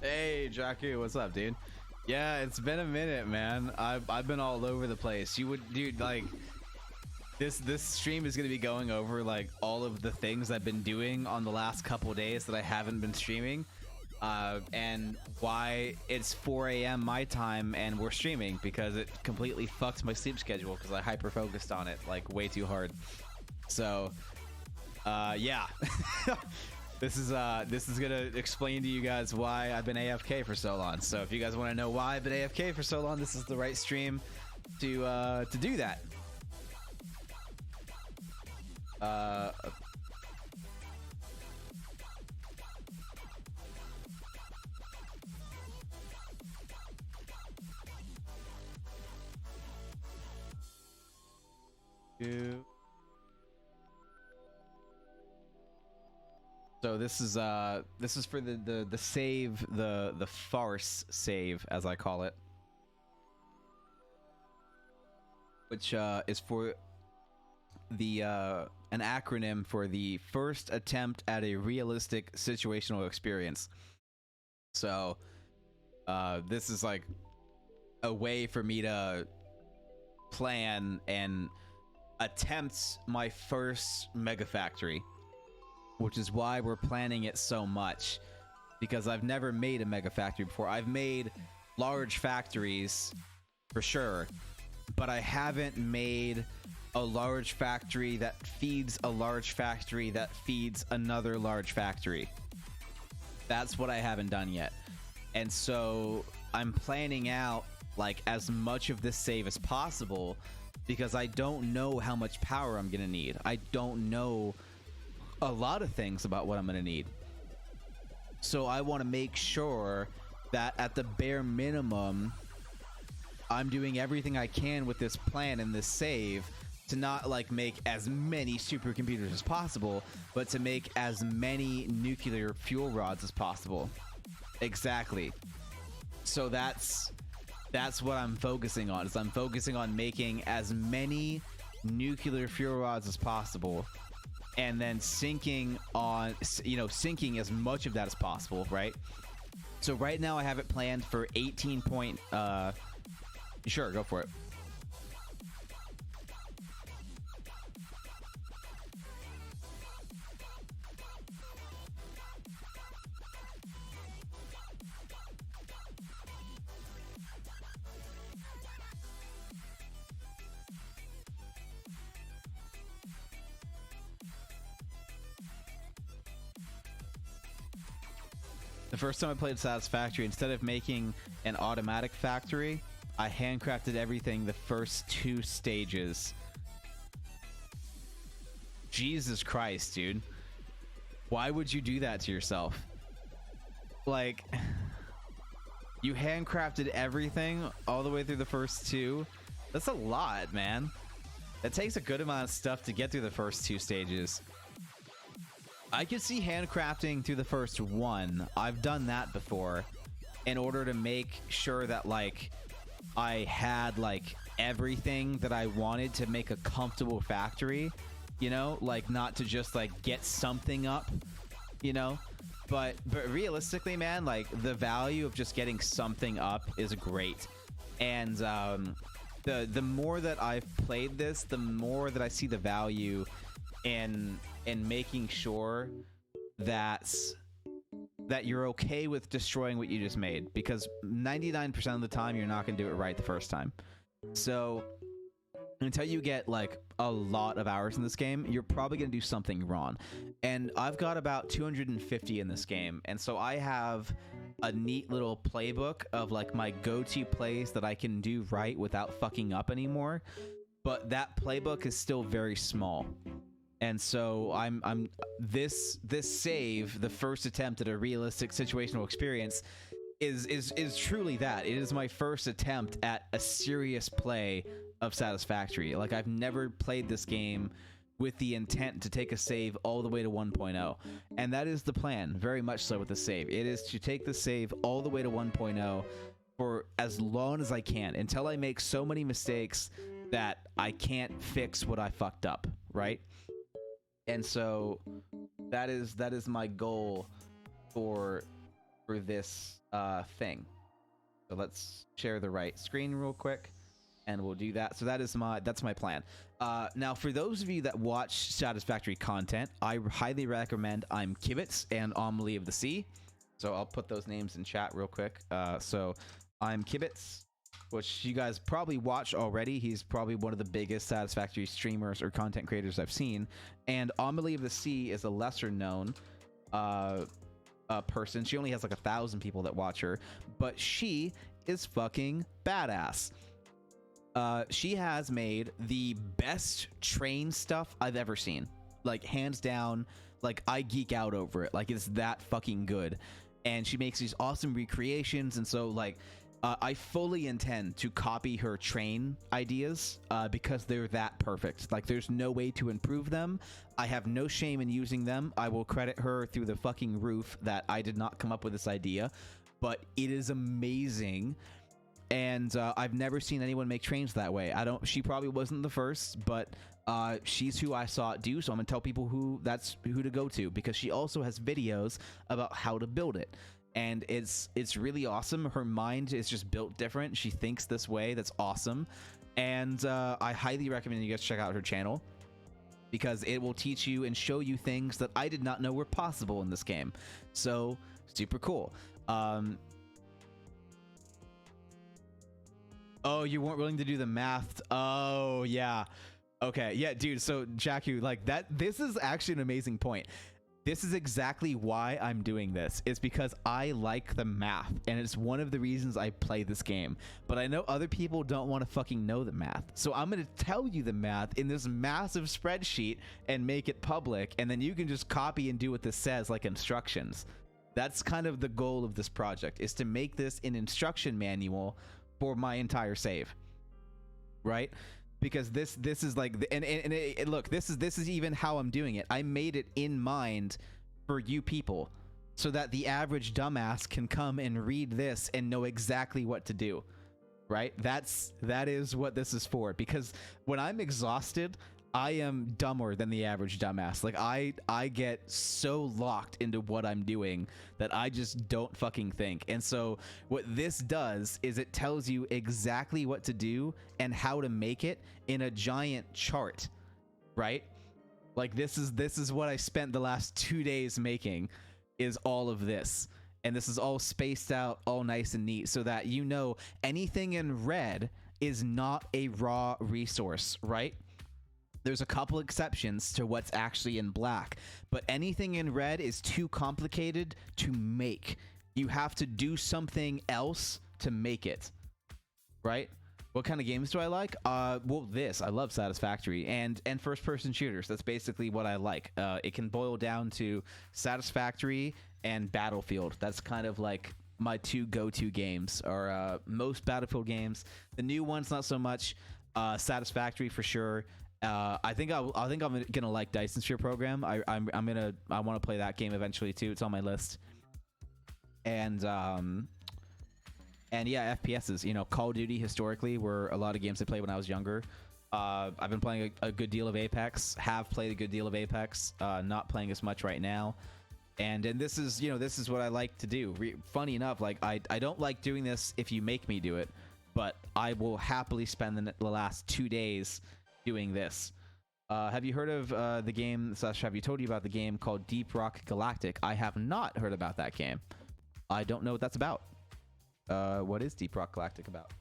Hey, Jaku, what's up, dude? Yeah, it's been a minute, man. I've been all over the place. You would, dude, like this stream is gonna be going over like all of the things I've been doing on the last couple days that I haven't been streaming, and why it's 4 a.m. my time and we're streaming because it completely fucked my sleep schedule because I hyper focused on it like way too hard. So, yeah. This is gonna explain to you guys why I've been AFK for so long. So if you guys want to know why I've been AFK for so long, this is the right stream to do that. So this is for the save, the farce save as I call it, which is for the an acronym for the first attempt at a realistic situational experience. So this is like a way for me to plan and attempt my first mega factory, which is why we're planning it so much, because I've never made a mega factory before. I've made large factories for sure, but I haven't made a large factory that feeds a large factory that feeds another large factory. That's what I haven't done yet. And so I'm planning out like as much of this save as possible because I don't know how much power I'm gonna need. I don't know a lot of things about what I'm gonna need. So I want to make sure that at the bare minimum I'm doing everything I can with this plan and this save to not like make as many supercomputers as possible, but to make as many nuclear fuel rods as possible. Exactly. So that's what I'm focusing on. Is I'm focusing on making as many nuclear fuel rods as possible, and then sinking as much of that as possible, right? So right now I have it planned for 18 point. Sure, go for it. The first time I played Satisfactory, instead of making an automatic factory, I handcrafted everything the first 2 stages. Jesus Christ, dude. Why would you do that to yourself? Like, you handcrafted everything all the way through the first 2? That's a lot, man. That takes a good amount of stuff to get through the first 2 stages. I could see handcrafting through the first 1. I've done that before in order to make sure that like I had like everything that I wanted to make a comfortable factory, you know, like not to just like get something up, you know, but realistically, man, like the value of just getting something up is great. And the more that I've played this, the more that I see the value in making sure that you're okay with destroying what you just made, because 99% of the time you're not going to do it right the first time. So until you get like a lot of hours in this game, you're probably going to do something wrong. And I've got about 250 in this game, and so I have a neat little playbook of like my go-to plays that I can do right without fucking up anymore, but that playbook is still very small. And so this save, the first attempt at a realistic situational experience, is truly that. It is my first attempt at a serious play of Satisfactory. Like, I've never played this game with the intent to take a save all the way to 1.0. And that is the plan, very much so with the save. It is to take the save all the way to 1.0 for as long as I can, until I make so many mistakes that I can't fix what I fucked up, right? And so that is my goal for for this thing. So let's share the right screen real quick, and we'll do that. So that's my plan. Now, for those of you that watch Satisfactory content, I highly recommend I'm Kibitz and Amelie of the Sea. So I'll put those names in chat real quick. So I'm Kibitz, which you guys probably watch already. He's probably one of the biggest Satisfactory streamers or content creators I've seen. And Amelie of the Sea is a lesser known person. She only has like 1,000 people that watch her, but she is fucking badass. She has made the best train stuff I've ever seen. Like, hands down, like, I geek out over it. Like, it's that fucking good. And she makes these awesome recreations, and so, like, I fully intend to copy her train ideas because they're that perfect. Like, there's no way to improve them. I have no shame in using them. I will credit her through the fucking roof that I did not come up with this idea, but it is amazing. And I've never seen anyone make trains that way. She probably wasn't the first, but she's who I saw it do. So I'm gonna tell people who to go to, because she also has videos about how to build it. And it's really awesome. Her mind is just built different. She thinks this way. That's awesome. And I highly recommend you guys check out her channel, because it will teach you and show you things that I did not know were possible in this game. So super cool. Oh, you weren't willing to do the math. Oh, yeah. Okay. Yeah, dude. So, Jakku, like that, this is actually an amazing point. This is exactly why I'm doing this. It's because I like the math, and it's one of the reasons I play this game. But I know other people don't want to fucking know the math. So I'm going to tell you the math in this massive spreadsheet and make it public, and then you can just copy and do what this says, like instructions. That's kind of the goal of this project, is to make this an instruction manual for my entire save, right? Because this is like, and look, this is even how I'm doing it. I made it in mind for you people, so that the average dumbass can come and read this and know exactly what to do, right? That is what this is for. Because when I'm exhausted, I am dumber than the average dumbass. Like, I get so locked into what I'm doing that I just don't fucking think. And so what this does is it tells you exactly what to do and how to make it in a giant chart, right? Like, this is what I spent the last 2 days making, is all of this. And this is all spaced out, all nice and neat, so that you know anything in red is not a raw resource, right? There's a couple exceptions to what's actually in black, but anything in red is too complicated to make. You have to do something else to make it, right? What kind of games do I like? Well, I love Satisfactory and first-person shooters. That's basically what I like. It can boil down to Satisfactory and Battlefield. That's kind of like my two go-to games, or most Battlefield games. The new ones, not so much. Satisfactory for sure. I think I'm gonna like Dyson Sphere Program. I want to play that game eventually too. It's on my list. And yeah, FPSs. You know, Call of Duty historically were a lot of games I played when I was younger. I've been playing a good deal of Apex. Have played a good deal of Apex. Not playing as much right now. And this is what I like to do. Funny enough, like I don't like doing this if you make me do it, but I will happily spend the last 2 days doing this. Have you heard of the game, have you told you about the game called Deep Rock Galactic? I have not heard about that game. I don't know what that's about. What is Deep Rock Galactic about?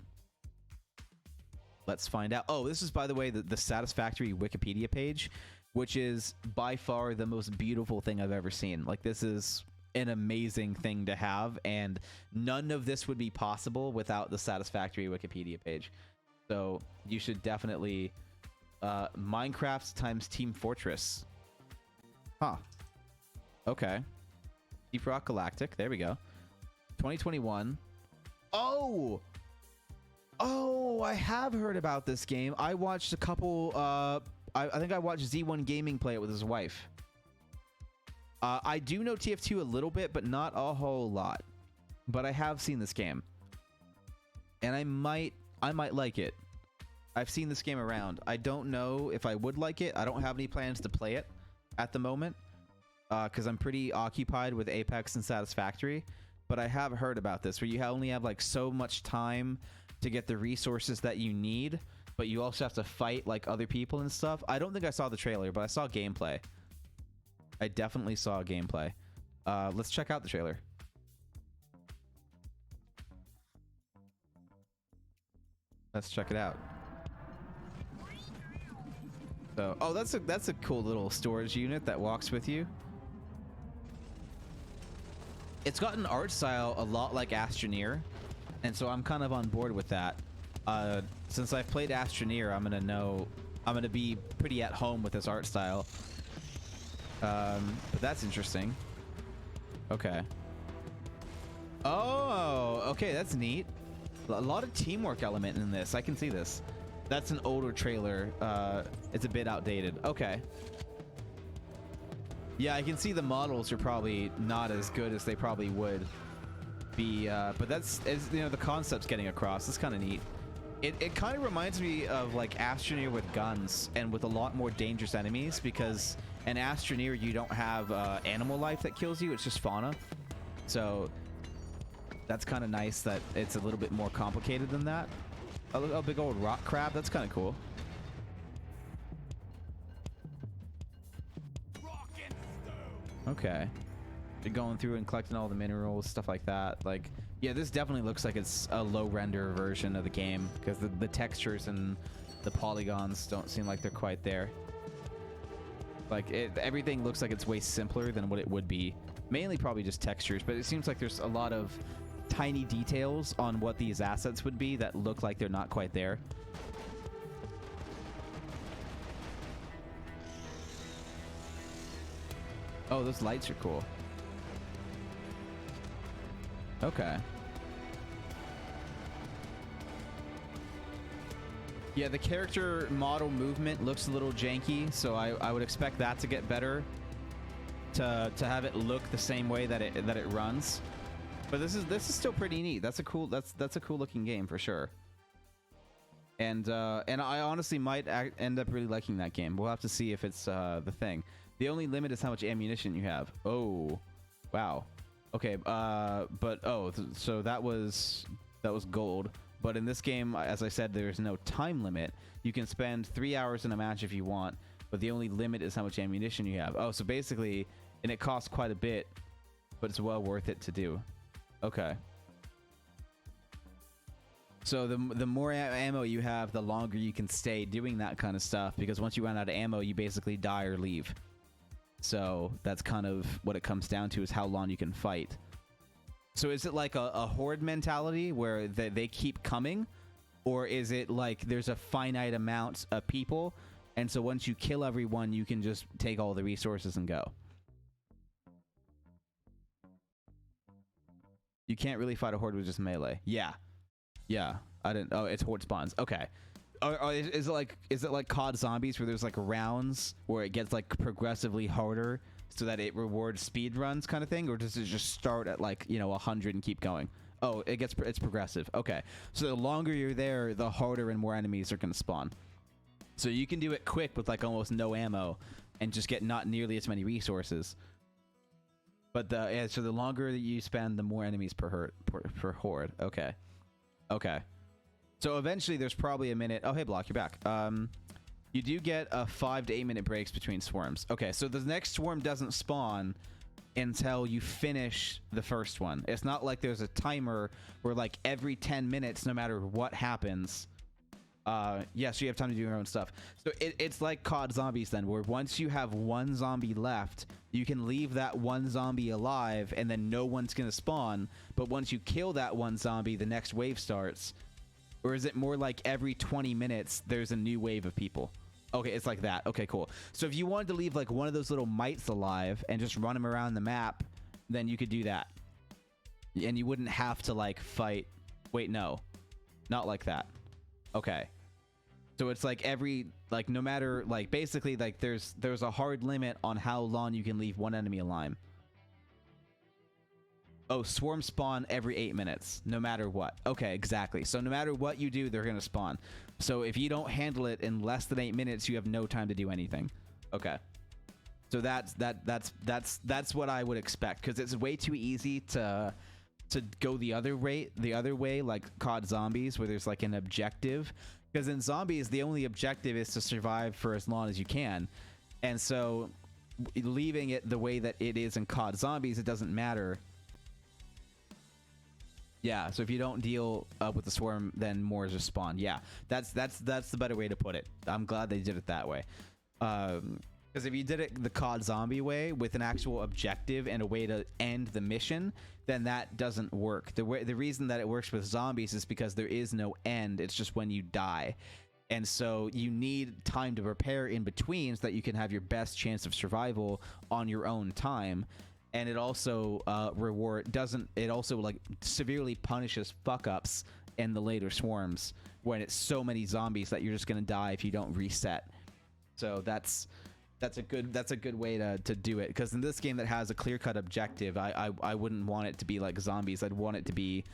Let's find out. Oh, this is, by the way, the Satisfactory Wikipedia page, which is by far the most beautiful thing I've ever seen. Like, this is an amazing thing to have, and none of this would be possible without the Satisfactory Wikipedia page. So you should definitely... Minecraft times Team Fortress. Huh. Okay. Deep Rock Galactic. There we go. 2021. Oh! Oh, I have heard about this game. I watched a couple... I think I watched Z1 Gaming play it with his wife. I do know TF2 a little bit, but not a whole lot. But I have seen this game. And I might like it. I've seen this game around. I don't know if I would like it. I don't have any plans to play it at the moment, because I'm pretty occupied with Apex and Satisfactory. but I have heard about this where you only have like so much time to get the resources that you need, but you also have to fight like other people and stuff. I don't think I saw the trailer, but I saw gameplay. I definitely saw gameplay. Let's check out the trailer. Let's check it out. So, oh, that's a cool little storage unit that walks with you. It's got an art style a lot like Astroneer, and so I'm kind of on board with that. Since I've played Astroneer, I'm gonna be pretty at home with this art style. But that's interesting. Okay. Oh, okay, that's neat. A lot of teamwork element in this. I can see this. That's an older trailer. It's a bit outdated. Okay. Yeah, I can see the models are probably not as good as they probably would be, but you know, the concept's getting across. It's kind of neat. It kind of reminds me of like Astroneer with guns and with a lot more dangerous enemies, because in Astroneer you don't have animal life that kills you. It's just fauna. So that's kind of nice that it's a little bit more complicated than that. A big old rock crab. That's kind of cool. Okay. You're going through and collecting all the minerals, stuff like that. Like, yeah, this definitely looks like it's a low render version of the game, because the textures and the polygons don't seem like they're quite there. Like, everything looks like it's way simpler than what it would be. Mainly probably just textures, but it seems like there's a lot of tiny details on what these assets would be that look like they're not quite there. Oh, those lights are cool. Okay. Yeah, the character model movement looks a little janky, so I would expect that to get better, to have it look the same way that it runs. But this is still pretty neat. That's a cool looking game for sure. And I honestly might end up really liking that game. We'll have to see if it's the thing. The only limit is how much ammunition you have. Oh, wow. Okay. So that was gold. But in this game, as I said, there's no time limit. You can spend 3 hours in a match if you want, but the only limit is how much ammunition you have. Oh, so basically, and it costs quite a bit, but it's well worth it to do. Okay. So the more ammo you have, the longer you can stay doing that kind of stuff, because once you run out of ammo, you basically die or leave. So that's kind of what it comes down to, is how long you can fight. So is it like a horde mentality where they keep coming? Or is it like there's a finite amount of people, and so once you kill everyone, you can just take all the resources and go? You can't really fight a horde with just melee. Yeah. Yeah. I didn't... Oh, it's horde spawns. Okay. Is it like COD Zombies, where there's like rounds where it gets like progressively harder so that it rewards speed runs kind of thing? Or does it just start at like, you know, 100 and keep going? Oh, it's progressive. Okay. So the longer you're there, the harder and more enemies are going to spawn. So you can do it quick with like almost no ammo and just get not nearly as many resources. But so the longer that you spend, the more enemies per horde. Okay. Okay. So eventually there's probably a minute. Oh, hey, Block, you're back. You do get 5 to 8 minute breaks between swarms. Okay, so the next swarm doesn't spawn until you finish the first one. It's not like there's a timer where like every 10 minutes, no matter what happens, yes, you have time to do your own stuff. So it's like COD Zombies then, where once you have one zombie left, you can leave that one zombie alive and then no one's gonna spawn. But once you kill that one zombie, the next wave starts. Or is it more like every 20 minutes there's a new wave of people? Okay, it's like that. Okay, cool. So if you wanted to leave like one of those little mites alive and just run them around the map, then you could do that. And you wouldn't have to like fight. Wait, no. Not like that. Okay. So it's like every, like, no matter, like, basically, like, there's a hard limit on how long you can leave one enemy alive. Oh, swarm spawn every 8 minutes, no matter what. Okay, exactly. So no matter what you do, they're gonna spawn. So if you don't handle it in less than 8 minutes, you have no time to do anything. Okay. So that's what I would expect, because it's way too easy to to go the other way, like COD Zombies, where there's like an objective. Because in Zombies, the only objective is to survive for as long as you can. And so leaving it the way that it is in COD Zombies, it doesn't matter. Yeah, so if you don't deal with the swarm, then more just spawn. Yeah, that's the better way to put it. I'm glad they did it that way. Because if you did it the COD Zombie way with an actual objective and a way to end the mission, then that doesn't work. The reason that it works with zombies is because there is no end. It's just when you die. And so you need time to prepare in between so that you can have your best chance of survival on your own time. And it also it also like severely punishes fuck ups in the later swarms when it's so many zombies that you're just gonna die if you don't reset. So that's a good way to do it, because in this game that has a clear-cut objective, I wouldn't want it to be like zombies. I'd want it to be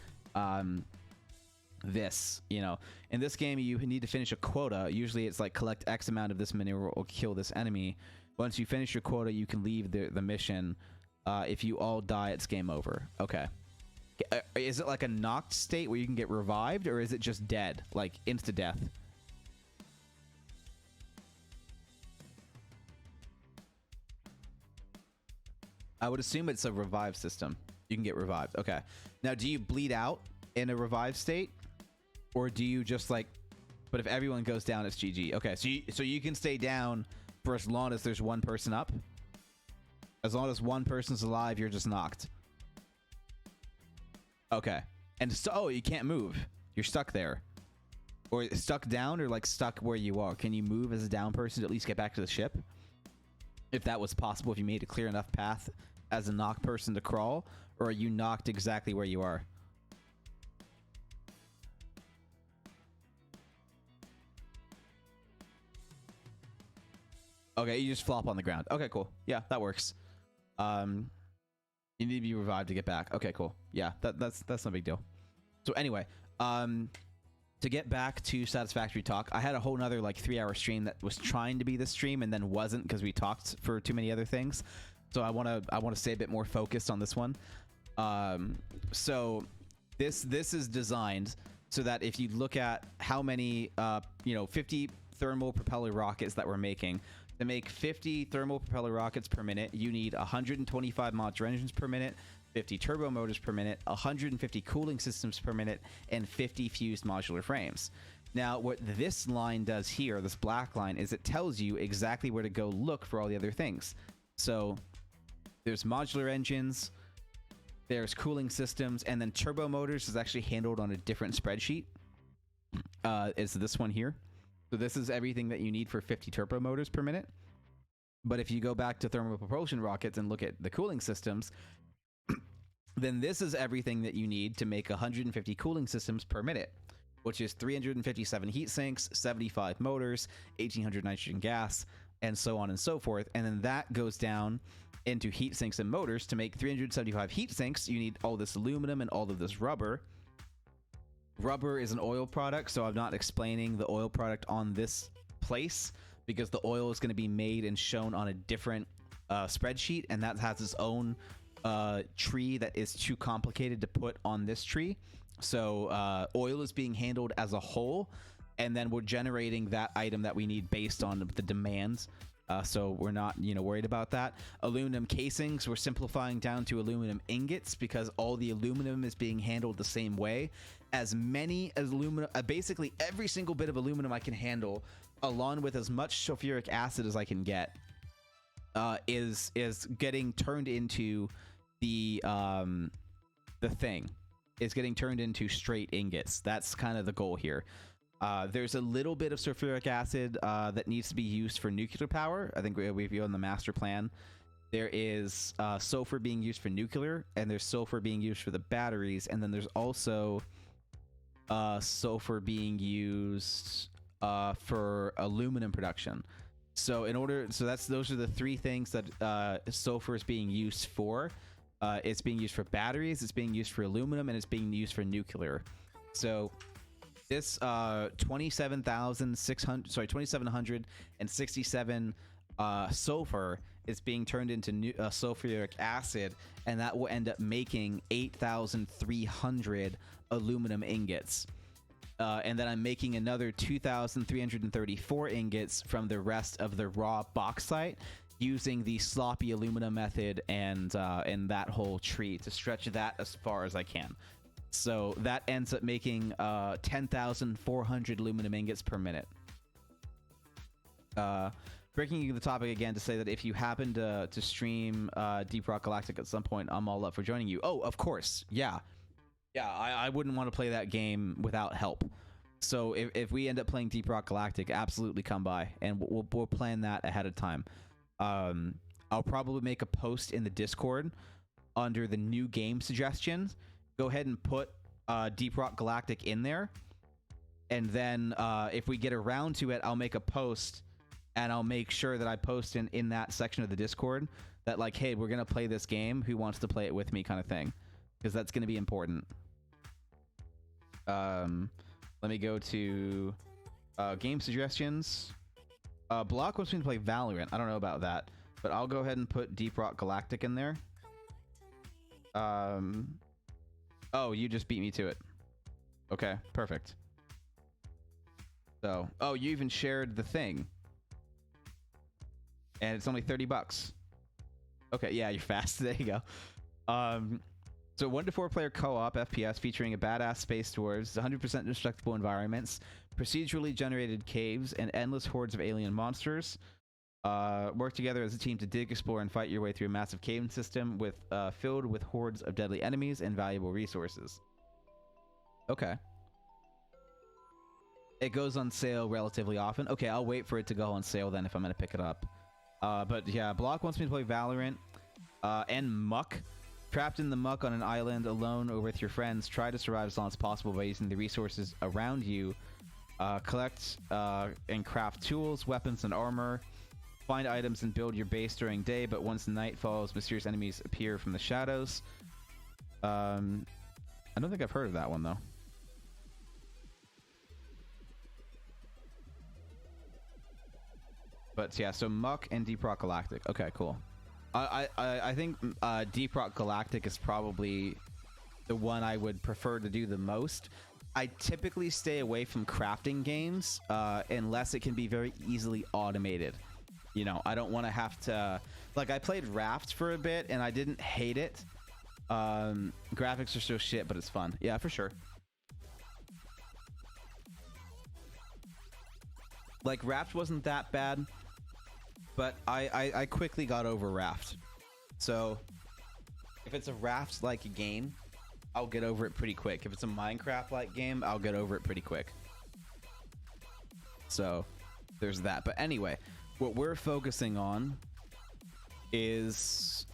this, you know. In this game you need to finish a quota. Usually it's like collect X amount of this mineral or kill this enemy. Once you finish your quota, you can leave the mission. If you all die, it's game over. Okay. Is it like a knocked state where you can get revived, or is it just dead, like insta-death? I would assume it's a revive system. You can get revived. Okay. Now, do you bleed out in a revive state? Or do you just like... But if everyone goes down, it's GG. Okay, so you can stay down for as long as there's one person up? As long as one person's alive, you're just knocked. Okay. And so, oh, you can't move. You're stuck there. Or stuck down, or like stuck where you are. Can you move as a down person to at least get back to the ship? If that was possible, if you made a clear enough path as a knocked person to crawl, or are you knocked exactly where you are? Okay, you just flop on the ground. Okay, cool. Yeah, that works. You need to be revived to get back. Okay, cool. Yeah, that's no big deal. So anyway, to get back to Satisfactory talk, I had a whole nother like 3-hour stream that was trying to be the stream and then wasn't because we talked for too many other things. So I want to stay a bit more focused on this one. So this is designed so that if you look at how many 50 thermal propeller rockets that we're making, to make 50 thermal propeller rockets per minute, you need 125 modular engines per minute, 50 turbo motors per minute, 150 cooling systems per minute, and 50 fused modular frames. Now, what this line does here, this black line, is it tells you exactly where to go look for all the other things. So there's modular engines, there's cooling systems, and then turbo motors is actually handled on a different spreadsheet. Is this one here. So this is everything that you need for 50 turbo motors per minute. But if you go back to thermal propulsion rockets and look at the cooling systems, then this is everything that you need to make 150 cooling systems per minute, which is 357 heat sinks, 75 motors, 1800 nitrogen gas, and so on and so forth. And then that goes down into heat sinks and motors. To make 375 heat sinks, you need all this aluminum and all of this rubber. Rubber is an oil product, so I'm not explaining the oil product on this place because the oil is going to be made and shown on a different spreadsheet, and that has its own tree that is too complicated to put on this tree. So oil is being handled as a whole, and then we're generating that item that we need based on the demands. So we're not, worried about that. Aluminum casings, we're simplifying down to aluminum ingots because all the aluminum is being handled the same way. As many as aluminum, basically every single bit of aluminum I can handle, along with as much sulfuric acid as I can get, is getting turned into the thing. It's getting turned into straight ingots. That's kind of the goal here. There's a little bit of sulfuric acid that needs to be used for nuclear power. I think we've on the master plan. There is sulfur being used for nuclear, and there's sulfur being used for the batteries, and then there's also sulfur being used for aluminum production. So those are the three things that sulfur is being used for. It's being used for batteries, it's being used for aluminum, and it's being used for nuclear. So this 27,767 sulfur it's being turned into sulfuric acid, and that will end up making 8,300 aluminum ingots. And then I'm making another 2,334 ingots from the rest of the raw bauxite using the sloppy alumina method and that whole tree to stretch that as far as I can. So that ends up making 10,400 aluminum ingots per minute. Breaking the topic again to say that if you happen to stream Deep Rock Galactic at some point, I'm all up for joining you. Oh, of course. Yeah. Yeah, I wouldn't want to play that game without help. So if we end up playing Deep Rock Galactic, absolutely come by, and we'll plan that ahead of time. I'll probably make a post in the Discord under the new game suggestions. Go ahead and put Deep Rock Galactic in there, and then if we get around to it, I'll make a post, and I'll make sure that I post in that section of the Discord that, like, hey, we're gonna play this game. Who wants to play it with me, kind of thing, because that's gonna be important. Let me go to game suggestions. Block wants me to play Valorant. I don't know about that, but I'll go ahead and put Deep Rock Galactic in there. Oh, you just beat me to it. Okay, perfect. So, oh, you even shared the thing, and it's only $30. Okay, yeah, you're fast. There you go. So 1 to 4 player co-op FPS featuring a badass space dwarves, 100% indestructible environments, procedurally generated caves, and endless hordes of alien monsters. Work together as a team to dig, explore, and fight your way through a massive cave system filled with hordes of deadly enemies and valuable resources. Okay. It goes on sale relatively often. Okay, I'll wait for it to go on sale then if I'm going to pick it up. But yeah, Block wants me to play Valorant and Muck. Trapped in the muck on an island alone or with your friends, try to survive as long as possible by using the resources around you. Collect and craft tools, weapons, and armor. Find items and build your base during day, but once night falls, mysterious enemies appear from the shadows. I don't think I've heard of that one, though. But yeah, so Muck and Deep Rock Galactic. Okay, cool. I think Deep Rock Galactic is probably the one I would prefer to do the most. I typically stay away from crafting games unless it can be very easily automated. You know, I don't want to have to... Like, I played Raft for a bit, and I didn't hate it. Graphics are so shit, but it's fun. Yeah, for sure. Like, Raft wasn't that bad, but I quickly got over Raft. So, if it's a Raft-like game, I'll get over it pretty quick. If it's a Minecraft-like game, I'll get over it pretty quick. So, there's that. But anyway, what we're focusing on is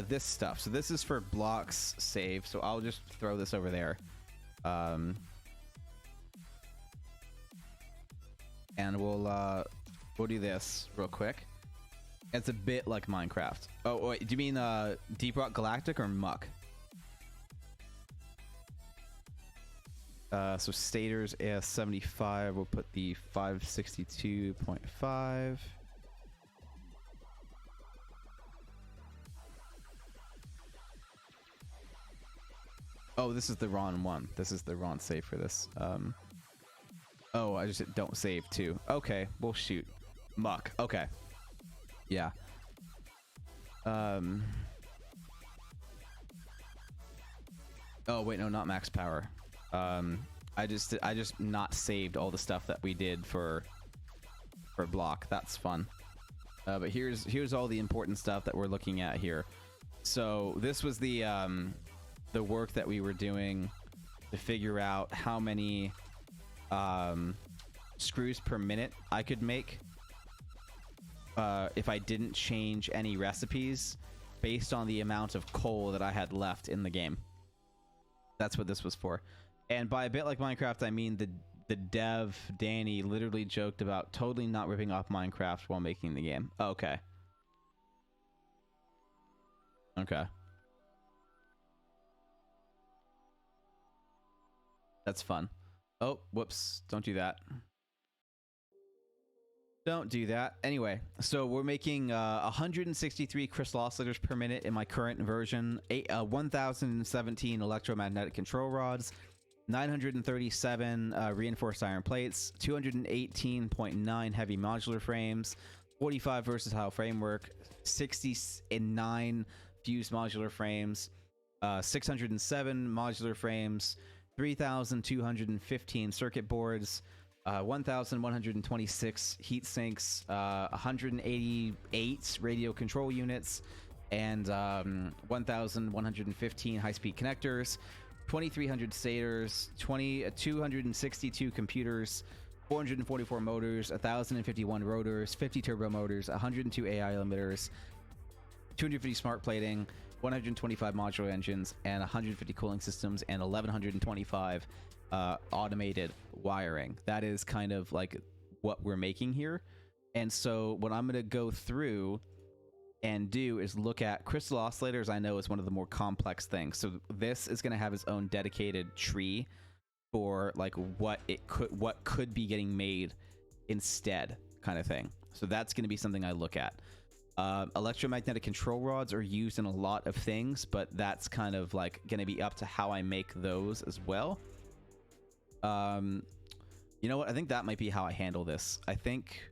this stuff. So this is for Block's save. So I'll just throw this over there. And we'll do this real quick. It's a bit like Minecraft. Oh, wait, do you mean Deep Rock Galactic or Muck? So stators AS75, we'll put the 562.5. Oh, this is the wrong one. This is the wrong save for this. Oh, I just hit don't save too. Okay, well shoot. Muck. Okay. Yeah. Oh wait, no, not max power. I just not saved all the stuff that we did for Block. That's fun. But here's all the important stuff that we're looking at here. So this was the work that we were doing to figure out how many screws per minute I could make if I didn't change any recipes based on the amount of coal that I had left in the game. That's what this was for. And by a bit like Minecraft, I mean the dev, Danny, literally joked about totally not ripping off Minecraft while making the game. Okay. Okay. That's fun. Oh, whoops. Don't do that. Don't do that. Anyway, so we're making 163 crystal oscillators per minute in my current version, 1017 electromagnetic control rods, 937 reinforced iron plates, 218.9 heavy modular frames, 45 versatile framework, 69 fused modular frames, 607 modular frames, 3,215 circuit boards, 1,126 heat sinks, 188 radio control units, and 1,115 high-speed connectors, 2,300 stators, 262 computers, 444 motors, 1,051 rotors, 50 turbo motors, 102 AI limiters, 250 smart plating, 125 modular engines, and 150 cooling systems, and 1,125 automated wiring. That is kind of like what we're making here. And so what I'm going to go through and do is look at crystal oscillators. I know is one of the more complex things. So this is going to have its own dedicated tree for like what could be getting made instead, kind of thing. So that's going to be something I look at. Electromagnetic control rods are used in a lot of things, but that's kind of like going to be up to how I make those as well. You know what? I think that might be how I handle this. I think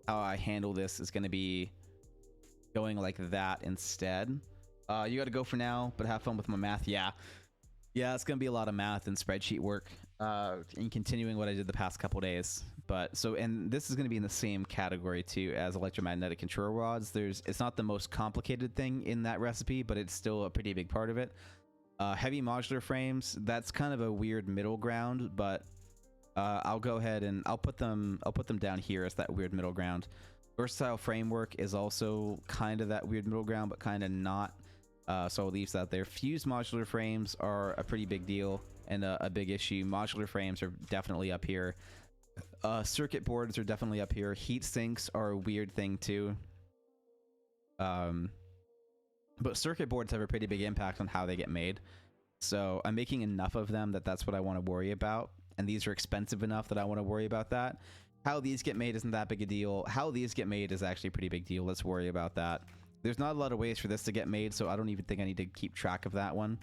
how I handle this is going to be going like that instead. You got to go for now, but have fun with my math. Yeah, it's going to be a lot of math and spreadsheet work, and continuing what I did the past couple days. But so, and this is going to be in the same category too as electromagnetic control rods. It's not the most complicated thing in that recipe, but it's still a pretty big part of it. Heavy modular frames, that's kind of a weird middle ground, but I'll go ahead and I'll put them down here as that weird middle ground. Versatile framework is also kind of that weird middle ground, but kind of not. So I'll leave that there. Fused modular frames are a pretty big deal and a big issue. Modular frames are definitely up here. Circuit boards are definitely up here. Heat sinks are a weird thing too. But circuit boards have a pretty big impact on how they get made. So I'm making enough of them that's what I want to worry about. And these are expensive enough that I want to worry about that. How these get made isn't that big a deal. How these get made is actually a pretty big deal. Let's worry about that. There's not a lot of ways for this to get made, so I don't even think I need to keep track of that one.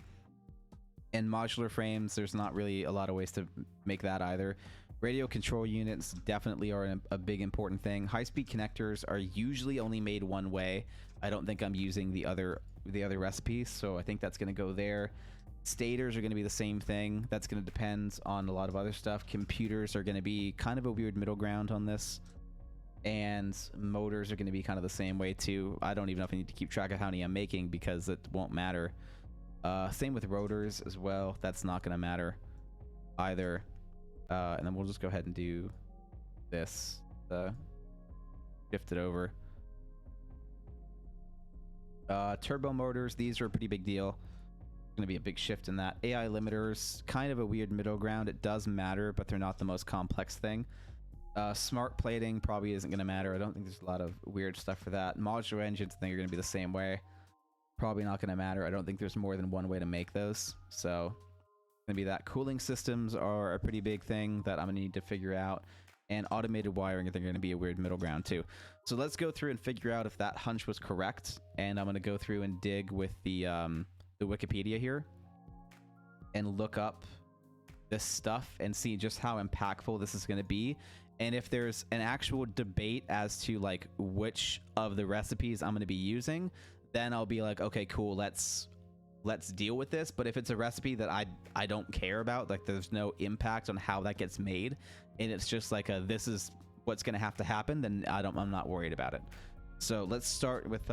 And modular frames, there's not really a lot of ways to make that either. Radio control units definitely are a big important thing. High-speed connectors are usually only made one way. I don't think I'm using the other recipes, so I think that's going to go there. Stators are going to be the same thing. That's going to depend on a lot of other stuff. Computers are going to be kind of a weird middle ground on this. And motors are going to be kind of the same way too. I don't even know if I need to keep track of how many I'm making because it won't matter. Same with rotors as well. That's not going to matter either. And then we'll just go ahead and do this. Shift it over. Turbo motors, these are a pretty big deal. Going to be a big shift in that. AI limiters, kind of a weird middle ground. It does matter, but they're not the most complex thing. Smart plating probably isn't going to matter. I don't think there's a lot of weird stuff for that. Modular engines, I think are going to be the same way. Probably not going to matter. I don't think there's more than one way to make those. So going to be that. Cooling systems are a pretty big thing that I'm going to need to figure out. And automated wiring, I think, are going to be a weird middle ground too. So let's go through and figure out if that hunch was correct. And I'm going to go through and dig with the Wikipedia here and look up this stuff and see just how impactful this is going to be. And if there's an actual debate as to like which of the recipes I'm going to be using, then I'll be like, okay, cool, let's deal with this. But if it's a recipe that I don't care about, like there's no impact on how that gets made, and it's just like this is what's going to have to happen, then I'm not worried about it. So let's start with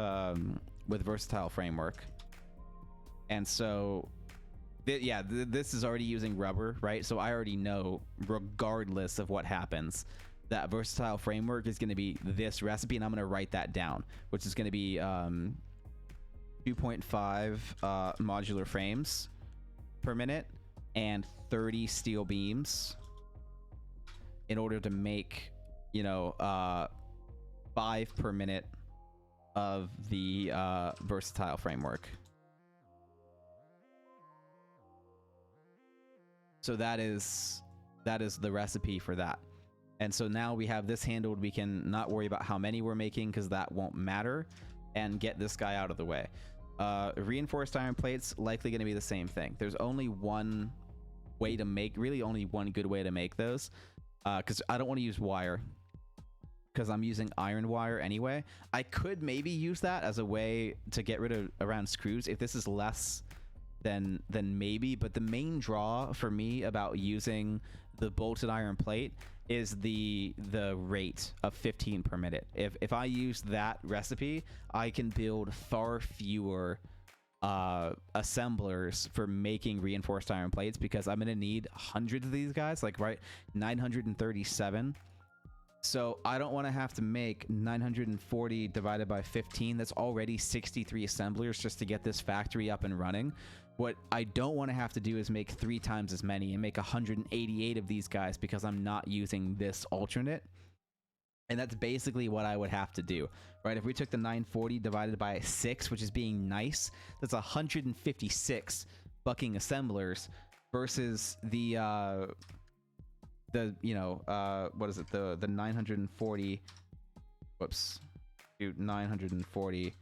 versatile framework. And so this is already using rubber, right? So I already know, regardless of what happens, that versatile framework is going to be this recipe, and I'm going to write that down, which is going to be 2.5 modular frames per minute and 30 steel beams in order to make, 5 per minute of the versatile framework. So that is the recipe for that. And so now we have this handled. We can not worry about how many we're making because that won't matter, and get this guy out of the way. Reinforced iron plates, likely going to be the same thing. There's only one way to make, really only one good way to make those, because I don't want to use wire, because I'm using iron wire anyway. I could maybe use that as a way to get rid of around screws if this is less than maybe, but the main draw for me about using the bolted iron plate is the rate of 15 per minute. If I use that recipe, I can build far fewer assemblers for making reinforced iron plates, because I'm gonna need hundreds of these guys, like, right, 937. So I don't want to have to make 940 divided by 15. That's already 63 assemblers just to get this factory up and running. What I don't want to have to do is make 3 times as many and make 188 of these guys, because I'm not using this alternate. And that's basically what I would have to do, right? If we took the 940 divided by 6, which is being nice, that's 156 fucking assemblers versus the you know, what is it, the 940, whoops, dude, 940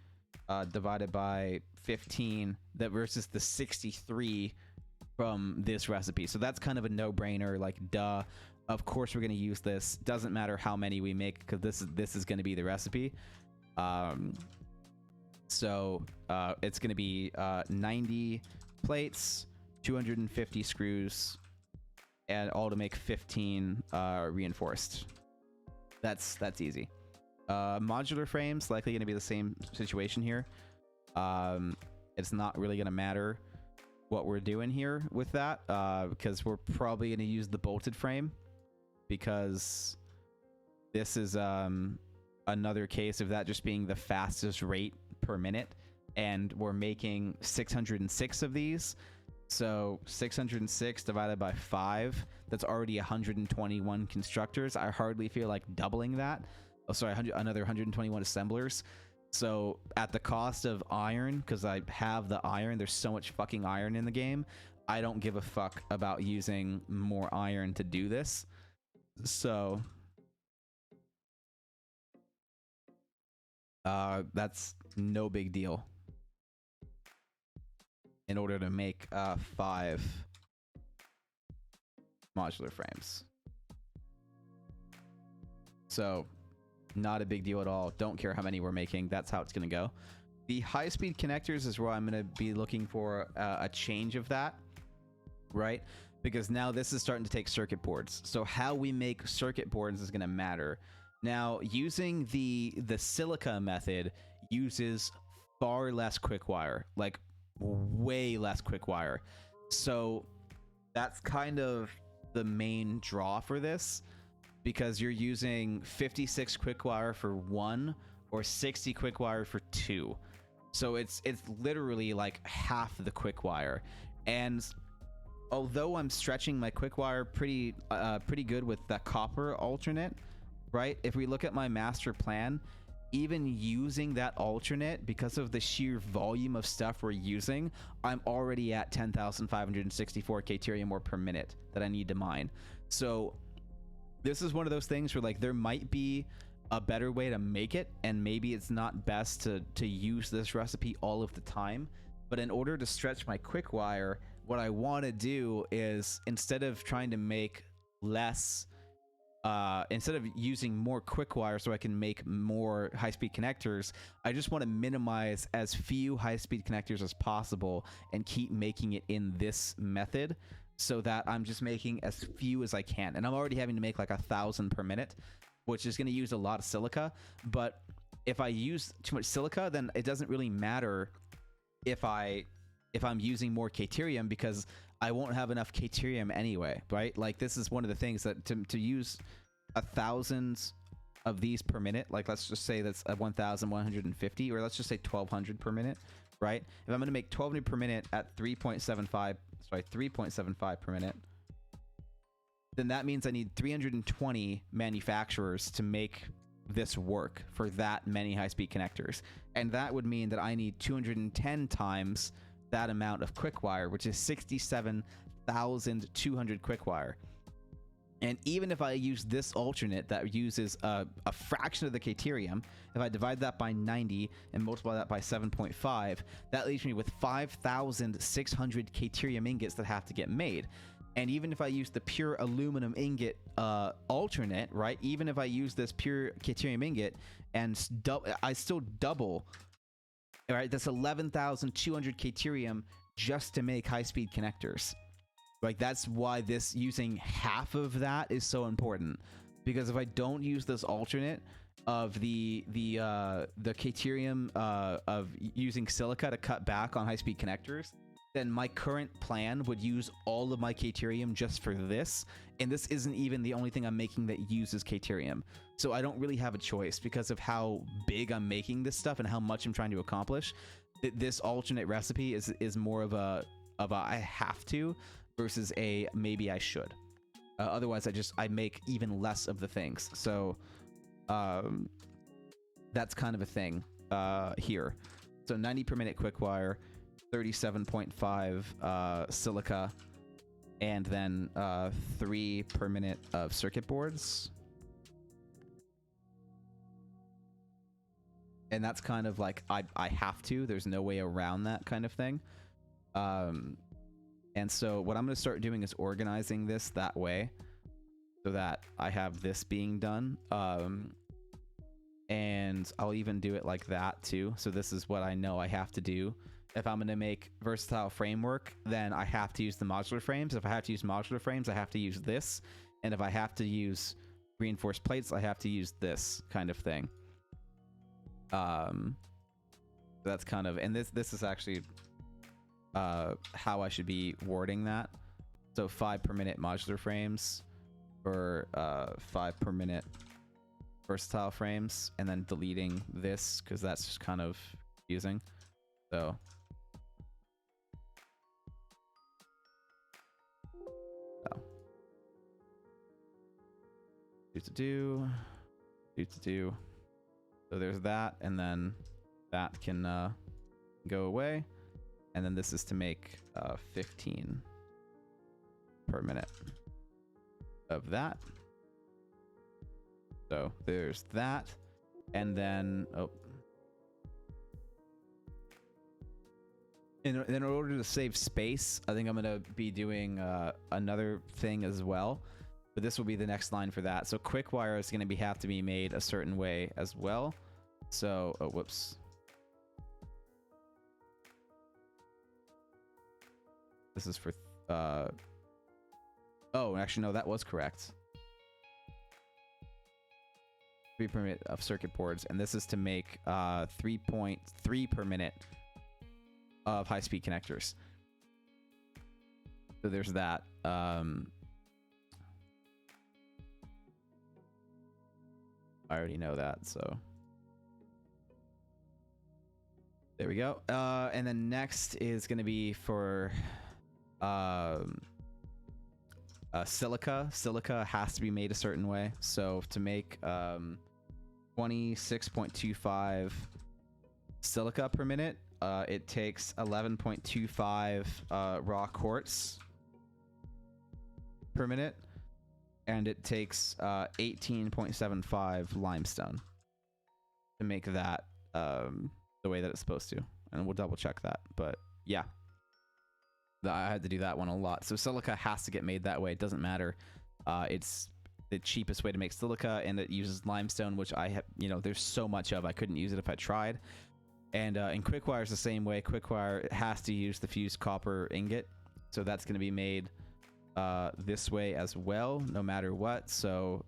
divided by 15, that versus the 63 from this recipe. So that's kind of a no-brainer, like, duh, of course we're going to use this. Doesn't matter how many we make, because this is going to be the recipe. So it's going to be 90 plates, 250 screws, and all to make 15 reinforced. That's easy. Modular frames, likely going to be the same situation here. It's not really going to matter what we're doing here with that, because we're probably going to use the bolted frame, because this is another case of that just being the fastest rate per minute, and we're making 606 of these. So 606 divided by 5, that's already 121 constructors. I hardly feel like doubling that. Oh, sorry, another 121 assemblers. So at the cost of iron, because I have the iron, there's so much fucking iron in the game, I don't give a fuck about using more iron to do this. So that's no big deal in order to make 5 modular frames. So not a big deal at all. Don't care how many we're making. That's how it's going to go. The high-speed connectors is where I'm going to be looking for a change of that, right? Because now this is starting to take circuit boards. So how we make circuit boards is going to matter. Now, using the silica method uses far less quick wire, like way less quick wire. So that's kind of the main draw for this, because you're using 56 quick wire for 1 or 60 quick wire for 2. So it's literally like half the quick wire. And although I'm stretching my quick wire pretty good with that copper alternate, right? If we look at my master plan, even using that alternate, because of the sheer volume of stuff we're using, I'm already at 10,564 Caterium ore per minute that I need to mine. So this is one of those things where, like, there might be a better way to make it, and maybe it's not best to use this recipe all of the time. But in order to stretch my quick wire, what I want to do is, instead of trying to make less, instead of using more quick wire so I can make more high-speed connectors, I just want to minimize as few high-speed connectors as possible and keep making it in this method, so that I'm just making as few as I can. And I'm already having to make like 1,000 per minute, which is going to use a lot of silica. But if I use too much silica, then it doesn't really matter if I'm using more Caterium, because I won't have enough Caterium anyway, right? Like, this is one of the things that to use 1,000 of these per minute, like, let's just say that's 1,150, or let's just say 1,200 per minute, right? If I'm going to make 1,200 per minute at 3.75 per minute, then that means I need 320 manufacturers to make this work for that many high-speed connectors. And that would mean that I need 210 times that amount of quick wire, which is 67,200 quick wire. And even if I use this alternate that uses a fraction of the Caterium, if I divide that by 90 and multiply that by 7.5, that leaves me with 5,600 Caterium ingots that have to get made. And even if I use the pure aluminum ingot alternate, right? Even if I use this pure Caterium ingot and I still double, all right? That's 11,200 Caterium just to make high-speed connectors. Like, that's why this using half of that is so important, because if I don't use this alternate of the Caterium of using silica to cut back on high-speed connectors, then my current plan would use all of my Caterium just for this, and this isn't even the only thing I'm making that uses Caterium. So I don't really have a choice because of how big I'm making this stuff and how much I'm trying to accomplish. This alternate recipe is more of a I have to versus a maybe I should. Otherwise, I make even less of the things. So that's kind of a thing here. So 90 per minute quick wire, 37.5 silica, and then 3 per minute of circuit boards. And that's kind of like I have to. There's no way around that kind of thing. And so what I'm going to start doing is organizing this that way so that I have this being done. And I'll even do it like that too. So this is what I know I have to do. If I'm going to make versatile framework, then I have to use the modular frames. If I have to use modular frames, I have to use this. And if I have to use reinforced plates, I have to use this kind of thing. That's kind of, and this is actually how I should be wording that. So 5 per minute modular frames for 5 per minute versatile frames, and then deleting this because that's just kind of confusing. So do. So there's that, and then that can go away. And then this is to make 15 per minute of that. So there's that. And then, in order to save space, I think I'm going to be doing another thing as well. But this will be the next line for that. So quick wire is going to have to be made a certain way as well. So, whoops. This is for, oh, actually, no, that was correct. 3 per minute of circuit boards, and this is to make 3.3 per minute of high-speed connectors. So there's that. I already know that, so there we go. And then next is going to be for silica. Silica has to be made a certain way. So to make 26.25 silica per minute, it takes 11.25 raw quartz per minute, and it takes 18.75 limestone to make that the way that it's supposed to. And we'll double check that, but yeah, I had to do that one a lot. So silica has to get made that way. It doesn't matter. It's the cheapest way to make silica, and it uses limestone, which I have, there's so much of, I couldn't use it if I tried. And quickwire is the same way. Quickwire has to use the fused copper ingot, so that's going to be made this way as well, no matter what. So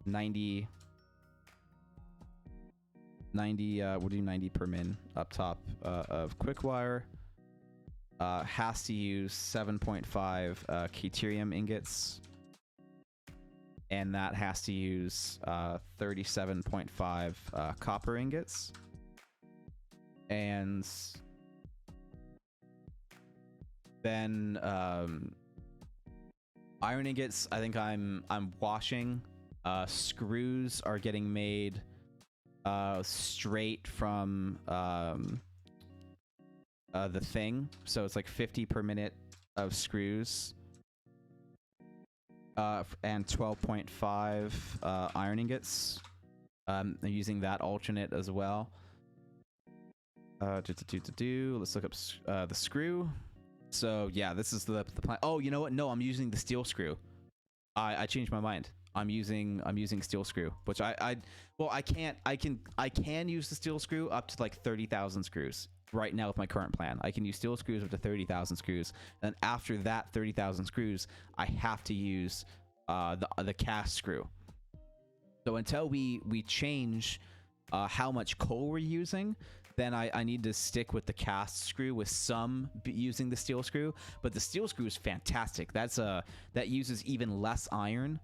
90, we'll do 90 per min up top of quickwire. Has to use 7.5 Caterium ingots, and that has to use 37.5 copper ingots. And then iron ingots, I think I'm washing. Screws are getting made straight from the thing, so it's like 50 per minute of screws. and 12.5 iron ingots. I'm using that alternate as well. Let's look up the screw. So yeah, this is the plan. Oh, you know what? No, I'm using the steel screw. I changed my mind. I'm using steel screw, which I can use the steel screw up to like 30,000 screws right now with my current plan. I can use steel screws up to 30,000 screws, and after that 30,000 screws, I have to use the cast screw. So until we change how much coal we're using, then I need to stick with the cast screw with some using the steel screw. But the steel screw is fantastic. That uses even less iron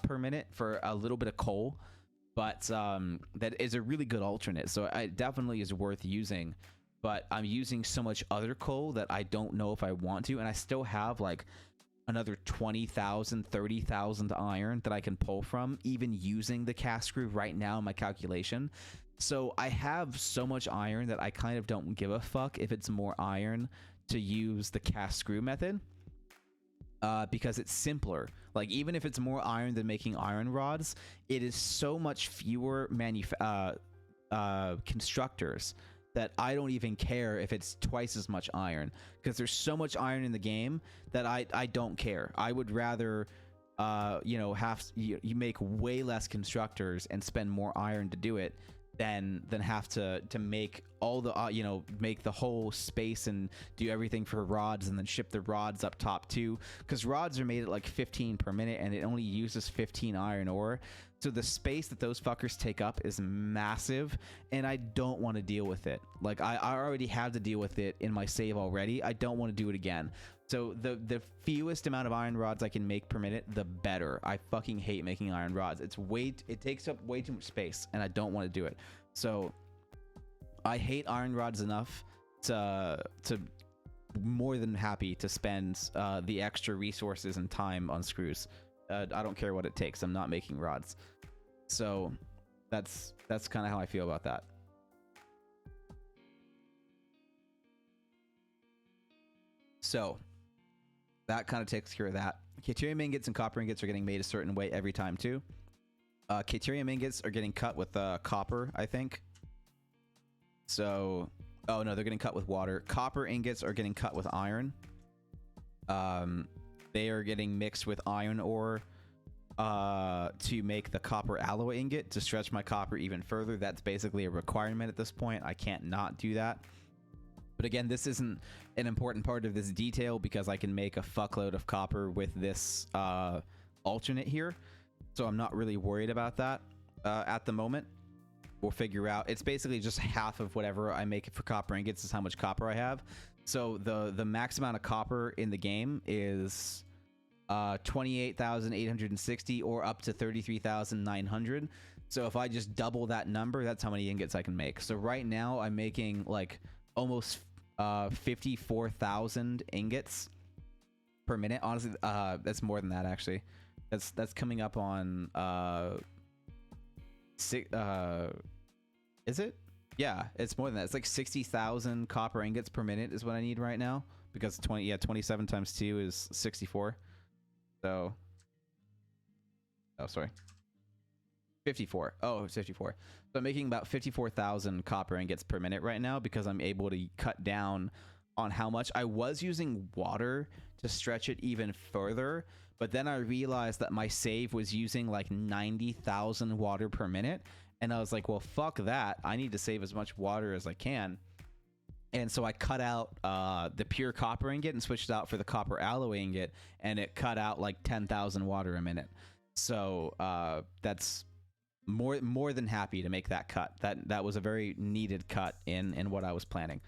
per minute for a little bit of coal, but that is a really good alternate. So it definitely is worth using. But I'm using so much other coal that I don't know if I want to, and I still have like another 20,000, 30,000 iron that I can pull from, even using the cast screw right now in my calculation. So I have so much iron that I kind of don't give a fuck if it's more iron to use the cast screw method, because it's simpler. Like, even if it's more iron than making iron rods, it is so much fewer constructors that I don't even care if it's twice as much iron, because there's so much iron in the game that I don't care. I would rather you make way less constructors and spend more iron to do it than have to make all the make the whole space and do everything for rods and then ship the rods up top too, because rods are made at like 15 per minute and it only uses 15 iron ore. So the space that those fuckers take up is massive, and I don't want to deal with it. Like, I already had to deal with it in my save already. I don't want to do it again. So the fewest amount of iron rods I can make per minute, the better. I fucking hate making iron rods. It takes up way too much space, and I don't want to do it. So I hate iron rods enough to more than happy to spend the extra resources and time on screws. I don't care what it takes. I'm not making rods. So that's kind of how I feel about that. So that kind of takes care of that. Caterium ingots and copper ingots are getting made a certain way every time too. Caterium ingots are getting cut with copper, I think. So, oh no, they're getting cut with water. Copper ingots are getting cut with iron. They are getting mixed with iron ore to make the copper alloy ingot to stretch my copper even further. That's basically a requirement at this point. I can't not do that. But again, this isn't an important part of this detail because I can make a fuckload of copper with this alternate here. So I'm not really worried about that at the moment. We'll figure out. It's basically just half of whatever I make it for copper ingots is how much copper I have. So the max amount of copper in the game is 28,860 or up to 33,900. So if I just double that number, that's how many ingots I can make. So right now I'm making like almost 54,000 ingots per minute. Honestly, that's more than that actually. That's coming up on is it? Yeah, it's more than that. It's like 60,000 copper ingots per minute is what I need right now, because 27 times 2 is 64. So, oh, sorry. 54. Oh, it's 54. So I'm making about 54,000 copper ingots per minute right now because I'm able to cut down on how much. I was using water to stretch it even further, but then I realized that my save was using like 90,000 water per minute. And I was like, well, fuck that. I need to save as much water as I can. And so I cut out the pure copper ingot and switched it out for the copper alloy ingot, and it cut out like 10,000 water a minute. So that's more than happy to make that cut. That was a very needed cut in what I was planning.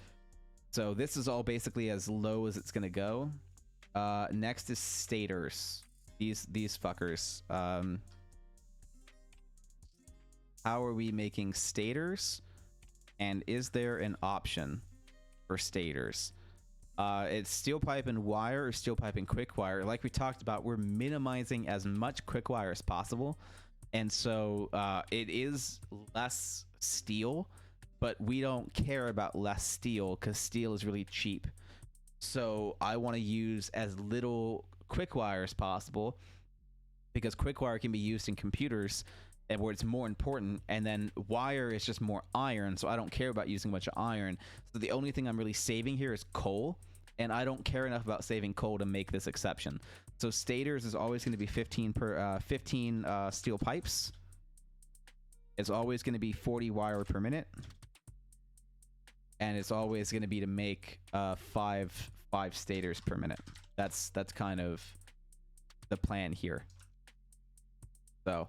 So this is all basically as low as it's gonna go. Next is stators. These fuckers. How are we making stators? And is there an option for stators? It's steel pipe and wire or steel pipe and quick wire. Like we talked about, we're minimizing as much quick wire as possible. And so it is less steel, but we don't care about less steel because steel is really cheap. So I want to use as little quick wire as possible. because quick wire can be used in computers and where it's more important, and then wire is just more iron, so I don't care about using a bunch of iron. So the only thing I'm really saving here is coal, and I don't care enough about saving coal to make this exception. So stators is always going to be 15 steel pipes. It's always going to be 40 wire per minute, and it's always going to be to make 5 stators per minute. That's kind of the plan here. So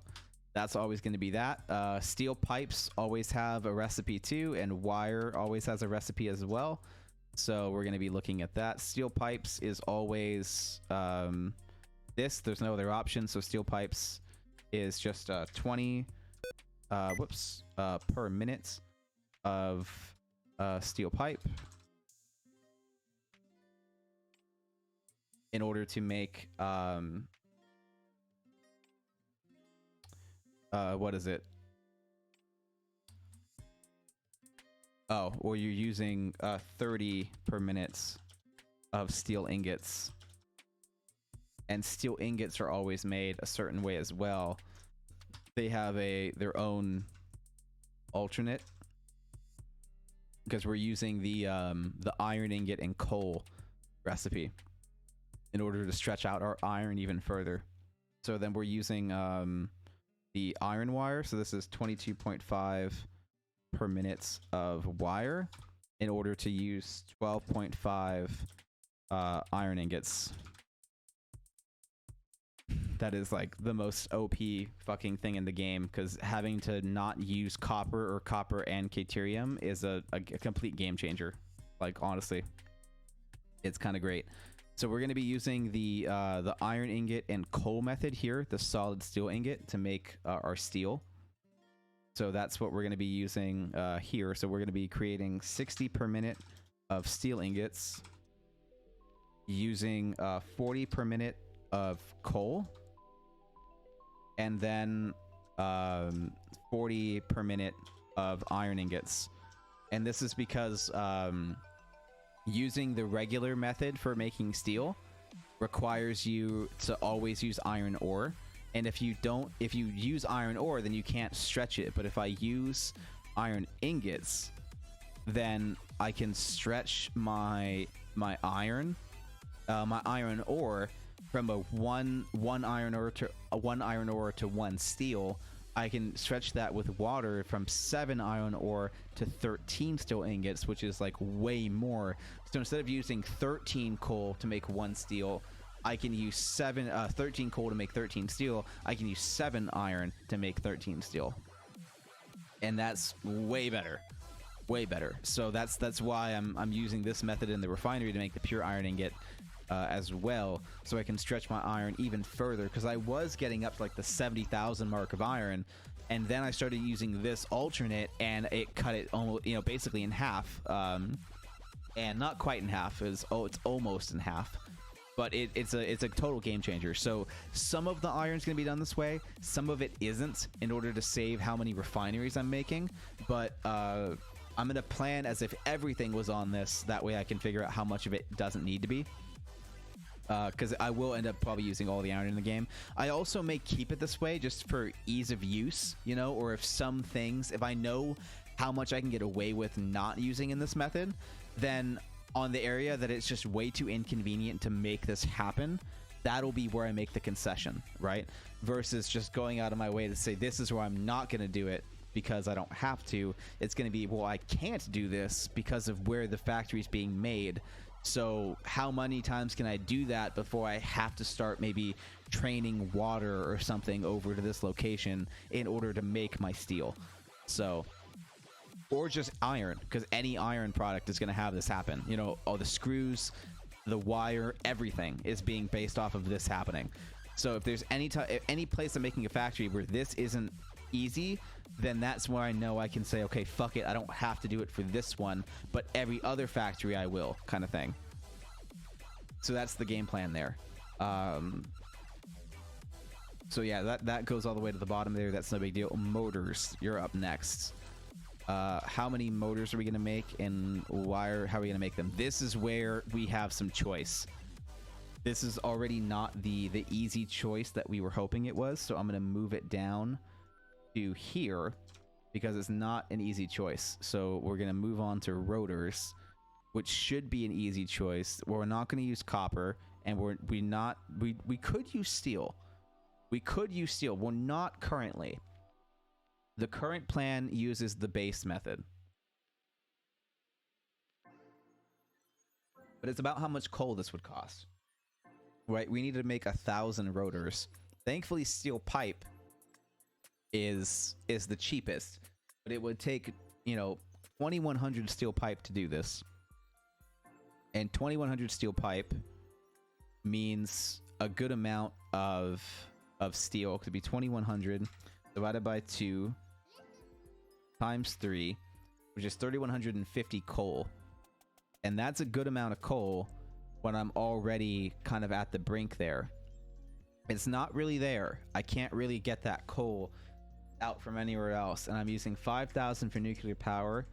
that's always going to be that. Steel pipes always have a recipe too, and wire always has a recipe as well. So we're going to be looking at that. Steel pipes is always this. There's no other option. So steel pipes is just 20 per minute of steel pipe in order to make what is it? Oh, or you're using 30 per minute of steel ingots. And steel ingots are always made a certain way as well. They have their own alternate, because we're using the iron ingot and coal recipe in order to stretch out our iron even further. So then we're using the iron wire. So this is 22.5 per minute of wire in order to use 12.5 iron ingots. That is like the most OP fucking thing in the game, because having to not use copper or copper and caterium is a complete game changer. Like, honestly, it's kind of great. So we're going to be using the iron ingot and coal method here, the solid steel ingot, to make our steel. So that's what we're going to be using here. So we're going to be creating 60 per minute of steel ingots using 40 per minute of coal, and then 40 per minute of iron ingots. And this is because using the regular method for making steel requires you to always use iron ore. And if you use iron ore, then you can't stretch it. But if I use iron ingots, then I can stretch my iron ore from one iron ore to one steel. I can stretch that with water from 7 iron ore to 13 steel ingots, which is like way more. So instead of using 13 coal to make 1 steel, I can use 13 coal to make 13 steel. I can use 7 iron to make 13 steel, and that's way better, way better. So that's why I'm using this method in the refinery to make the pure iron ingot as well, so I can stretch my iron even further, because I was getting up to like the 70,000 mark of iron, and then I started using this alternate, and it cut it almost, basically in half, and not quite in half. It's almost in half, but it's a total game changer. So some of the iron's gonna be done this way, some of it isn't, in order to save how many refineries I'm making. But I'm gonna plan as if everything was on this, that way I can figure out how much of it doesn't need to be. Because I will end up probably using all the iron in the game. I also may keep it this way just for ease of use, or if I know how much I can get away with not using in this method, then on the area that it's just way too inconvenient to make this happen, that'll be where I make the concession, right? Versus just going out of my way to say, this is where I'm not going to do it because I don't have to. It's going to be, well, I can't do this because of where the factory's being made. So how many times can I do that before I have to start maybe training water or something over to this location in order to make my steel? So, or just iron, because any iron product is going to have this happen. All the screws, the wire, everything is being based off of this happening. So if there's any place I'm making a factory where this isn't easy, then that's where I know I can say, okay, fuck it, I don't have to do it for this one, but every other factory I will, kind of thing. So that's the game plan there. So yeah, that goes all the way to the bottom there. That's no big deal. Motors, you're up next. How many motors are we gonna make, and how are we gonna make them? This is where we have some choice. this is already not the easy choice that we were hoping it was, so I'm going to move it down to here because it's not an easy choice. So we're going to move on to rotors, which should be an easy choice. We're not going to use copper, and we could use steel. We could use steel. We're not currently. The current plan uses the base method. But it's about how much coal this would cost. Right? We need to make 1,000 rotors. Thankfully, steel pipe is the cheapest. But it would take, you know, 2,100 steel pipe to do this. And 2,100 steel pipe means a good amount of steel. It could be 2,100 divided by 2 times 3, which is 3,150 coal. And that's a good amount of coal when I'm already kind of at the brink there. It's not really there. I can't really get that coal out from anywhere else. And I'm using 5,000 for nuclear power.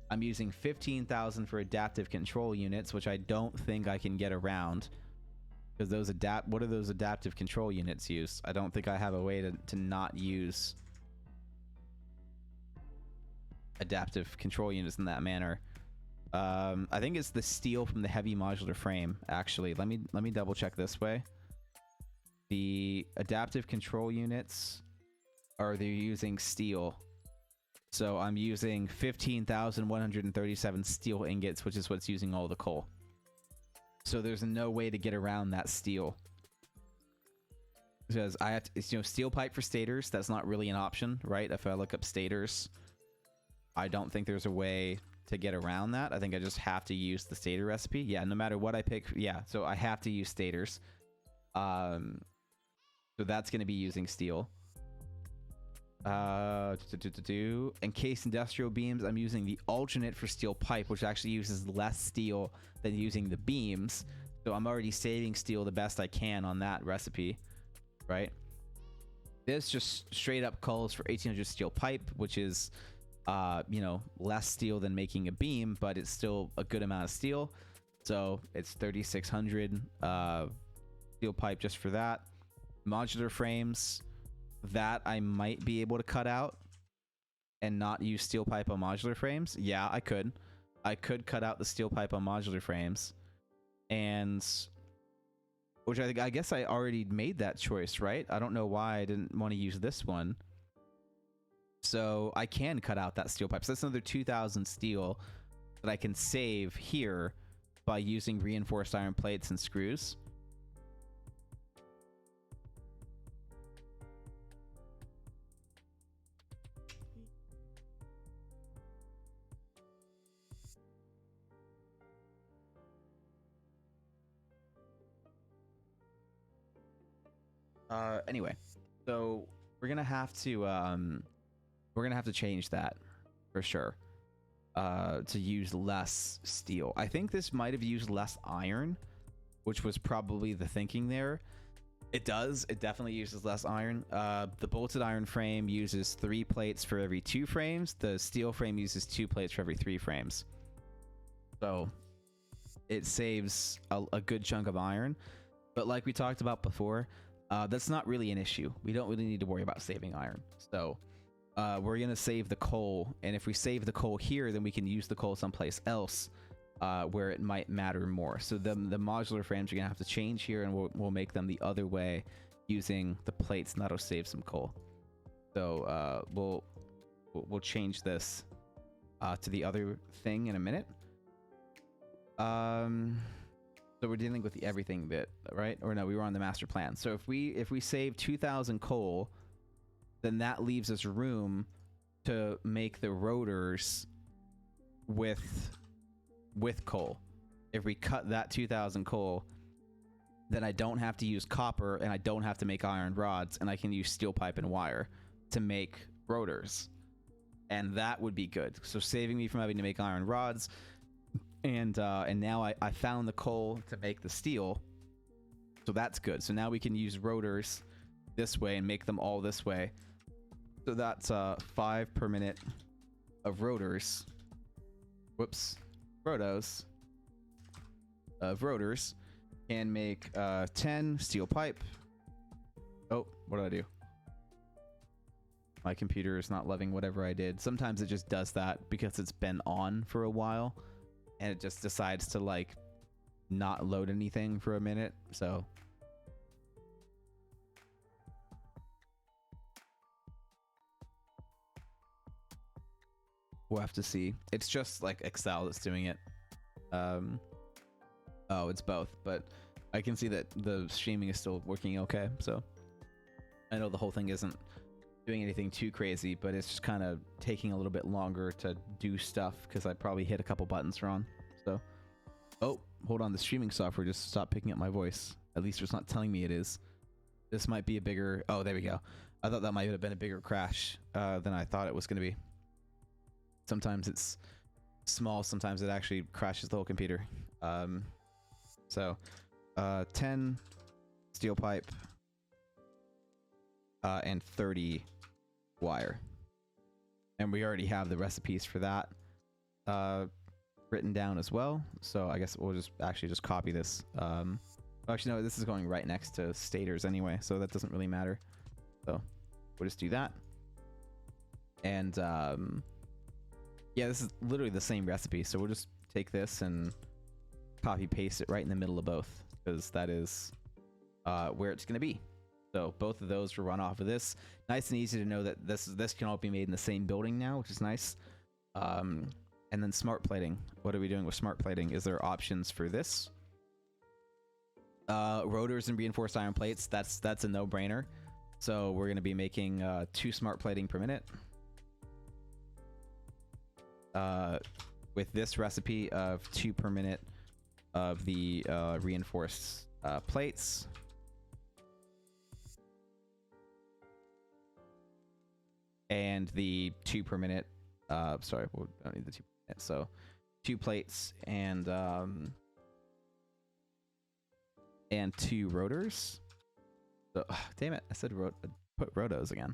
I'm using 15,000 for adaptive control units, which I don't think I can get around. Because those what are those adaptive control units use? I don't think I have a way to not use adaptive control units in that manner. I think it's the steel from the heavy modular frame. Actually, let me double check this way. The adaptive control units they're using steel. So I'm using 15,137 steel ingots, which is what's using all the coal. So there's no way to get around that steel. Because I have to, you know, steel pipe for stators, that's not really an option, right? If I look up stators, I don't think there's a way to get around that. I think I just have to use the stator recipe. Yeah, no matter what I pick. Yeah, so I have to use stators. So that's going to be using steel. Encased industrial beams, I'm using the alternate for steel pipe, which actually uses less steel than using the beams. So I'm already saving steel the best I can on that recipe, right? This just straight up calls for 1,800 steel pipe, which is you know, less steel than making a beam, but it's still a good amount of steel. So it's 3,600 steel pipe just for that. Modular frames, that I might be able to cut out and not use steel pipe on modular frames. Yeah, I could cut out the steel pipe on modular frames, and which I guess I already made that choice, right? I don't know why I didn't want to use this one. So I can cut out that steel pipe. So that's another 2,000 steel that I can save here by using reinforced iron plates and screws. Anyway, so we're gonna have to change that for sure, to use less steel. I think this might have used less iron, which was probably the thinking there. It definitely uses less iron. The bolted iron frame uses 3 plates for every 2 frames. The steel frame uses 2 plates for every 3 frames. So it saves a good chunk of iron. But like we talked about before, that's not really an issue. We don't really need to worry about saving iron. So we're going to save the coal. And if we save the coal here, then we can use the coal someplace else where it might matter more. So the modular frames are going to have to change here, and we'll make them the other way using the plates, and that'll save some coal. So we'll change this to the other thing in a minute. So we're dealing with the everything bit, right? Or no, we were on the master plan. So if we save 2,000 coal, then that leaves us room to make the rotors with coal. If we cut that 2,000 coal, then I don't have to use copper, and I don't have to make iron rods, and I can use steel pipe and wire to make rotors. And that would be good. So saving me from having to make iron rods. And now I found the coal to make the steel, so that's good. So now we can use rotors this way and make them all this way. So that's 5 per minute of rotors. Whoops, rotos of rotors Can make 10 steel pipe. Oh, what did I do? My computer is not loving whatever I did. Sometimes it just does that because it's been on for a while and it just decides to like not load anything for a minute. So we'll have to see. It's just like Excel that's doing it. Oh, it's both, but I can see that the streaming is still working okay. So I know the whole thing isn't doing anything too crazy, but it's just kind of taking a little bit longer to do stuff because I probably hit a couple buttons wrong. So, oh, hold on, the streaming software just stopped picking up my voice. At least it's not telling me it is. This might be a bigger, oh, there we go. I thought that might have been a bigger crash than I thought it was going to be. Sometimes it's small, sometimes it actually crashes the whole computer. 10 steel pipe and 30 wire, and we already have the recipes for that written down as well, so I guess we'll just copy this. Actually no, this is going right next to stators anyway, so that doesn't really matter, so we'll just do that. And yeah, this is literally the same recipe, so we'll just take this and copy paste it right in the middle of both, because that is where it's going to be. So both of those will run off of this. Nice and easy to know that this can all be made in the same building now, which is nice. And then smart plating. What are we doing with smart plating? Is there options for this? Rotors and reinforced iron plates. That's a no-brainer. So we're going to be making 2 smart plating per minute. With this recipe of 2 per minute of the reinforced plates. And the 2 per minute, sorry, we don't need the 2 per minute, so 2 plates and 2 rotors. So, damn it, I said put rotos again.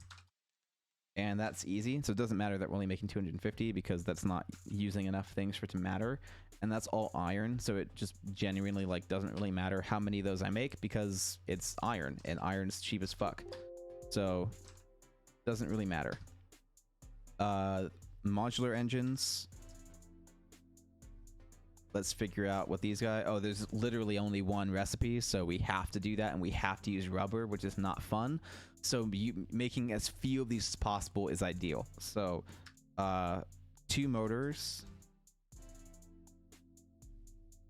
And that's easy, so it doesn't matter that we're only making 250 because that's not using enough things for it to matter. And that's all iron, so it just genuinely like doesn't really matter how many of those I make because it's iron, and iron's cheap as fuck. So doesn't really matter. Modular engines. Let's figure out what these guys... Oh, there's literally only one recipe, so we have to do that, and we have to use rubber, which is not fun. So making as few of these as possible is ideal. So 2 motors,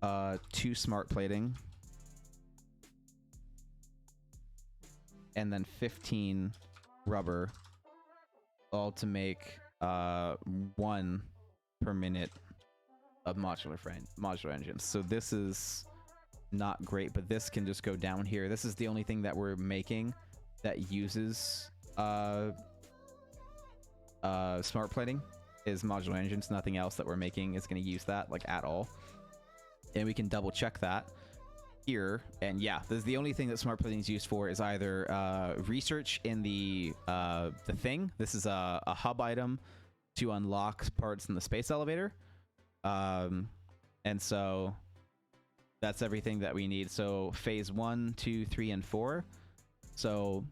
2 smart plating, and then 15 rubber, all to make 1 per minute of modular engines. So this is not great, but this can just go down here. This is the only thing that we're making that uses smart plating is modular engines. Nothing else that we're making is going to use that like at all. And we can double check that here. And yeah, this is the only thing that smart plating is used for is either research in the thing. This is a hub item to unlock parts in the space elevator. And so that's everything that we need. So phase 1, 2, 3, and 4. So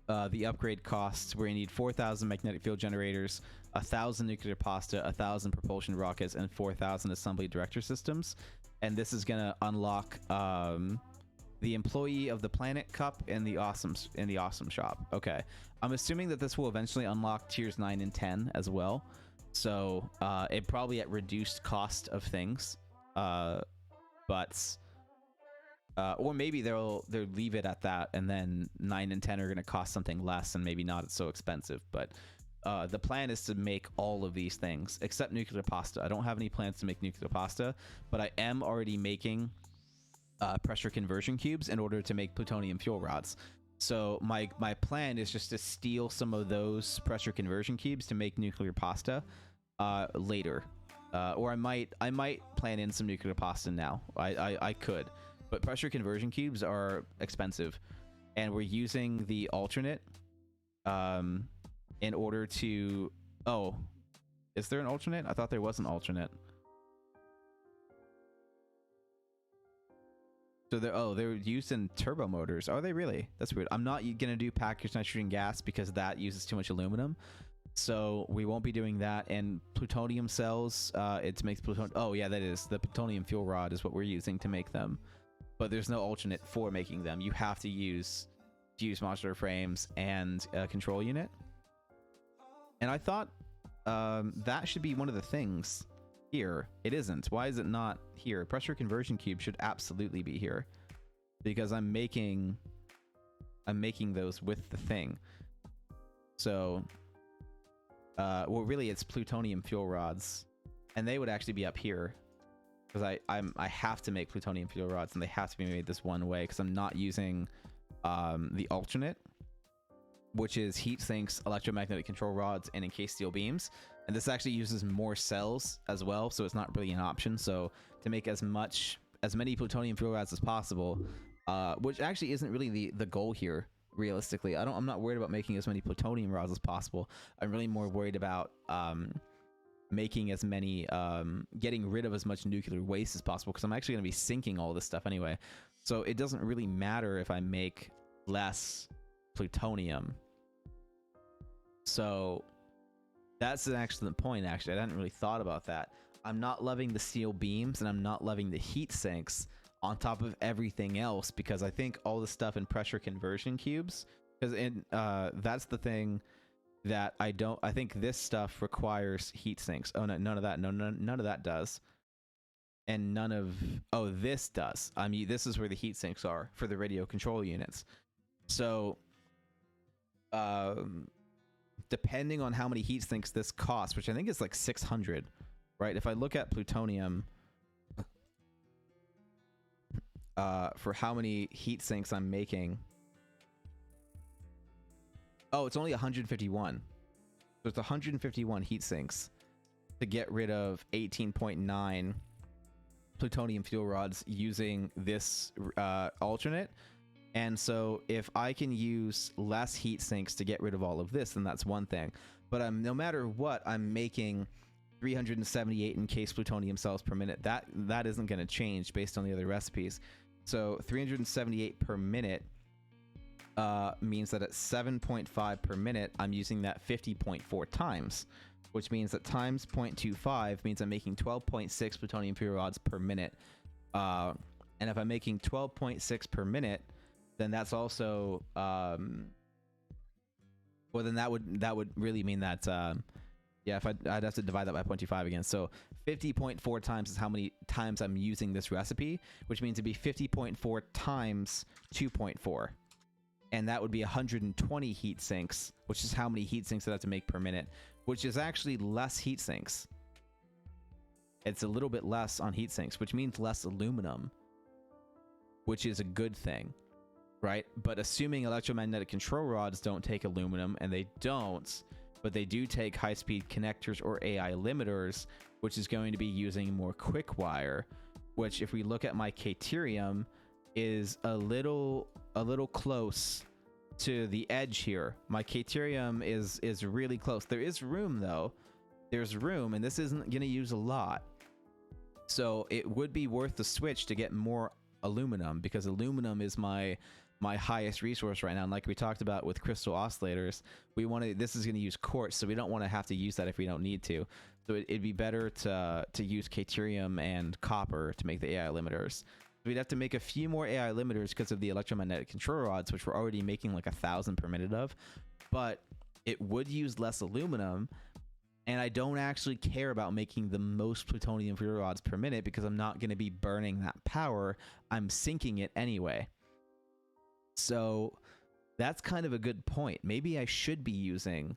the upgrade costs, we need 4,000 magnetic field generators, 1,000 nuclear pasta, 1,000 propulsion rockets, and 4,000 assembly director systems. And this is gonna unlock the employee of the planet cup in the awesome shop. Okay, I'm assuming that this will eventually unlock tiers 9 and 10 as well. So it probably at reduced cost of things, but or maybe they'll leave it at that, and then 9 and 10 are going to cost something less, and maybe not so expensive. But the plan is to make all of these things except nuclear pasta. I don't have any plans to make nuclear pasta, but I am already making pressure conversion cubes in order to make plutonium fuel rods. So my plan is just to steal some of those pressure conversion cubes to make nuclear pasta later, or I might plan in some nuclear pasta now. I could, but pressure conversion cubes are expensive, and we're using the alternate in order to... Oh, is there an alternate? I thought there was an alternate. So they're used in turbo motors. Are they really? That's weird. I'm not gonna do packaged nitrogen gas because that uses too much aluminum. So we won't be doing that. And plutonium cells, it makes plutonium. Oh yeah, that is the plutonium fuel rod is what we're using to make them. But there's no alternate for making them. You have to use modular frames and a control unit. And I thought that should be one of the things here. It isn't. Why is it not here? Pressure conversion cube should absolutely be here because I'm making those with the thing. So well, really it's plutonium fuel rods, and they would actually be up here because I have to make plutonium fuel rods, and they have to be made this one way because I'm not using the alternate, which is heat sinks, electromagnetic control rods, and encased steel beams. And this actually uses more cells as well, so it's not really an option. So to make as many plutonium fuel rods as possible, which actually isn't really the goal here, realistically. I'm not worried about making as many plutonium rods as possible. I'm really more worried about making as many, getting rid of as much nuclear waste as possible, because I'm actually going to be sinking all this stuff anyway. So it doesn't really matter if I make less plutonium. So that's an excellent point, actually. I hadn't really thought about that. I'm not loving the steel beams, and I'm not loving the heat sinks on top of everything else, because I think all the stuff in pressure conversion cubes, because that's the thing that I think this stuff requires heat sinks. Oh no, none of that. None of that does. And this does. I mean, this is where the heat sinks are for the radio control units. So depending on how many heat sinks this costs, which I think is like 600, right? If I look at plutonium, for how many heat sinks I'm making, oh, it's only 151. So it's 151 heat sinks to get rid of 18.9 plutonium fuel rods using this alternate. And so if I can use less heat sinks to get rid of all of this, then that's one thing. But no matter what, I'm making 378 encased plutonium cells per minute. That isn't going to change based on the other recipes. So 378 per minute means that at 7.5 per minute, I'm using that 50.4 times, which means that times 0.25 means I'm making 12.6 plutonium fuel rods per minute. And if I'm making 12.6 per minute, then that's also well, then that would really mean that yeah, if I'd have to divide that by 0.25 again. So 50.4 times is how many times I'm using this recipe, which means it'd be 50.4 times 2.4. And that would be 120 heat sinks, which is how many heat sinks I have to make per minute, which is actually less heat sinks. It's a little bit less on heat sinks, which means less aluminum, which is a good thing, right? But assuming electromagnetic control rods don't take aluminum, and they don't, but they do take high-speed connectors or AI limiters, which is going to be using more quick wire, which if we look at my caterium is a little close to the edge here. My caterium is really close. There is room though. There's room, and this isn't going to use a lot. So it would be worth the switch to get more aluminum, because aluminum is my highest resource right now. And like we talked about with crystal oscillators, this is going to use quartz, so we don't want to have to use that if we don't need to. So it'd be better to use caterium and copper to make the AI limiters. We'd have to make a few more AI limiters because of the electromagnetic control rods, which we're already making like 1,000 per minute of, but it would use less aluminum. And I don't actually care about making the most plutonium fuel rods per minute because I'm not going to be burning that power. I'm sinking it anyway. So that's kind of a good point. Maybe I should be using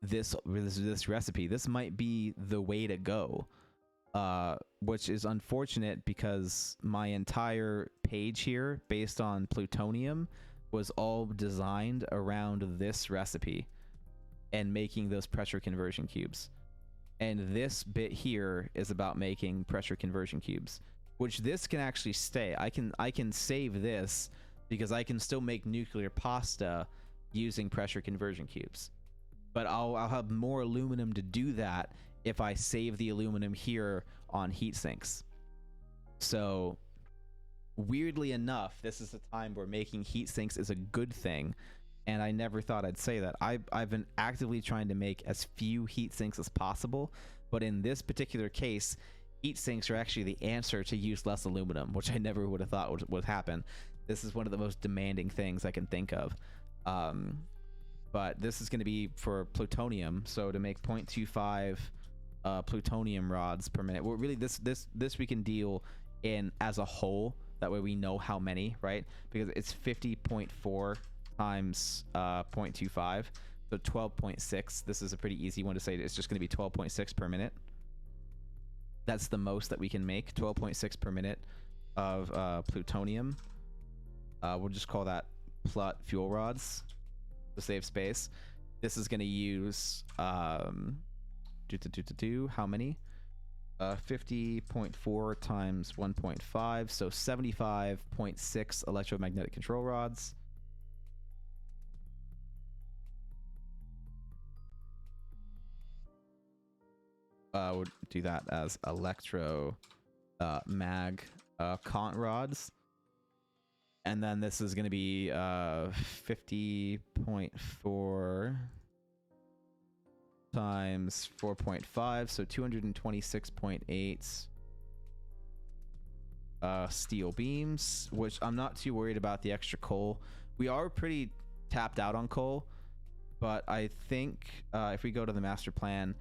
this recipe. This might be the way to go, which is unfortunate because my entire page here based on plutonium was all designed around this recipe and making those pressure conversion cubes. And this bit here is about making pressure conversion cubes, which this can actually stay. I can save this because I can still make nuclear pasta using pressure conversion cubes. But I'll have more aluminum to do that if I save the aluminum here on heat sinks. So weirdly enough, this is a time where making heat sinks is a good thing, and I never thought I'd say that. I've been actively trying to make as few heat sinks as possible, but in this particular case, heat sinks are actually the answer to use less aluminum, which I never would have thought would happen. This is one of the most demanding things I can think of. But this is going to be for plutonium, so to make 0.25 plutonium rods per minute. Well, really, this we can deal in as a whole. That way we know how many, right? Because it's 50.4 times 0.25, so 12.6. This is a pretty easy one to say. It's just going to be 12.6 per minute. That's the most that we can make, 12.6 per minute of plutonium. We'll just call that plut fuel rods to save space. This is going to use how many? 50.4 times 1.5, so 75.6 electromagnetic control rods. We'll do that as electro mag cont rods. And then this is going to be 50.4 times 4.5, so 226.8 steel beams, which I'm not too worried about the extra coal. We are pretty tapped out on coal, but I think if we go to the master plan,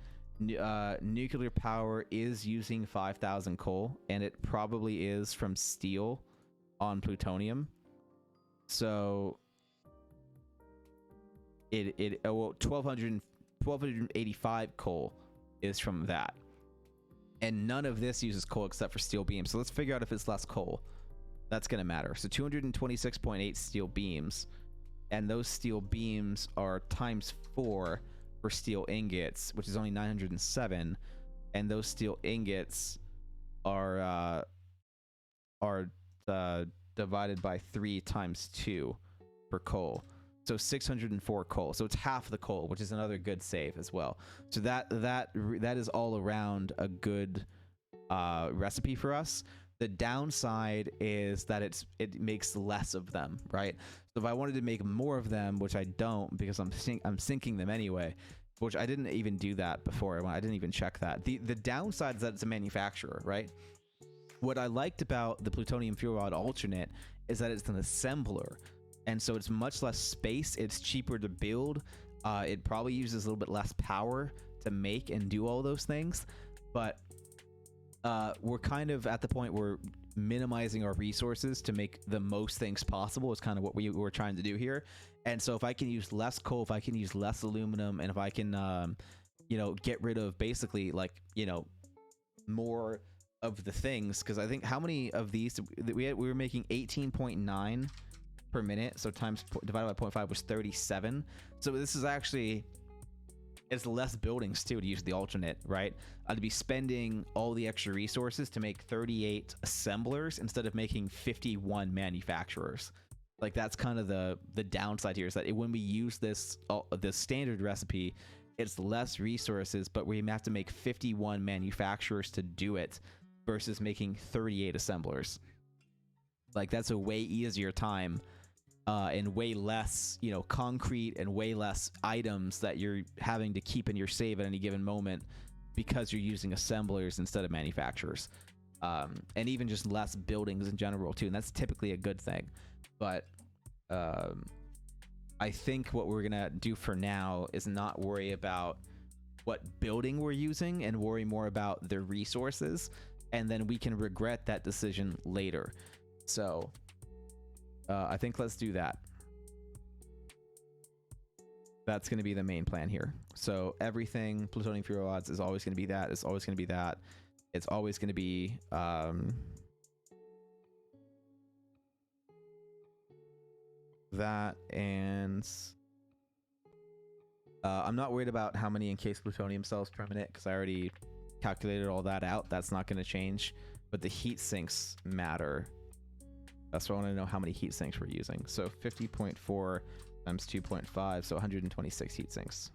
nuclear power is using 5,000 coal, and it probably is from steel on plutonium. So well, 1285 coal is from that, and none of this uses coal except for steel beams. So let's figure out if it's less coal. That's gonna matter. So 226.8 steel beams, and those steel beams are times 4 for steel ingots, which is only 907, and those steel ingots are divided by 3 times 2 for coal, so 604 coal. So it's half the coal, which is another good save as well. So that is all around a good recipe for us. The downside is that it makes less of them, right? So if I wanted to make more of them, which I don't because I'm sinking them anyway, which I didn't even do that before. I didn't even check that. The downside is that it's a manufacturer, right? What I liked about the plutonium fuel rod alternate is that it's an assembler, and so it's much less space. It's cheaper to build. It probably uses a little bit less power to make and do all those things, but we're kind of at the point where minimizing our resources to make the most things possible is kind of what we were trying to do here. And so if I can use less coal, if I can use less aluminum, and if I can get rid of basically more of the things, because I think how many of these we were making 18.9 per minute, so divided by 0.5 was 37. So this is actually, it's less buildings too to use the alternate, right? I'd be spending all the extra resources to make 38 assemblers instead of making 51 manufacturers. Like, that's kind of the downside here, is that when we use this standard recipe, it's less resources, but we have to make 51 manufacturers to do it versus making 38 assemblers. Like, that's a way easier time and way less, concrete and way less items that you're having to keep in your save at any given moment because you're using assemblers instead of manufacturers. And even just less buildings in general too, and that's typically a good thing. But I think what we're gonna do for now is not worry about what building we're using and worry more about the resources, and then we can regret that decision later. So I think let's do that. That's going to be the main plan here. So everything plutonium fuel rods is always going to be that. It's always going to be that. It's always going to be that, and I'm not worried about how many encased plutonium cells per minute because I already calculated all that out. That's not going to change, but the heat sinks matter. So I want to know how many heat sinks we're using. So 50.4 times 2.5, so 126 heat sinks.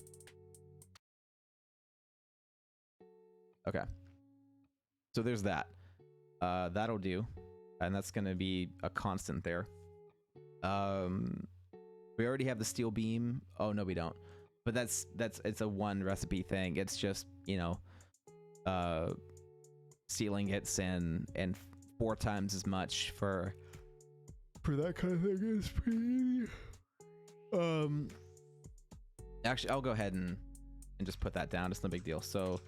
Okay. So there's that. That'll do. and that's going to be a constant there. We already have the steel beam. Oh no, we don't. But it's a one recipe thing. It's just, you know, steel ingots and 4 times as much for that kind of thing. Is pretty. Actually, I'll go ahead and just put that down. It's no big deal. So,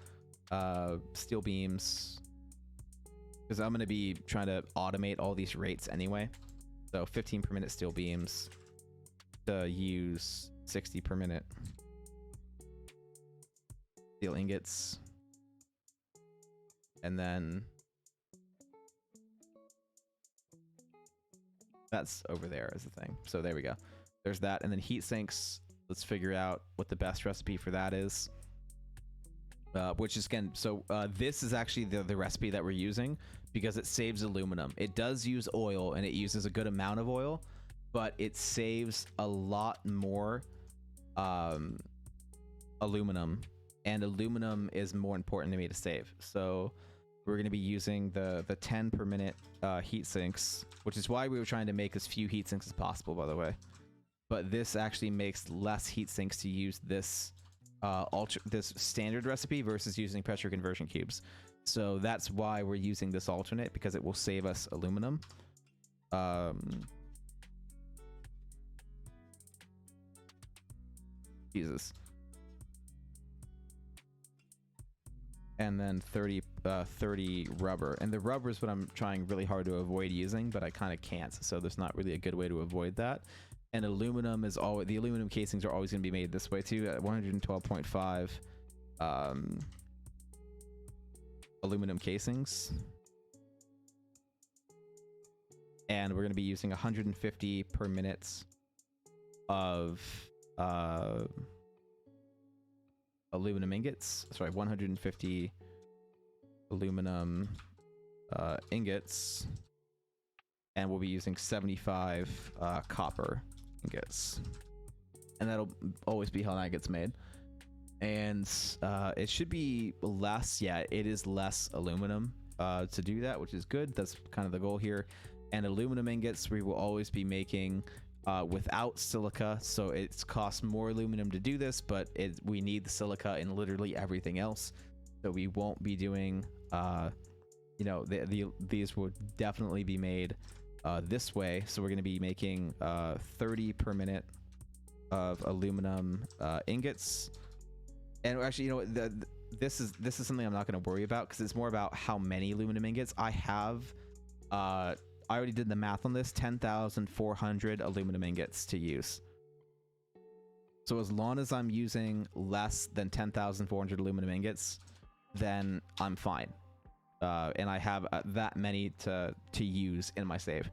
steel beams, because I'm going to be trying to automate all these rates anyway. So 15 per minute steel beams to use 60 per minute steel ingots. And then that's over there as the thing. So there we go. There's that. And then heat sinks. Let's figure out what the best recipe for that is. Which is, again, so this is actually the recipe that we're using because it saves aluminum. It does use oil, and it uses a good amount of oil, but it saves a lot more aluminum, and aluminum is more important to me to save. So we're going to be using the 10 per minute heat sinks, which is why we were trying to make as few heat sinks as possible, by the way. But this actually makes less heat sinks to use this this standard recipe versus using pressure conversion cubes. So that's why we're using this alternate, because it will save us aluminum. Jesus. And then 30 rubber, and the rubber is what I'm trying really hard to avoid using, but I kind of can't, so there's not really a good way to avoid that. And aluminum is always, the aluminum casings are always going to be made this way too, at 112.5 aluminum casings, and we're going to be using 150 per minute of aluminum ingots. Sorry, 150 aluminum ingots, and we'll be using 75 copper ingots, and that'll always be how that gets made. And it should be less. Yeah, it is less aluminum to do that, which is good. That's kind of the goal here. And aluminum ingots we will always be making without silica, so it costs more aluminum to do this, but we need the silica in literally everything else, so we won't be doing you know, these will definitely be made this way. So we're going to be making 30 per minute of aluminum ingots. And actually, you know what, this is something I'm not going to worry about, because it's more about how many aluminum ingots I have. I already did the math on this. 10,400 aluminum ingots to use. So as long as I'm using less than 10,400 aluminum ingots, then I'm fine. And I have that many to use in my save.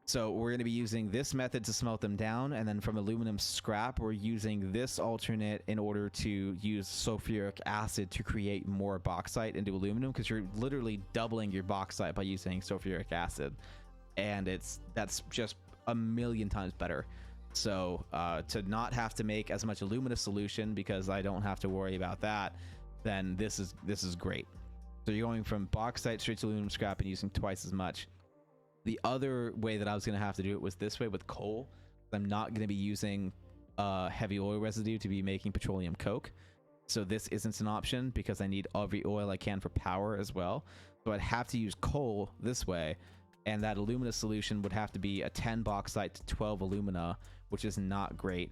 So we're going to be using this method to smelt them down, and then from aluminum scrap, we're using this alternate in order to use sulfuric acid to create more bauxite into aluminum, because you're literally doubling your bauxite by using sulfuric acid, and that's just a million times better. So to not have to make as much alumina solution, because I don't have to worry about that, then this is great. So you're going from bauxite straight to aluminum scrap and using twice as much. The other way that I was going to have to do it was this way with coal. I'm not going to be using heavy oil residue to be making petroleum coke. So this isn't an option, because I need every oil I can for power as well. So I'd have to use coal this way, and that alumina solution would have to be a 10 bauxite to 12 alumina, which is not great.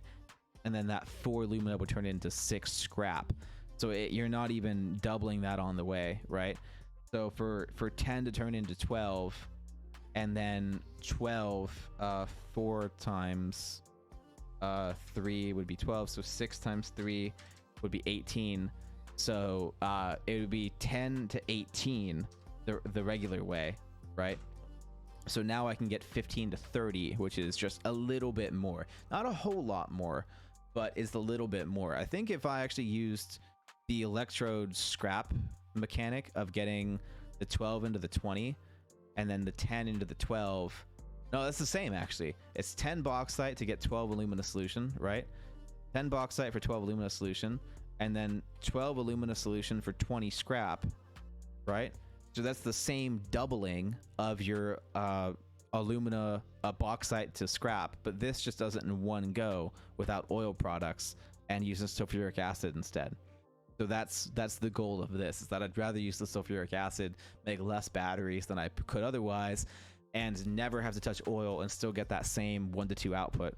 And then that 4 alumina would turn into 6 scrap. So you're not even doubling that on the way, right? So for 10 to turn into 12, and then 12, 4 times 3 would be 12, so 6 times 3 would be 18. So it would be 10 to 18 the regular way, right? So now I can get 15 to 30, which is just a little bit more. Not a whole lot more, but it's a little bit more. I think if I actually used the electrode scrap mechanic of getting the 12 into the 20, and then the 10 into the 12. No, that's the same, actually. It's 10 bauxite to get 12 alumina solution, right? 10 bauxite for 12 alumina solution, and then 12 alumina solution for 20 scrap, right? So that's the same doubling of your alumina bauxite to scrap, but this just does it in one go without oil products and uses sulfuric acid instead. So that's the goal of this, is that I'd rather use the sulfuric acid, make less batteries than I could otherwise, and never have to touch oil and still get that same 1 to 2 output.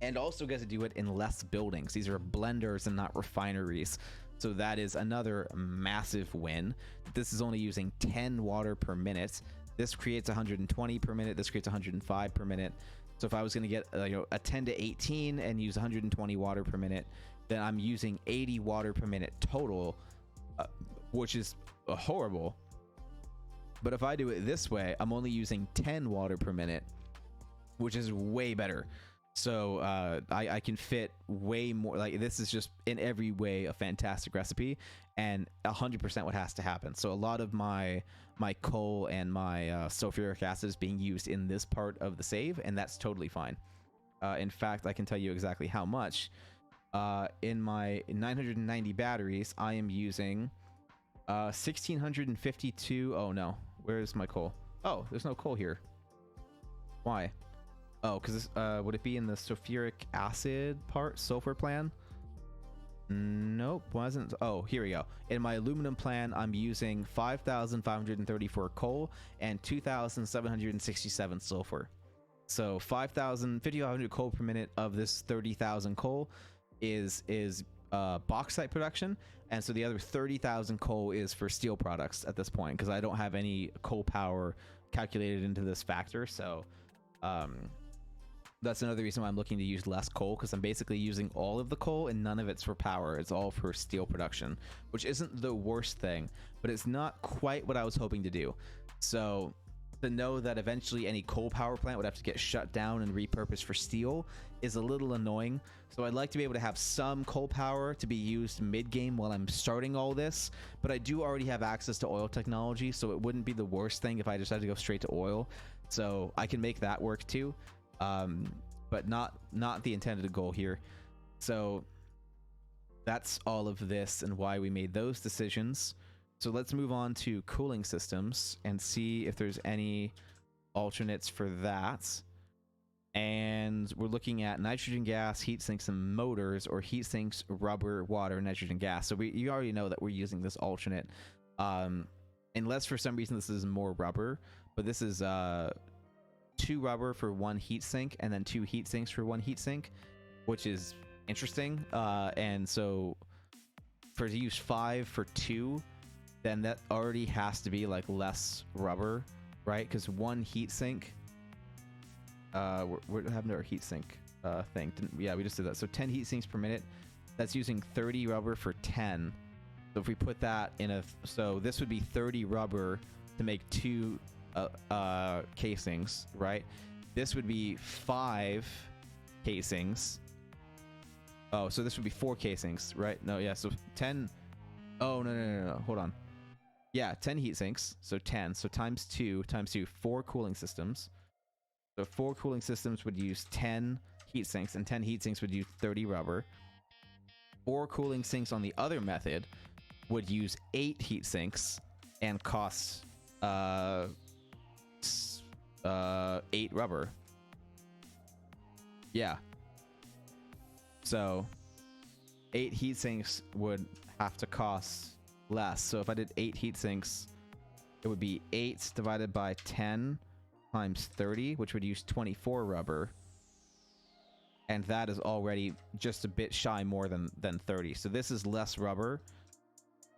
And also get to do it in less buildings. These are blenders and not refineries. So that is another massive win. This is only using 10 water per minute. This creates 120 per minute. This creates 105 per minute. So if I was going to get a 10 to 18 and use 120 water per minute, then I'm using 80 water per minute total, which is horrible. But if I do it this way, I'm only using 10 water per minute, which is way better. So I can fit way more. Like, this is just in every way a fantastic recipe, and 100% what has to happen. So a lot of my coal and my sulfuric acid is being used in this part of the save, and that's totally fine. In fact, I can tell you exactly how much. In my 990 batteries, I am using 1652. Oh no, where's my coal? Oh, there's no coal here. Why? Oh, because would it be in the sulfuric acid part, sulfur plan? Nope, wasn't. Oh, here we go. In my aluminum plan, I'm using 5,534 coal and 2,767 sulfur. So 5,500 coal per minute of this 30,000 coal is bauxite production, and so the other 30,000 coal is for steel products at this point, because I don't have any coal power calculated into this factor. So that's another reason why I'm looking to use less coal, because I'm basically using all of the coal and none of it's for power. It's all for steel production, which isn't the worst thing, but it's not quite what I was hoping to do. So to know that eventually any coal power plant would have to get shut down and repurposed for steel is a little annoying. So I'd like to be able to have some coal power to be used mid-game while I'm starting all this, but I do already have access to oil technology, so it wouldn't be the worst thing if I decided to go straight to oil. So I can make that work too. But not the intended goal here. So that's all of this and why we made those decisions. So let's move on to cooling systems and see if there's any alternates for that. And we're looking at nitrogen gas, heat sinks, and motors, or heat sinks, rubber, water, nitrogen gas. So you already know that we're using this alternate, unless for some reason this is more rubber, but this is 2 rubber for 1 heat sink, and then 2 heat sinks for 1 heat sink, which is interesting. And so to use 5 for 2, then that already has to be like less rubber, right? Because 1 heat sink, we're having our heat sink thing. Yeah, we just did that. So 10 heat sinks per minute, that's using 30 rubber for 10. So if we put that in so this would be 30 rubber to make 2 casings, right? This would be 5 casings. Oh, so this would be 4 casings, right? No, yeah, so 10. Oh, no, hold on. Yeah, 10 heat sinks, so 10. So times 2, 4 cooling systems. So 4 cooling systems would use 10 heat sinks, and 10 heat sinks would use 30 rubber. 4 cooling sinks on the other method would use 8 heat sinks and cost 8 rubber. Yeah. So 8 heat sinks would have to cost less. So if I did 8 heat sinks, it would be 8 divided by 10 times 30, which would use 24 rubber. And that is already just a bit shy more than 30. So this is less rubber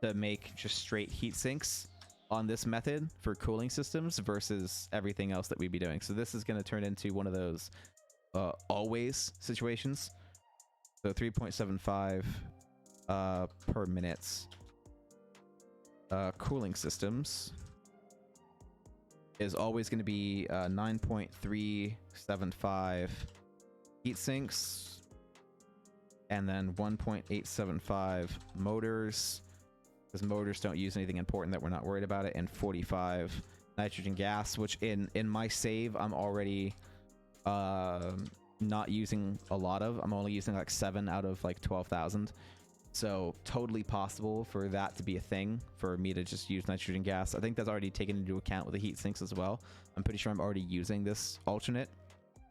to make just straight heat sinks on this method for cooling systems versus everything else that we'd be doing. So this is going to turn into one of those always situations. So 3.75 per minute. Cooling systems is always going to be 9.375 heat sinks, and then 1.875 motors, because motors don't use anything important that we're not worried about it, and 45 nitrogen gas, which in my save I'm already not using a lot of. I'm only using like 7 out of like 12,000. So totally possible for that to be a thing, for me to just use nitrogen gas. I think that's already taken into account with the heat sinks as well. I'm pretty sure I'm already using this alternate,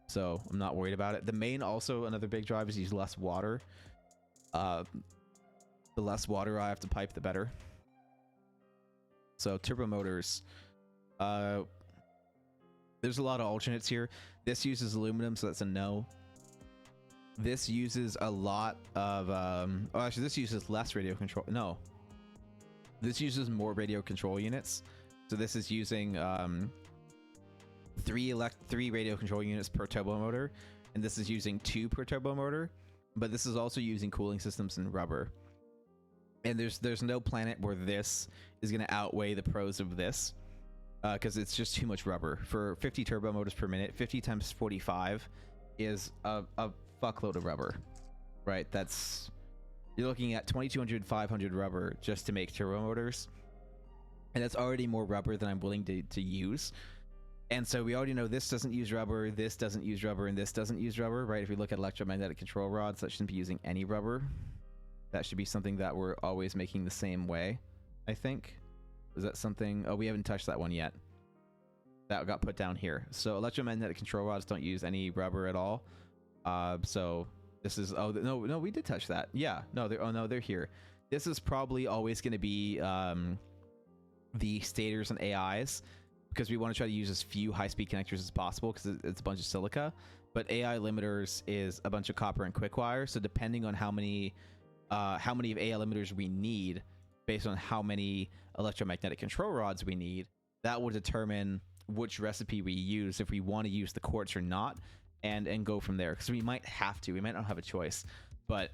so I'm not worried about it. The main, also another big drive, is use less water. The less water I have to pipe, the better. So turbo motors, there's a lot of alternates here. This uses aluminum, so that's a no. This uses a lot of oh, actually this uses less radio control. No, this uses more radio control units. So this is using three radio control units per turbo motor, and this is using 2 per turbo motor, but this is also using cooling systems and rubber. And there's no planet where this is going to outweigh the pros of this, because it's just too much rubber. For 50 turbo motors per minute, 50 times 45 is a fuckload of rubber, right? You're looking at 2200, 500 rubber just to make turbo motors, and that's already more rubber than I'm willing to use. And so we already know this doesn't use rubber, this doesn't use rubber, and this doesn't use rubber, right? If we look at electromagnetic control rods, that shouldn't be using any rubber. That should be something that we're always making the same way, I think. Is that something? Oh, we haven't touched that one yet. That got put down here. So electromagnetic control rods don't use any rubber at all. So this is, oh no, we did touch that. Yeah, no, they're here. This is probably always going to be the stators and AIs, because we want to try to use as few high-speed connectors as possible, because it's a bunch of silica. But AI limiters is a bunch of copper and quick wire. So depending on how many of AI limiters we need, based on how many electromagnetic control rods we need, that will determine which recipe we use, if we want to use the quartz or not, and go from there. Because we might have to, we might not have a choice, but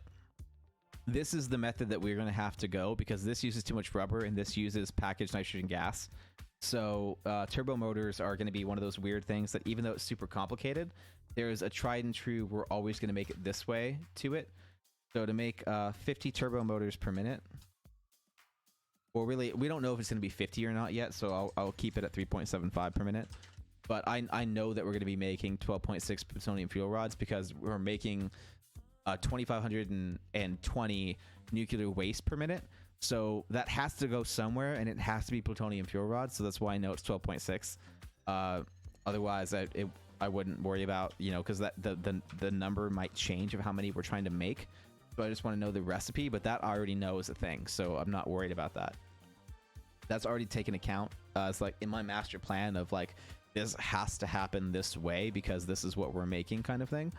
this is the method that we're going to have to go, because this uses too much rubber and this uses packaged nitrogen gas. So turbo motors are going to be one of those weird things that, even though it's super complicated, there's a tried and true, we're always going to make it this way to it. So to make 50 turbo motors per minute, well, really, we don't know if it's going to be 50 or not yet, so I'll keep it at 3.75 per minute. But I know that we're going to be making 12.6 plutonium fuel rods, because we're making 2,520 nuclear waste per minute. So that has to go somewhere, and it has to be plutonium fuel rods. So that's why I know it's 12.6. Otherwise, I wouldn't worry about, because that the number might change of how many we're trying to make. So I just want to know the recipe, but that I already know is a thing, so I'm not worried about that. That's already taken account. It's like in my master plan of like, this has to happen this way because this is what we're making, kind of thing.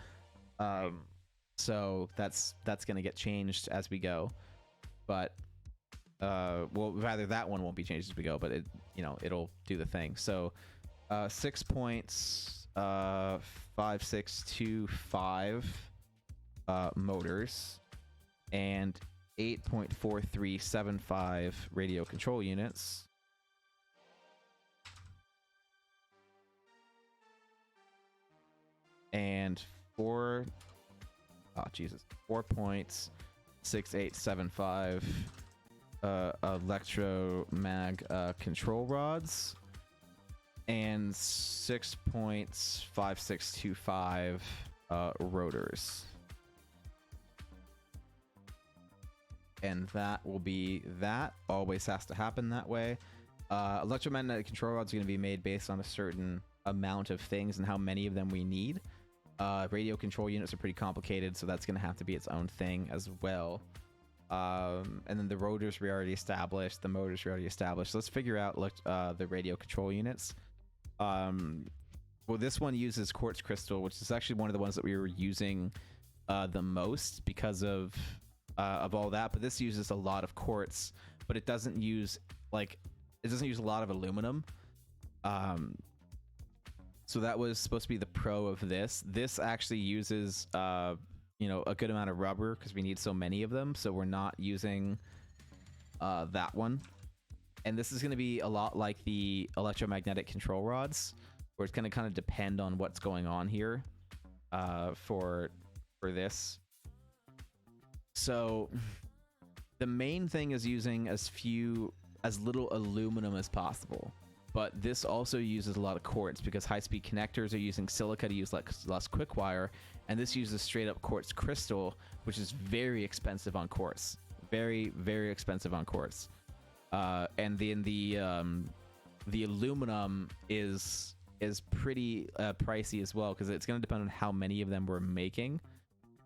So that's gonna get changed as we go. But well, rather that one won't be changed as we go, but it'll do the thing. So 6.5625 motors and 8.4375 radio control units. And 4.6875 electromag control rods, and 6.5625 rotors. And that will be that. Always has to happen that way. Electromagnetic control rods are going to be made based on a certain amount of things and how many of them we need. Radio control units are pretty complicated, so that's going to have to be its own thing as well. And then the rotors we already established, the motors we already established. Let's figure out the radio control units. Well, this one uses quartz crystal, which is actually one of the ones that we were using the most because of all that. But this uses a lot of quartz, but it doesn't use a lot of aluminum. So that was supposed to be the pro of this. This actually uses a good amount of rubber because we need so many of them, so we're not using that one. And this is going to be a lot like the electromagnetic control rods, where it's going to kind of depend on what's going on here for this. So the main thing is using as little aluminum as possible. But this also uses a lot of quartz because high-speed connectors are using silica to use less quick wire, and this uses straight-up quartz crystal, which is very expensive on quartz. very, very expensive on quartz. And then the aluminum is pretty pricey as well, because it's going to depend on how many of them we're making.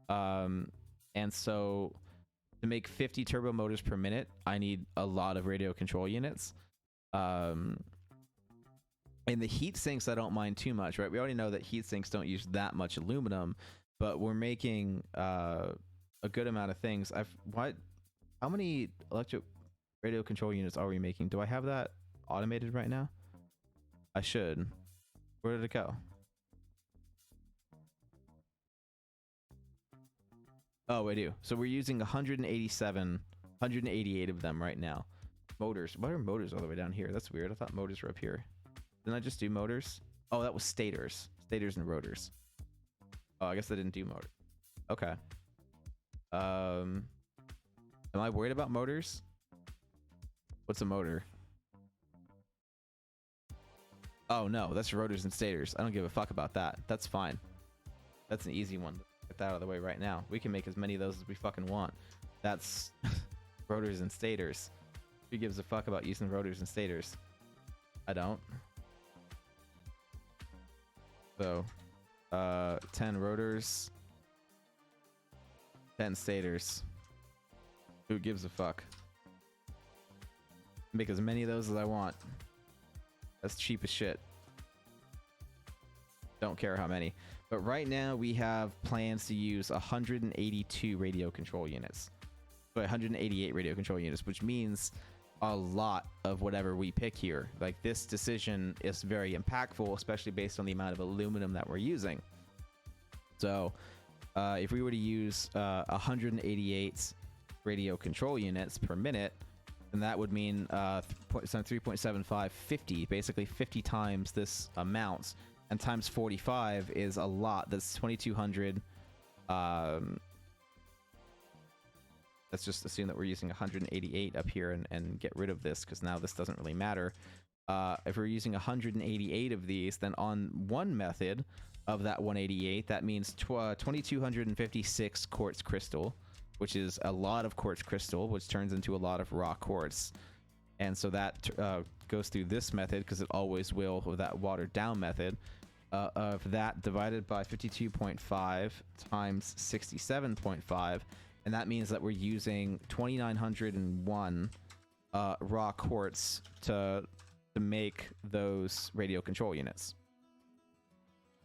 And so to make 50 turbo motors per minute, I need a lot of radio control units. And the heat sinks I don't mind too much, right? We already know that heat sinks don't use that much aluminum, but we're making a good amount of things. How many electric radio control units are we making? Do I have that automated right now? I should. Where did it go? Oh, I do. So we're using 188 of them right now. Motors. Why are motors all the way down here? That's weird. I thought motors were up here. Didn't I just do motors? Oh, that was stators. Stators and rotors. Oh, I guess I didn't do motor. Okay. Am I worried about motors? What's a motor? Oh no, that's rotors and stators. I don't give a fuck about that. That's fine. That's an easy one. Get that out of the way right now. We can make as many of those as we fucking want. That's rotors and stators. Who gives a fuck about using rotors and stators? I don't. So, 10 rotors, 10 stators. Who gives a fuck? Make as many of those as I want. That's cheap as shit. Don't care how many. But right now we have plans to use 182 radio control units. So 188 radio control units, which means a lot of whatever we pick here. Like, this decision is very impactful, especially based on the amount of aluminum that we're using. So if we were to use 188 radio control units per minute, then that would mean 3.75, 50, basically 50 times this amount, and times 45 is a lot. That's 2,200. Let's just assume that we're using 188 up here and get rid of this, because now this doesn't really matter. If we're using 188 of these, then on one method of that 188, that means 2,256 quartz crystal, which is a lot of quartz crystal, which turns into a lot of raw quartz. And so that goes through this method, because it always will with that watered down method. Of that divided by 52.5 times 67.5, and that means that we're using 2,901 raw quartz to make those radio control units.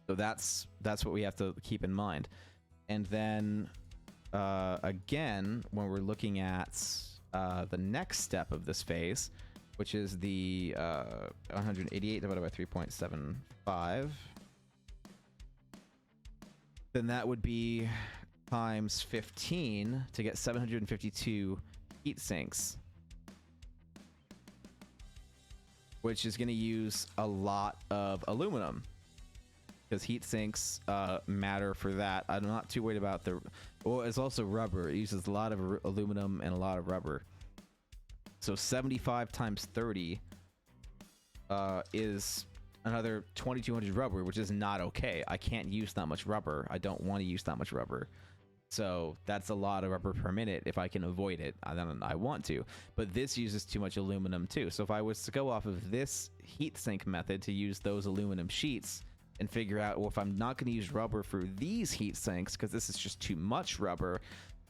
So that's what we have to keep in mind. And then again, when we're looking at the next step of this phase, which is the 188 divided by 3.75, then that would be times 15 to get 752 heat sinks, which is going to use a lot of aluminum, because heat sinks matter for that. I'm not too worried about well, it's also rubber. It uses a lot of aluminum and a lot of rubber. So 75 times 30 is another 2,200 rubber, which is not okay. I can't use that much rubber. I don't want to use that much rubber. So that's a lot of rubber per minute. If I can avoid it, then I want to. But this uses too much aluminum too. So if I was to go off of this heat sink method to use those aluminum sheets and figure out, well, if I'm not going to use rubber for these heat sinks because this is just too much rubber,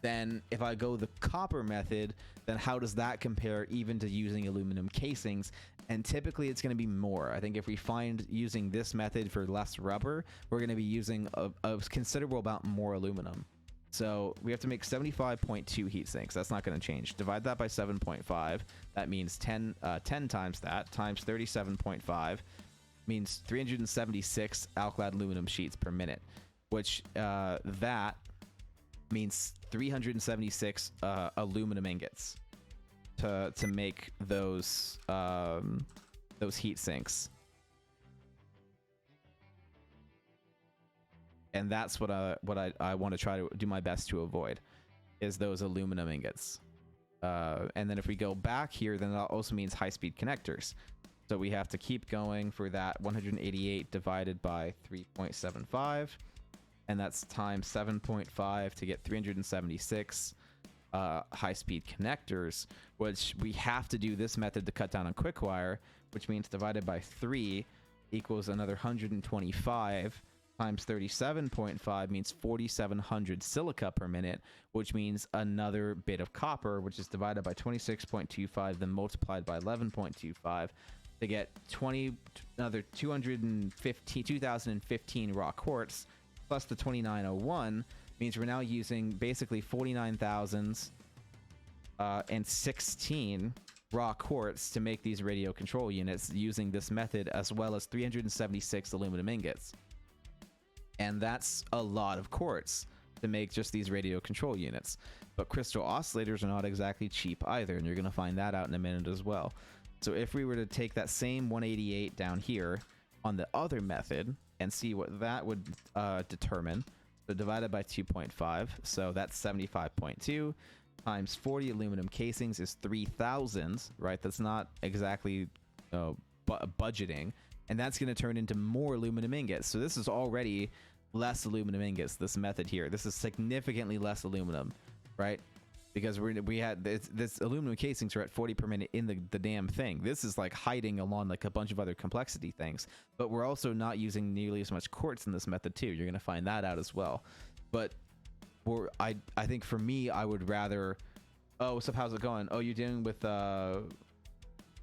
then if I go the copper method, then how does that compare even to using aluminum casings? And typically it's going to be more. I think if we find using this method for less rubber, we're going to be using a considerable amount more aluminum. So we have to make 75.2 heat sinks. That's not going to change. Divide that by 7.5. That means 10 times that times 37.5 means 376 alkali aluminum sheets per minute, which that means 376 aluminum ingots to make those heat sinks. And that's what I want to try to do my best to avoid, is those aluminum ingots. And then if we go back here, then that also means high-speed connectors. So we have to keep going for that 188 divided by 3.75, and that's times 7.5 to get 376. high-speed connectors, which we have to do this method to cut down on quick wire, which means divided by 3 equals another 125 times 37.5 means 4,700 silica per minute, which means another bit of copper, which is divided by 26.25, then multiplied by 11.25 to get another 2015 raw quartz plus the 2901 means we're now using basically 49,000 and 16 raw quartz to make these radio control units using this method, as well as 376 aluminum ingots. And that's a lot of quartz to make just these radio control units. But crystal oscillators are not exactly cheap either, and you're going to find that out in a minute as well. So if we were to take that same 188 down here on the other method and see what that would determine, so divided by 2.5, so that's 75.2 times 40 aluminum casings is 3,000, right? That's not exactly budgeting, and that's going to turn into more aluminum ingots. So this is already less aluminum ingots, this method here. This is significantly less aluminum, right? Because we had this aluminum casings are at 40 per minute in the damn thing. This is like hiding along like a bunch of other complexity things, but we're also not using nearly as much quartz in this method too. You're going to find that out as well. But I think for me, I would rather. Oh, what's up? How's it going? Oh, you're dealing with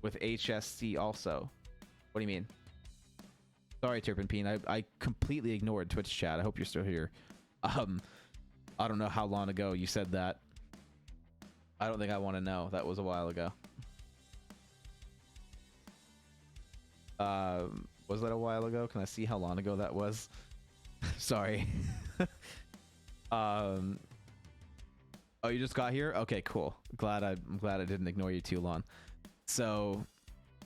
HSC also. What do you mean? Sorry, Turpentine. I completely ignored Twitch chat. I hope you're still here. I don't know how long ago you said that. I don't think I want to know. That was a while ago. Was that a while ago? Can I see how long ago that was? Sorry. Oh, you just got here? Okay, cool. I'm glad I didn't ignore you too long. So,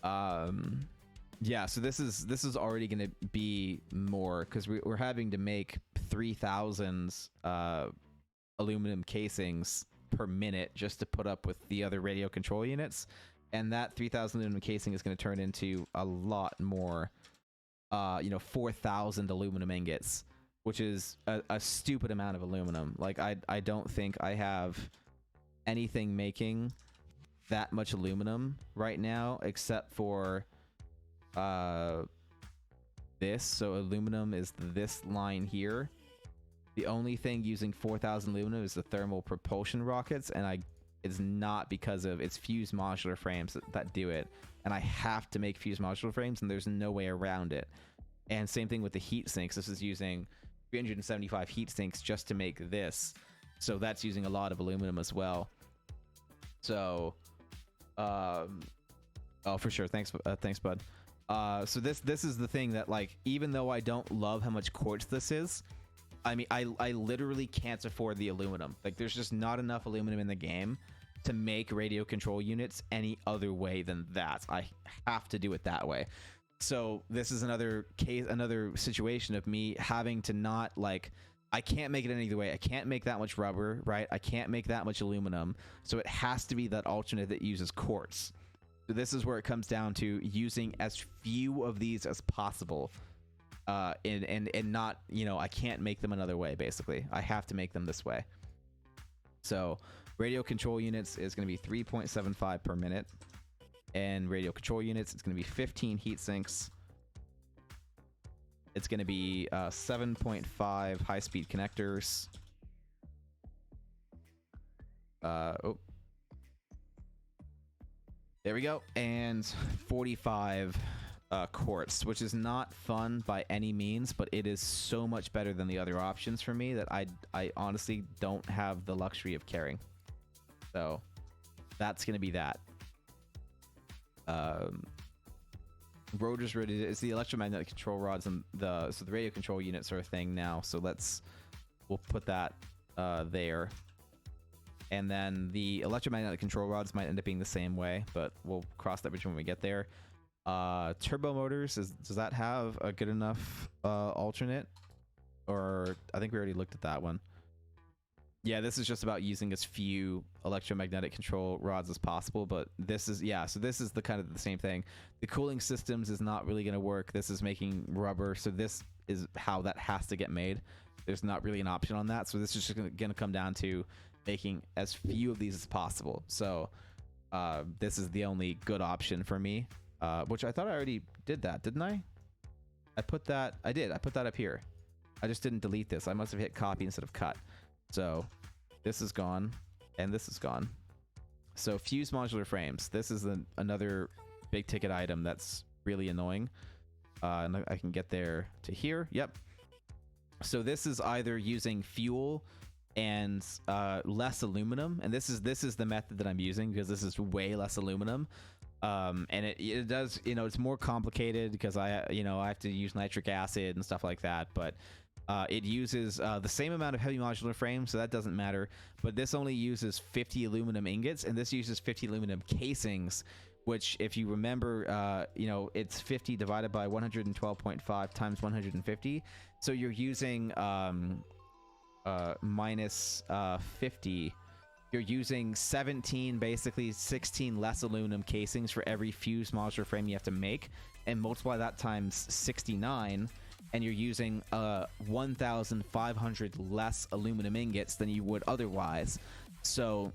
yeah. So this is already going to be more because we're having to make 3,000 aluminum casings per minute just to put up with the other radio control units, and that 3,000 aluminum casing is going to turn into a lot more 4,000 aluminum ingots, which is a stupid amount of aluminum. Like I don't think I have anything making that much aluminum right now except for this. So aluminum is this line here. The only thing using 4,000 aluminum is the thermal propulsion rockets, and it's not because of its fused modular frames that do it. And I have to make fused modular frames, and there's no way around it. And same thing with the heat sinks. This is using 375 heat sinks just to make this, so that's using a lot of aluminum as well. So, oh, for sure. Thanks, bud. So this is the thing that, like, even though I don't love how much quartz this is. I mean, I literally can't afford the aluminum. Like, there's just not enough aluminum in the game to make radio control units any other way than that. I have to do it that way. So this is another situation of me having to not, like, I can't make it any other way. I can't make that much rubber, right? I can't make that much aluminum. So it has to be that alternate that uses quartz. So this is where it comes down to using as few of these as possible. And not, I can't make them another way, basically. I have to make them this way. So radio control units is going to be 3.75 per minute. And radio control units, it's going to be 15 heat sinks. It's going to be 7.5 high-speed connectors. There we go. And 45 quartz, which is not fun by any means, but it is so much better than the other options for me that I honestly don't have the luxury of caring. So that's going to be that. Rotors ready. It's the electromagnetic control rods and the radio control units are a thing now. So we'll put that there. And then the electromagnetic control rods might end up being the same way, but we'll cross that bridge when we get there. Turbo motors, does that have a good enough alternate? Or I think we already looked at that one. Yeah, this is just about using as few electromagnetic control rods as possible, but this is, so this is the kind of the same thing. The cooling systems is not really going to work. This is making rubber, so this is how that has to get made. There's not really an option on that, so this is just going to come down to making as few of these as possible. So this is the only good option for me, which I thought I already did that, didn't I? I put that up here. I just didn't delete this. I must have hit copy instead of cut. So this is gone and this is gone. So fuse modular frames. This is another big ticket item that's really annoying. And I can get there to here. Yep. So this is either using fuel and less aluminum, and this is the method that I'm using because this is way less aluminum. And it does, it's more complicated because I have to use nitric acid and stuff like that, but it uses the same amount of heavy modular frame, so that doesn't matter. But this only uses 50 aluminum ingots, and this uses 50 aluminum casings, which, if you remember, it's 50 divided by 112.5 times 150. So you're using minus 50. You're using 17, basically 16 less aluminum casings for every fused modular frame you have to make, and multiply that times 69, and you're using 1,500 less aluminum ingots than you would otherwise. So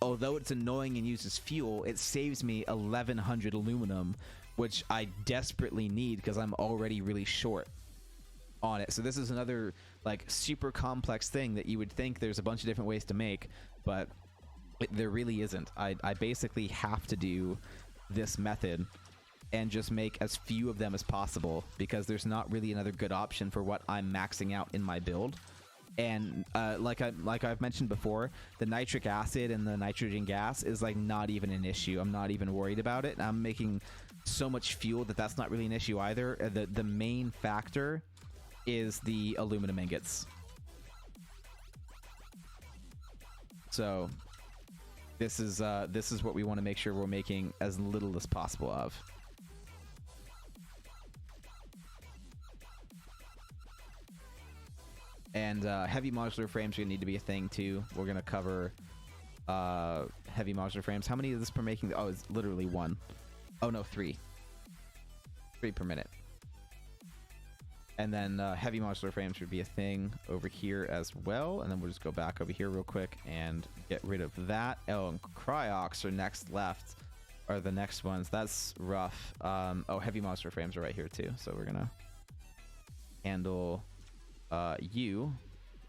although it's annoying and uses fuel, it saves me 1,100 aluminum, which I desperately need because I'm already really short on it. So this is another like super complex thing that you would think there's a bunch of different ways to make, but there really isn't. I basically have to do this method and just make as few of them as possible because there's not really another good option for what I'm maxing out in my build. And like I've mentioned before, the nitric acid and the nitrogen gas is like not even an issue. I'm not even worried about it. I'm making so much fuel that that's not really an issue either. The main factor is the aluminum ingots. So this is what we want to make sure we're making as little as possible of. And heavy modular frames are going to need to be a thing too. We're going to cover heavy modular frames. How many of this per making? Oh, it's literally one. Oh no, 3. 3 per minute. And then heavy modular frames would be a thing over here as well. And then we'll just go back over here real quick and get rid of that. Oh, and cryox are next left, are the next ones. That's rough. Oh, heavy modular frames are right here too. So we're going to handle you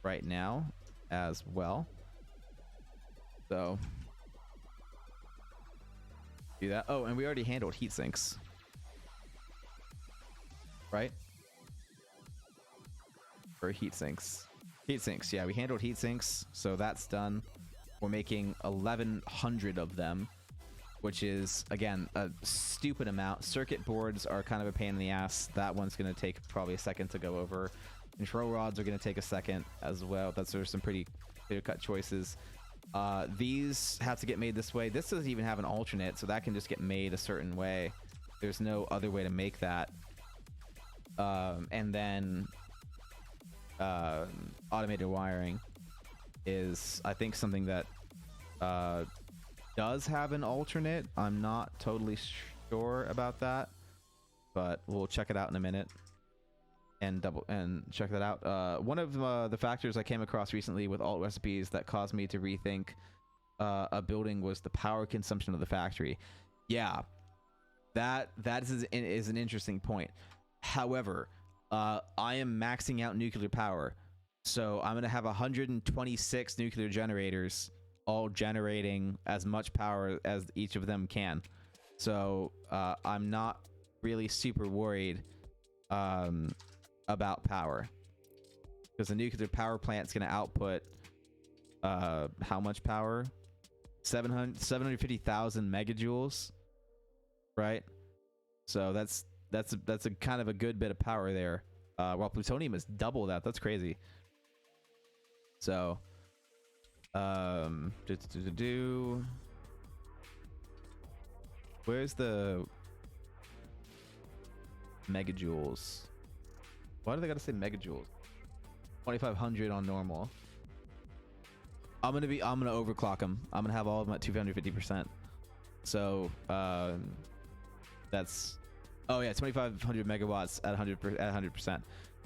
right now as well. So do that. Oh, and we already handled heat sinks, right? For heat sinks. Heat sinks, yeah, we handled heat sinks, so that's done. We're making 1,100 of them, which is, again, a stupid amount. Circuit boards are kind of a pain in the ass. That one's going to take probably a second to go over. Control rods are going to take a second as well. That's sort of some pretty clear-cut choices. These have to get made this way. This doesn't even have an alternate, so that can just get made a certain way. There's no other way to make that. And then automated wiring is, I think, something that does have an alternate. I'm not totally sure about that, but we'll check it out in a minute and check that out. One of the factors I came across recently with alt recipes that caused me to rethink a building was the power consumption of the factory. Yeah, that is an interesting point. However, I am maxing out nuclear power, so I'm gonna have 126 nuclear generators, all generating as much power as each of them can. So I'm not really super worried about power, because the nuclear power plant's gonna output how much power? 750,000 megajoules, right? So that's a kind of a good bit of power there. While plutonium is double that. That's crazy. So where's the megajoules? Why do they gotta say megajoules? 2500 on normal. I'm gonna overclock them. I'm gonna have all of them at 250%. So that's, oh yeah, 2500 megawatts at 100%.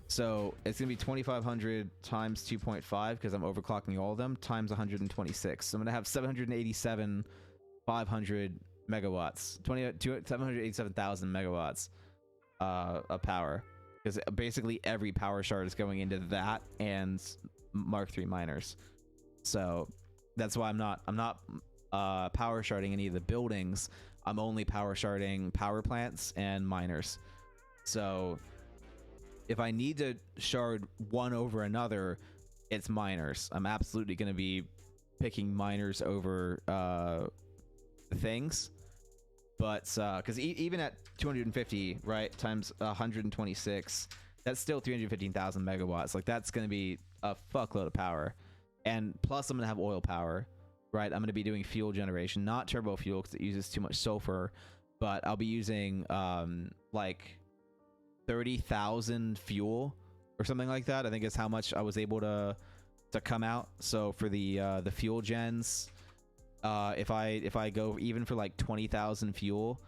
So it's gonna be 2500 times 2.5 because I'm overclocking all of them times 126. So I'm gonna have 787,500 megawatts, 787,000 megawatts of power, because basically every power shard is going into that and Mark III miners. So that's why I'm not power sharding any of the buildings. I'm only power sharding power plants and miners. So if I need to shard one over another, it's miners. I'm absolutely going to be picking miners over things. But because even at 250, right, times 126, that's still 315,000 megawatts. Like, that's going to be a fuckload of power. And plus I'm going to have oil power, right? I'm going to be doing fuel generation, not turbo fuel because it uses too much sulfur, but I'll be using like 30,000 fuel or something like that. I think is how much I was able to come out. So for the fuel gens, if I go even for like 20,000 fuel,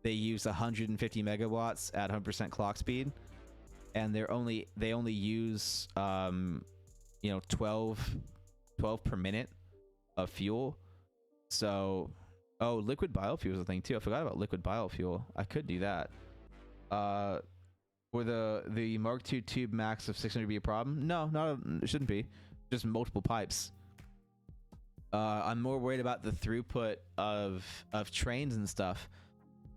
they use 150 megawatts at 100% clock speed, and they only use 12 per minute of fuel. So liquid biofuel is a thing too. I forgot about liquid biofuel. I could do that. Were the Mark II tube max of 600 be a problem? No, it shouldn't be. Just multiple pipes. I'm more worried about the throughput of trains and stuff,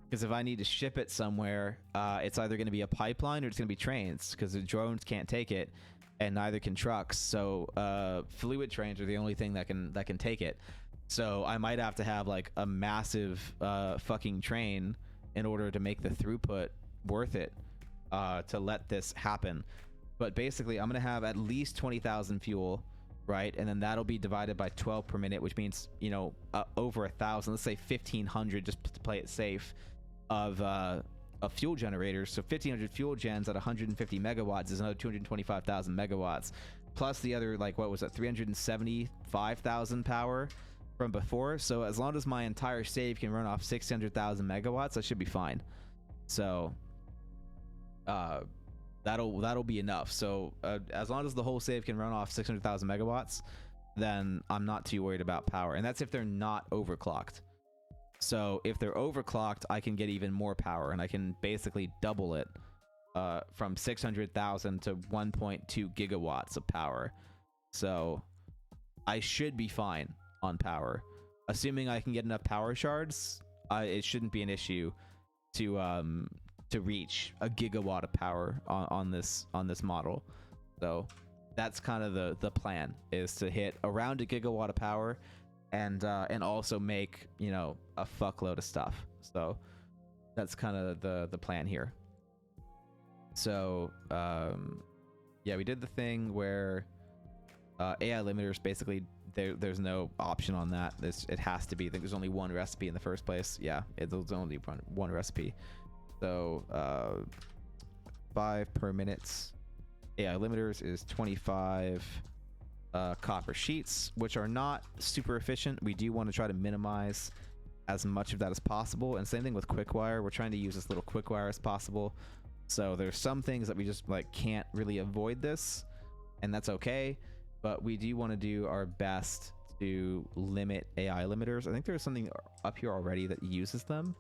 because if I need to ship it somewhere, it's either going to be a pipeline or it's going to be trains, because the drones can't take it, and neither can trucks. So fluid trains are the only thing that can take it. So I might have to have like a massive fucking train in order to make the throughput worth it to let this happen. But basically, I'm going to have at least 20,000 fuel, right? And then that'll be divided by 12 per minute, which means, over 1,000, let's say 1,500, just to play it safe, of fuel generators. So 1,500 fuel gens at 150 megawatts is another 225,000 megawatts, plus the other, like, what was it, 375,000 power from before. So as long as my entire save can run off 600,000 megawatts, I should be fine. So that'll be enough. So as long as the whole save can run off 600,000 megawatts, then I'm not too worried about power. And that's if they're not overclocked. So if they're overclocked, I can get even more power, and I can basically double it from 600,000 to 1.2 gigawatts of power. So I should be fine on power, assuming I can get enough power shards. It shouldn't be an issue to reach a gigawatt of power on this model. So that's kind of the plan, is to hit around a gigawatt of power, and also make a fuckload of stuff. So that's kind of the plan here. So yeah, we did the thing where AI limiters, basically there's no option on that. It has to be. I think there's only one recipe in the first place. Yeah, there's only one recipe. So 5 per minute. AI limiters is 25 copper sheets, which are not super efficient. We do want to try to minimize as much of that as possible. And same thing with quick wire. We're trying to use as little quick wire as possible. So there's some things that we just can't really avoid this, and that's okay. But we do want to do our best to limit AI limiters. I think there's something up here already that uses them.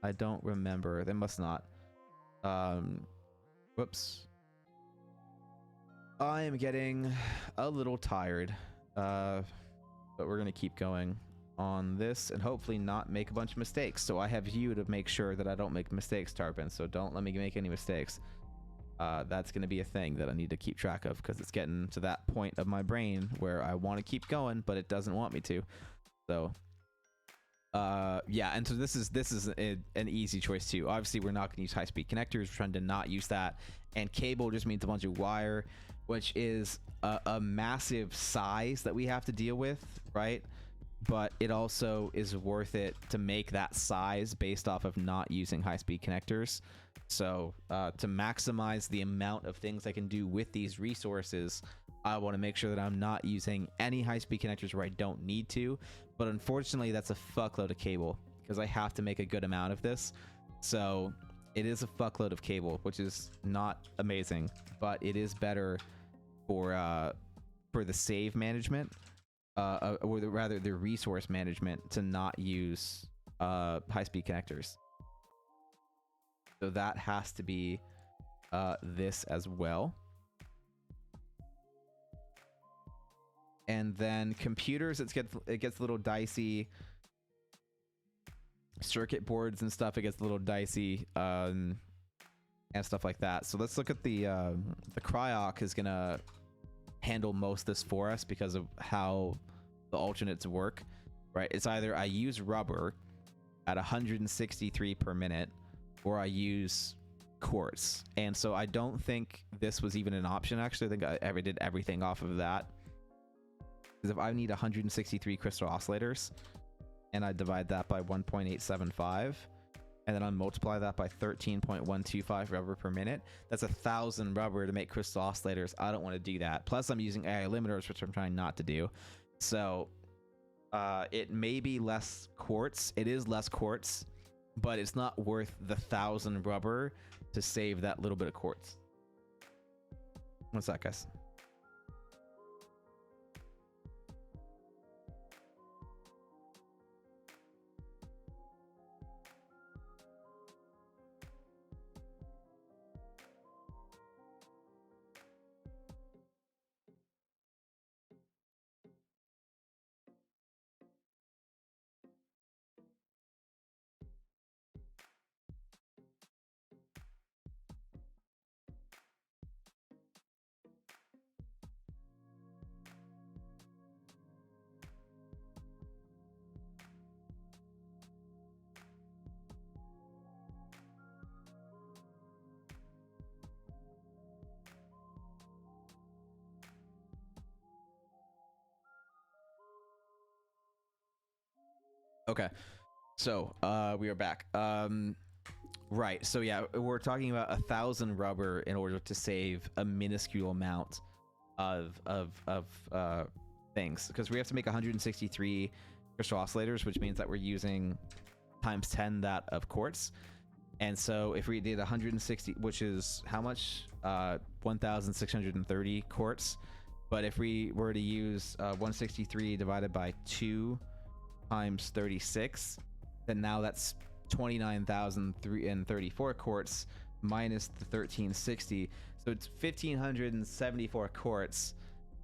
I don't remember. They must not. Whoops. I am getting a little tired, but we're going to keep going on this and hopefully not make a bunch of mistakes. So I have you to make sure that I don't make mistakes, Tarpon. So don't let me make any mistakes. That's going to be a thing that I need to keep track of, because it's getting to that point of my brain where I want to keep going, but it doesn't want me to. So yeah, and so this is an easy choice too. Obviously, we're not going to use high-speed connectors. We're trying to not use that. And cable just means a bunch of wire, which is a massive size that we have to deal with, right? But it also is worth it to make that size based off of not using high-speed connectors. So to maximize the amount of things I can do with these resources, I want to make sure that I'm not using any high-speed connectors where I don't need to. But unfortunately, that's a fuckload of cable, because I have to make a good amount of this. So it is a fuckload of cable, which is not amazing, but it is better for the save management, or rather the resource management, to not use high-speed connectors. So that has to be this as well. And then computers, it gets a little dicey. Circuit boards and stuff, it gets a little dicey, and stuff like that. So let's look at the Cryoc is gonna handle most of this for us because of how the alternates work, right? It's either I use rubber at 163 per minute, or I use quartz. And so I don't think this was even an option. Actually, I think I ever did everything off of that. Because if I need 163 crystal oscillators and I divide that by 1.875, and then I multiply that by 13.125 rubber per minute, that's 1,000 rubber to make crystal oscillators. I don't want to do that. Plus I'm using AI limiters, which I'm trying not to do. So it may be less quartz. It is less quartz, but it's not worth the 1,000 rubber to save that little bit of quartz. What's that, guys? Okay, so we are back. Right, so yeah, we're talking about 1,000 rubber in order to save a minuscule amount of things, because we have to make 163 crystal oscillators, which means that we're using times 10 that of quartz. And so if we did 160, which is how much? 1,630 quartz. But if we were to use 163 divided by 2 times 36, then now that's 29,034 quartz minus the 1,360. So it's 1,574 quartz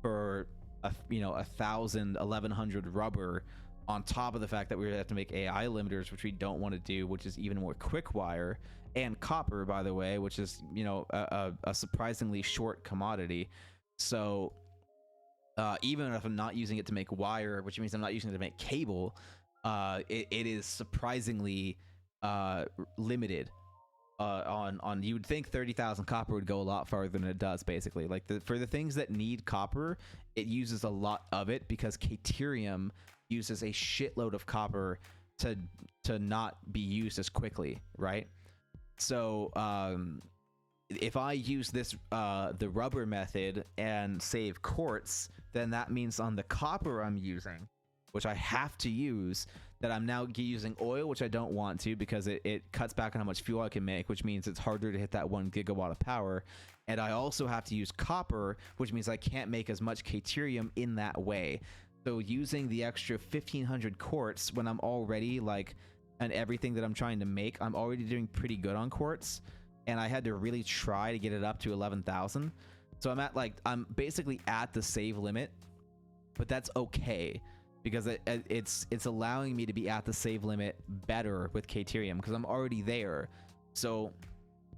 for 1,100 rubber, on top of the fact that we have to make AI limiters, which we don't want to do, which is even more quick wire, and copper, by the way, which is a surprisingly short commodity. So even if I'm not using it to make wire, which means I'm not using it to make cable, it is surprisingly limited. On you would think 30,000 copper would go a lot farther than it does, basically. Like for the things that need copper, it uses a lot of it, because Caterium uses a shitload of copper to not be used as quickly, right? So if I use this the rubber method and save quartz, then that means on the copper I'm using, which I have to use, that I'm now using oil, which I don't want to, because it cuts back on how much fuel I can make, which means it's harder to hit that 1 gigawatt of power. And I also have to use copper, which means I can't make as much Caterium in that way. So using the extra 1,500 quartz when I'm already and everything that I'm trying to make, I'm already doing pretty good on quartz, and I had to really try to get it up to 11,000. So I'm basically at the save limit, but that's okay, because it's allowing me to be at the save limit better with Caterium, because I'm already there. So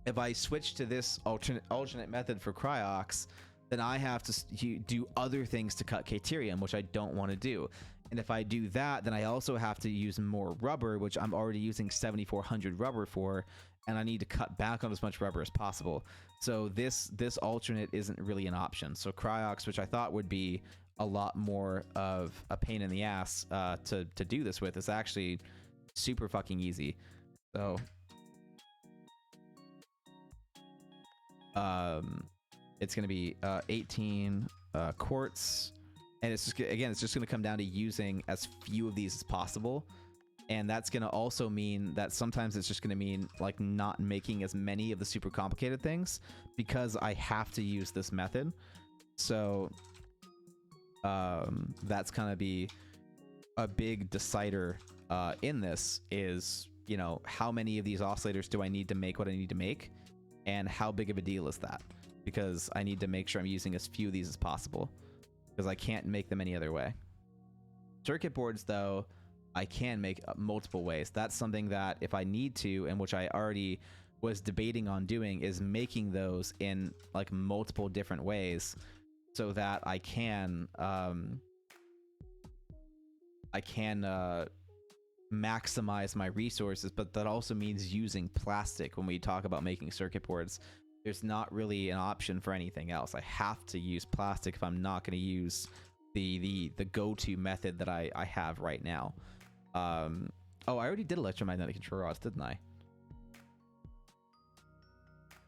if I switch to this alternate method for Cryox, then I have to do other things to cut Caterium, which I don't want to do. And if I do that, then I also have to use more rubber, which I'm already using 7,400 rubber for, and I need to cut back on as much rubber as possible. So this alternate isn't really an option. So Cryox, which I thought would be a lot more of a pain in the ass to do this with, is actually super fucking easy. So it's going to be 18 quartz, and it's just going to come down to using as few of these as possible. And that's going to also mean that sometimes it's just going to mean like not making as many of the super complicated things because I have to use this method. So that's going to be a big decider in this is, you know, how many of these oscillators do I need to make what I need to make, and how big of a deal is that? Because I need to make sure I'm using as few of these as possible because I can't make them any other way. Circuit boards, though, I can make multiple ways. That's something that if I need to, and which I already was debating on doing, is making those in like multiple different ways so that I can maximize my resources. But that also means using plastic. When we talk about making circuit boards, there's not really an option for anything else. I have to use plastic if I'm not going to use the go-to method that I have right now. Oh, I already did electromagnetic control rods, didn't I?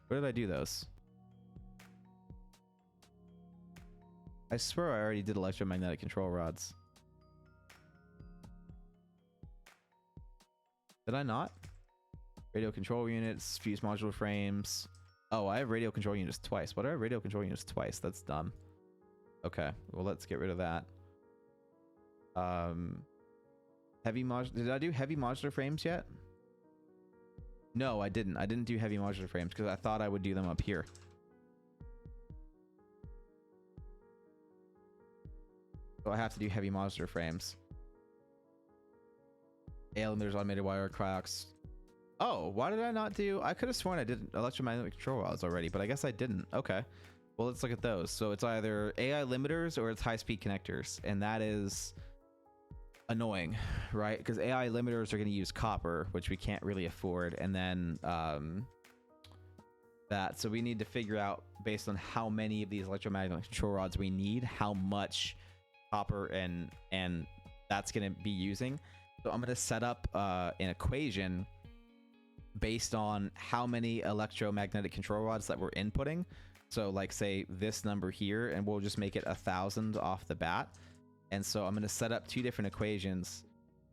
Where did I do those? I swear I already did electromagnetic control rods. Did I not? Radio control units, fuse modular frames. Oh, I have radio control units twice. Why do I have radio control units twice? That's dumb. Okay, well, let's get rid of that. Heavy modular. Did I do heavy modular frames yet? No, I didn't. I didn't do heavy modular frames because I thought I would do them up here. So I have to do heavy modular frames. Emitters, automated wire, cryox. Oh, why did I not do? I could have sworn I did electromagnetic control rods already, but I guess I didn't. Okay. Well, let's look at those. So it's either AI limiters or it's high-speed connectors, and that is annoying, right? Because AI limiters are going to use copper, which we can't really afford, and then so we need to figure out, based on how many of these electromagnetic control rods we need, how much copper and that's going to be using. So I'm going to set up an equation based on how many electromagnetic control rods that we're inputting. So like say this number here, and we'll just make it 1,000 off the bat. And so I'm going to set up two different equations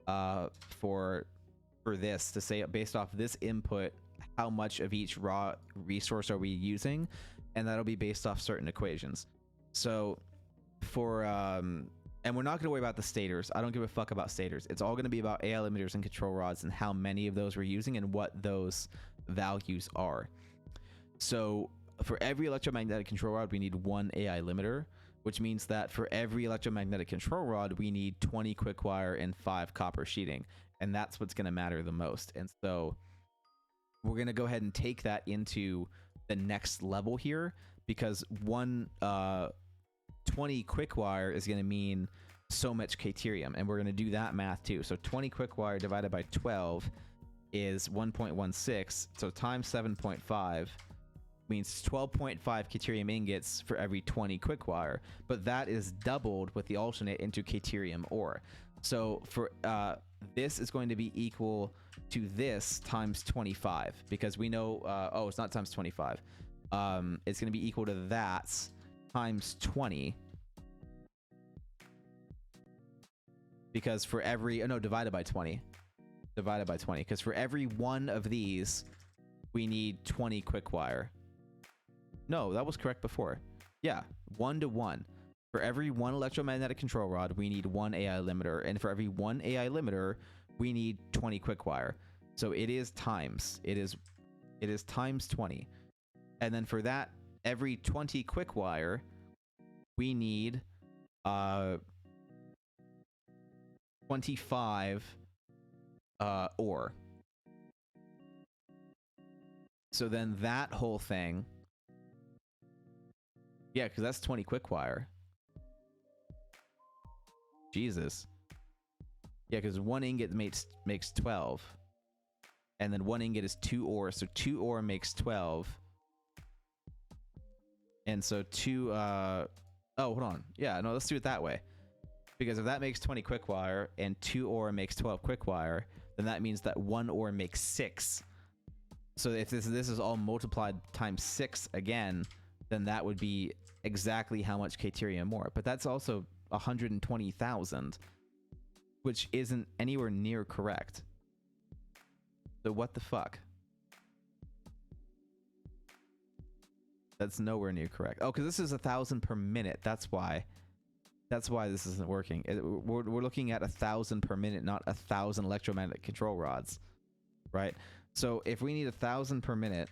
for this to say, based off this input, how much of each raw resource are we using, and that'll be based off certain equations. So for and we're not going to worry about the stators. I don't give a fuck about stators. It's all going to be about AI limiters and control rods and how many of those we're using and what those values are. So for every electromagnetic control rod, we need one AI limiter, which means that for every electromagnetic control rod, we need 20 quick wire and 5 copper sheeting. And that's what's going to matter the most. And so we're going to go ahead and take that into the next level here, because one 20 quick wire is going to mean so much caterium, and we're going to do that math too. So 20 quick wire divided by 12 is 1.16, so times 7.5 means 12.5 caterium ingots for every 20 quick wire, but that is doubled with the alternate into caterium ore. So for this is going to be equal to this times 25, because we know oh, it's not times 25, it's going to be equal to that times 20, because for every divided by 20, because for every one of these we need 20 quick wire. No, that was correct before. Yeah, 1 to 1. For every one electromagnetic control rod, we need one AI limiter, and for every one AI limiter, we need 20 quick wire. So it is times. It is times 20. And then for that, every 20 quick wire, we need 25 ore. So then that whole thing, yeah, because that's 20 quick wire. Jesus. Yeah, because one ingot makes 12. And then one ingot is 2 ore, so 2 ore makes 12. And so oh, hold on. Yeah, no, let's do it that way. Because if that makes 20 quick wire and 2 ore makes 12 quick wire, then that means that 1 ore makes 6. So if this is all multiplied times 6 again, then that would be exactly how much caterium ore. But that's also 120,000. which isn't anywhere near correct. So what the fuck? That's nowhere near correct. Oh, because this is 1,000 per minute. That's why. That's why this isn't working. We're looking at 1,000 per minute, not 1,000 electromagnetic control rods, right? So if we need 1,000 per minute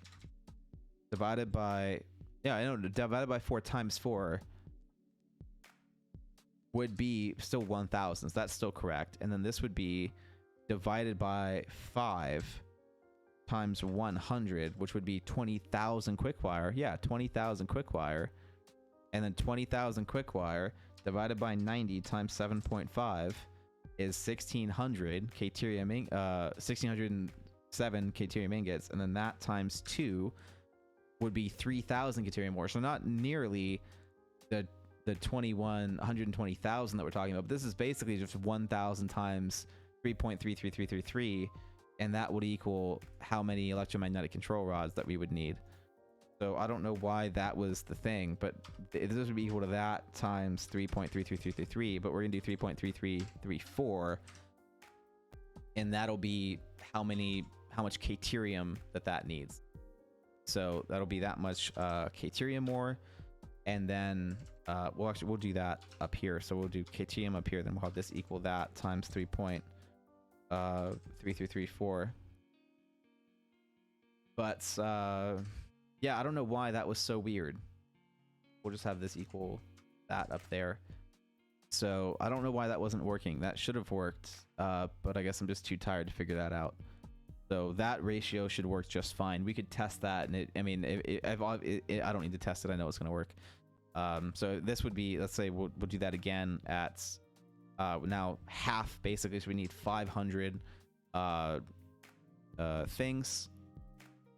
divided by, yeah, I know, divided by 4 times 4 would be still 1,000. So that's still correct. And then this would be divided by 5 times 100, which would be 20,000 quick wire. Yeah, 20,000 quick wire. And then 20,000 quick wire divided by 90 times 7.5 is 1,600 K-Tyrium, 1,607 K-Tyrium ingots. And then that times 2 would be 3,000 K-Tyrium ore. So not nearly the 120,000 that we're talking about. But this is basically just 1,000 times 3.33333, and that would equal how many electromagnetic control rods that we would need. So I don't know why that was the thing, but this would be equal to that times 3.33333, but we're gonna do 3.3334, and that'll be how much K-Tyrium that needs. So that'll be that much K-Tyrium ore, and then we'll do that up here. So we'll do K-Tyrium up here, then we'll have this equal that times 3.3334. But yeah, I don't know why that was so weird. We'll just have this equal that up there. So I don't know why that wasn't working. That should have worked, but I guess I'm just too tired to figure that out. So that ratio should work just fine. We could test that, and I don't need to test it. I know it's going to work. So this would be, let's say we'll do that again at now half, basically. So we need 500 things,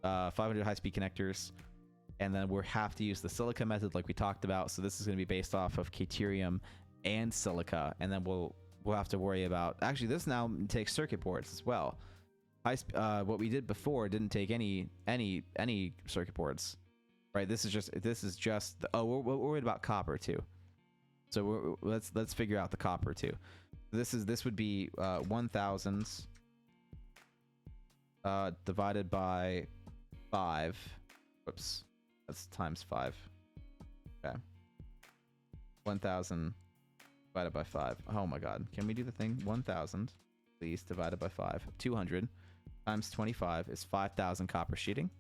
500 high-speed connectors, and then we'll have to use the silica method like we talked about. So this is going to be based off of K-Tyrium and silica, and then we'll have to worry about, actually this now takes circuit boards as well. What we did before didn't take any circuit boards, right? This is just we're worried about copper too. So let's figure out the copper too. This would be 1,000 divided by 5. Whoops, that's times 5. Okay, 1,000 divided by 5. Oh my god, can we do the thing? 1,000 please divided by 5. 200 times 25 is 5,000 copper sheeting.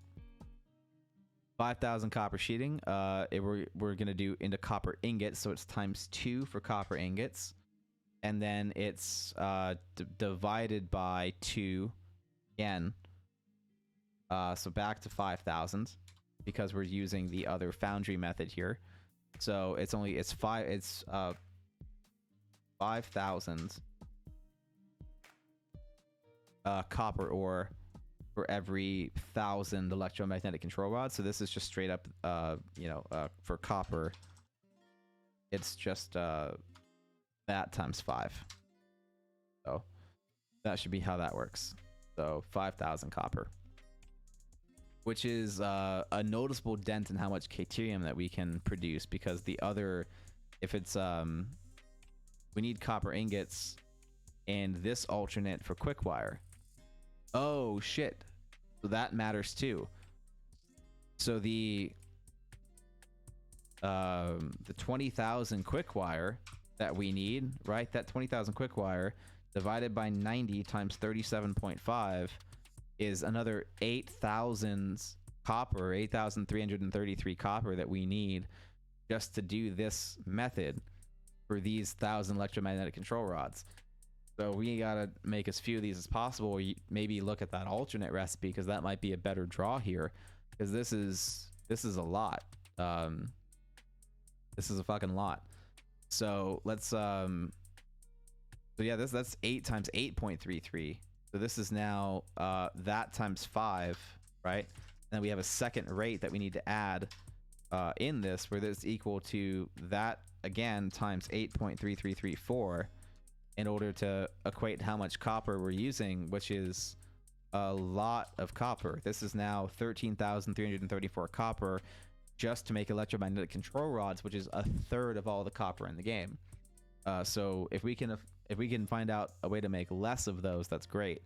5,000 copper sheeting. We're gonna do into copper ingots, so it's times 2 for copper ingots, and then it's divided by 2 again. So back to 5,000 because we're using the other foundry method here. So it's 5,000 copper ore for every 1,000 electromagnetic control rods. So this is just straight up, for copper, it's just that times 5. So that should be how that works. So 5,000 copper, which is a noticeable dent in how much K-Tyrium that we can produce, because the other, if it's we need copper ingots and this alternate for quick wire. Oh shit, so that matters too. So the 20,000 quick wire that we need, right? That 20,000 quick wire divided by 90 times 37.5 is another 8,000 copper, 8,333 copper that we need just to do this method for these 1,000 electromagnetic control rods. So we gotta make as few of these as possible. Or maybe look at that alternate recipe, because that might be a better draw here, because this is a lot. This is a fucking lot. So let's so yeah, that's 8 times 8.33. So this is now that times 5, right? And then we have a second rate that we need to add in this, where this is equal to that again times 8.3334 in order to equate how much copper we're using, which is a lot of copper. This is now 13,334 copper just to make electromagnetic control rods, which is a third of all the copper in the game. So if we can If we can find out a way to make less of those, that's great.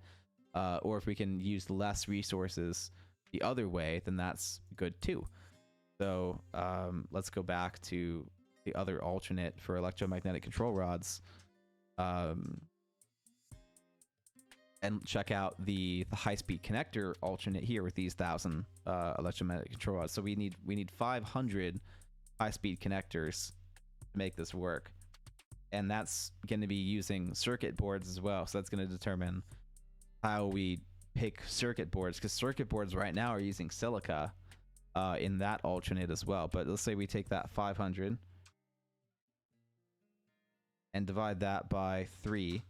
Or if we can use less resources the other way, then that's good too. So let's go back to the other alternate for electromagnetic control rods, and check out the high-speed connector alternate here with these 1,000 electromagnetic control rods. So we need 500 high-speed connectors to make this work, and that's going to be using circuit boards as well. So that's going to determine how we pick circuit boards, because circuit boards right now are using silica in that alternate as well. But let's say we take that 500 and divide that by 3,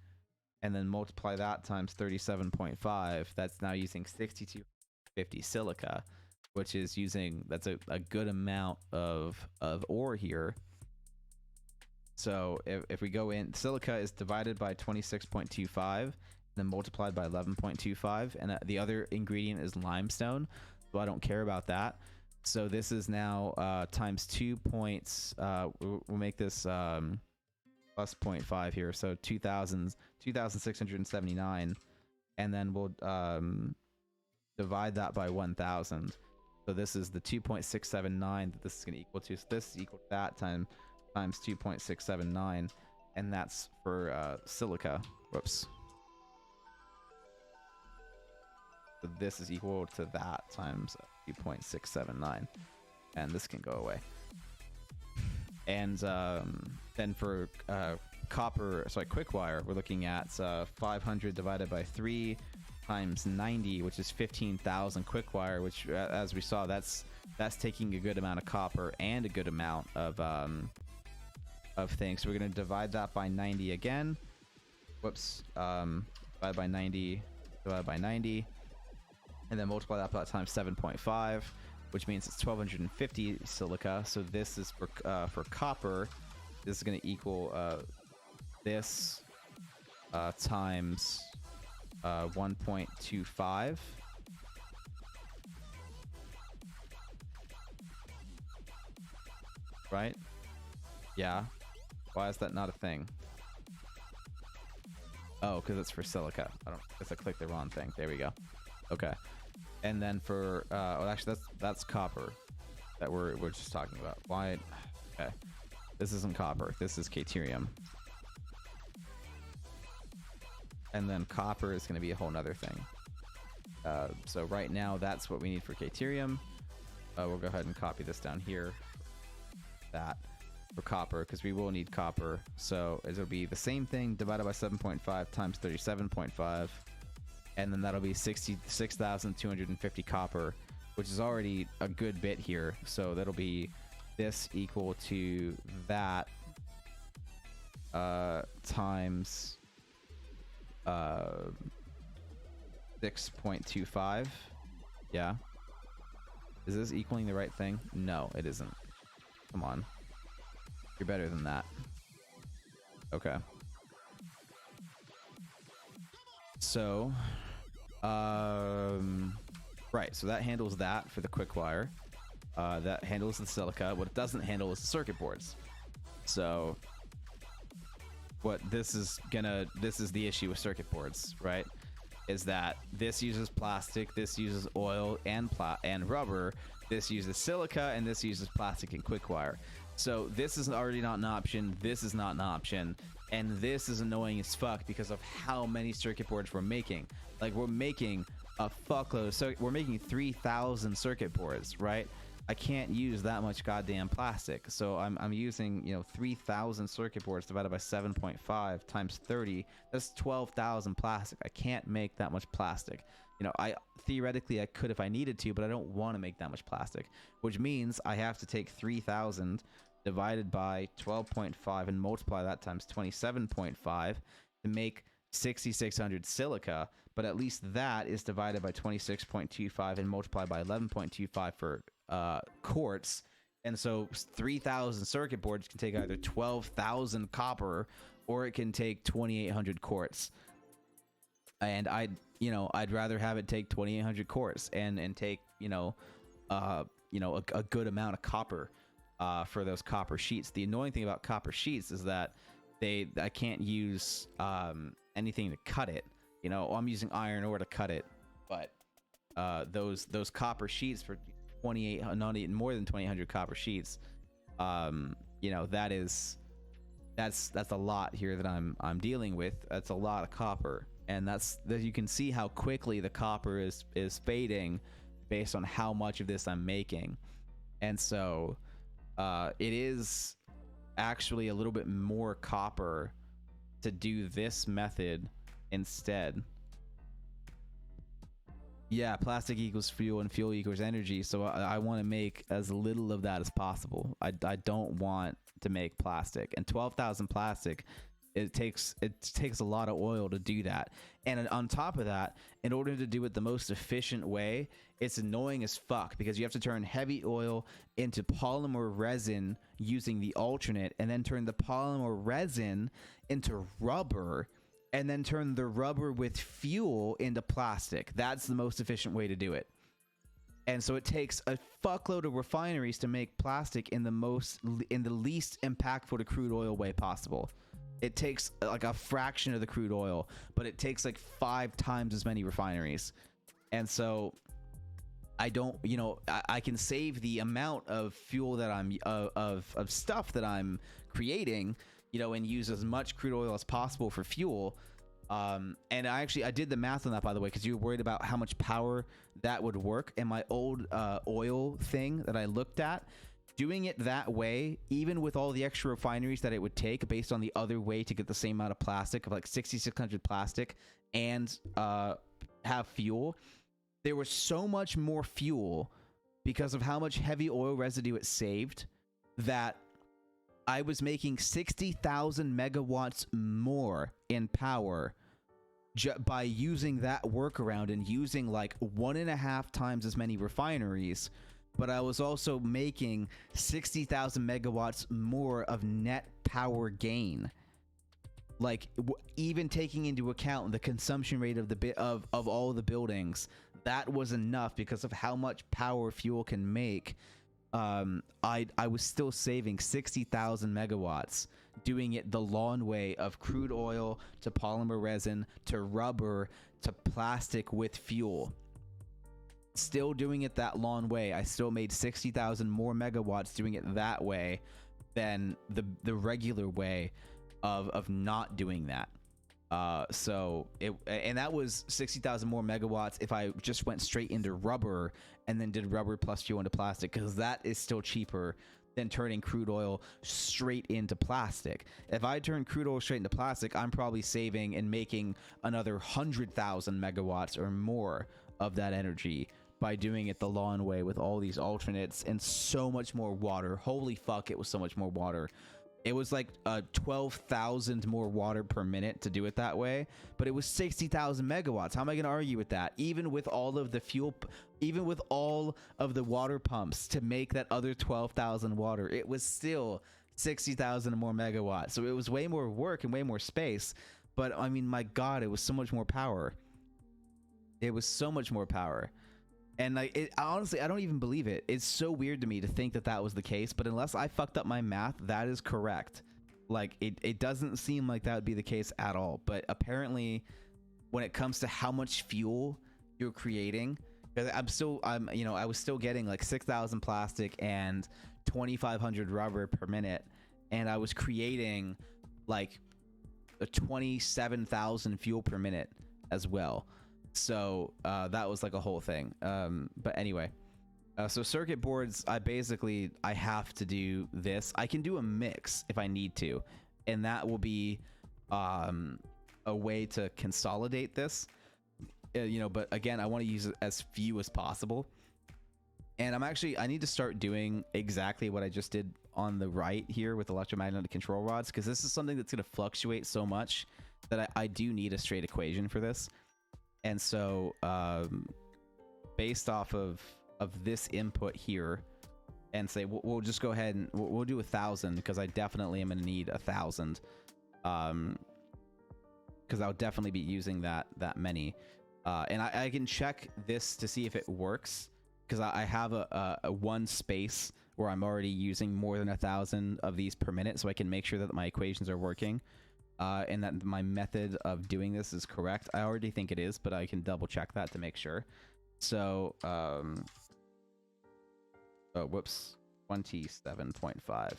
and then multiply that times 37.5. That's now using 6250 silica, which is using, that's a good amount of ore here. So if we go in, silica is divided by 26.25, then multiplied by 11.25, and the other ingredient is limestone, so I don't care about that. So this is now times 2 points. We'll make this plus 0.5 here, so 2,679, and then we'll divide that by 1,000. So this is the 2.679 that this is going to equal to. So this is equal to that times 2.679, and that's for silica. Whoops. So this is equal to that times 2.679, and this can go away. And then for copper, sorry, quick wire, we're looking at 500 divided by 3 times 90, which is 15,000 quick wire, which as we saw, that's taking a good amount of copper and a good amount of things. So we're going to divide that by 90 again. Whoops. Divide by 90, divide by 90, and then multiply that by times 7.5, which means it's 1,250 silica. So this is for copper. This is going to equal this times 1.25. Right? Yeah. Why is that not a thing? Oh, because it's for silica. I guess I clicked the wrong thing. There we go. Okay. And then for well, actually that's copper that we're just talking about. Why? Okay. This isn't copper. This is caterium. And then copper is going to be a whole nother thing. So right now that's what we need for caterium. We'll go ahead and copy this down here. That for copper, because we will need copper. So it'll be the same thing divided by 7.5 times 37.5. And then that'll be 66,250 copper, which is already a good bit here. So that'll be this equal to that times 6.25. Yeah. Is this equaling the right thing? No, it isn't. Come on. You're better than that. Okay. So, right, so that handles that for the quick wire. That handles the silica. What it doesn't handle is the circuit boards. So, what this is the issue with circuit boards, right? Is that this uses plastic, this uses oil and rubber, this uses silica, and this uses plastic and quick wire. So this is already not an option, this is not an option, and this is annoying as fuck because of how many circuit boards we're making. Like, we're making a fuckload, so we're making 3,000 circuit boards, right? I can't use that much goddamn plastic, so I'm using, you know, 3,000 circuit boards divided by 7.5 times 30. That's 12,000 plastic. I can't make that much plastic. You know, theoretically I could if I needed to, but I don't want to make that much plastic, which means I have to take 3,000 divided by 12.5 and multiply that times 27.5 to make 6,600 silica. But at least that is divided by 26.25 and multiplied by 11.25 for quartz. And so 3,000 circuit boards can take either 12,000 copper or it can take 2,800 quartz. And I'd rather have it take 2,800 quartz and take a good amount of copper for those copper sheets. The annoying thing about copper sheets is that I can't use anything to cut it. You know, I'm using iron ore to cut it, but those copper sheets for 28, not even more than 2,800 copper sheets. You know, that's a lot here that I'm dealing with. That's a lot of copper, and that you can see how quickly the copper is fading based on how much of this I'm making. And so it is actually a little bit more copper to do this method instead. Yeah, plastic equals fuel and fuel equals energy. So I want to make as little of that as possible. I don't want to make plastic, and 12,000 plastic, it takes a lot of oil to do that. And on top of that, in order to do it the most efficient way, it's annoying as fuck, because you have to turn heavy oil into polymer resin using the alternate, and then turn the polymer resin into rubber, and then turn the rubber with fuel into plastic. That's the most efficient way to do it. And so it takes a fuckload of refineries to make plastic in the least impactful to crude oil way possible. It takes like a fraction of the crude oil, but it takes like 5 times as many refineries. And so I don't, you know, I can save the amount of fuel that I'm of stuff that I'm creating, you know, and use as much crude oil as possible for fuel. And I did the math on that, by the way, because you were worried about how much power that would work. And my old oil thing that I looked at, doing it that way, even with all the extra refineries that it would take based on the other way to get the same amount of plastic, of like 6,600 plastic, and have fuel, there was so much more fuel because of how much heavy oil residue it saved, that I was making 60,000 megawatts more in power by using that workaround and using like 1.5 times as many refineries. But I was also making 60,000 megawatts more of net power gain. Like even taking into account the consumption rate of all the buildings, that was enough because of how much power fuel can make. I was still saving 60,000 megawatts doing it the long way, of crude oil to polymer resin to rubber to plastic with fuel. Still doing it that long way, I still made 60,000 more megawatts doing it that way than the regular way of not doing that. And that was 60,000 more megawatts if I just went straight into rubber and then did rubber plus fuel into plastic, because that is still cheaper than turning crude oil straight into plastic. If I turn crude oil straight into plastic, I'm probably saving and making another 100,000 megawatts or more of that energy by doing it the long way with all these alternates and so much more water. Holy fuck, it was so much more water. It was like 12,000 more water per minute to do it that way, but it was 60,000 megawatts. How am I going to argue with that? Even with all of the fuel, even with all of the water pumps to make that other 12,000 water, it was still 60,000 more megawatts. So it was way more work and way more space. But I mean, my God, it was so much more power. It was so much more power. And like, honestly, I don't even believe it. It's so weird to me to think that that was the case, but unless I fucked up my math, that is correct. Like, it doesn't seem like that would be the case at all. But apparently, when it comes to how much fuel you're creating, I was still getting like 6,000 plastic and 2,500 rubber per minute, and I was creating like 27,000 fuel per minute as well. So that was like a whole thing. But anyway, so circuit boards, I have to do this. I can do a mix if I need to, and that will be a way to consolidate this. But again, I want to use as few as possible. And I need to start doing exactly what I just did on the right here with electromagnetic control rods, because this is something that's going to fluctuate so much that I do need a straight equation for this. And so based off of this input here, and say we'll just go ahead and we'll do 1,000, because I definitely am going to need 1,000, because I'll definitely be using that many. And I can check this to see if it works, because I have a one space where I'm already using more than 1,000 of these per minute, so I can make sure that my equations are working and that my method of doing this is correct. I already think it is, but I can double check that to make sure. So, oh, whoops, 27.5,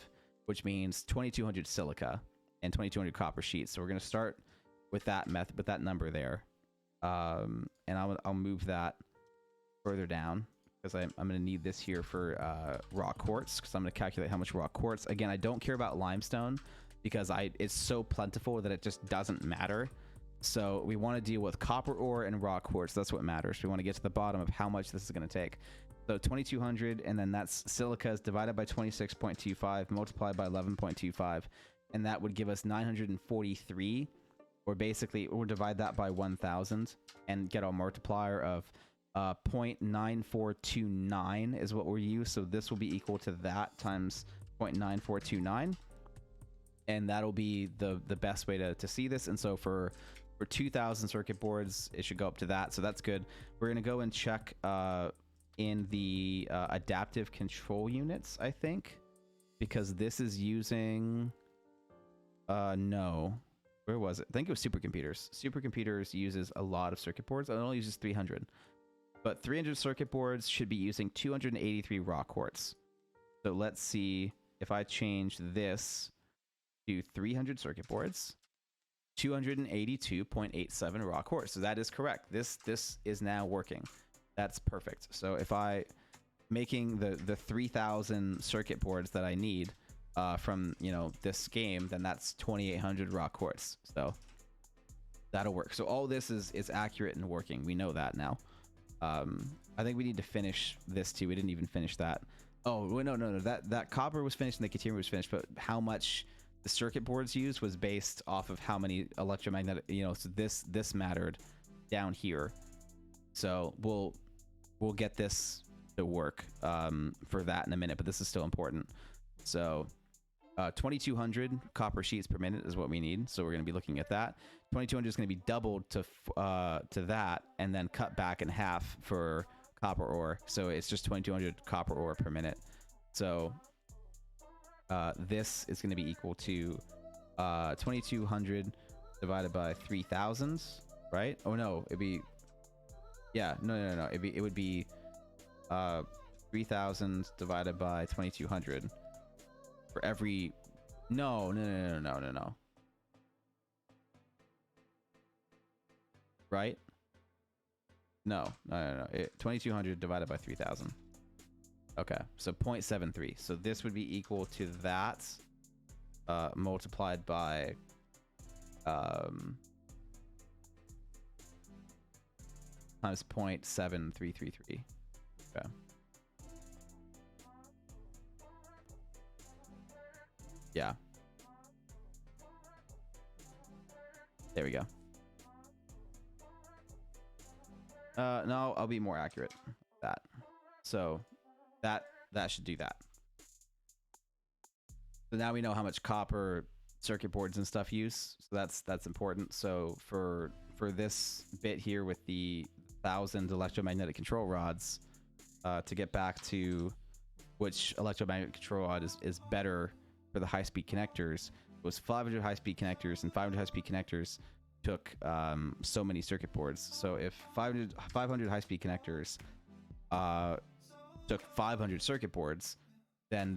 which means 2,200 silica and 2,200 copper sheets. So we're going to start with that method, with that number there. And I'll move that further down because I'm going to need this here for raw quartz, because I'm going to calculate how much raw quartz. Again, I don't care about limestone because it's so plentiful that it just doesn't matter. So we want to deal with copper ore and raw quartz. That's what matters. We want to get to the bottom of how much this is going to take. So 2,200, and then that's silica is divided by 26.25 multiplied by 11.25, and that would give us 943. Or basically, we'll divide that by 1,000 and get our multiplier of 0.9429 is what we'll use. So this will be equal to that times 0.9429. And that'll be the best way to see this. And so for 2,000 circuit boards, it should go up to that. So that's good. We're going to go and check in the adaptive control units, I think, because this is using no, where was it? I think it was supercomputers. Supercomputers uses a lot of circuit boards. It only uses 300, but 300 circuit boards should be using 283 raw quartz. So let's see if I change this to 300 circuit boards, 282.87 raw quartz. So that is correct. This is now working. That's perfect. So if I making the 3,000 circuit boards that I need from, you know, this game, then that's 2,800 raw quartz. So that'll work. So all this is accurate and working. We know that now. I think we need to finish this too. We didn't even finish that. Oh, no. That copper was finished and the caterium was finished, but how much the circuit boards used was based off of how many electromagnetic, you know, so this mattered down here. So we'll get this to work for that in a minute, but this is still important. So 2,200 copper sheets per minute is what we need. So we're going to be looking at that. 2,200 is going to be doubled to that, and then cut back in half for copper ore. So it's just 2,200 copper ore per minute. So this is going to be equal to 2,200 divided by 3,000, right? Oh no, it'd be, yeah, no. It would be 3,000 divided by 2,200 for every, no. Right? No. 2,200 divided by 3,000. Okay, so 0.73. So this would be equal to that multiplied by times 0.7333. Okay. Yeah. There we go. No, I'll be more accurate with that. So that should do that. So now we know how much copper circuit boards and stuff use. So that's important. So for this bit here with the 1,000 electromagnetic control rods, to get back to which electromagnetic control rod is better for the high-speed connectors, it was 500 high-speed connectors, and 500 high-speed connectors took so many circuit boards. So if 500 high-speed connectors took 500 circuit boards, then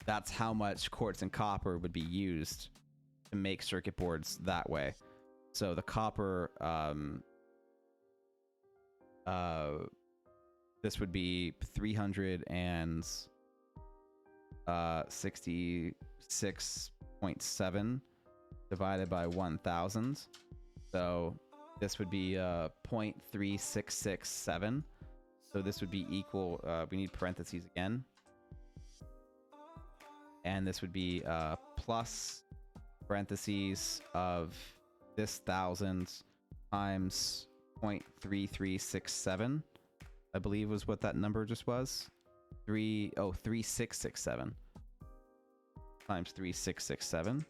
that's how much quartz and copper would be used to make circuit boards that way. So the copper, this would be 366.7 divided by 1,000. So this would be 0.3667. So this would be equal, we need parentheses again. And this would be plus parentheses of this 1,000 times 0.3367, I believe was what that number just was. 3667 times 3667.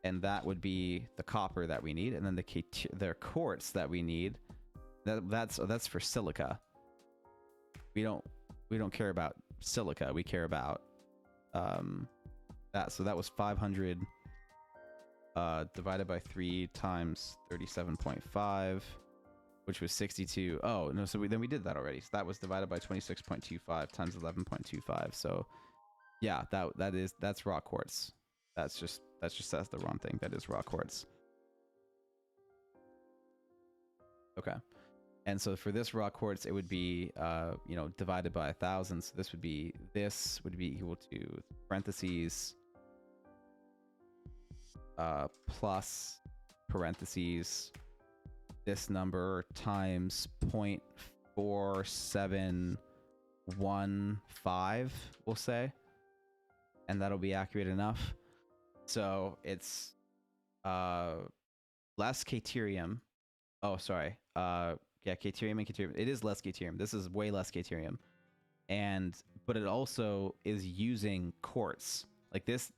And that would be the copper that we need. And then the quartz that we need, that's for silica. we don't care about silica. We care about that. So that was 500 divided by 3 times 37.5, which was 62. Oh no, so then we did that already. So that was divided by 26.25 times 11.25. So yeah, that's raw quartz. That's the wrong thing. That is raw quartz. Okay. And so for this raw quartz, it would be, you know, divided by 1,000. So this would be equal to parentheses plus parentheses this number times 0.4715, we'll say, and that'll be accurate enough. So it's less caterium. Oh, sorry. Yeah, caterium and caterium. It is less caterium. This is way less caterium. But it also is using quartz. Like this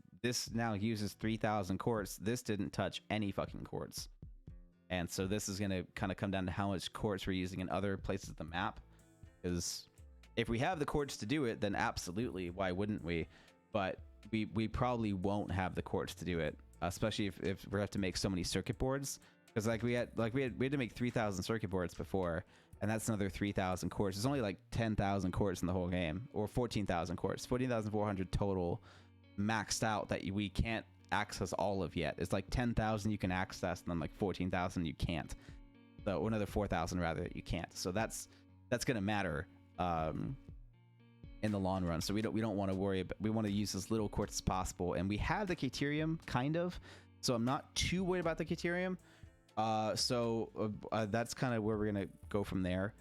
now uses 3,000 quartz. This didn't touch any fucking quartz. And so this is going to kind of come down to how much quartz we're using in other places of the map. Because if we have the quartz to do it, then absolutely, why wouldn't we? But we probably won't have the quartz to do it, especially if we have to make so many circuit boards. Because we had to make 3,000 circuit boards before, and that's another 3,000 quartz. It's only like 10,000 quartz in the whole game, or 14,000 quartz, 14,400 total, maxed out that we can't access all of yet. It's like 10,000 you can access, and then like 14,000 you can't. So another 4,000 rather that you can't. So that's gonna matter in the long run. So we don't want to worry about. We want to use as little quartz as possible, and we have the caterium kind of. So I'm not too worried about the caterium. That's kind of where we're gonna go from there.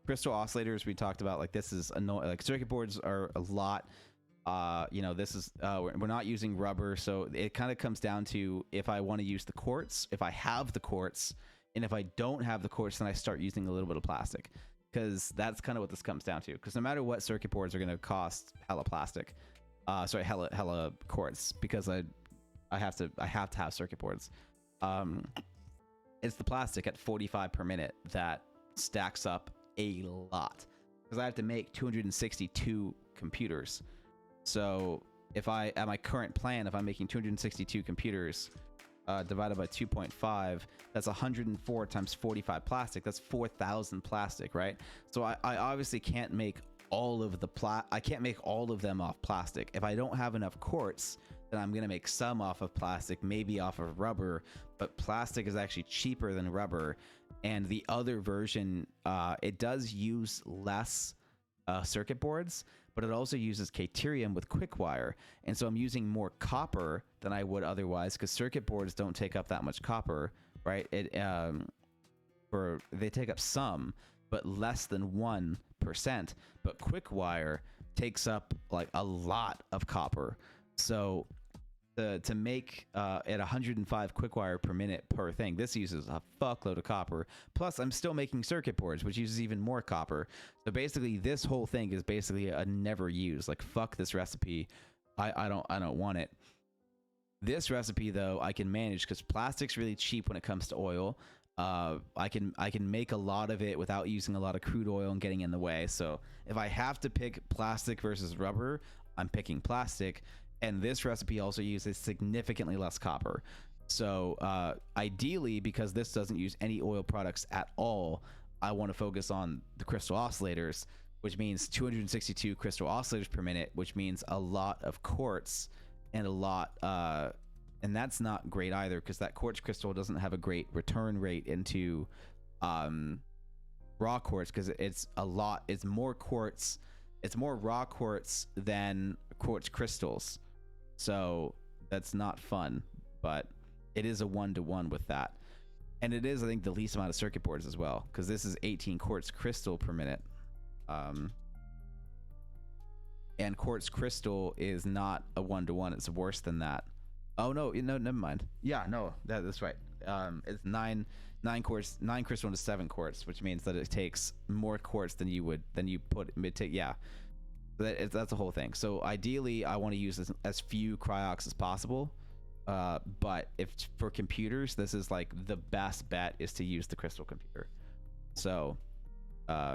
Crystal oscillators we talked about, like this is annoying. Like circuit boards are a lot. You know, this is we're not using rubber, so it kind of comes down to if I want to use the quartz, if I have the quartz, and if I don't have the quartz, then I start using a little bit of plastic, because that's kind of what this comes down to. Because no matter what, circuit boards are gonna cost hella plastic. Sorry, hella quartz, because I have to have circuit boards. It's the plastic at 45 per minute that stacks up a lot, because I have to make 262 computers. So if at my current plan, if I'm making 262 computers divided by 2.5, that's 104 times 45 plastic. That's 4,000 plastic, right? So I obviously can't make all of I can't make all of them off plastic. If I don't have enough quartz, then I'm gonna make some off of plastic, maybe off of rubber, but plastic is actually cheaper than rubber. And the other version, it does use less circuit boards, but it also uses caterium with quick wire. And so I'm using more copper than I would otherwise, because circuit boards don't take up that much copper, right? They take up some, but less than 1%. But quick wire takes up like a lot of copper. So to make at 105 quick wire per minute per thing, this uses a fuckload of copper. Plus I'm still making circuit boards, which uses even more copper. So basically this whole thing is basically a never use. Like, fuck this recipe. I don't want it. This recipe though I can manage, because plastic's really cheap when it comes to oil. I can make a lot of it without using a lot of crude oil and getting in the way. So if I have to pick plastic versus rubber, I'm picking plastic. And this recipe also uses significantly less copper. So ideally, because this doesn't use any oil products at all, I want to focus on the crystal oscillators, which means 262 crystal oscillators per minute, which means a lot of quartz and a lot, and that's not great either, because that quartz crystal doesn't have a great return rate into raw quartz, because it's more quartz, it's more raw quartz than quartz crystals. So that's not fun, but it is a 1-to-1 with that. And it is, I think, the least amount of circuit boards as well, because this is 18 quartz crystal per minute. And quartz crystal is not a 1-to-1, it's worse than that. Oh no, never mind. Yeah, no, that's right. It's 9 crystal into 7 quartz, which means that it takes more quartz than you put mid-take. Yeah. That's the whole thing. So ideally, I want to use as few cryox as possible. But if for computers, this is like the best bet is to use the crystal computer. So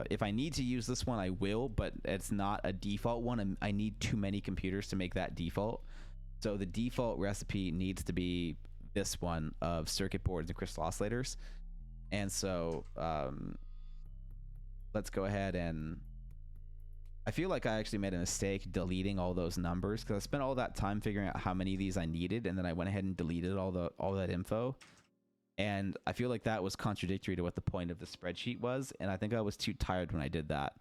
if I need to use this one, I will, but it's not a default one, and I need too many computers to make that default. So the default recipe needs to be this one of circuit boards and crystal oscillators. And so let's go ahead and I feel like I actually made a mistake deleting all those numbers, because I spent all that time figuring out how many of these I needed, and then I went ahead and deleted all that info. And I feel like that was contradictory to what the point of the spreadsheet was, and I think I was too tired when I did that.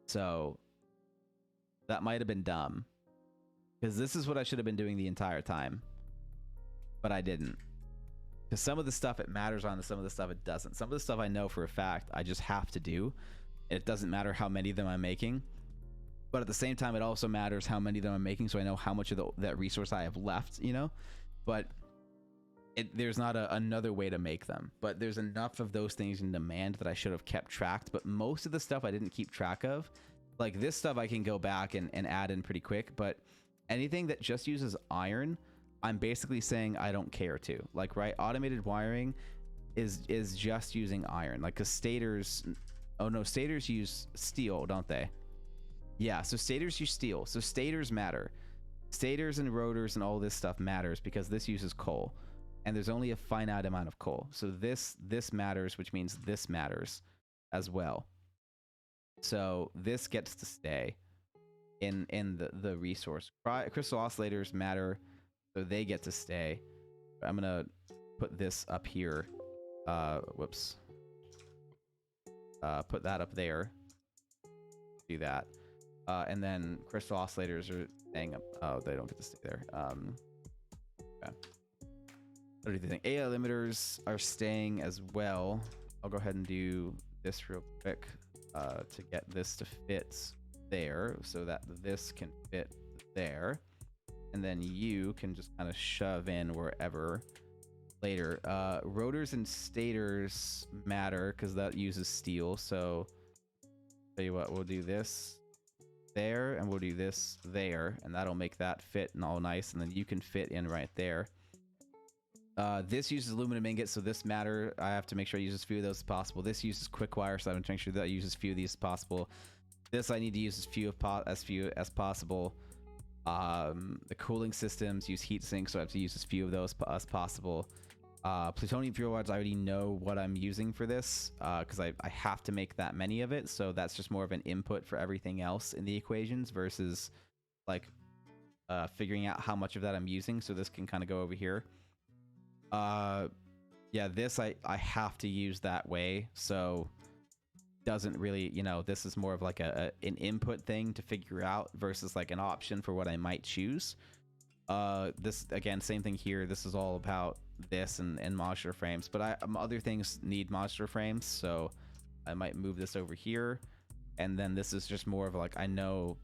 So that might have been dumb, because this is what I should have been doing the entire time, but I didn't. Because some of the stuff it matters on, and some of the stuff it doesn't. Some of the stuff I know for a fact I just have to do. It doesn't matter how many of them I'm making, but at the same time, it also matters how many of them I'm making, so I know how much of that resource I have left, you know? But there's not another way to make them. But there's enough of those things in demand that I should have kept tracked. But most of the stuff I didn't keep track of. Like this stuff I can go back and add in pretty quick, but anything that just uses iron, I'm basically saying I don't care to. Like, right, automated wiring is just using iron. Like, because stators... Oh no, stators use steel, don't they? Yeah, so stators use steel. So stators matter. Stators and rotors and all this stuff matters because this uses coal. And there's only a finite amount of coal. So this matters, which means this matters as well. So this gets to stay in the resource. Crystal oscillators matter, so they get to stay. I'm gonna put this up here. Whoops. Put that up there. Do that. And then crystal oscillators are staying up. Oh, they don't get to stay there. Okay. What do you think? AI limiters are staying as well. I'll go ahead and do this real quick to get this to fit there so that this can fit there. And then you can just kind of shove in wherever later. Rotors and stators matter because that uses steel. So tell you what, we'll do this there and we'll do this there, and that'll make that fit and all nice, and then you can fit in right there. This uses aluminum ingots, so this matter. I have to make sure I use as few of those as possible. This uses quick wire, so I have to make sure that I use as few of these as possible. This I need to use as few as possible. The cooling systems use heat sinks, so I have to use as few of those as possible. Plutonium fuel rods, I already know what I'm using for this because I have to make that many of it, so that's just more of an input for everything else in the equations versus like figuring out how much of that I'm using. So this can kind of go over here. Yeah, this I have to use that way, so doesn't really, you know, this is more of like an input thing to figure out versus like an option for what I might choose. This again, same thing here. This is all about this and modular frames, but other things need modular frames, so I might move this over here. And then this is just more of like, I know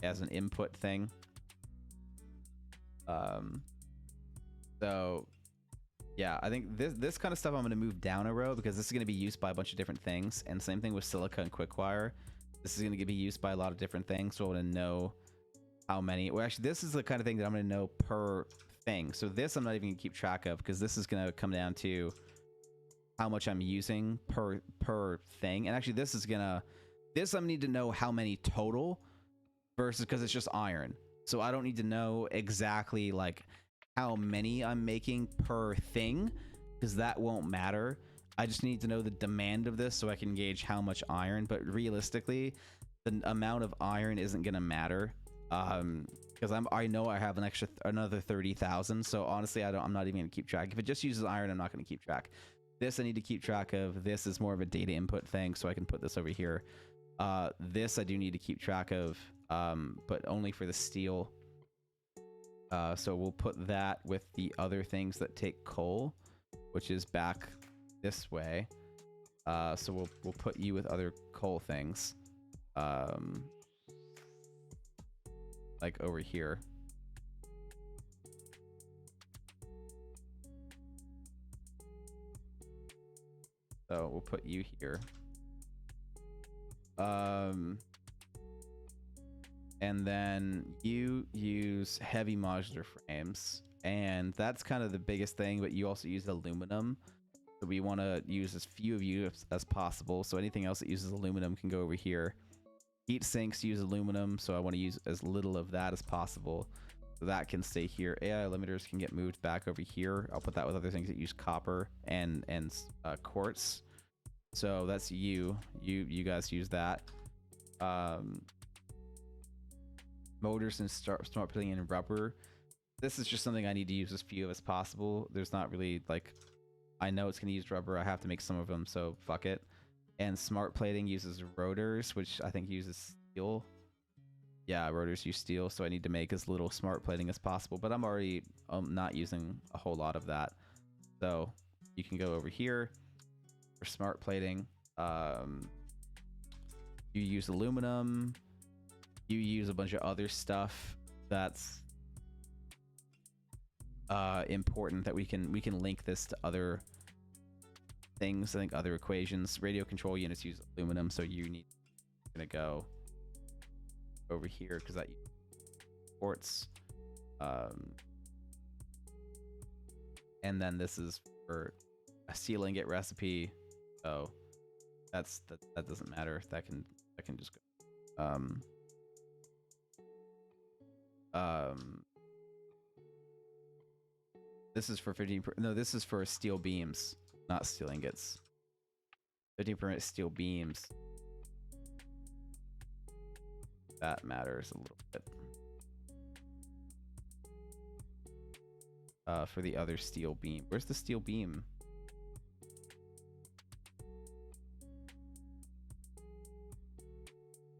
as an input thing. So yeah, I think this kind of stuff I'm going to move down a row because this is going to be used by a bunch of different things. And same thing with silica and quickwire. This is going to be used by a lot of different things, so I want to know how many. Well, actually, this is the kind of thing that I'm going to know per thing. So this I'm not even going to keep track of because this is going to come down to how much I'm using per thing. And actually, this I need to know how many total versus, because it's just iron. So I don't need to know exactly like how many I'm making per thing, because that won't matter. I just need to know the demand of this so I can gauge how much iron. But realistically, the amount of iron isn't going to matter because I know I have another 30,000. So honestly, I'm not even going to keep track. If it just uses iron, I'm not going to keep track. This I need to keep track of. This is more of a data input thing, so I can put this over here. This I do need to keep track of, but only for the steel. So we'll put that with the other things that take coal, which is back this way. So we'll put you with other coal things, like over here. So we'll put you here. And then you use heavy modular frames, and that's kind of the biggest thing, but you also use aluminum So we want to use as few of you as possible. So anything else that uses aluminum can go over here. Heat sinks use aluminum, so I want to use as little of that as possible. So that can stay here. AI limiters can get moved back over here. I'll put that with other things that use copper and quartz. So that's you guys use that. Motors and smart putting in rubber. This is just something I need to use as few as possible. There's not really like, I know it's gonna use rubber. I have to make some of them, so fuck it. And smart plating uses rotors, which I think uses steel. Yeah, rotors use steel, so I need to make as little smart plating as possible. But I'm already not using a whole lot of that. So you can go over here for smart plating. You use aluminum. You use a bunch of other stuff that's important that we can link this to other things. I think other equations. Radio control units use aluminum, so you need gonna go over here because that quartz. And then this is for a seal ingot recipe. So that doesn't matter. That can just go. This is for 15. No, this is for steel beams, not steel ingots. 15% steel beams. That matters a little bit. For the other steel beam. Where's the steel beam?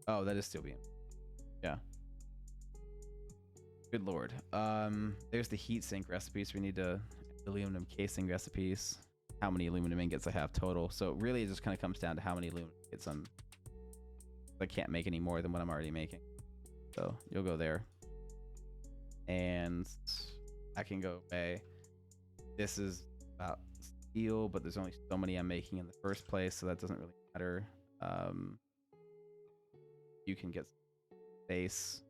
Oh, that is steel beam. Yeah. Good lord. There's the heat sink recipes. We need to aluminum casing recipes. How many aluminum ingots I have total. So really it just kind of comes down to how many aluminum ingots I can't make any more than what I'm already making. So you'll go there. And I can go away. This is about steel, but there's only so many I'm making in the first place, so that doesn't really matter. You can get space.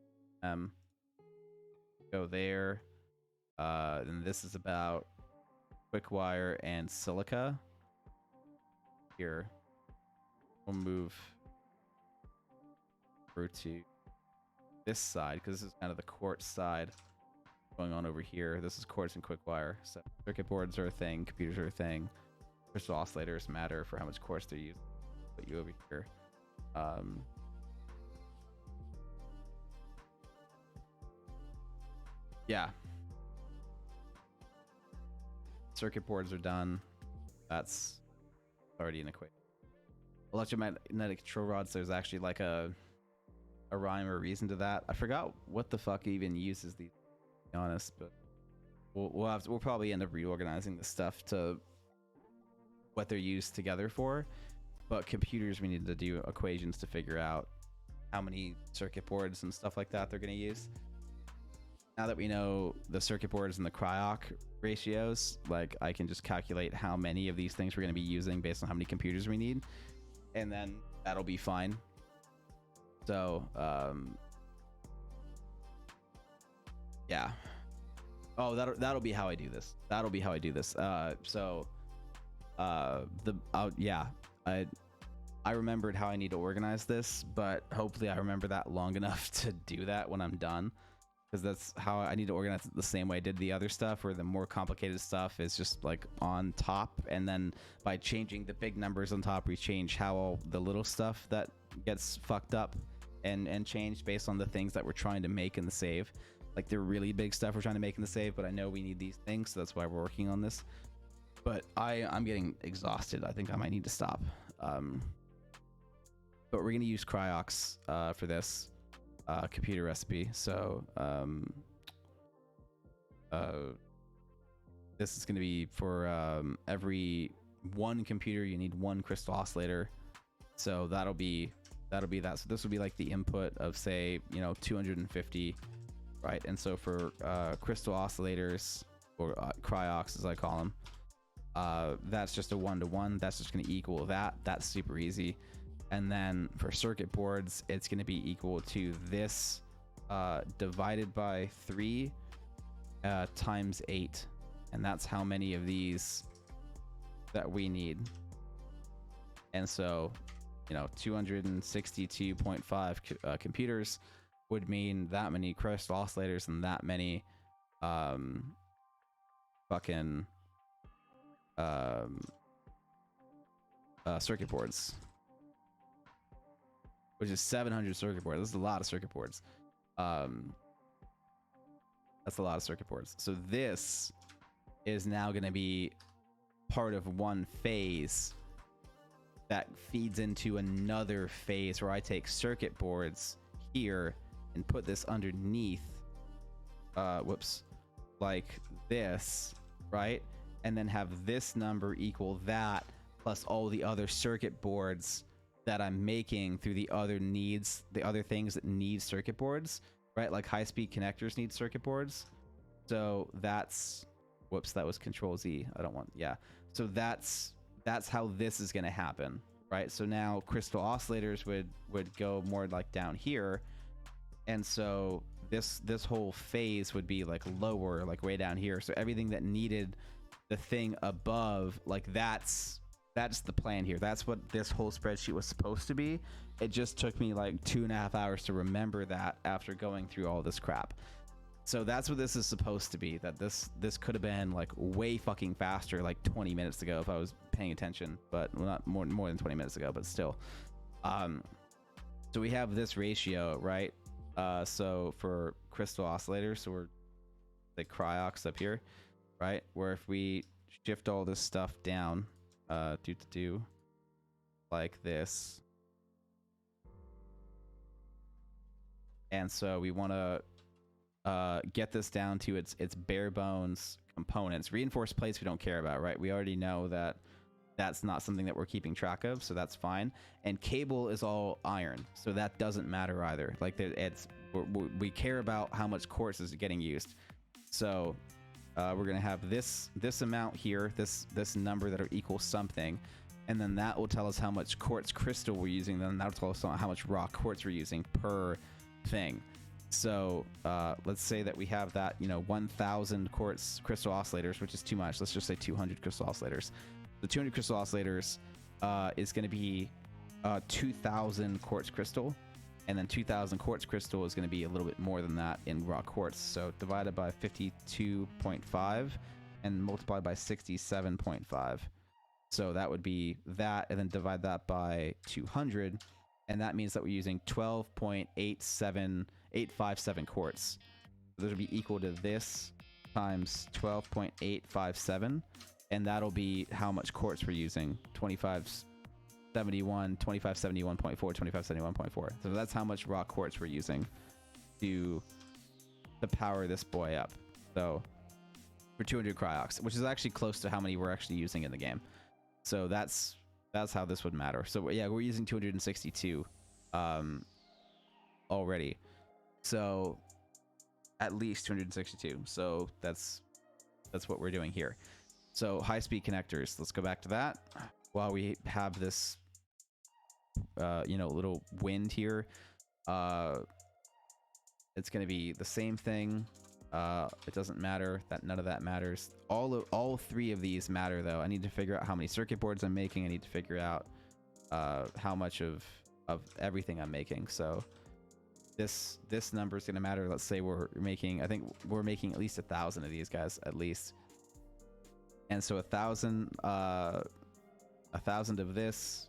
Go there. And this is about quick wire and silica. Here. We'll move through to this side because this is kind of the quartz side going on over here. This is quartz and quick wire. So circuit boards are a thing, computers are a thing. Crystal oscillators matter for how much quartz they're using. Put you over here. Yeah. Circuit boards are done. That's already an equation. Electromagnetic control rods, there's actually like a rhyme or reason to that. I forgot what the fuck even uses these, to be honest, but we'll probably end up reorganizing this stuff to what they're used together for. But computers, we need to do equations to figure out how many circuit boards and stuff like that they're going to use. Now that we know the circuit boards and the cryoc ratios, like I can just calculate how many of these things we're going to be using based on how many computers we need, and then that'll be fine. So yeah. Oh, that'll be how I do this. That'll be how I do this. Yeah, I remembered how I need to organize this, but hopefully I remember that long enough to do that when I'm done. Because that's how I need to organize it the same way I did the other stuff, where the more complicated stuff is just like on top, and then by changing the big numbers on top, we change how all the little stuff that gets fucked up and changed based on the things that we're trying to make in the save. Like the really big stuff we're trying to make in the save, but I know we need these things, so that's why we're working on this. But I'm getting exhausted. I think I might need to stop. But we're gonna use cryox for this. Computer recipe. So this is going to be for every one computer you need one crystal oscillator, so that'll be that. So this will be like the input of, say, 250, right? And so for crystal oscillators, or cryox as I call them, that's just a 1-to-1. That's just going to equal that. That's super easy. And then for circuit boards, it's going to be equal to this divided by 3 times 8. And that's how many of these that we need. And so, you know, 262.5 computers would mean that many crystal oscillators and that many fucking circuit boards, which is 700 circuit boards. This is a lot of circuit boards. That's a lot of circuit boards. So this is now going to be part of one phase that feeds into another phase where I take circuit boards here and put this underneath, like this, right? And then have this number equal that plus all the other circuit boards that I'm making through the other needs, the other things that need circuit boards, right? Like high-speed connectors need circuit boards. So that's, whoops, that was Control Z. I don't want, yeah. So that's how this is going to happen, right? So now crystal oscillators would go more like down here, and so this whole phase would be like lower, like way down here. So everything that needed the thing above, like that's the plan here. That's what this whole spreadsheet was supposed to be. It just took me like 2.5 hours to remember that after going through all this crap. So that's what this is supposed to be. That this could have been like way fucking faster, like 20 minutes ago if I was paying attention, but well, not more than 20 minutes ago, but still. So we have this ratio, right? So for crystal oscillators, so we're like cryox up here, right? Where if we shift all this stuff down, do like this, and so we want to get this down to its bare bones components. Reinforced plates we don't care about, right? We already know that that's not something that we're keeping track of, so that's fine. And cable is all iron, so that doesn't matter either. Like we care about how much quartz is getting used. So we're gonna have this amount here, this number that equal something, and then that will tell us how much quartz crystal we're using. Then that'll tell us how much raw quartz we're using per thing. So let's say that we have that, you know, 1,000 quartz crystal oscillators, which is too much. Let's just say 200 crystal oscillators. The 200 crystal oscillators is going to be 2,000 quartz crystal, and then 2,000 quartz crystal is going to be a little bit more than that in raw quartz. So divided by 52.5 and multiplied by 67.5. So that would be that, and then divide that by 200, and that means that we're using 12.87857 quartz. So this would be equal to this times 12.857, and that'll be how much quartz we're using. 2571.4, 2571.4. So that's how much raw quartz we're using to power this boy up. So for 200 cryox, which is actually close to how many we're actually using in the game. So that's how this would matter. So yeah, we're using 262 already. So at least 262. So that's what we're doing here. So high-speed connectors. Let's go back to that while we have this you know, little wind here. It's going to be the same thing. It doesn't matter. None of that matters. All three of these matter, though. I need to figure out how many circuit boards I'm making. I need to figure out how much of everything I'm making. So this number is going to matter. Let's say I think we're making at least 1,000 of these guys, at least. And so 1,000 of this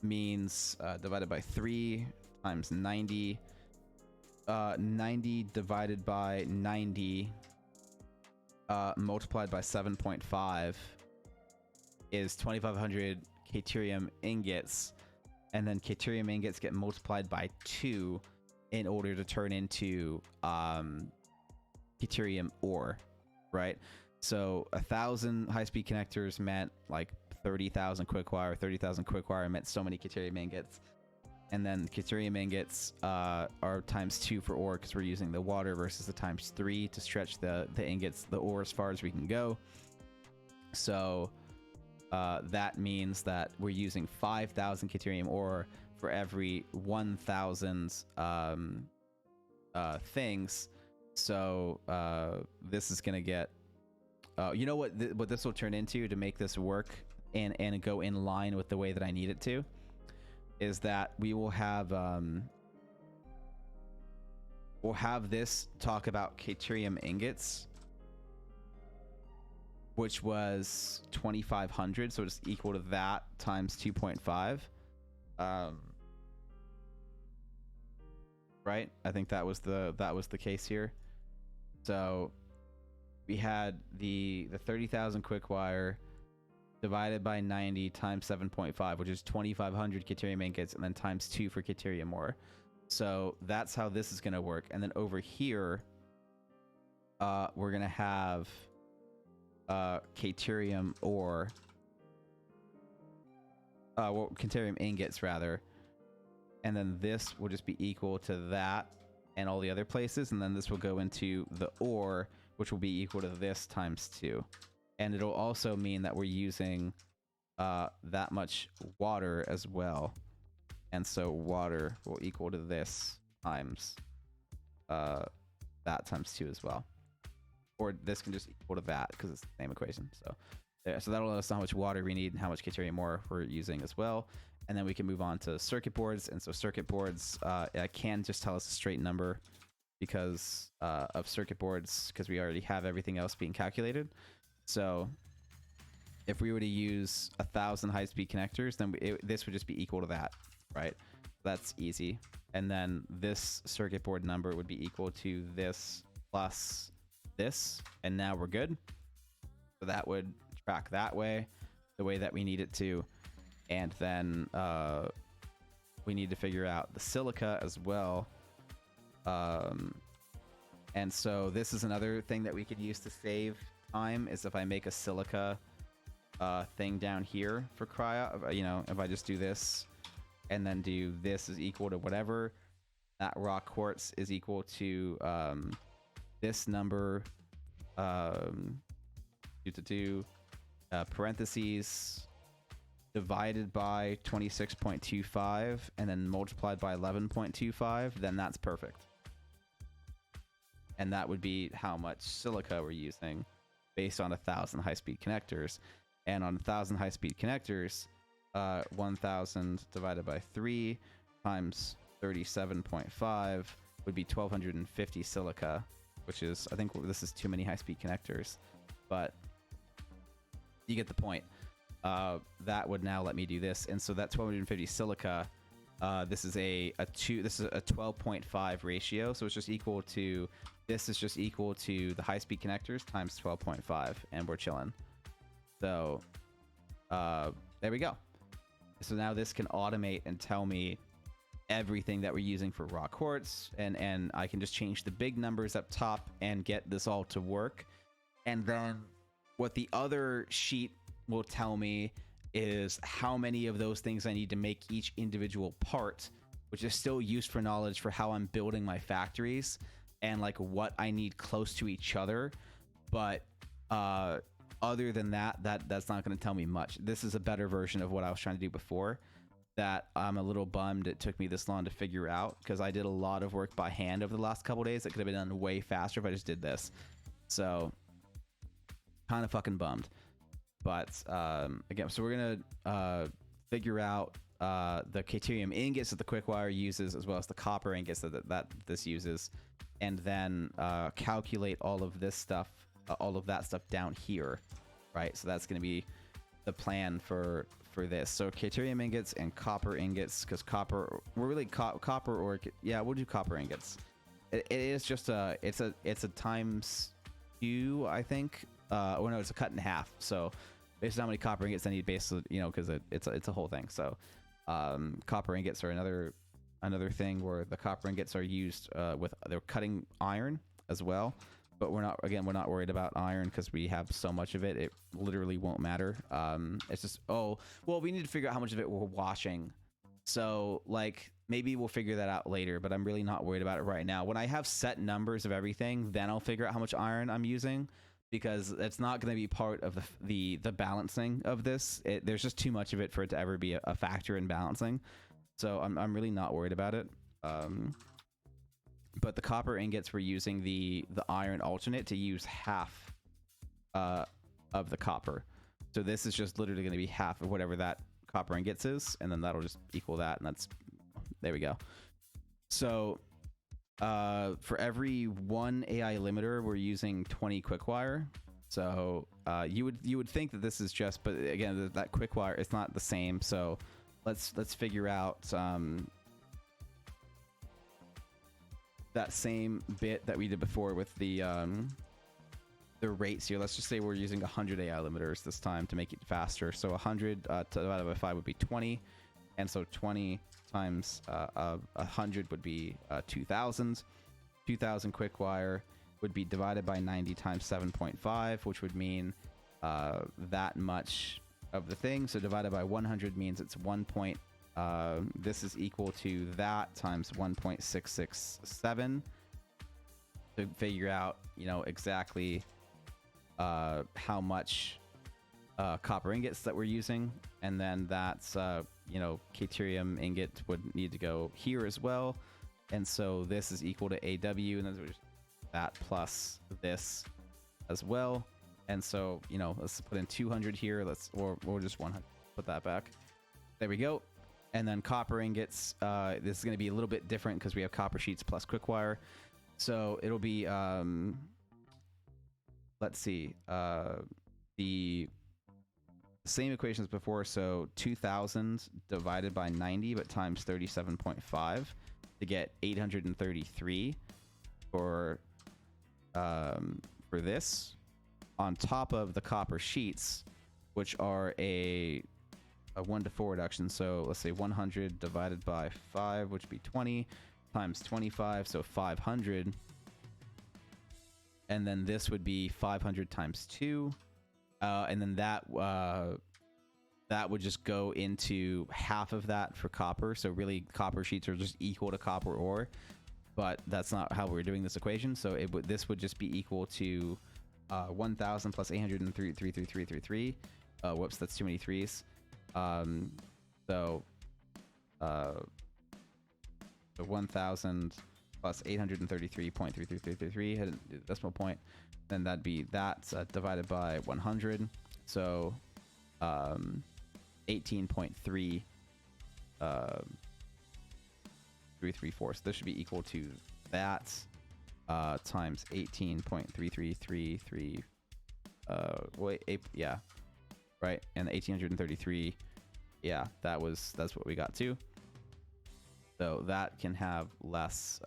means divided by 3 times 90. 90 divided by 90 multiplied by 7.5 is 2,500 Caterium ingots, and then Caterium ingots get multiplied by 2 in order to turn into Caterium ore, right? So 1,000 high-speed connectors meant like 30,000 quick wire. 30,000 quick wire meant so many Caterium ingots. And then Caterium ingots are times 2 for ore, because we're using the water, versus the times 3 to stretch the ingots, the ore, as far as we can go. So that means that we're using 5,000 Caterium ore for every 1,000 things. So this is going to get you know what this will turn into to make this work and go in line with the way that I need it to, is that we will have we'll have this talk about Caterium ingots, which was 2,500, so it's equal to that times 2.5. Right? I think that was the case here. So we had the 30,000 quick wire divided by 90 times 7.5, which is 2,500 Caterium ingots, and then times 2 for Caterium ore. So that's how this is going to work. And then over here, we're going to have Caterium ore, well, Caterium ingots rather, and then this will just be equal to that and all the other places, and then this will go into the ore, which will be equal to this times 2. And it'll also mean that we're using that much water as well, and so water will equal to this times that times 2 as well, or this can just equal to that because it's the same equation. So yeah, so that'll let us know how much water we need and how much Caterium ore we're using as well. And then we can move on to circuit boards. And so circuit boards, I can just tell us a straight number because of circuit boards, because we already have everything else being calculated. So if we were to use 1,000 high-speed connectors, then this would just be equal to that, right? That's easy. And then this circuit board number would be equal to this plus this, and now we're good. So that would track that way, the way that we need it to. And then we need to figure out the silica as well. And so this is another thing that we could use to save time, is if I make a silica thing down here for cryo, you know, if I just do this and then do this is equal to whatever, that raw quartz is equal to this number, parentheses divided by 26.25 and then multiplied by 11.25, then that's perfect. And that would be how much silica we're using based on 1,000 high-speed connectors. And on 1,000 high-speed connectors, 1,000 divided by 3 times 37.5 would be 1,250 silica, which is, I think this is too many high-speed connectors, but you get the point. That would now let me do this, and so that 1,250 silica, this is a 12.5 ratio, so it's just equal to, this is just equal to the high-speed connectors times 12.5, and we're chilling. So there we go. So now this can automate and tell me everything that we're using for raw quartz, and I can just change the big numbers up top and get this all to work. And then what the other sheet will tell me is how many of those things I need to make each individual part, which is still useful knowledge for how I'm building my factories and like what I need close to each other. But other than that, that's not going to tell me much. This is a better version of what I was trying to do before, that I'm a little bummed it took me this long to figure out, because I did a lot of work by hand over the last couple days that could have been done way faster if I just did this. So kind of fucking bummed. But again, so we're gonna figure out the Caterium ingots that the quickwire uses, as well as the copper ingots that this uses, and then calculate all of this stuff, all of that stuff down here, right? So that's gonna be the plan for this. So Caterium ingots and copper ingots, because copper, we're really copper, or yeah, we'll do copper ingots. It is just it's a times 2, I think. Oh no, it's a cut in half. So based on how many copper ingots I need, basically, you know, because it's a whole thing. So copper ingots are another thing where the copper ingots are used with, they're cutting iron as well. But we're not worried about iron because we have so much of it. It literally won't matter. It's just, oh, well, we need to figure out how much of it we're washing. So like maybe we'll figure that out later, but I'm really not worried about it right now. When I have set numbers of everything, then I'll figure out how much iron I'm using, because it's not going to be part of the balancing of this. There's just too much of it for it to ever be a factor in balancing. So I'm really not worried about it. But the copper ingots, we're using the iron alternate to use half of the copper. So this is just literally going to be half of whatever that copper ingots is, and then that'll just equal that, and that's, there we go. So for every 1 AI limiter, we're using 20 quickwire. So you would think that this is just, but again, that quickwire is not the same. So let's figure out that same bit that we did before with the rates here. Let's just say we're using 100 AI limiters this time to make it faster. So 100 divided by 5 would be 20, and so 20 times 100 would be 2,000. 2,000 quickwire would be divided by 90 times 7.5, which would mean that much of the thing. So divided by 100 means it's 1 point. This is equal to that times 1.667 to figure out, you know, exactly how much copper ingots that we're using, and then that's you know, Caterium ingot would need to go here as well, and so this is equal to AW, and then just that plus this as well, and so, you know, let's put in 200 here, or just 100, put that back, there we go. And then copper ingots, this is going to be a little bit different because we have copper sheets plus quickwire, so it'll be let's see, the same equation as before, so 2,000 divided by 90 but times 37.5 to get 833 for this, on top of the copper sheets, which are a 1 to 4 reduction. So let's say 100 divided by 5, which would be 20 times 25, so 500. And then this would be 500 times 2, and then that would just go into half of that for copper. So really, copper sheets are just equal to copper ore, but that's not how we're doing this equation. So this would just be equal to 1,000 plus 803. Whoops, that's too many threes. So 1,000 plus 833.3333, hit the decimal point, then that'd be that divided by 100, so 18.3 334. So this should be equal to that times 18.3333 yeah, right, and 1833, yeah, that's what we got to. So that can have less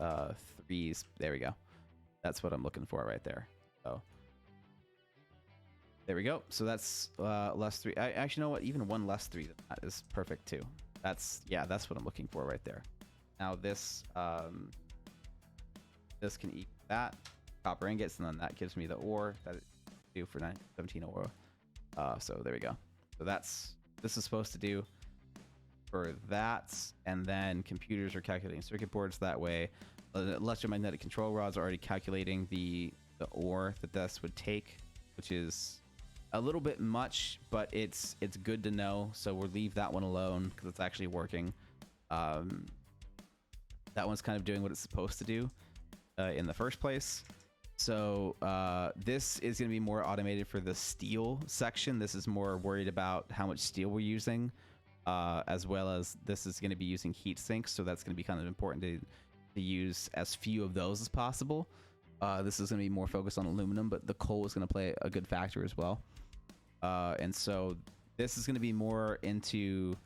threes. There we go. That's what I'm looking for right there. So there we go. So that's less 3. I actually know what, even 1 less 3 than that is perfect too. That's what I'm looking for right there. Now this this can equal that copper ingots, and then that gives me the ore that it do for 917 ore. So there we go. So this is supposed to do for that, and then computers are calculating circuit boards that way. Electromagnetic control rods are already calculating the ore that this would take, which is a little bit much, but it's good to know. So we'll leave that one alone because it's actually working. That one's kind of doing what it's supposed to do in the first place. So this is going to be more automated for the steel section. This is more worried about how much steel we're using, as well as this is going to be using heat sinks. So that's going to be kind of important to use as few of those as possible. This is going to be more focused on aluminum, but the coal is going to play a good factor as well. And so this is going to be more into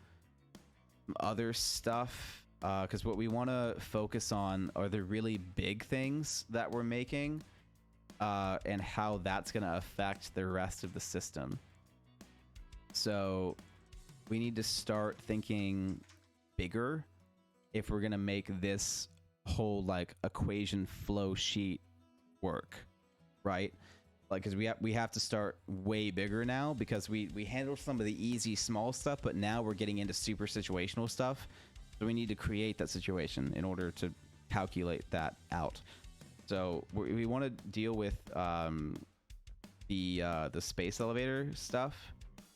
other stuff, because what we want to focus on are the really big things that we're making, and how that's going to affect the rest of the system. So we need to start thinking bigger if we're going to make this whole like equation flow sheet work, right? Like, because we have to start way bigger now, because we handle some of the easy small stuff, but now we're getting into super situational stuff. So we need to create that situation in order to calculate that out. So we want to deal with the space elevator stuff,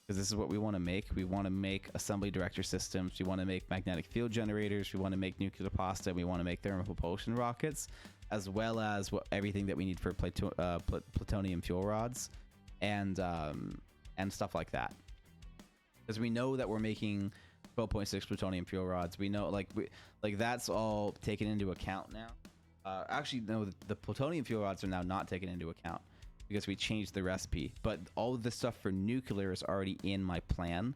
because this is what we want to make. We want to make assembly director systems. We want to make magnetic field generators. We want to make nuclear pasta. We want to make thermal propulsion rockets, as well as everything that we need for plutonium fuel rods and stuff like that. Because we know that we're making 12.6 plutonium fuel rods. We know like that's all taken into account now. Actually, no, the plutonium fuel rods are now not taken into account because we changed the recipe. But all of the stuff for nuclear is already in my plan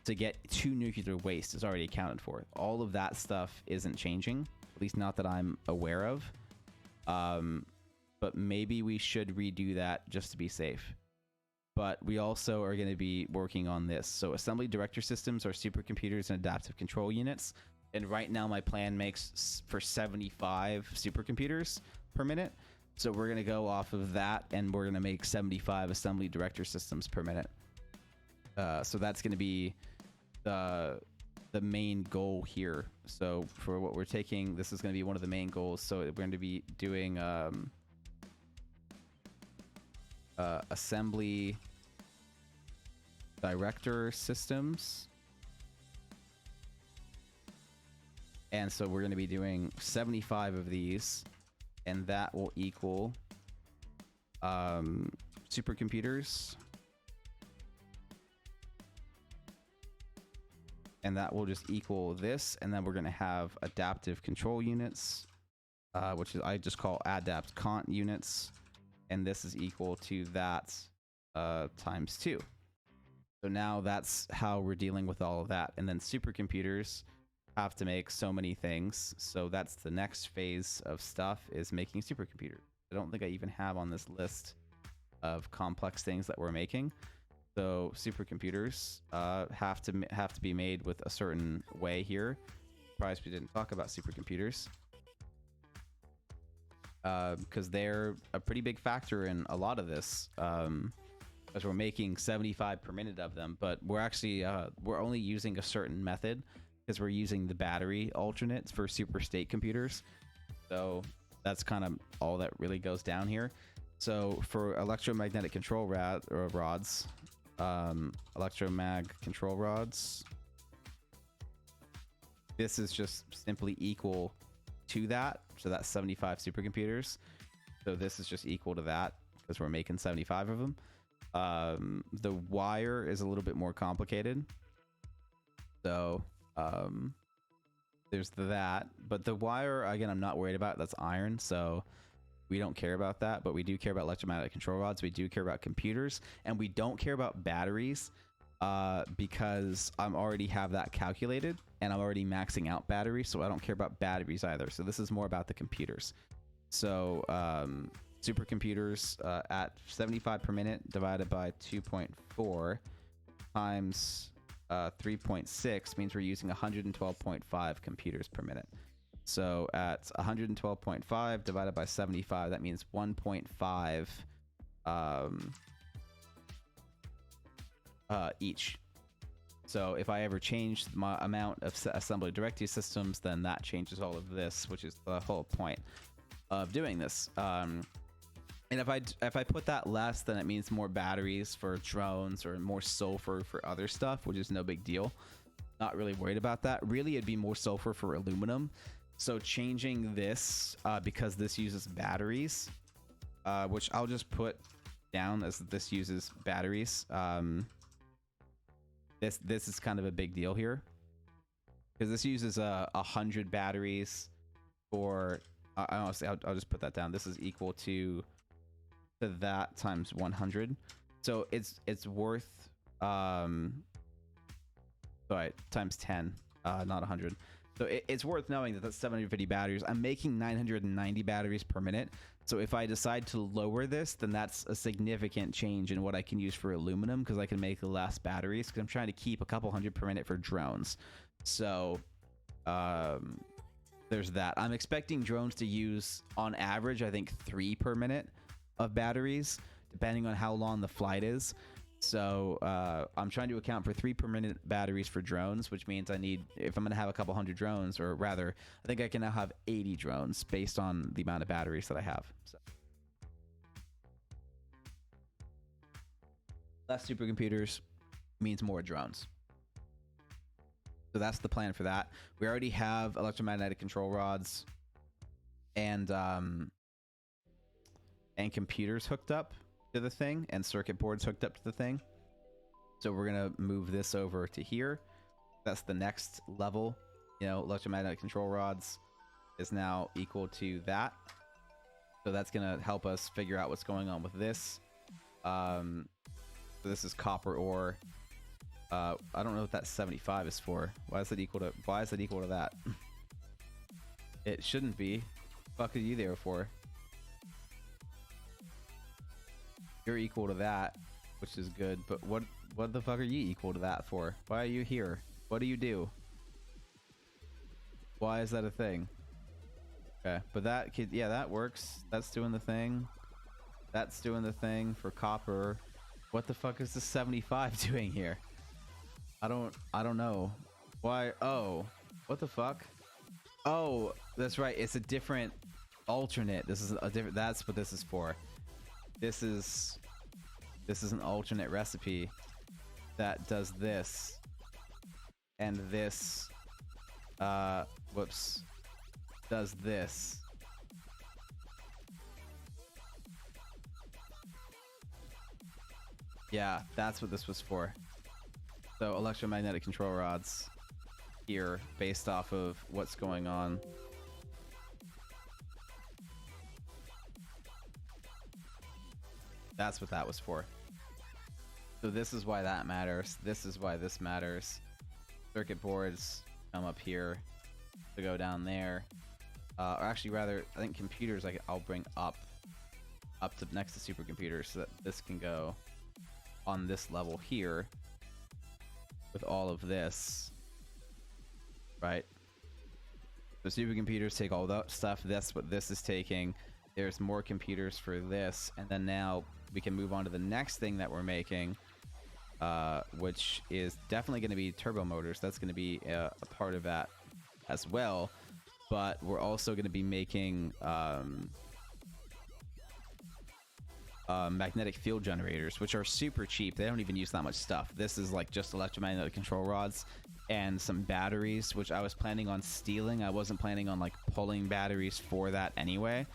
to get to nuclear waste is already accounted for. All of that stuff isn't changing, at least not that I'm aware of. But maybe we should redo that just to be safe. But we also are going to be working on this. So assembly director systems are supercomputers and adaptive control units. And right now my plan makes for 75 supercomputers per minute. So we're going to go off of that, and we're going to make 75 assembly director systems per minute. So that's going to be the main goal here. So for what we're taking, this is going to be one of the main goals. So we're going to be doing assembly director systems, and so we're going to be doing 75 of these, and that will equal supercomputers, and that will just equal this, and then we're going to have adaptive control units, which is I just call adapt cont units, and this is equal to that times 2. So now that's how we're dealing with all of that. And then supercomputers have to make so many things. So that's the next phase of stuff, is making supercomputers. I don't think I even have on this list of complex things that we're making. So supercomputers have to be made with a certain way here. Surprised we didn't talk about supercomputers. Because they're a pretty big factor in a lot of this, as we're making 75 per minute of them, but we're actually we're only using a certain method because we're using the battery alternates for super state computers. So that's kind of all that really goes down here. So for electromagnetic control rods, electromag control rods, this is just simply equal to that. So that's 75 supercomputers. So this is just equal to that because we're making 75 of them. The wire is a little bit more complicated. So there's that. But the wire, again, I'm not worried about. That's iron. So we don't care about that. But we do care about electromagnetic control rods. We do care about computers. And we don't care about batteries because I'm already have that calculated. And I'm already maxing out batteries. So I don't care about batteries either. So this is more about the computers. So supercomputers at 75 per minute divided by 2.4 times 3.6 means we're using 112.5 computers per minute. So at 112.5 divided by 75, that means 1.5 each. So if I ever change my amount of assembly directory systems, then that changes all of this, which is the whole point of doing this. And if I put that less, then it means more batteries for drones or more sulfur for other stuff, which is no big deal. Not really worried about that. Really, it'd be more sulfur for aluminum. So changing this because this uses batteries, which I'll just put down as this uses batteries. This is kind of a big deal here because this uses 100 batteries for. Honestly, I'll just put that down. This is equal to that times 100. So it's worth sorry, times 10, not 100. So it's worth knowing that that's 750 batteries. I'm making 990 batteries per minute. So if I decide to lower this, then that's a significant change in what I can use for aluminum because I can make less batteries because I'm trying to keep a couple hundred per minute for drones. So there's that. I'm expecting drones to use on average, I think 3 per minute of batteries, depending on how long the flight is. So I'm trying to account for 3 per minute batteries for drones, which means I need, if I'm going to have a couple hundred drones, or rather, I think I can now have 80 drones based on the amount of batteries that I have. So. Less supercomputers means more drones. So that's the plan for that. We already have electromagnetic control rods and computers hooked up. to the thing and circuit boards hooked up to the thing. So we're gonna move this over to here. That's the next level. You know, electromagnetic control rods is now equal to that. So that's gonna help us figure out what's going on with this. So this is copper ore. I don't know what that 75 is for. Why is it equal to that? It shouldn't be. What are you there for? You're equal to that, which is good, but what the fuck are you equal to that for? Why are you here? What do you do? Why is that a thing? Okay, but that could, yeah, that works. That's doing the thing. That's doing the thing for copper. What the fuck is the 75 doing here? I don't know. Why? Oh, what the fuck? Oh, that's right. It's a different alternate. This is a different, that's what this is for. This is an alternate recipe that does this and this whoops, does this. Yeah, that's what this was for. So electromagnetic control rods here based off of what's going on. That's what that was for. So this is why that matters. This is why this matters. Circuit boards come up here to go down there. Or actually, rather, I think computers I'll bring up to next to supercomputers so that this can go on this level here with all of this, right? So supercomputers take all that stuff. That's what this is taking. There's more computers for this, and then now we can move on to the next thing that we're making, which is definitely going to be turbo motors. That's going to be a part of that as well, but we're also going to be making magnetic field generators, which are super cheap. They don't even use that much stuff. This is like just electromagnetic control rods and some batteries, which I was planning on stealing. I wasn't planning on like pulling batteries for that anyway.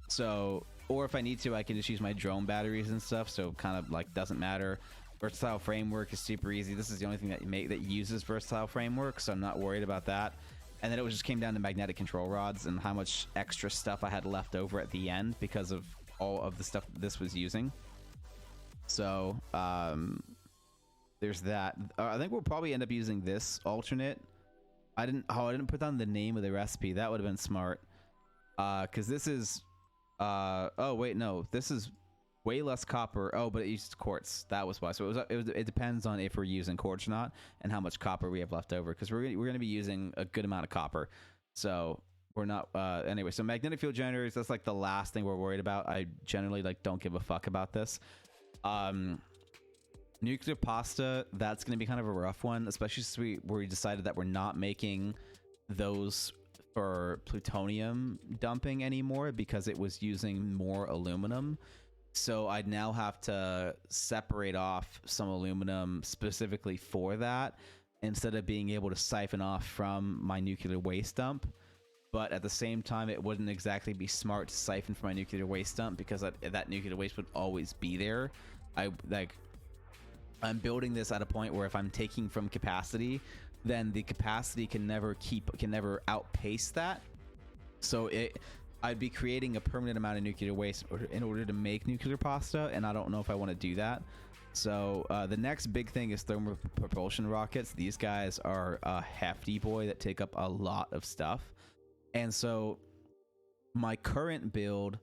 So, or if I need to, I can just use my drone batteries and stuff. So kind of like doesn't matter. Versatile framework is super easy. This is the only thing that uses versatile framework, so I'm not worried about that. And then it just came down to magnetic control rods and how much extra stuff I had left over at the end because of all of the stuff that this was using. So there's that. I think we'll probably end up using this alternate. I didn't put down the name of the recipe. That would have been smart, because this is oh wait, no, this is way less copper. Oh, but it uses quartz. That was why. So it depends on if we're using quartz or not and how much copper we have left over, because we're going to be using a good amount of copper. So we're not anyway. So magnetic field generators, that's like the last thing we're worried about. I generally like don't give a fuck about this. Nuclear pasta, that's going to be kind of a rough one, especially since we decided that we're not making those for plutonium dumping anymore because it was using more aluminum. So I'd now have to separate off some aluminum specifically for that instead of being able to siphon off from my nuclear waste dump. But at the same time, it wouldn't exactly be smart to siphon from my nuclear waste dump because that nuclear waste would always be there. I'm building this at a point where if I'm taking from capacity, then the capacity can never outpace that. So I'd be creating a permanent amount of nuclear waste in order to make nuclear pasta, and I don't know if I want to do that. So the next big thing is thermal propulsion rockets. These guys are a hefty boy that take up a lot of stuff. And so my current build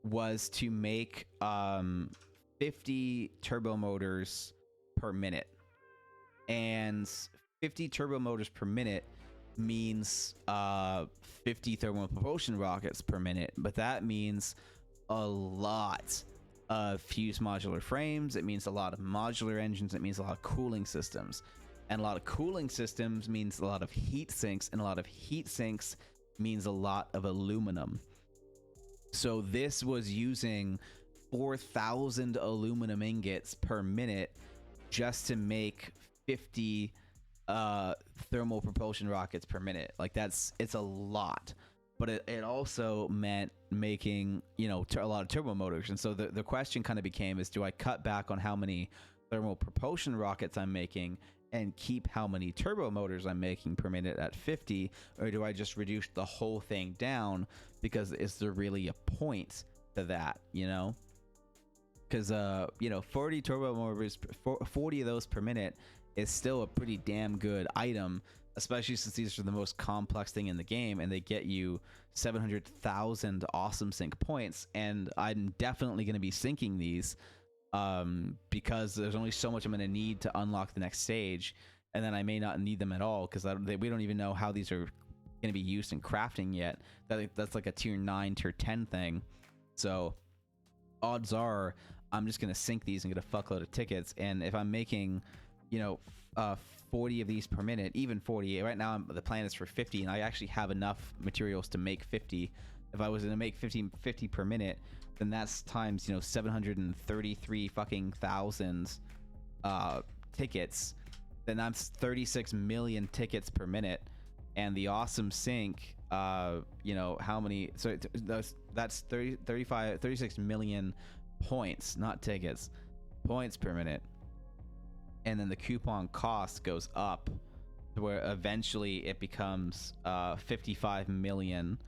was to make 50 turbo motors per minute. And 50 turbo motors per minute means 50 thermal propulsion rockets per minute. But that means a lot of fused modular frames. It means a lot of modular engines. It means a lot of cooling systems. And a lot of cooling systems means a lot of heat sinks. And a lot of heat sinks means a lot of aluminum. So this was using 4,000 aluminum ingots per minute just to make 50 thermal propulsion rockets per minute. Like it's a lot. but it also meant making, you know, a lot of turbo motors. And so the question kind of became is, do I cut back on how many thermal propulsion rockets I'm making and keep how many turbo motors I'm making per minute at 50, or do I just reduce the whole thing down? Because is there really a point to that, you know? Because you know, 40 turbo motors, 40 of those per minute is still a pretty damn good item, especially since these are the most complex thing in the game, and they get you 700,000 awesome sync points. And I'm definitely going to be syncing these because there's only so much I'm going to need to unlock the next stage, and then I may not need them at all because we don't even know how these are going to be used in crafting yet. That's like a tier 9, tier 10 thing. So odds are I'm just going to sync these and get a fuckload of tickets. And if I'm making, you know, 40 of these per minute, even 40 right now, the plan is for 50, and I actually have enough materials to make 50. If I was going to make 50 per minute, then that's times, you know, 733 fucking thousand tickets. Then that's 36 million tickets per minute. And the awesome sync, you know, how many, so that's 36 million points, not tickets, points per minute. And then the coupon cost goes up to where eventually it becomes 55 million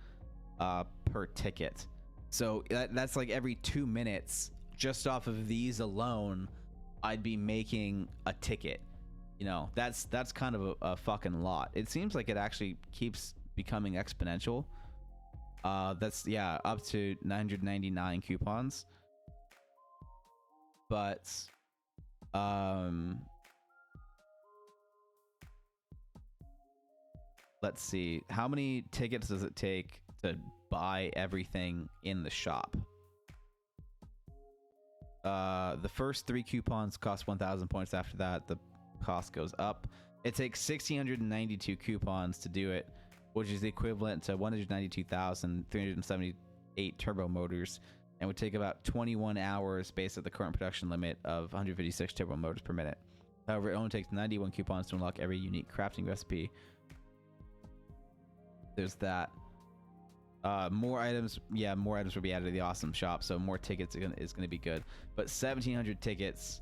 per ticket. So that's like every 2 minutes, just off of these alone, I'd be making a ticket. You know, that's kind of a fucking lot. It seems like it actually keeps becoming exponential. That's, yeah, up to 999 coupons. But let's see, how many tickets does it take to buy everything in the shop? The first 3 coupons cost 1,000 points. After that, the cost goes up. It takes 1,692 coupons to do it, which is the equivalent to 192,378 turbo motors, and would take about 21 hours based at the current production limit of 156 turbo motors per minute. However, it only takes 91 coupons to unlock every unique crafting recipe. There's that. More items, yeah, more items will be added to the awesome shop, so more tickets is gonna be good. But 1,700 tickets,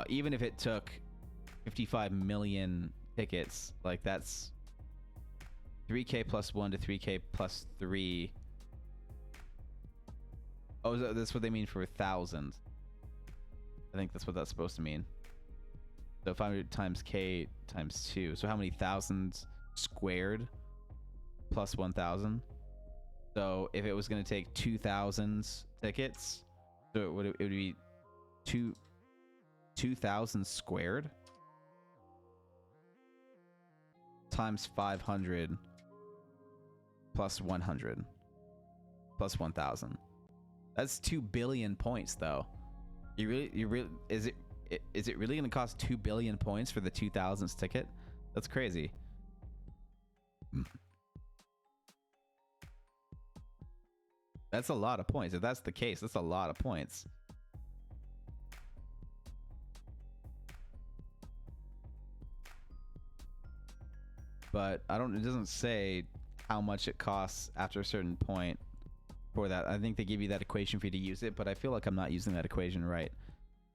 even if it took 55 million tickets, like that's 3k plus 1 to 3k plus 3. Oh, that's what they mean for 1,000. I think that's what that's supposed to mean. So 500 times k times 2. So how many thousands squared plus 1,000? So if it was going to take 2,000 tickets, so it would be 2,000 squared times 500 plus 100 plus 1,000. That's 2 billion points, though. You really is it really going to cost 2 billion points for the 2,000th ticket? That's crazy. That's a lot of points. If that's the case, that's a lot of points. But it doesn't say how much it costs after a certain point for that. I think they give you that equation for you to use it, but I feel like I'm not using that equation right.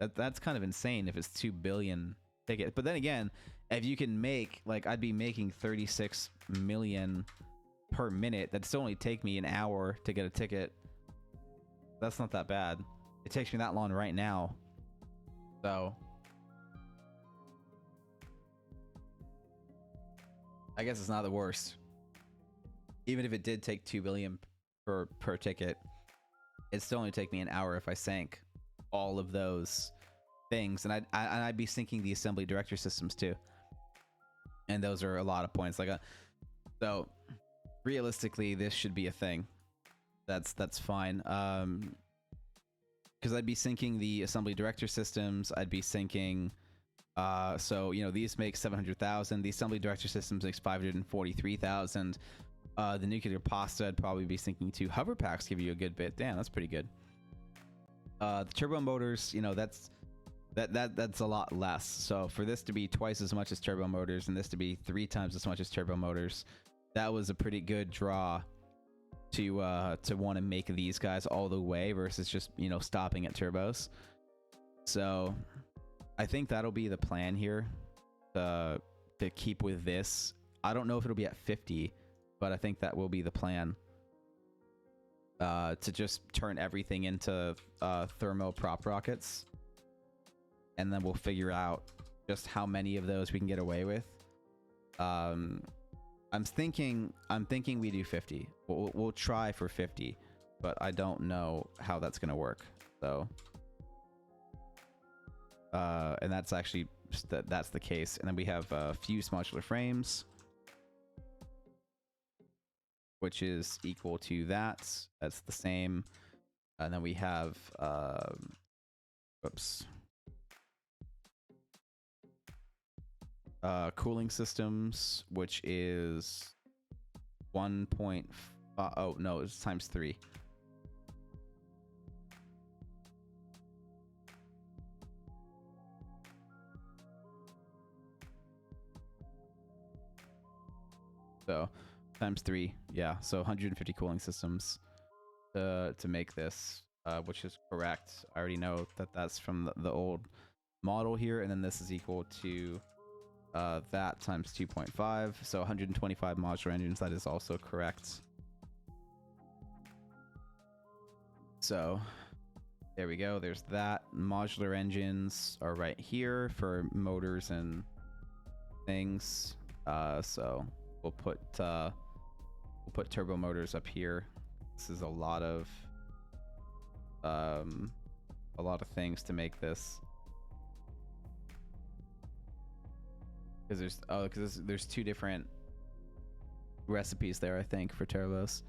That's kind of insane if it's 2 billion tickets. But then again, if you can make, like, I'd be making 36 million per minute, that'd still only take me an hour to get a ticket. That's not that bad. It takes me that long right now. So I guess it's not the worst. Even if it did take 2 billion per ticket, it'd still only take me an hour if I sank all of those things, and I'd be syncing the assembly director systems too, and those are a lot of points. So realistically, this should be a thing. That's fine. Because I'd be syncing the assembly director systems. I'd be syncing. So you know, these make 700,000. The assembly director systems makes 543,000. The nuclear pasta I'd probably be syncing to. Hover packs give you a good bit. Damn, that's pretty good. The turbo motors, you know, that's a lot less. So for this to be twice as much as turbo motors and this to be 3 times as much as turbo motors, that was a pretty good draw. to want to make these guys all the way versus just, you know, stopping at turbos. So I think that'll be the plan here, to keep with this. I don't know if it'll be at 50, but I think that will be the plan, to just turn everything into thermo prop rockets, and then we'll figure out just how many of those we can get away with. I'm thinking we do 50. We'll try for 50, but I don't know how that's gonna work. So, and that's actually that's the case. And then we have fused modular frames, which is equal to that. That's the same. And then we have whoops. Cooling systems, which is 1.5. Oh no, it's times 3. So times 3, yeah. So 150 cooling systems to make this, which is correct. I already know that that's from the old model here, and then this is equal to that times 2.5, so 125 modular engines. That is also correct. So there we go. There's that. Modular engines are right here for motors and things. So we'll put turbo motors up here. This is a lot of things to make this. Because there's 2 different recipes there, I think, for turbos.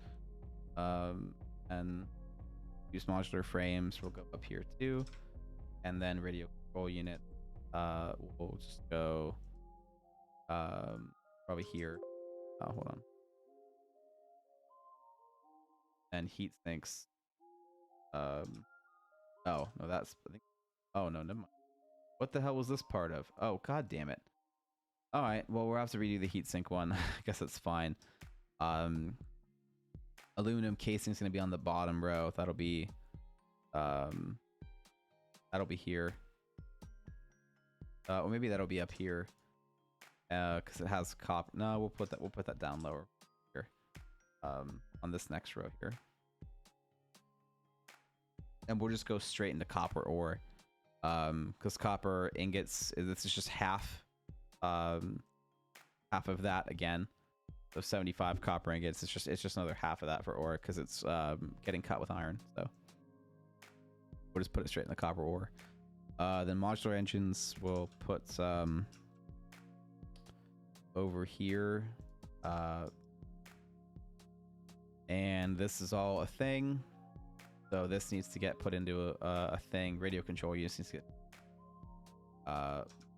And use modular frames will go up here too, and then radio control unit will just go probably here. Hold on. And heat sinks. Oh no, that's, I think. Oh no, never mind. What the hell was this part of? Oh, god damn it. All right, well, we'll have to redo the heatsink one. I guess that's fine. Aluminum casing is going to be on the bottom row. That'll be here. Or maybe that'll be up here, because it has copper. No, we'll put that down lower here, on this next row here, and we'll just go straight into copper ore, because copper ingots. This is just half of that again. So 75 copper ingots. It's just another half of that for ore, because it's getting cut with iron. So we'll just put it straight in the copper ore. Then modular engines we'll put over here, and this is all a thing. So this needs to get put into a thing. Radio control units needs to get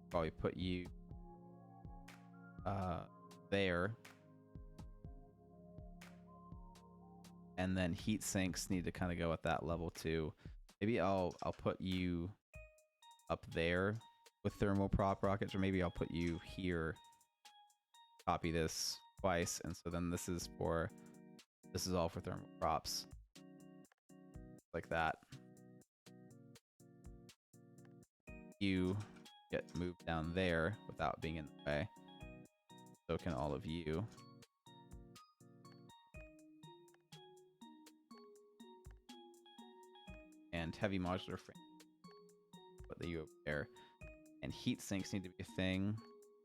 probably put you there, and then heat sinks need to kind of go at that level too. Maybe I'll put you up there with thermal prop rockets, or maybe I'll put you here. Copy this twice, and so then this is all for thermal props, like that. You get moved down there without being in the way. So can all of you. And heavy modular frame. Put you over there. And heat sinks need to be a thing.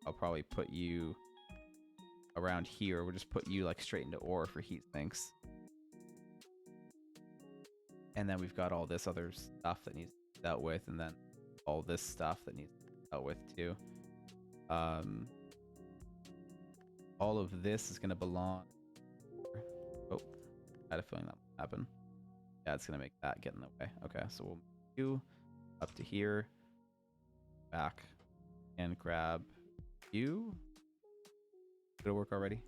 I'll probably put you around here. We'll just put you like straight into ore for heat sinks. And then we've got all this other stuff that needs to be dealt with, and then all this stuff that needs to be dealt with too. All of this is going to belong. Oh, I had a feeling that would happen. Yeah, it's going to make that get in the way. Okay, so we'll move you up to here, back, and grab you. Did it work already?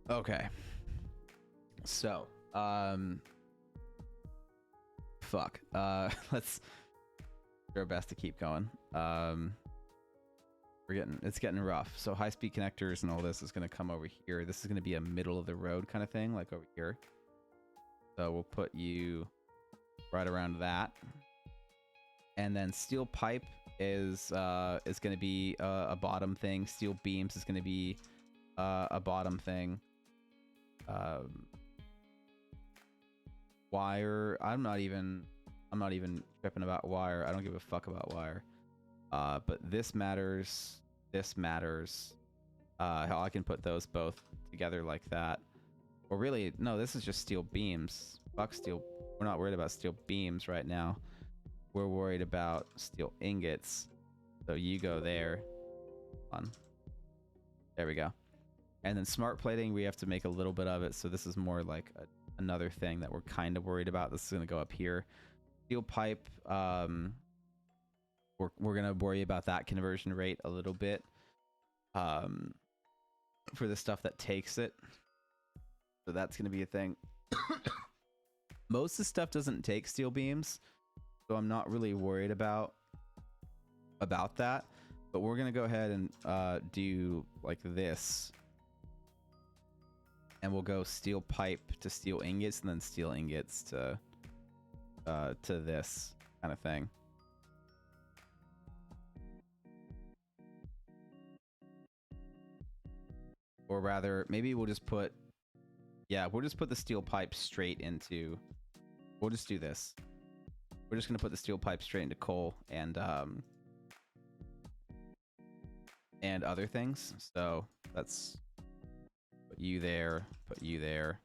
Okay. So, fuck. Let's do our best to keep going. It's getting rough. So high-speed connectors and all this is going to come over here. This is going to be a middle of the road kind of thing, like over here. So we'll put you right around that. And then steel pipe is going to be a bottom thing. Steel beams is going to be a bottom thing. Wire, I'm not even tripping about wire. I don't give a fuck about wire. But this matters. This matters. How I can put those both together like that. Or really, no, this is just steel beams. Fuck steel. We're not worried about steel beams right now. We're worried about steel ingots. So you go there. On. There we go. And then smart plating, we have to make a little bit of it. So this is more like another thing that we're kind of worried about. This is going to go up here. Steel pipe, we're going to worry about that conversion rate a little bit for the stuff that takes it. So that's going to be a thing. Most of the stuff doesn't take steel beams, so I'm not really worried about that. But we're going to go ahead and do like this. And we'll go steel pipe to steel ingots, and then steel ingots to this kind of thing. Or rather, maybe we'll just put, we'll just put the steel pipe straight into, we'll just do this. We're just going to put the steel pipe straight into coal and other things. So that's, put you there, put you there.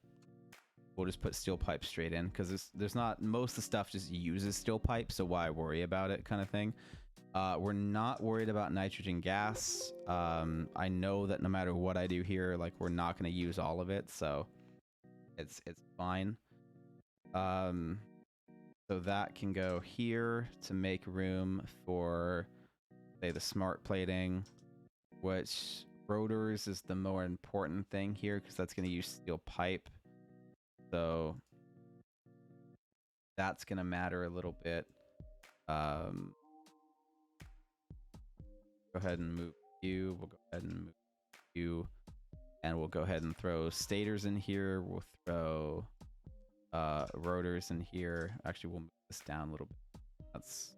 We'll just put steel pipe straight in because there's not, most of the stuff just uses steel pipe, so why worry about it kind of thing. We're not worried about nitrogen gas. I know that no matter what I do here, like we're not going to use all of it, so it's fine. So that can go here to make room for, say, the smart plating, which rotors is the more important thing here because that's going to use steel pipe. So that's going to matter a little bit. Go ahead and move you. We'll go ahead and move you. And we'll go ahead and throw stators in here. We'll throw rotors in here. Actually, we'll move this down a little bit. That's...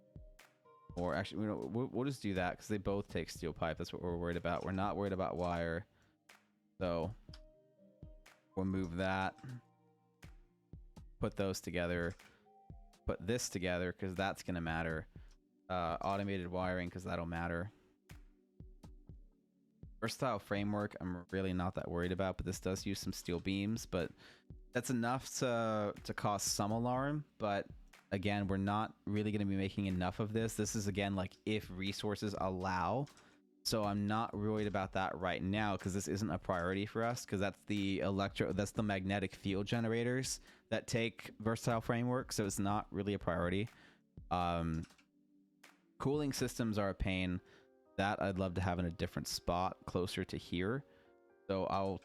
Or actually, we'll just do that because they both take steel pipe. That's what we're worried about. We're not worried about wire. So we'll move that. Put those together. Put this together because that's going to matter. Automated wiring because that'll matter. Versatile framework, I'm really not that worried about, but this does use some steel beams. But that's enough to cause some alarm. But again, we're not really going to be making enough of this. This is, again, like if resources allow. So I'm not worried about that right now because this isn't a priority for us because that's the magnetic field generators that take versatile framework. So it's not really a priority. Cooling systems are a pain. That I'd love to have in a different spot closer to here. So I'm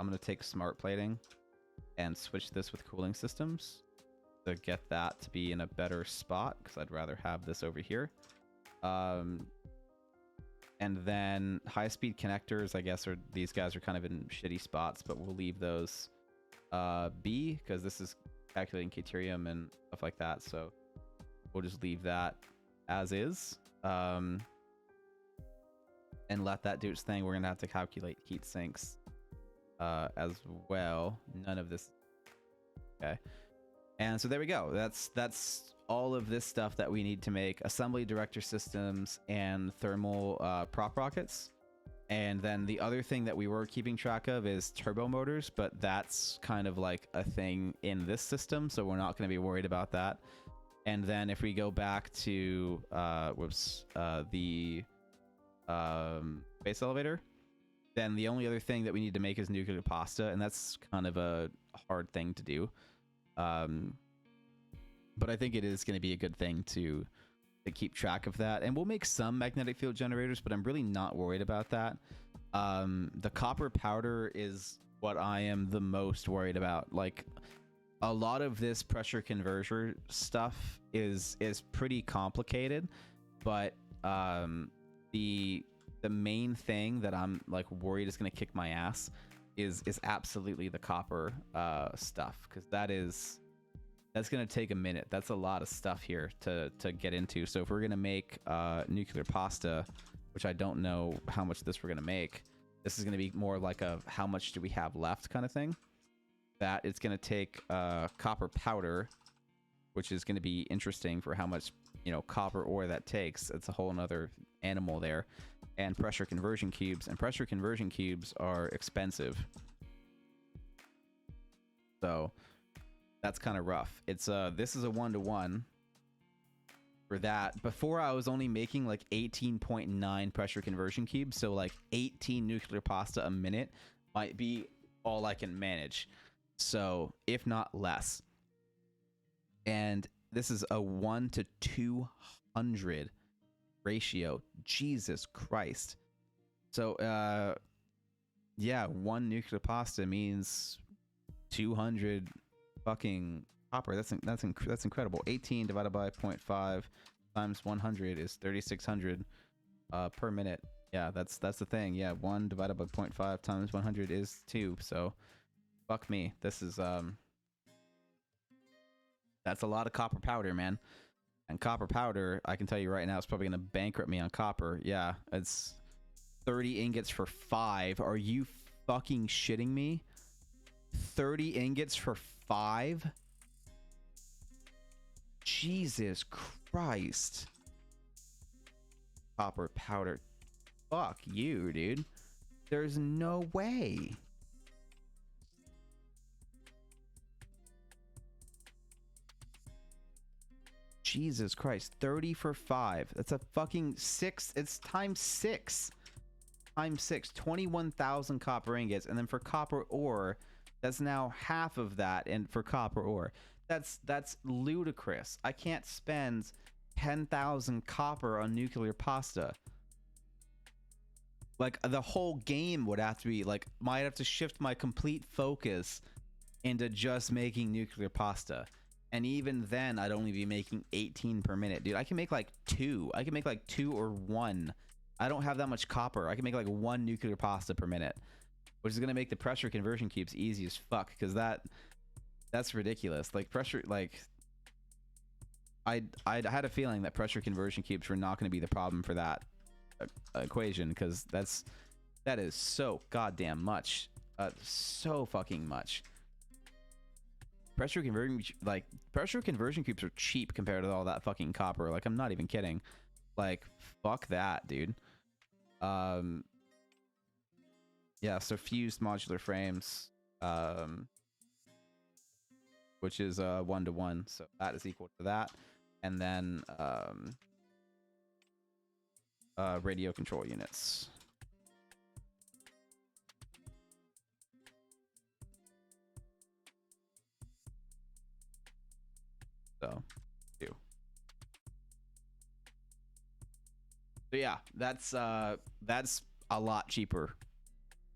going to take smart plating and switch this with cooling systems to get that to be in a better spot because I'd rather have this over here. And then high-speed connectors, I guess, these guys are kind of in shitty spots, but we'll leave those B because this is calculating deuterium and stuff like that. So we'll just leave that as is. And let that do its thing. We're going to have to calculate heat sinks as well. None of this. Okay. And so there we go. That's all of this stuff that we need to make assembly director systems and thermal prop rockets. And then the other thing that we were keeping track of is turbo motors, but that's kind of like a thing in this system, so we're not going to be worried about that. And then if we go back to the base elevator, then the only other thing that we need to make is nuclear pasta, and that's kind of a hard thing to do. But I think it is going to be a good thing to keep track of that. And we'll make some magnetic field generators, but I'm really not worried about that. The copper powder is what I am the most worried about. Like, a lot of this pressure converter stuff is pretty complicated, but the main thing that I'm like worried is going to kick my ass is absolutely the copper stuff, because that's going to take a minute. That's a lot of stuff here to get into. So if we're going to make nuclear pasta, which I don't know how much this we're going to make, this is going to be more like a how much do we have left kind of thing. That it's going to take copper powder, which is going to be interesting for how much, you know, copper ore that takes. It's a whole nother animal there. And pressure conversion cubes, and pressure conversion cubes are expensive, so that's kind of rough. It's this is a 1-to-1 for that. Before, I was only making like 18.9 pressure conversion cubes, so like 18 nuclear pasta a minute might be all I can manage, so if not less. And this is a 1 to 200 ratio. Jesus Christ. So yeah, 1 nuclear pasta means 200 fucking copper. That's incredible. 18 divided by 0.5 times 100 is 3600 per minute. Yeah, that's the thing. Yeah, 1 divided by 0.5 times 100 is 2. So fuck me. This is that's a lot of copper powder, man. And copper powder, I can tell you right now, it's probably going to bankrupt me on copper. Yeah, it's 30 ingots for 5. Are you fucking shitting me? 30 ingots for 5? Jesus Christ. Copper powder. Fuck you, dude. There's no way. Jesus Christ, 30 for 5. That's a fucking 6. It's times 6. Times 6. 21,000 copper ingots. And then for copper ore, that's now half of that. And for copper ore, that's ludicrous. I can't spend 10,000 copper on nuclear pasta. Like, the whole game would have to be, like, might have to shift my complete focus into just making nuclear pasta. And even then, I'd only be making 18 per minute. Dude, I can make like 2. I can make like 2 or 1. I don't have that much copper. I can make like 1 nuclear pasta per minute, which is going to make the pressure conversion cubes easy as fuck, because that's ridiculous. Like, pressure, like, I had a feeling that pressure conversion cubes were not going to be the problem for that equation, because that is so goddamn much. So fucking much. Pressure conversion cubes are cheap compared to all that fucking copper. Like, I'm not even kidding. Like, fuck that, dude. Yeah, so fused modular frames, which is 1-to-1, so that is equal to that. And then radio control units. So, so yeah, that's a lot cheaper.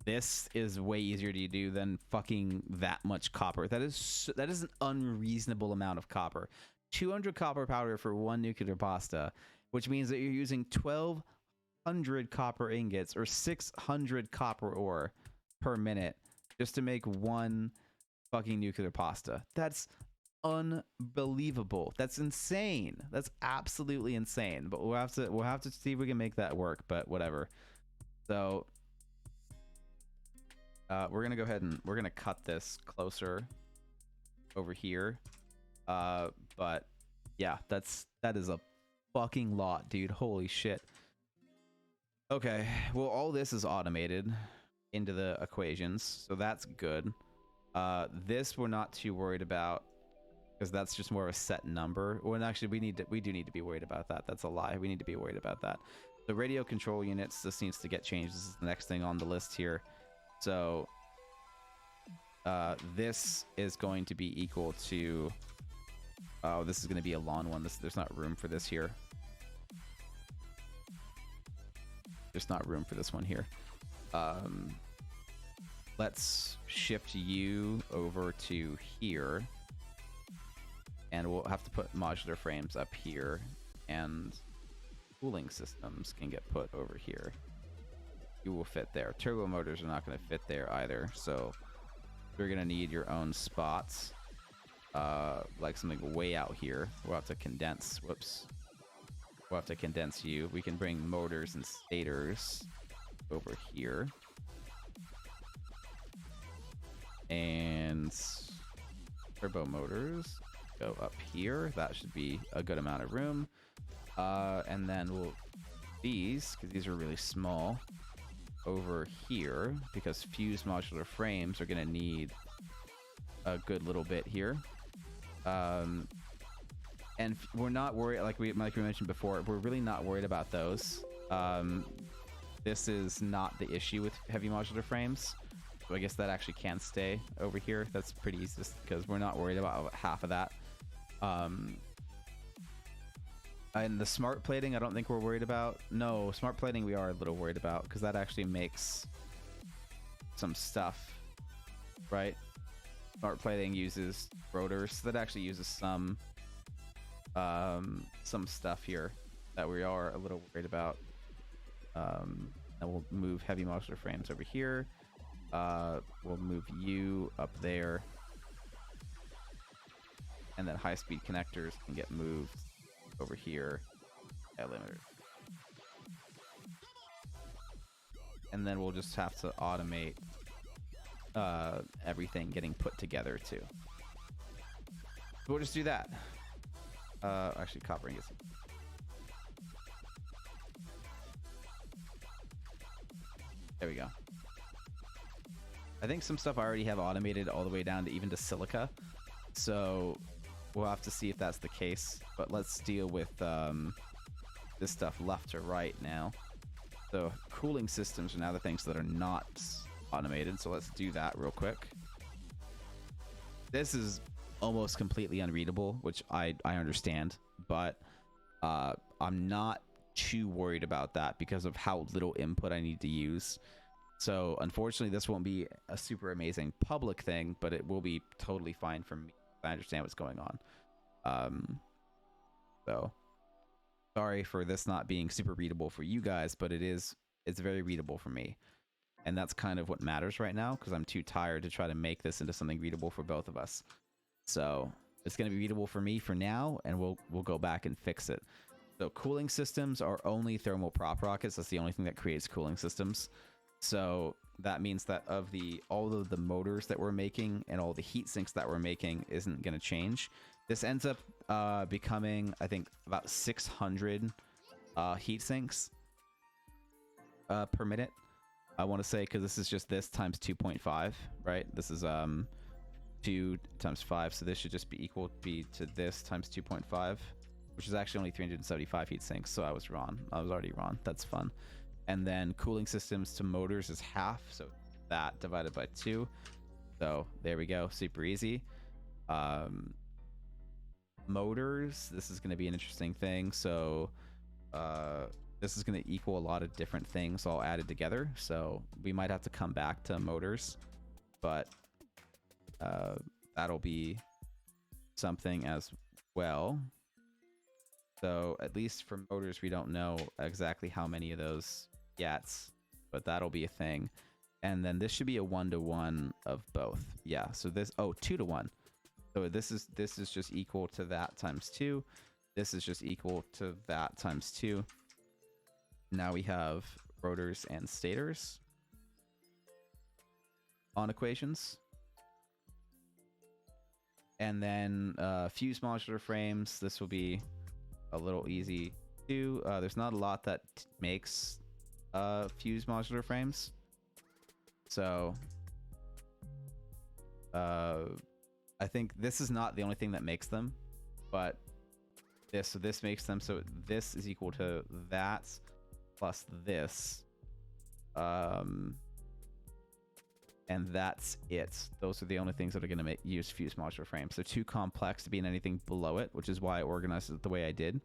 This is way easier to do than fucking that much copper. That is an unreasonable amount of copper. 200 copper powder for 1 nuclear pasta, which means that you're using 1,200 copper ingots or 600 copper ore per minute just to make 1 fucking nuclear pasta. That's unbelievable. That's insane. That's absolutely insane. But we'll have to see if we can make that work, but whatever. So we're gonna go ahead and we're gonna cut this closer over here. But yeah, that is a fucking lot, dude. Holy shit. Okay, well, all this is automated into the equations, so that's good. This we're not too worried about, because that's just more of a set number. Well, actually, we do need to be worried about that. That's a lie. We need to be worried about that. The radio control units, this needs to get changed. This is the next thing on the list here. So this is going to be equal to, oh, this is going to be a long one. There's not room for this here. There's not room for this one here. let's shift you over to here, and we'll have to put modular frames up here, and cooling systems can get put over here. You will fit there. Turbo motors are not going to fit there either, so you're going to need your own spots, like something way out here. We'll have to condense. Whoops. We'll have to condense you. We can bring motors and stators over here. And turbo motors go up here. That should be a good amount of room. And then we'll these, because these are really small, over here, because fused modular frames are going to need a good little bit here. And we're not worried, like we mentioned before, we're really not worried about those. This is not the issue with heavy modular frames. So I guess that actually can stay over here. That's pretty easy, just because we're not worried about half of that. And the smart plating, I don't think we're worried about. No, smart plating we are a little worried about, because that actually makes some stuff, right? Smart plating uses rotors. That actually uses some stuff here that we are a little worried about. And we'll move heavy modular frames over here. We'll move you up there. And then high-speed connectors can get moved over here at limiter. And then we'll just have to automate everything getting put together too. So we'll just do that. Actually, coppering is. There we go. I think some stuff I already have automated all the way down to even to silica. So we'll have to see if that's the case. But let's deal with this stuff left to right now. So cooling systems are now the things that are not automated. So let's do that real quick. This is almost completely unreadable, which I understand. But I'm not too worried about that because of how little input I need to use. So unfortunately, this won't be a super amazing public thing, but it will be totally fine for me. I understand what's going on. So sorry for this not being super readable for you guys, but it's very readable for me. And that's kind of what matters right now, because I'm too tired to try to make this into something readable for both of us. So it's going to be readable for me for now, and we'll go back and fix it. So cooling systems are only thermal prop rockets. That's the only thing that creates cooling systems. So that means that all of the motors that we're making and all the heat sinks that we're making isn't going to change. This ends up becoming, I think, about 600 heat sinks per minute. I want to say, because this is just this times 2.5, right? This is 2 times 5, so this should just be equal to this times 2.5, which is actually only 375 heat sinks. So I was wrong. I was already wrong. That's fun. And then cooling systems to motors is half, so that divided by 2. So there we go, super easy. Motors, this is going to be an interesting thing. So this is going to equal a lot of different things all added together. So we might have to come back to motors, but that'll be something as well. So at least for motors, we don't know exactly how many of those gets, but that'll be a thing. And then this should be a 1-to-1 of both. Yeah, so this 2-to-1. So this is just equal to that times 2. This is just equal to that times 2. Now we have rotors and stators on equations. And then fused modular frames, this will be a little easy too. There's not a lot that makes fused modular frames. So I think this is not the only thing that makes them, but this makes them. So this is equal to that plus this. And that's it. Those are the only things that are going to use fused modular frames. They're too complex to be in anything below it, which is why I organized it the way I did.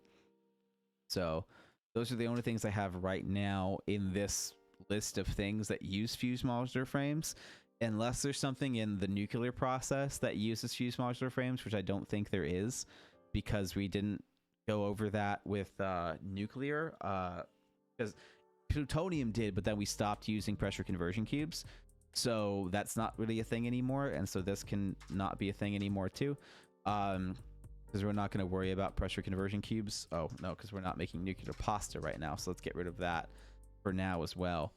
So those are the only things I have right now in this list of things that use fused modular frames. unless there's something in the nuclear process that uses fused modular frames, which I don't think there is, because we didn't go over that with nuclear, because plutonium did, but then we stopped using pressure conversion cubes, so that's not really a thing anymore, and so this can not be a thing anymore too, because we're not going to worry about pressure conversion cubes. Oh no, because we're not making nuclear pasta right now, so let's get rid of that for now as well.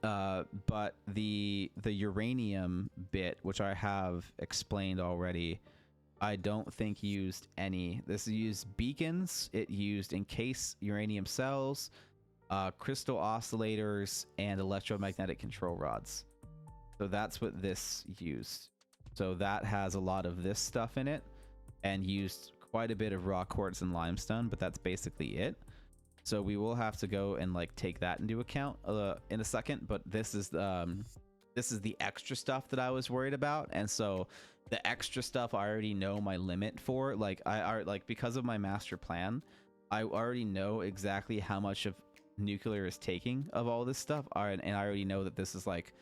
But the uranium bit, which I have explained already, I don't think used any. This used beacons. It used encased uranium cells, crystal oscillators, and electromagnetic control rods. So that's what this used. So that has a lot of this stuff in it, and used quite a bit of raw quartz and limestone, but that's basically it. So we will have to go and like take that into account in a second, but this is the extra stuff that I was worried about. And so the extra stuff I already know my limit for. Like because of my master plan, I already know exactly how much of nuclear is taking of all this stuff, and I already know that this is like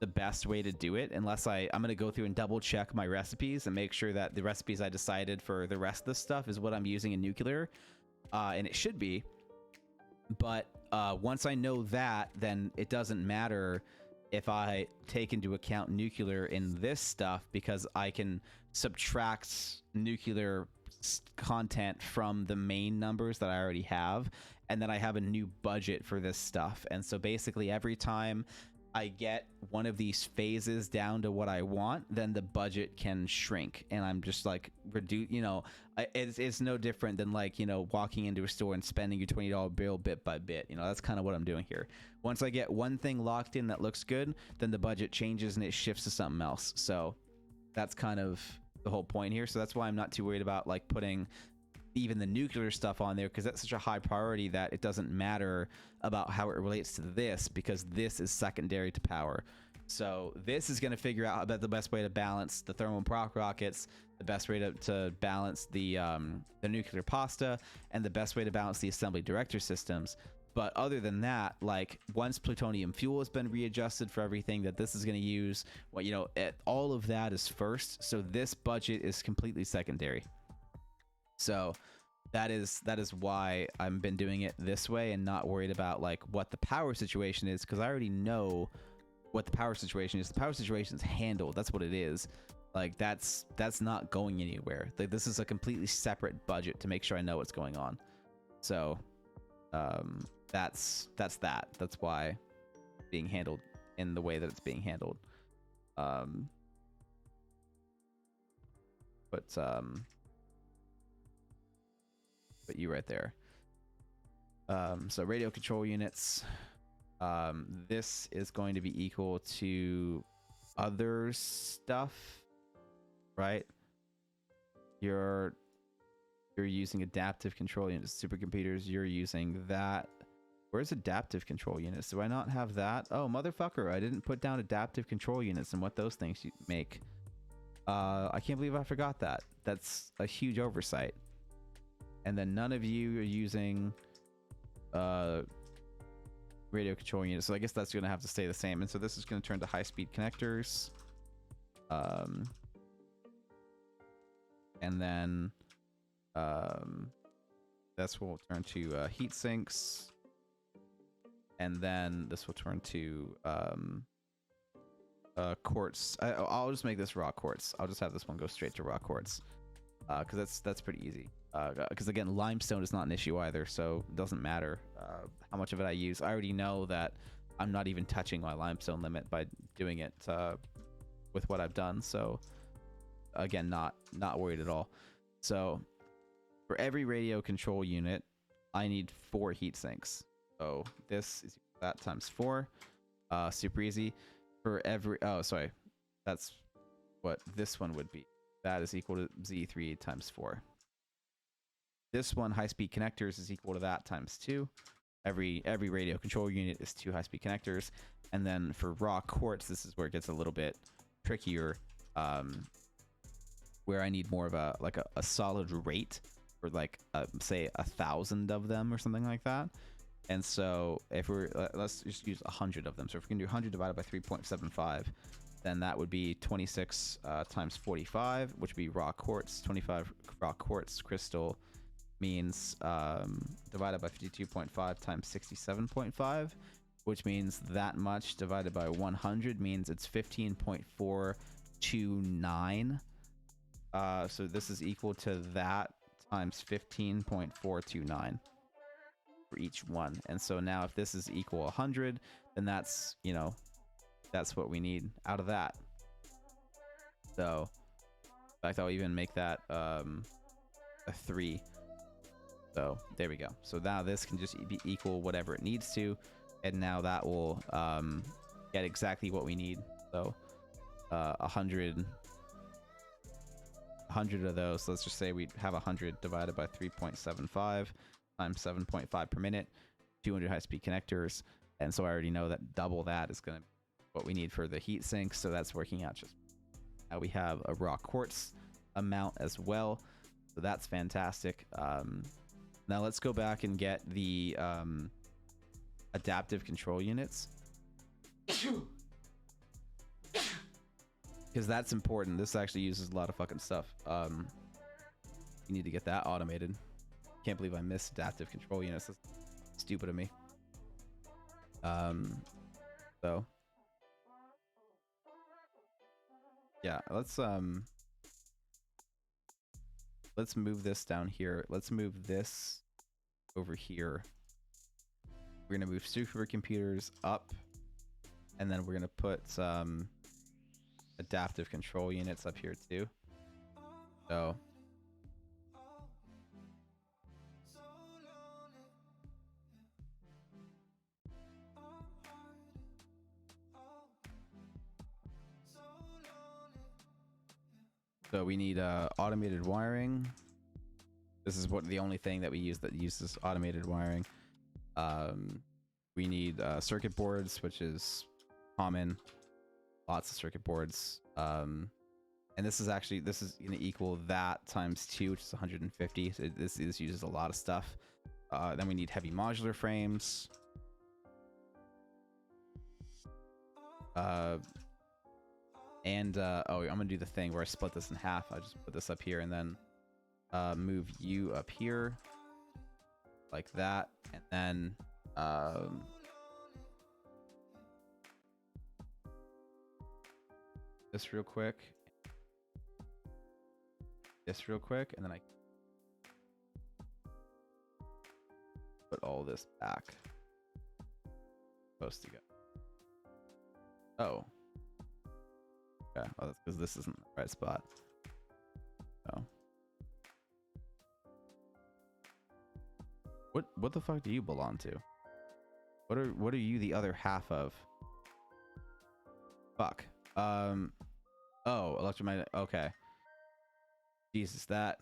the best way to do it, unless I'm going to go through and double check my recipes and make sure that the recipes I decided for the rest of this stuff is what I'm using in nuclear, and it should be. But once I know that, then it doesn't matter if I take into account nuclear in this stuff, because I can subtract nuclear content from the main numbers that I already have, and then I have a new budget for this stuff. And so basically every time I get one of these phases down to what I want, then the budget can shrink, and I'm just like it's no different than like, walking into a store and spending your $20 bill bit by bit. That's kind of what I'm doing here. Once I get one thing locked in that looks good, then the budget changes and it shifts to something else. So that's kind of the whole point here. So that's why I'm not too worried about like putting even the nuclear stuff on there, because that's such a high priority that it doesn't matter about how it relates to this, because this is secondary to power. So this is going to figure out about the best way to balance the thermal proc rockets, the best way to balance the nuclear pasta, and the best way to balance the assembly director systems. But other than that, like once plutonium fuel has been readjusted for everything that this is going to use, all of that is first. So this budget is completely secondary. So that is why I've been doing it this way and not worried about like what the power situation is, because I already know what the power situation is. The power situation is handled. That's what it is. Like that's not going anywhere. Like this is a completely separate budget to make sure I know what's going on. So that's that. That's why it's being handled in the way that it's being handled. But you right there. So radio control units. This is going to be equal to other stuff, right? You're using adaptive control units, supercomputers. You're using that. Where's adaptive control units? Do I not have that? Oh, motherfucker! I didn't put down adaptive control units and what those things make. I can't believe I forgot that. That's a huge oversight. And then none of you are using radio control units, so I guess that's going to have to stay the same. And so this is going to turn to high-speed connectors, and then this will turn to heat sinks, and then this will turn to quartz. I'll just make this raw quartz. I'll just have this one go straight to raw quartz, because that's pretty easy. Because again, limestone is not an issue either, so it doesn't matter how much of it I use. I already know that I'm not even touching my limestone limit by doing it with what I've done. So again, not worried at all. So for every radio control unit, I need 4 heat sinks. So this is that times 4. Super easy. For every that's what this one would be. That is equal to Z3 times 4. This one, high-speed connectors, is equal to that times 2. Every radio control unit is 2 high-speed connectors. And then for raw quartz, this is where it gets a little bit trickier, where I need more of a solid rate for like say 1,000 of them or something like that. And so if we're, let's just use 100 of them. So if we can do 100 divided by 3.75, then that would be 26 times 45, which would be raw quartz. 25 raw quartz crystal means divided by 52.5 times 67.5, which means that much divided by 100 means it's 15.429. So this is equal to that times 15.429 for each one. And so now if this is equal 100, then that's, you know, that's what we need out of that. So in fact, I'll even make that a 3. So there we go. So now this can just be equal whatever it needs to, and now that will get exactly what we need. So 100 of those. Let's just say we have 100 divided by 3.75 times 7.5 per minute, 200 high-speed connectors, and so I already know that double that is going to be what we need for the heat sink. So that's working out just. Now we have a raw quartz amount as well, so that's fantastic. Now let's go back and get the adaptive control units, because that's important. This actually uses a lot of fucking stuff. You need to get that automated. Can't believe I missed adaptive control units. That's stupid of me. So yeah, let's move this down here. Let's move this over here. We're gonna move supercomputers up, and then we're gonna put adaptive control units up here too. So we need automated wiring. This is what the only thing that we use that uses automated wiring. We need circuit boards, which is common. Lots of circuit boards. And this is going to equal that times 2, which is 150. So this uses a lot of stuff. Then we need heavy modular frames. I'm gonna do the thing where I split this in half. I just put this up here and then move you up here like that, and then this real quick, and then I put all this back. Supposed to go. Oh. Okay, well, that's because this isn't the right spot. Oh. What the fuck do you belong to? What are you the other half of? Fuck. Oh, electromagnetic. Okay. Jesus, that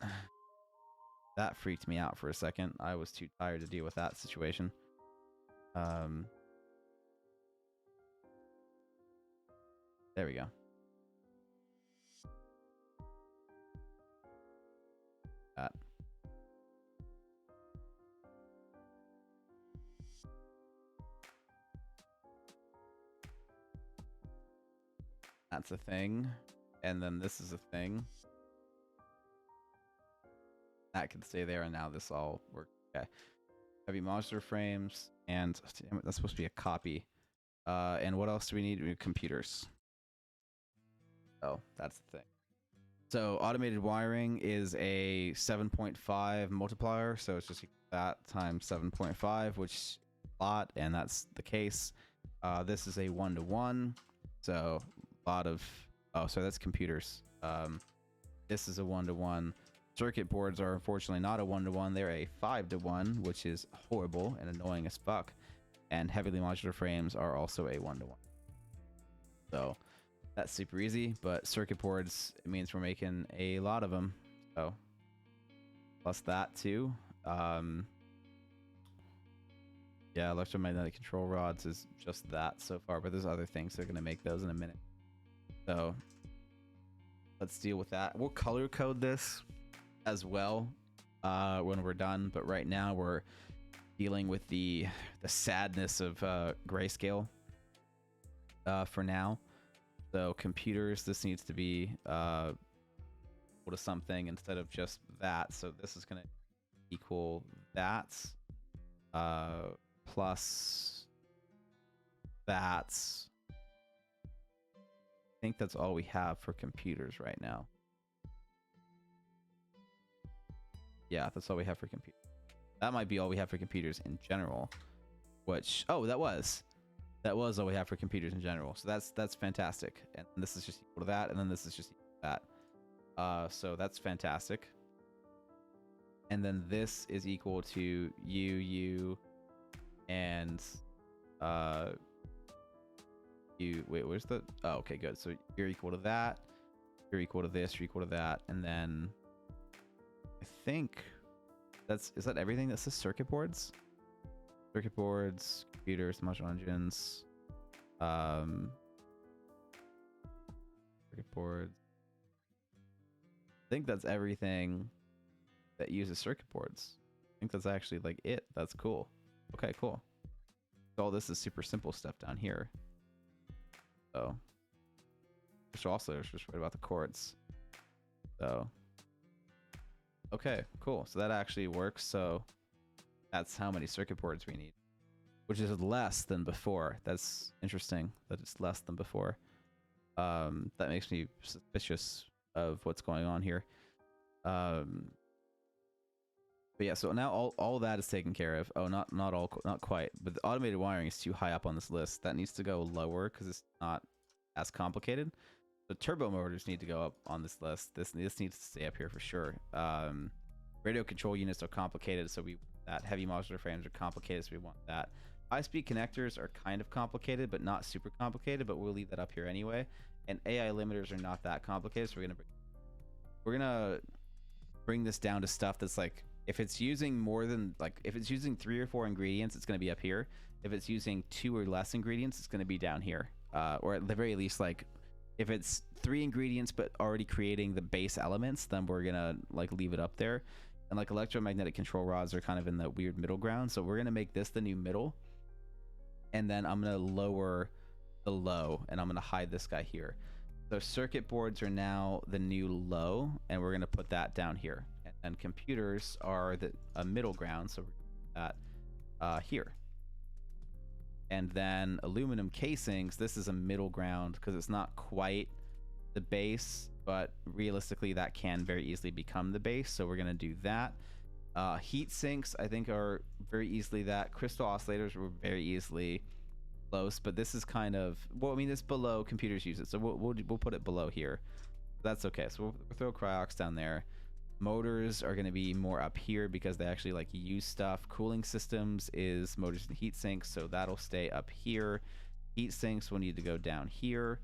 freaked me out for a second. I was too tired to deal with that situation. There we go. That. That's a thing, and then this is a thing. That can stay there, and now this all works. Okay. Heavy modular frames, and damn it, that's supposed to be a copy. And what else do we need? We need computers. Oh, that's the thing. So automated wiring is a 7.5 multiplier, so it's just that times 7.5, which is a lot, and that's the case. This is a 1-to-1, so a lot of that's computers. This is a 1-to-1. Circuit boards are unfortunately not a 1-to-1; they're a 5-to-1, which is horrible and annoying as fuck. And heavily modular frames are also a 1-to-1. So that's super easy, but circuit boards, it means we're making a lot of them. So plus that too. Yeah, electromagnetic control rods is just that so far, but there's other things that are going to make those in a minute. So let's deal with that. We'll color code this as well when we're done, but right now we're dealing with the sadness of grayscale for now. So computers, this needs to be equal to something instead of just that. So this is going to equal that plus that. I think that's all we have for computers right now. Yeah, that's all we have for computers. That might be all we have for computers in general, which, oh, that was all we have for computers in general. So that's fantastic. And this is just equal to that, and then this is just equal to that. So that's fantastic. And then this is equal to you, and you, wait, where's the, oh, okay, good. So you're equal to that, you're equal to this, you're equal to that, and then I think is that everything that says circuit boards? Circuit boards, computers, module engines, circuit boards. I think that's everything that uses circuit boards. I think that's actually like it. That's cool. Okay, cool. So all this is super simple stuff down here. So, which also is just right about the chords. So, okay, cool. So that actually works. So that's how many circuit boards we need, which is less than before. That's interesting that it's less than before. That makes me suspicious of what's going on here. But yeah, so now all that is taken care of. Oh, not quite. But the automated wiring is too high up on this list. That needs to go lower because it's not as complicated. The turbo motors need to go up on this list. This needs to stay up here for sure. Radio control units are complicated, so that heavy modular frames are complicated, so we want that. High-speed connectors are kind of complicated, but not super complicated, but we'll leave that up here anyway. And AI limiters are not that complicated, so we're gonna bring this down to stuff that's like, if it's using more than, like, if it's using 3 or 4 ingredients, it's going to be up here. If it's using 2 or less ingredients, it's going to be down here. Or at the very least, like, if it's 3 ingredients but already creating the base elements, then we're going to, like, leave it up there. And, like, electromagnetic control rods are kind of in the weird middle ground. So we're going to make this the new middle. And then I'm going to lower the low, and I'm going to hide this guy here. So circuit boards are now the new low, and we're going to put that down here. And computers are a middle ground, so we're going to put that here. And then aluminum casings, this is a middle ground because it's not quite the base, but realistically that can very easily become the base, so we're going to do that. Heat sinks, I think, are very easily that. Crystal oscillators were very easily close, but this is kind of, well, I mean, it's below computers use it, so we'll put it below here. That's okay. So we'll throw cryox down there. Motors are going to be more up here because they actually like use stuff. Cooling systems is motors and heat sinks, so that'll stay up here. Heat sinks will need to go down here.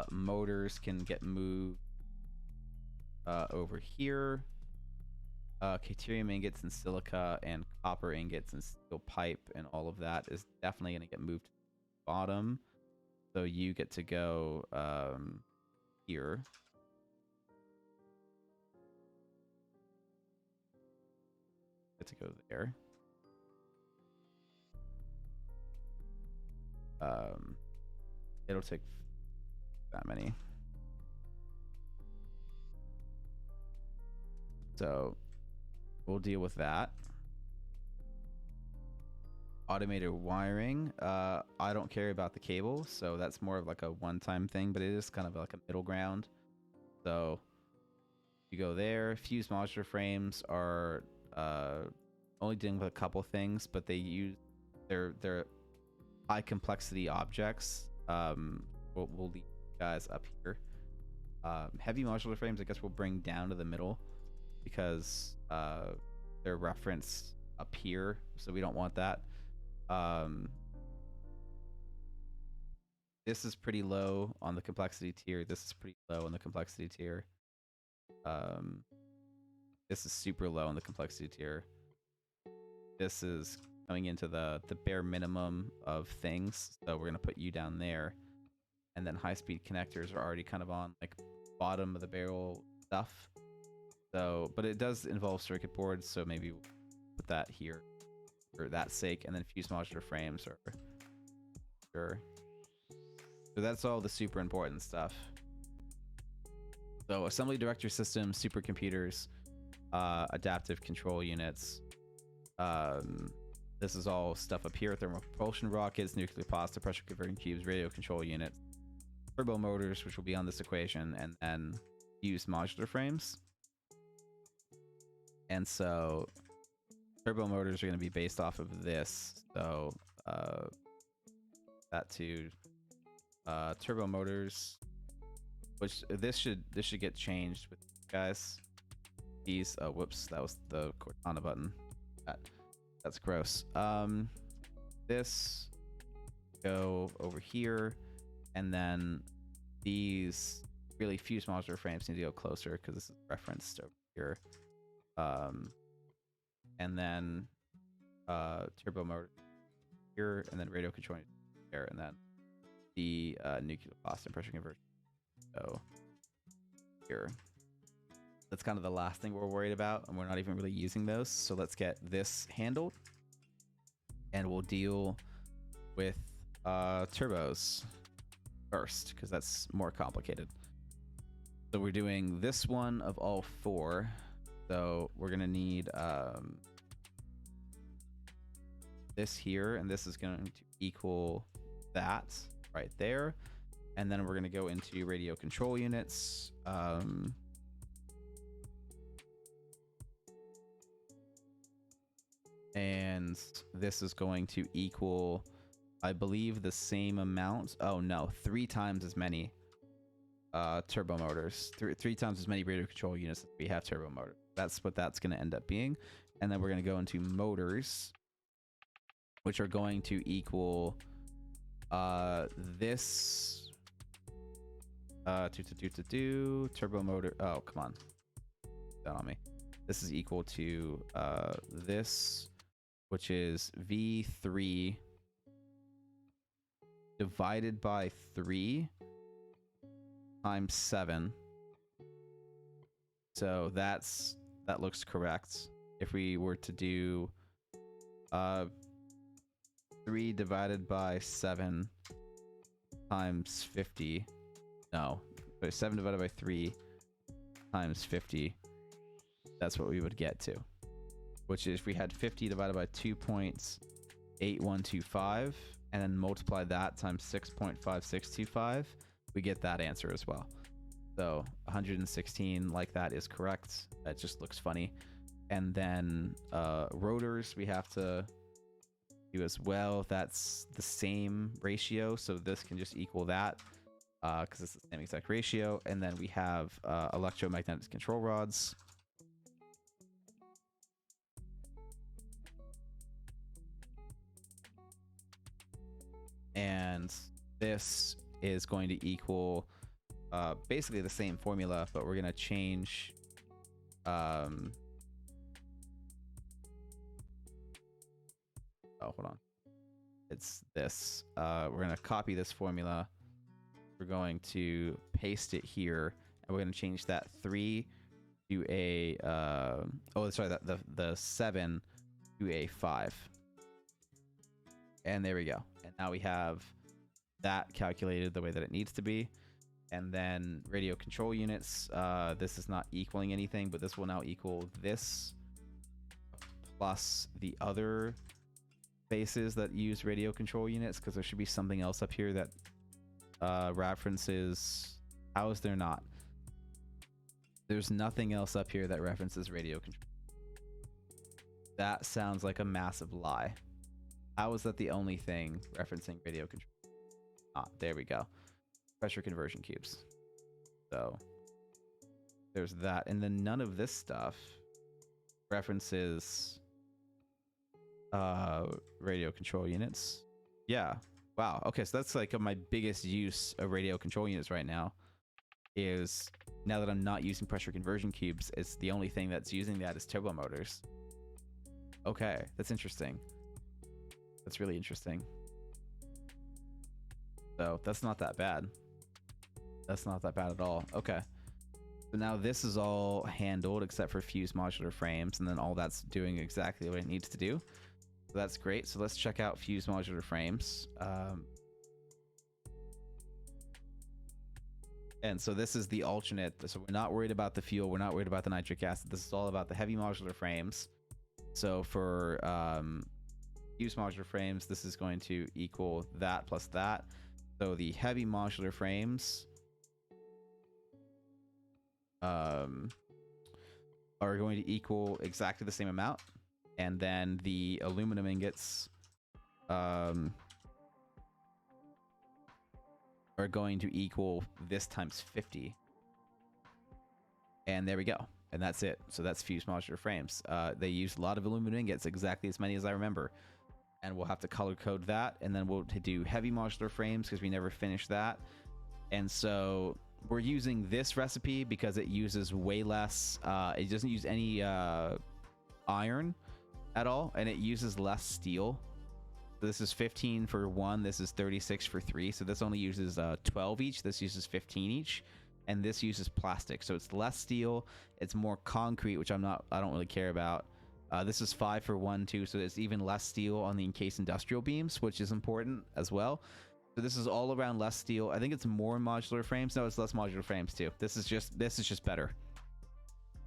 Motors can get moved over here. Deuterium ingots and silica and copper ingots and steel pipe and all of that is definitely going to get moved to the bottom. So you get to go here. Get to go there. It'll take that many. So we'll deal with that. Automated wiring. I don't care about the cable, so that's more of like a one-time thing, but it is kind of like a middle ground. So you go there. Fused modular frames are only dealing with a couple things, but they're high complexity objects. We'll leave guys up here. Heavy modular frames, I guess we'll bring down to the middle because they're referenced up here, so we don't want that. This is pretty low on the complexity tier. This is pretty low on the complexity tier. This is super low on the complexity tier. This is coming into the bare minimum of things, so we're gonna put you down there. And then high-speed connectors are already kind of on like bottom of the barrel stuff. So, but it does involve circuit boards, so maybe put that here for that sake, and then fuse modular frames or sure. So that's all the super important stuff. So assembly director systems, supercomputers, adaptive control units. This is all stuff up here: thermal propulsion rockets, nuclear pasta, pressure converting cubes, radio control units, turbo motors, which will be on this equation, and then fuse modular frames. And so turbo motors are going to be based off of this. So that to turbo motors, which this should get changed with guys. These whoops, that was the Cortana button. That's gross. This go over here, and then these really fuse modular frames need to go closer because this is referenced over here. And then turbo motor here, and then radio control there, and then the nuclear pasta and pressure conversion. So here. That's kind of the last thing we're worried about, and we're not even really using those. So let's get this handled, and we'll deal with turbos first, because that's more complicated. So we're doing this one of all four. So we're gonna need this here, and this is going to equal that right there. And then we're gonna go into radio control units. And this is going to equal, I believe, the same amount. Oh no, 3 times as many turbo motors. Three times as many radio control units as we have turbo motors. That's what that's going to end up being. And then we're going to go into motors, which are going to equal this turbo motor. Oh, come on. That on me. This is equal to this, which is V3 divided by 3 times 7. So that looks correct. If we were to do 3 divided by 7 times 50. No, 7 divided by 3 times 50. That's what we would get to, which is if we had 50 divided by 2.8125 and then multiply that times 6.5625, we get that answer as well. So 116 like that is correct. That just looks funny. And then rotors we have to do as well. That's the same ratio, so this can just equal that because it's the same exact ratio. And then we have electromagnetic control rods. And this is going to equal basically the same formula, but we're going to change oh, hold on. It's this. We're going to copy this formula. We're going to paste it here, and we're going to change that 3 to a oh, sorry, the 7 to a 5. And there we go. And now we have that calculated the way that it needs to be. And then radio control units, this is not equaling anything, but this will now equal this plus the other bases that use radio control units, because there should be something else up here that references. How is there not? There's nothing else up here that references radio control. That sounds like a massive lie. How is that the only thing referencing radio control? Ah, there we go. Pressure conversion cubes. So there's that. And then none of this stuff references radio control units. Yeah. Wow. Okay, so that's like my biggest use of radio control units right now, is now that I'm not using pressure conversion cubes, it's the only thing that's using that is turbo motors. Okay, that's interesting. That's really interesting. So that's not that bad. That's not that bad at all. Okay. So now this is all handled except for fuse modular frames, and then all that's doing exactly what it needs to do. So that's great. So let's check out fuse modular frames. And so this is the alternate. So we're not worried about the fuel. We're not worried about the nitric acid. This is all about the heavy modular frames. So for fuse modular frames, this is going to equal that plus that. So the heavy modular frames are going to equal exactly the same amount. And then the aluminum ingots are going to equal this times 50. And there we go. And that's it. So that's fuse modular frames. They use a lot of aluminum ingots, exactly as many as I remember. And we'll have to color code that. And then we'll do heavy modular frames because we never finished that. And so we're using this recipe because it uses way less. It doesn't use any iron at all. And it uses less steel. So this is 15 for 1. This is 36 for 3. So this only uses 12 each. This uses 15 each. And this uses plastic. So it's less steel. It's more concrete, which I don't really care about. This is 5 for 1 too. So it's even less steel on the encased industrial beams, which is important as well. So this is all around less steel. I think it's more modular frames. No, it's less modular frames too. This is just better.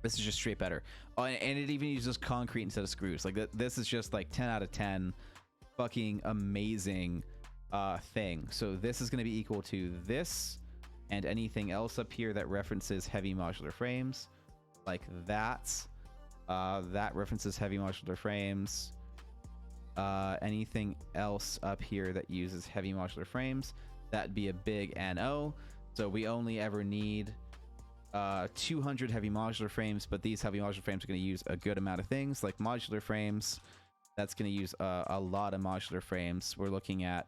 This is just straight better. Oh, and it even uses concrete instead of screws. Like this is just like 10 out of 10. Fucking amazing thing. So this is going to be equal to this and anything else up here that references heavy modular frames, like that. That references heavy modular frames. Anything else up here that uses heavy modular frames, that'd be a big NO. So we only ever need 200 heavy modular frames, but these heavy modular frames are going to use a good amount of things like modular frames. That's going to use a lot of modular frames. We're looking at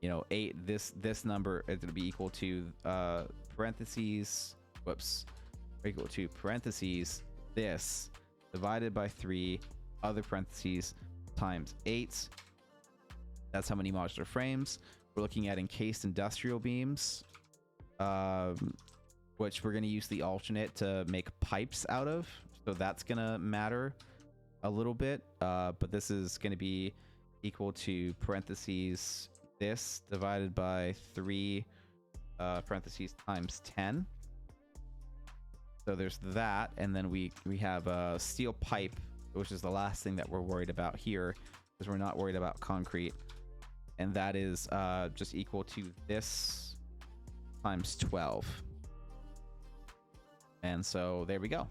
8. This number is going to be equal to parentheses equal to parentheses this divided by 3 other parentheses times 8. That's how many modular frames. We're looking at encased industrial beams, which we're going to use the alternate to make pipes out of. So that's going to matter a little bit. But this is going to be equal to parentheses this divided by 3 parentheses times 10. So there's that, and then we have a steel pipe, which is the last thing that we're worried about here, because we're not worried about concrete, and that is just equal to this times 12. And so there we go.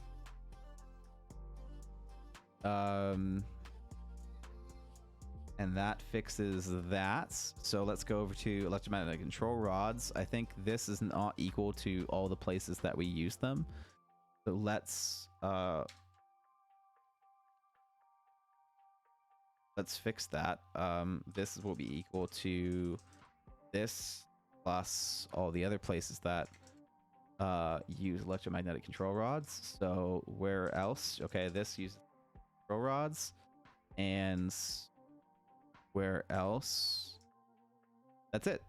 And that fixes that. So let's go over to electromagnetic control rods. I think this is not equal to all the places that we use them. So let's fix that. This will be equal to this plus all the other places that use electromagnetic control rods. So where else? Okay, this uses control rods, and where else? That's it.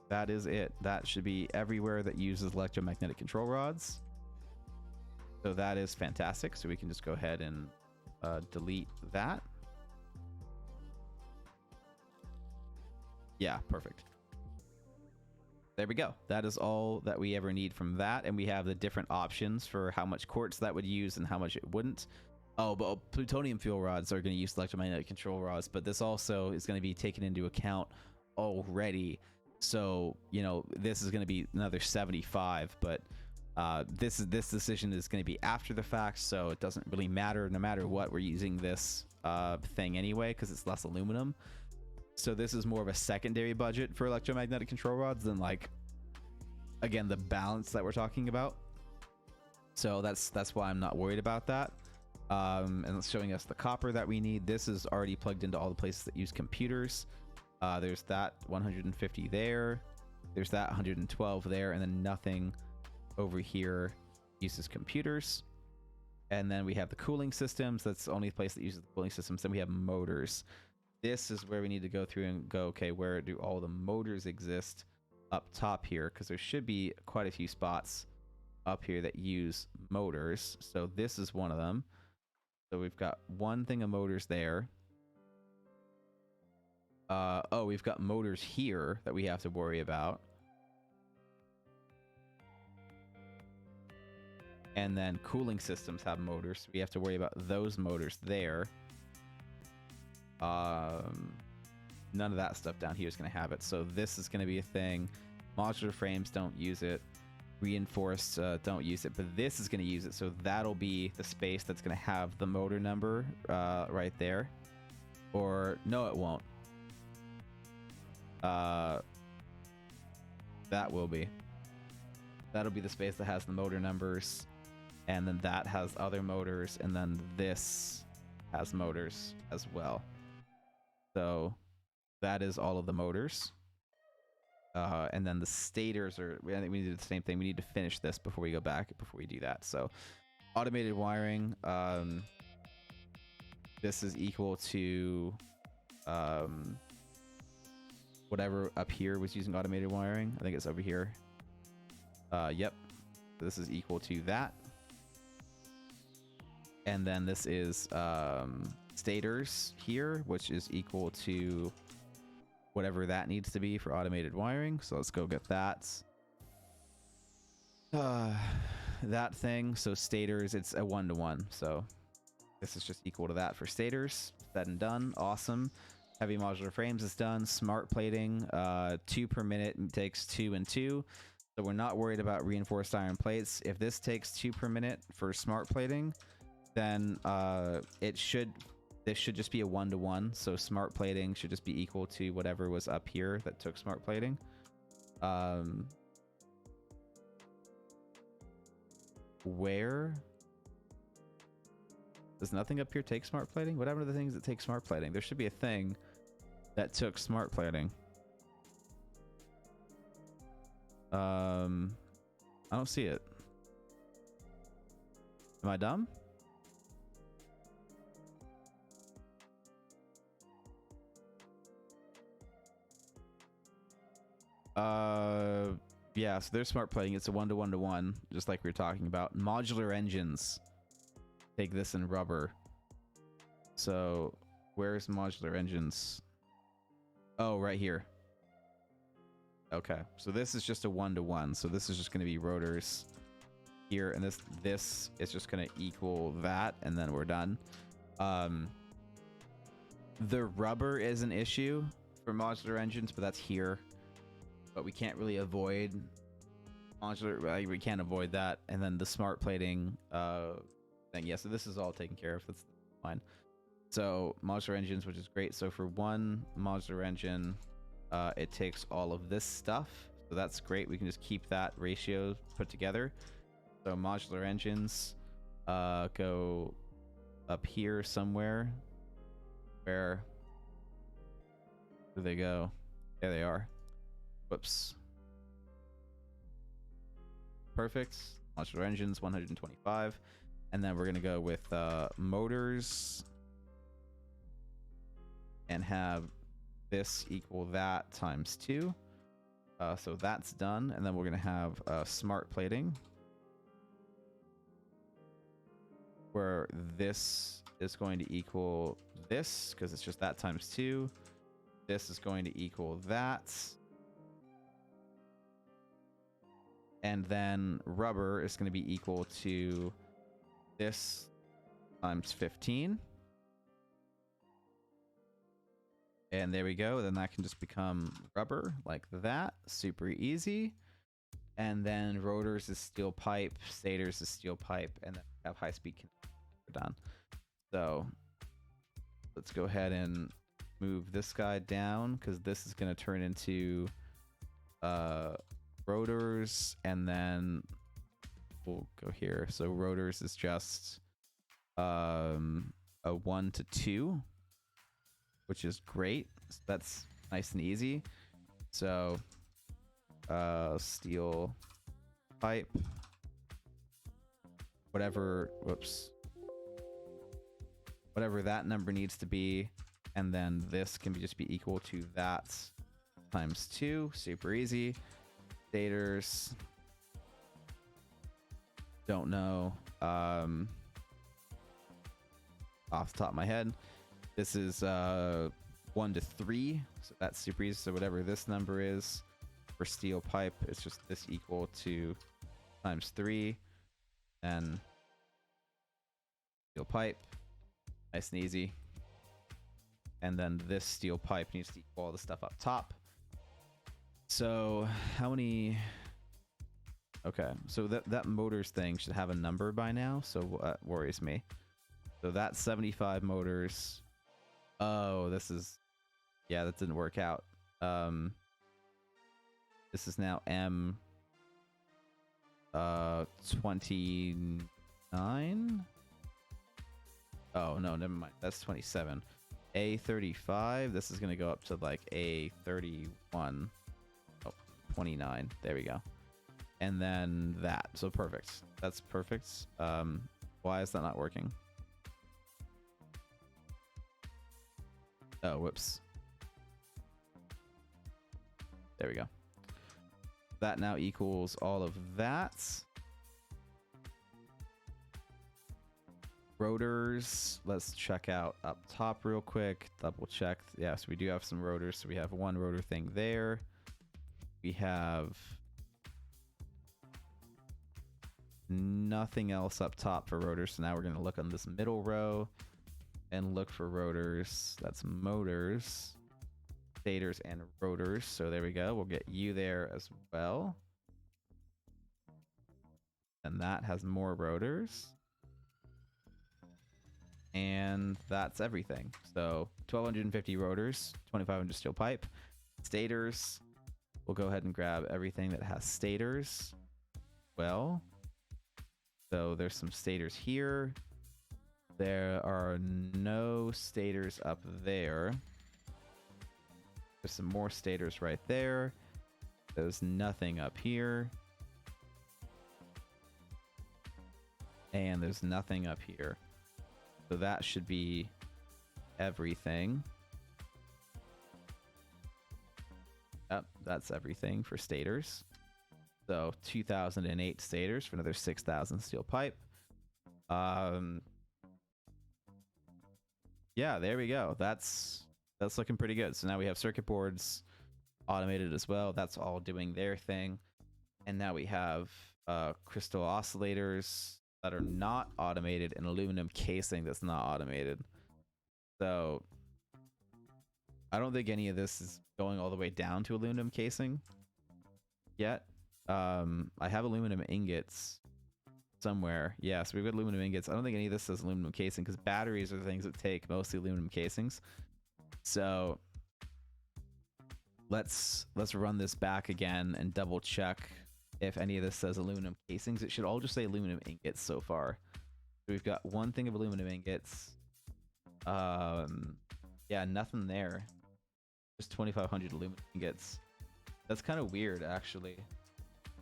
That is it. That should be everywhere that uses electromagnetic control rods. So that is fantastic. So we can just go ahead and delete that. Yeah, perfect. There we go. That is all that we ever need from that. And we have the different options for how much quartz that would use and how much it wouldn't. Oh, but plutonium fuel rods are going to use electromagnetic control rods, but this also is going to be taken into account already. So, this is going to be another 75, but this decision is going to be after the fact, so it doesn't really matter. No matter what, we're using this thing anyway because it's less aluminum. So this is more of a secondary budget for electromagnetic control rods than, like, again, the balance that we're talking about. So that's why I'm not worried about that. And it's showing us the copper that we need. This is already plugged into all the places that use computers. There's that 150 there. There's that 112 there, and then nothing over here uses computers. And then we have the cooling systems. That's the only place that uses the cooling systems. Then we have motors. This is where we need to go through and go, okay, where do all the motors exist? up top here, because there should be quite a few spots up here that use motors. So this is one of them. So we've got one thing of motors there. Oh, we've got motors here that we have to worry about. And then cooling systems have motors. So we have to worry about those motors there. None of that stuff down here is going to have it. So this is going to be a thing. Modular frames don't use it. Reinforced don't use it. But this is going to use it. So that'll be the space that's going to have the motor number right there. Or no, it won't. That will be. That'll be the space that has the motor numbers. And then that has other motors. And then this has motors as well. So that is all of the motors. And then the stators are, I think we need to do the same thing. We need to finish this before we go back, before we do that. So automated wiring, this is equal to whatever up here was using automated wiring. I think it's over here. Yep. This is equal to that. And then this is stators here, which is equal to whatever that needs to be for automated wiring. So let's go get that. That thing. So stators, it's a 1-to-1. So this is just equal to that for stators. Said and done. Awesome. Heavy modular frames is done. Smart plating, 2 per minute takes 2 and 2. So we're not worried about reinforced iron plates. If this takes 2 per minute for smart plating, then this should just be a 1-to-1. So smart plating should just be equal to whatever was up here that took smart plating. Where does nothing up here take smart plating? What happened to the things that take smart plating? There should be a thing that took smart plating. I don't see it. Am I dumb? Yeah, so there's smart plating. It's a 1-to-1-to-1, just like we were talking about. Modular engines take this in rubber. So where's modular engines? Oh, right here. Okay, so this is just a 1-to-1. So this is just going to be rotors here, and this is just going to equal that, and then we're done. The rubber is an issue for modular engines, but that's here. But we can't really avoid modular. We can't avoid that. And then the smart plating thing. Yeah, so this is all taken care of. That's fine. So modular engines, which is great. So for one modular engine, it takes all of this stuff. So that's great. We can just keep that ratio put together. So modular engines go up here somewhere. Where do they go? There they are. Whoops. Perfect. Modular engines, 125. And then we're going to go with motors and have this equal that times 2. So that's done. And then we're going to have smart plating, where this is going to equal this, because it's just that times 2. This is going to equal that. And then rubber is going to be equal to this times 15. And there we go. Then that can just become rubber like that. Super easy. And then rotors is steel pipe. Stators is steel pipe. And then we have high-speed connector done. So let's go ahead and move this guy down, because this is going to turn into rotors, and then we'll go here. So rotors is just a 1-to-2, which is great. So that's nice and easy. So steel pipe, whatever that number needs to be, and then this can just be equal to that times 2, super easy. Stators, don't know. Off the top of my head, this is 1 to 3, so that's super easy. So whatever this number is for steel pipe, it's just this equal to times 3, and steel pipe, nice and easy. And then this steel pipe needs to equal all the stuff up top. So how many? Okay, so that motors thing should have a number by now, so what worries me. So that's 75 motors. Oh, this is, yeah, that didn't work out. This is now M 29. Oh no, never mind. That's 27. A35. This is gonna go up to like A31. Oh, 29. There we go. And then that. So perfect. That's perfect. Why is that not working? Oh, whoops. There we go. That now equals all of that. Rotors, let's check out up top real quick. Double check. Yes, we do have some rotors. So we have one rotor thing there. We have nothing else up top for rotors. So now we're going to look on this middle row and look for rotors. That's motors, stators, and rotors. So there we go. We'll get you there as well. And that has more rotors. And that's everything. So 1250 rotors, 2500 steel pipe. Stators, we'll go ahead and grab everything that has stators. Well, so there's some stators here. There are no stators up there. There's some more stators right there. There's nothing up here. And there's nothing up here. So that should be everything. Yep, that's everything for stators. So 2008 stators for another 6,000 steel pipe. Yeah, there we go. That's looking pretty good. So now we have circuit boards automated as well. That's all doing their thing. And now we have crystal oscillators that are not automated and aluminum casing that's not automated. So I don't think any of this is going all the way down to aluminum casing yet. I have aluminum ingots somewhere. Yeah, so we've got aluminum ingots. I don't think any of this is aluminum casing because batteries are the things that take mostly aluminum casings. So let's run this back again and double check if any of this says aluminum casings. It should all just say aluminum ingots so far. So we've got one thing of aluminum ingots. Yeah, nothing there. Just 2,500 aluminum ingots. That's kind of weird, actually,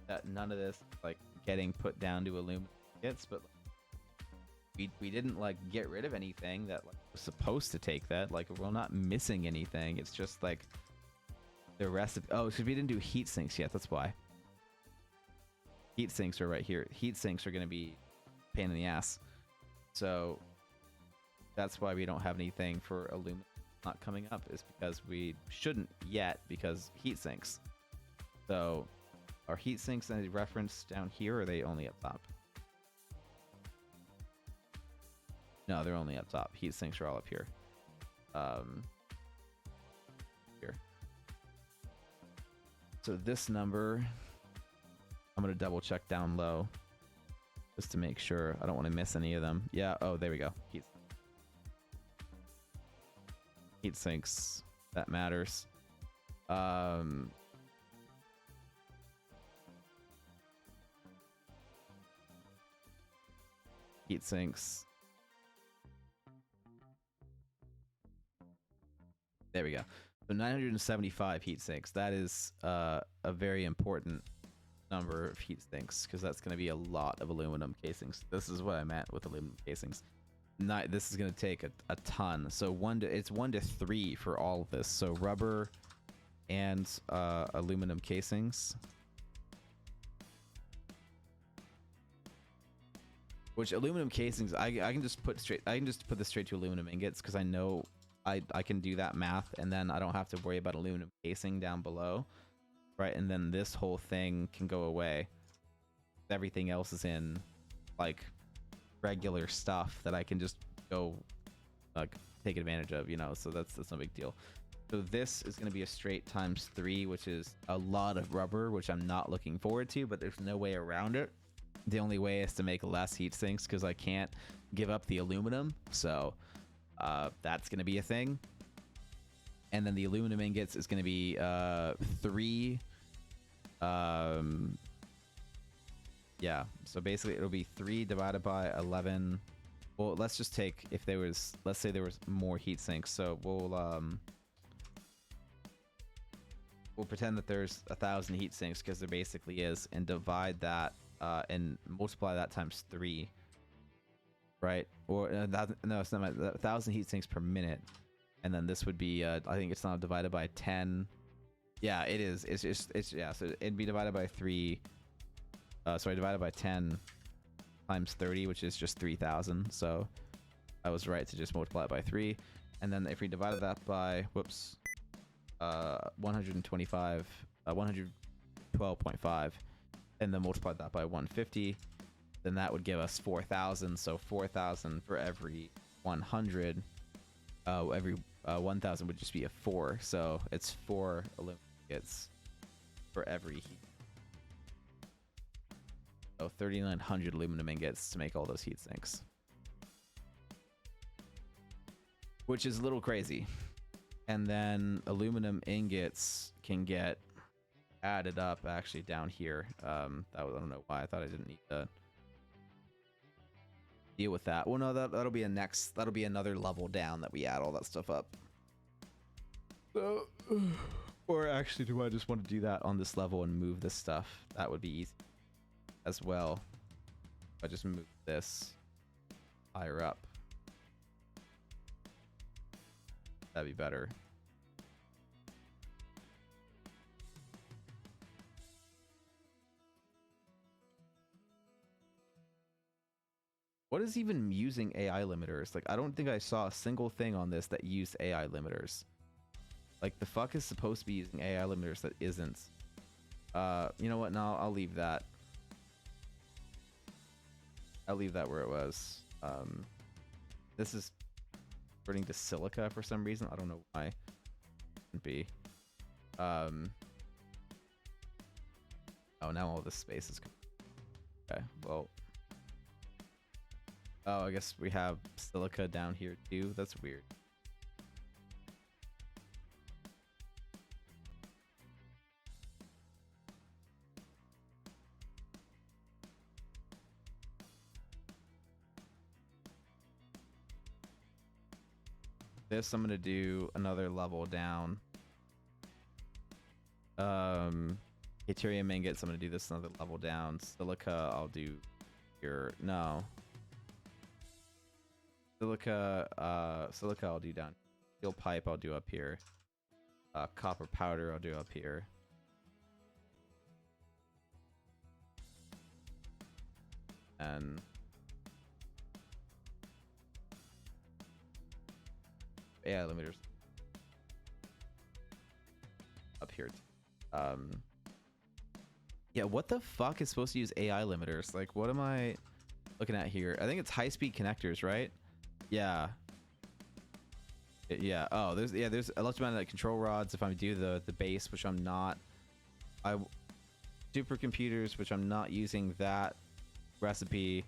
that none of this like getting put down to aluminum ingots, but like, we didn't like get rid of anything that like was supposed to take that. Like we're not missing anything. It's just like the rest of, oh, because we didn't do heat sinks yet. That's why. Heat sinks are right here. Heat sinks are going to be a pain in the ass. So that's why we don't have anything for aluminum not coming up, is because we shouldn't yet, because heat sinks. So are heat sinks any reference down here, or are they only up top? No, they're only up top. Heat sinks are all up here. Here. So this number, I'm going to double check down low just to make sure. I don't want to miss any of them. Yeah. Oh, there we go. Heat sinks. That matters. Heat sinks. There we go. So 975 heat sinks. That is a very important number of heat sinks, because that's going to be a lot of aluminum casings. This is what I meant with aluminum casings. This is going to take a ton. So it's 1 to 3 for all of this. So rubber, and aluminum casings. Which aluminum casings, I can just put straight. I can just put this straight to aluminum ingots because I know I can do that math, and then I don't have to worry about aluminum casing down below, right? And then this whole thing can go away. Everything else is in like regular stuff that I can just go like take advantage of, you know. So that's no big deal. So this is going to be a straight ×3, which is a lot of rubber, which I'm not looking forward to, but there's no way around it. The only way is to make less heat sinks because I can't give up the aluminum. So that's going to be a thing. And then the aluminum ingots is going to be 3. Yeah, so basically it'll be 3 divided by 11. Well, let's just take, if there was, let's say there was more heat sinks. So we'll pretend that there's 1,000 heat sinks because there basically is, and divide that and multiply that ×3, right? Or no, it's not 1,000 heat sinks per minute, and then this would be I think it's now divided by 10. Yeah, it is. It's yeah. So it'd be divided by 3. Sorry, divided by 10 ×30, which is just 3,000. So I was right to just multiply it by 3, and then if we divided that by 125, 112.5. and then multiplied that by 150, then that would give us 4,000. So 4,000 for every 100, every 1,000 would just be a 4. So it's 4 aluminum ingots for every heat. So 3,900 aluminum ingots to make all those heat sinks, which is a little crazy. And then aluminum ingots can get added up actually down here. I don't know why I thought I didn't need to deal with that. Well, no, that'll be that'll be another level down that we add all that stuff up. So, or actually, do I just want to do that on this level and move this stuff? That would be easy as well. If I just move this higher up, that'd be better. What is even using AI limiters? Like, I don't think I saw a single thing on this that used AI limiters. Like, the fuck is supposed to be using AI limiters that isn't? You know what? No, I'll leave that. I'll leave that where it was. This is turning to silica for some reason. I don't know why. Shouldn't be. Oh, now all this space is. Okay, well. Oh, I guess we have silica down here too. That's weird. This I'm gonna do another level down. Yttrium ingots, I'm gonna do this another level down. Silica, I'll do here. No. Silica, I'll do down. Steel pipe, I'll do up here. Copper powder, I'll do up here. And AI limiters up here. Yeah, what the fuck is supposed to use AI limiters? Like, what am I looking at here? I think it's high-speed connectors, right? Yeah. Yeah. Oh, there's electromagnetic control rods if I do the base, which I'm not. Supercomputers, which I'm not using that recipe.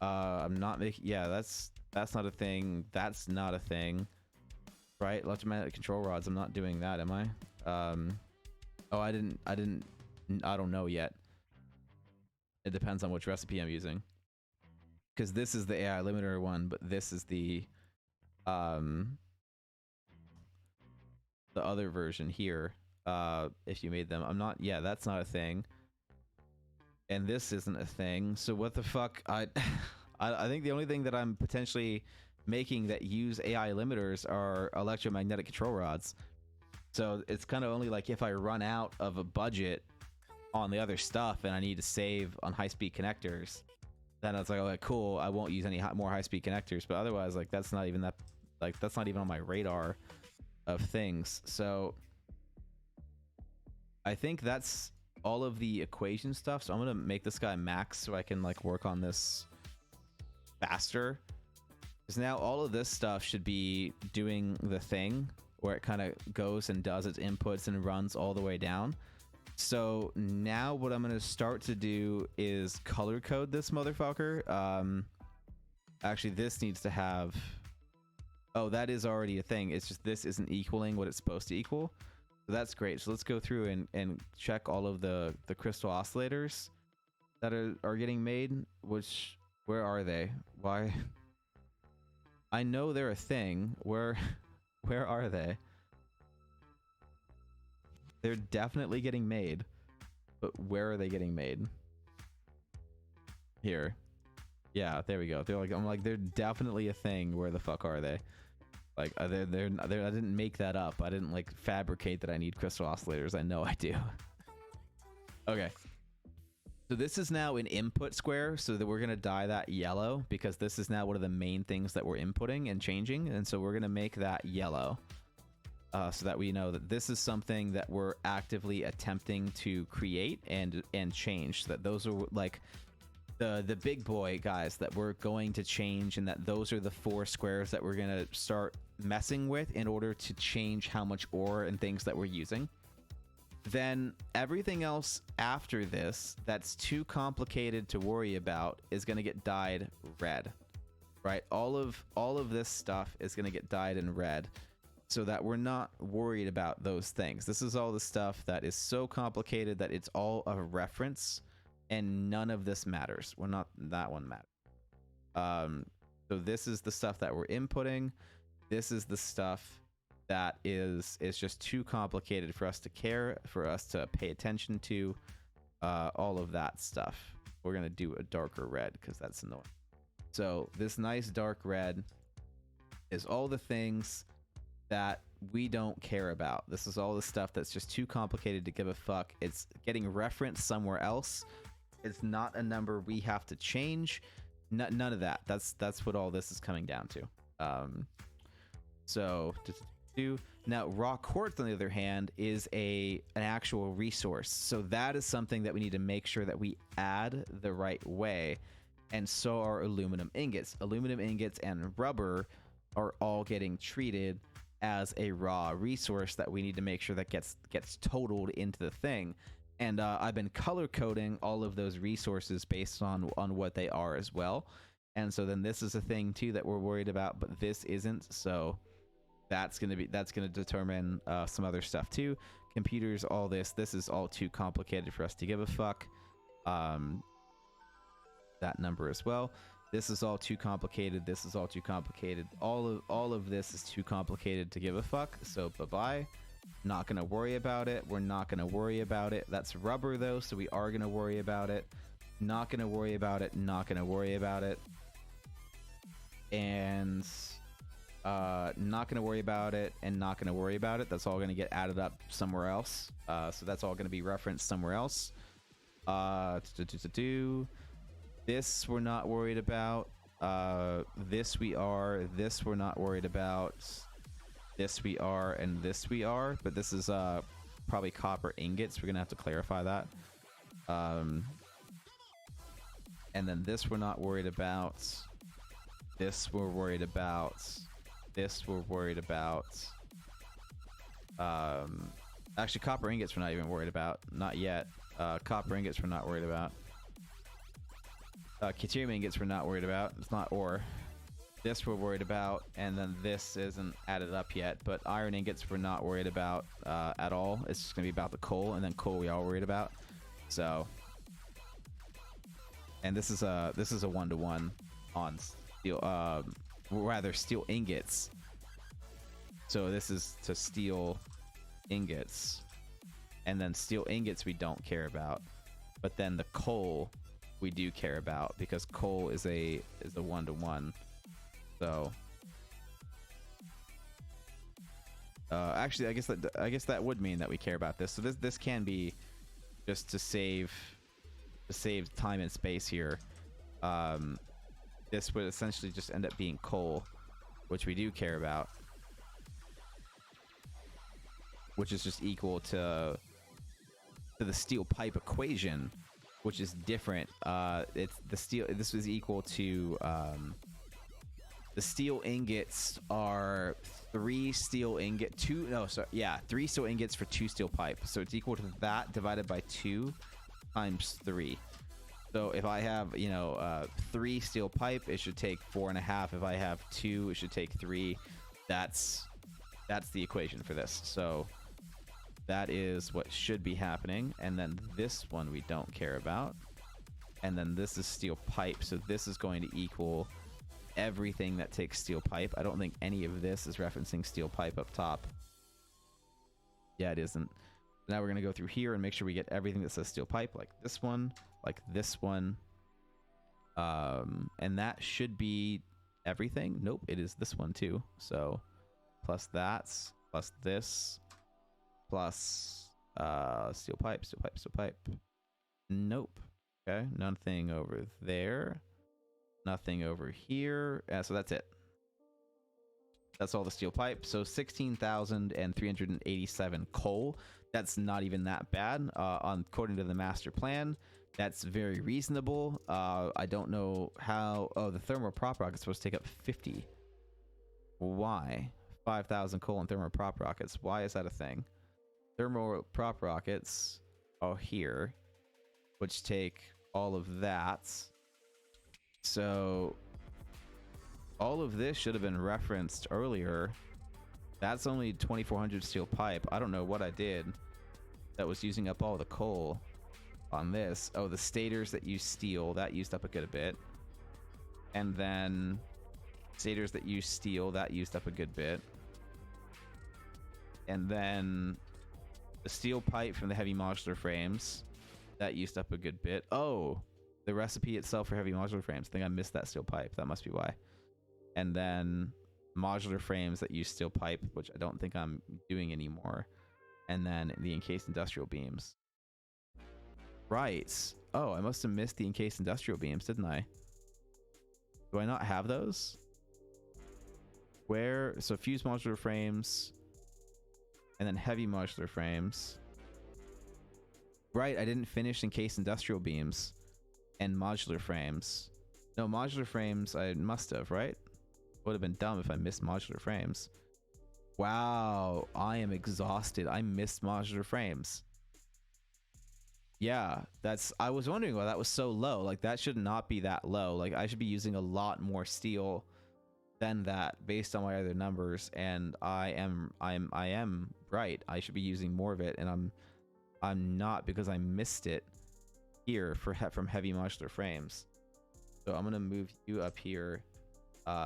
I'm not making. Yeah, that's not a thing. That's not a thing, right? Electromagnetic control rods. I'm not doing that, am I? Oh, I don't know yet. It depends on which recipe I'm using. Because this is the AI limiter one, but this is the other version here. If you made them, I'm not. Yeah, that's not a thing. And this isn't a thing. So what the fuck? I think the only thing that I'm potentially making that use AI limiters are electromagnetic control rods. So it's kind of only like if I run out of a budget on the other stuff and I need to save on high-speed connectors, then it's like, okay, cool, I won't use any more high-speed connectors. But otherwise, like, that's not even on my radar of things. So I think that's all of the equation stuff. So I'm gonna make this guy max so I can like work on this faster, because now all of this stuff should be doing the thing where it kind of goes and does its inputs and runs all the way down. So now what I'm going to start to do is color code this motherfucker. Actually, this needs to have... Oh, that is already a thing. It's just this isn't equaling what it's supposed to equal. So that's great. So let's go through and check all of the crystal oscillators that are getting made. Where are they? Why? I know they're a thing. Where are they? They're definitely getting made, but where are they getting made? Here. Yeah, there we go. I'm like, they're definitely a thing. Where the fuck are they? Like, they're I didn't make that up. I didn't like fabricate that I need crystal oscillators. I know I do. Okay. So this is now an input square, so that we're going to dye that yellow, because this is now one of the main things that we're inputting and changing. And so we're going to make that yellow, so that we know that this is something that we're actively attempting to create and change. So that those are like the big boy guys that we're going to change, and that those are the 4 squares that we're going to start messing with in order to change how much ore and things that we're using. Then everything else after this that's too complicated to worry about is going to get dyed red, right? All of this stuff is going to get dyed in red, so that we're not worried about those things. This is all the stuff that is so complicated that it's all a reference, and none of this matters. That one matters. So this is the stuff that we're inputting. This is the stuff that is just too complicated for us to care, for us to pay attention to. All of that stuff. We're gonna do a darker red because that's annoying. So this nice dark red is all the things that we don't care about. This is all the stuff that's just too complicated to give a fuck. It's getting referenced somewhere else. It's not a number we have to change. None of that. That's what all this is coming down to. So now raw quartz, on the other hand, is an actual resource. So that is something that we need to make sure that we add the right way. And so are aluminum ingots. Aluminum ingots and rubber are all getting treated as a raw resource that we need to make sure that gets totaled into the thing. And I've been color coding all of those resources based on what they are as well. And so then this is a thing too that we're worried about, but this isn't. So that's gonna determine some other stuff too. Computers, all this is all too complicated for us to give a fuck. That number as well. This is all too complicated. This is all too complicated. All of this is too complicated to give a fuck. So bye-bye. Not gonna worry about it. We're not gonna worry about it. That's rubber though, so we are gonna worry about it. Not gonna worry about it. Not gonna worry about it. And not gonna worry about it, and not gonna worry about it. That's all gonna get added up somewhere else. So that's all gonna be referenced somewhere else. This we're not worried about. This we are. This we're not worried about. This we are, and this we are. But this is probably copper ingots. We're gonna have to clarify that. And then this we're not worried about. This we're worried about. This we're worried about. Actually, copper ingots we're not even worried about. Not yet. Copper ingots we're not worried about. Deuterium ingots we're not worried about. It's not ore. This we're worried about, and then this isn't added up yet. But iron ingots we're not worried about at all. It's just gonna be about the coal, and then coal we are worried about. So, and this is a 1-to-1 on steel. Rather steel ingots. So this is to steel ingots, and then steel ingots we don't care about, but then the coal we do care about, because coal is a 1-to-1. So Actually, I guess that would mean that we care about this. So this can be just to save time and space here. This would essentially just end up being coal, which we do care about, which is just equal to the steel pipe equation, which is different. It's the steel. This is equal to the steel ingots are 3 steel ingot 2 no sorry yeah 3 steel ingots for 2 steel pipe, so it's equal to that divided by 2 times 3. So if I have 3 steel pipe, it should take 4.5. If I have 2, it should take 3. That's the equation for this. So that is what should be happening. And then this one we don't care about, and then this is steel pipe, so this is going to equal everything that takes steel pipe. I don't think any of this is referencing steel pipe up top. Yeah, it isn't. Now we're going to go through here and make sure we get everything that says steel pipe, like this one, and that should be everything. Nope, it is this one too. So plus that, plus this, plus steel pipe. Nope. Okay, nothing over there. Nothing over here. So that's it. That's all the steel pipe. So 16,387 coal. That's not even that bad. According to the master plan, that's very reasonable. I don't know how. Oh, the thermal prop rocket's supposed to take up 50. Why? 5,000 coal and thermal prop rockets. Why is that a thing? Thermal prop rockets are here, which take all of that. So all of this should have been referenced earlier. That's only 2,400 steel pipe. I don't know what I did that was using up all the coal on this. Oh, the stators that use steel, that used up a good bit. And then stators that use steel, that used up a good bit. And then the steel pipe from the heavy modular frames, that used up a good bit. Oh, the recipe itself for heavy modular frames. I think I missed that steel pipe. That must be why. And then modular frames that use steel pipe, which I don't think I'm doing anymore. And then the encased industrial beams. Right. Oh, I must have missed the encased industrial beams, didn't I? Do I not have those? Where? So fused modular frames and then heavy modular frames. Right, I didn't finish encased industrial beams and modular frames. No, modular frames I must have, right? Would have been dumb if I missed modular frames. Wow, I am exhausted. I missed modular frames. Yeah, I was wondering why that was so low. Like, that should not be that low. Like, I should be using a lot more steel than that based on my other numbers, and I am right. I should be using more of it, and I'm not, because I missed it here from heavy modular frames. So I'm gonna move you up here.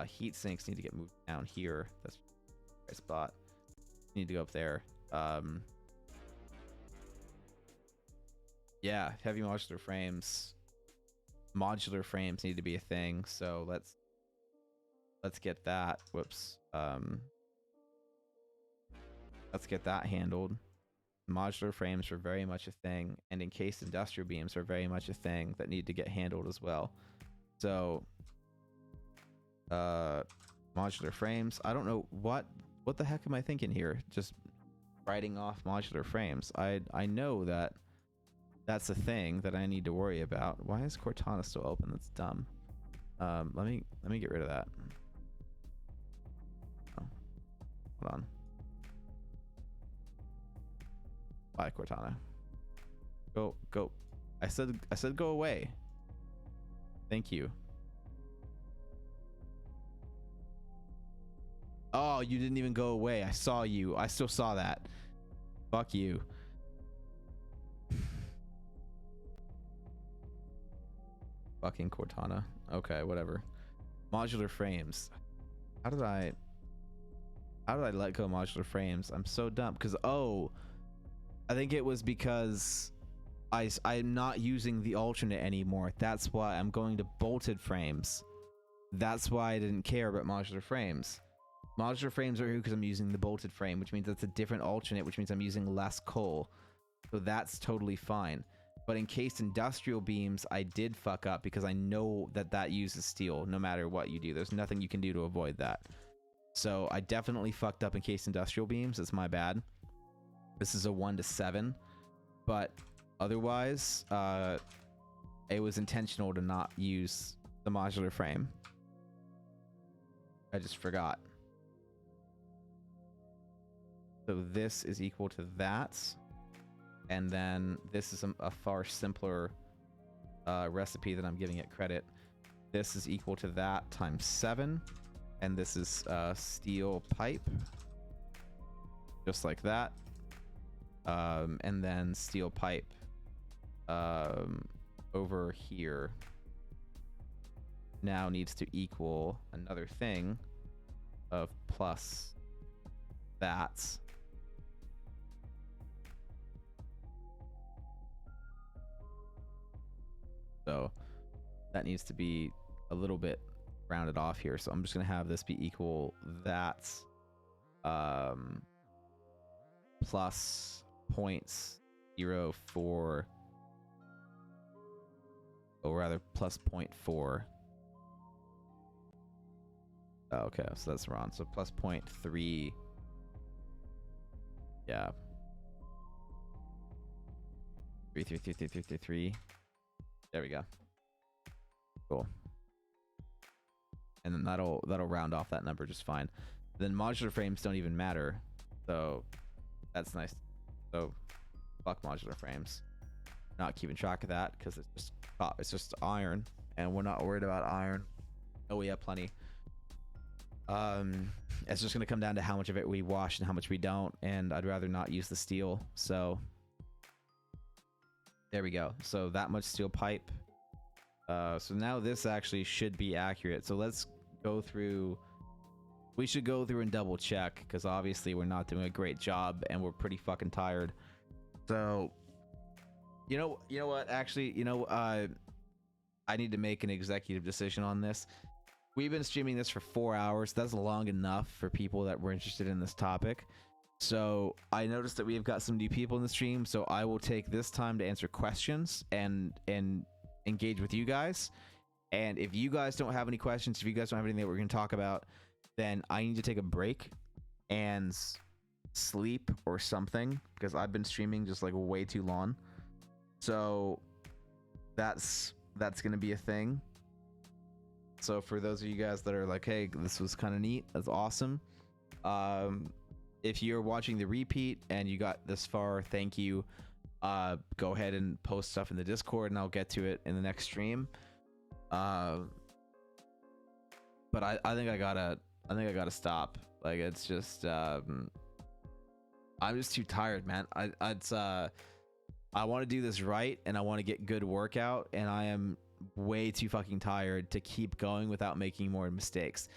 Heat sinks need to get moved down here. That's the right spot. Need to go up there. Yeah, heavy modular frames. Modular frames need to be a thing. So let's get that. Whoops. Let's get that handled. Modular frames are very much a thing, and encased industrial beams are very much a thing that need to get handled as well. So modular frames, I don't know what the heck am I thinking here, just writing off modular frames. I know that that's a thing that I need to worry about. Why is Cortana still open? That's dumb. Let me get rid of that. Oh, hold on. Bye, Cortana. Go. I said go away. Thank you. Oh, you didn't even go away. I saw you. I still saw that. Fuck you. Fucking Cortana. Okay, whatever. Modular frames. How did I let go of modular frames? I'm so dumb. Because, oh, I think it was because I'm not using the alternate anymore. That's why I'm going to bolted frames. That's why I didn't care about modular frames. Modular frames are here because I'm using the bolted frame, which means that's a different alternate, which means I'm using less coal. So that's totally fine. But encased industrial beams, I did fuck up because I know that that uses steel no matter what you do. There's nothing you can do to avoid that. So I definitely fucked up encased industrial beams. That's my bad. This is a 1 to 7. But otherwise, it was intentional to not use the modular frame. I just forgot. So this is equal to that. And then this is a far simpler recipe that I'm giving it credit. This is equal to that times 7. And this is steel pipe. Just like that. And then steel pipe over here now needs to equal another thing of plus that. So that needs to be a little bit rounded off here. So I'm just going to have this be equal that plus 0.04, or rather plus 0.4. Oh, okay, so that's wrong. So plus 0.3. Yeah. 3. There we go. Cool. And then that'll round off that number just fine. Then modular frames don't even matter, so that's nice. So fuck modular frames. Not keeping track of that because it's just iron, and we're not worried about iron. Oh, we have plenty. It's just gonna come down to how much of it we wash and how much we don't, and I'd rather not use the steel. So there we go. So that much steel pipe. So now this actually should be accurate. So let's go through. We should go through and double check because obviously we're not doing a great job and we're pretty fucking tired. So you know what? Actually, I need to make an executive decision on this. We've been streaming this for 4 hours. That's long enough for people that were interested in this topic. So I noticed that we've got some new people in the stream. So I will take this time to answer questions and engage with you guys. And if you guys don't have any questions, if you guys don't have anything that we're going to talk about, then I need to take a break and sleep or something because I've been streaming just like way too long. So that's going to be a thing. So for those of you guys that are like, hey, this was kind of neat, that's awesome. If you're watching the repeat and you got this far, thank you. Go ahead and post stuff in the Discord and I'll get to it in the next stream. But I think I gotta stop. Like, it's just I'm just too tired, man. I want to do this right and I want to get good workout, and I am way too fucking tired to keep going without making more mistakes.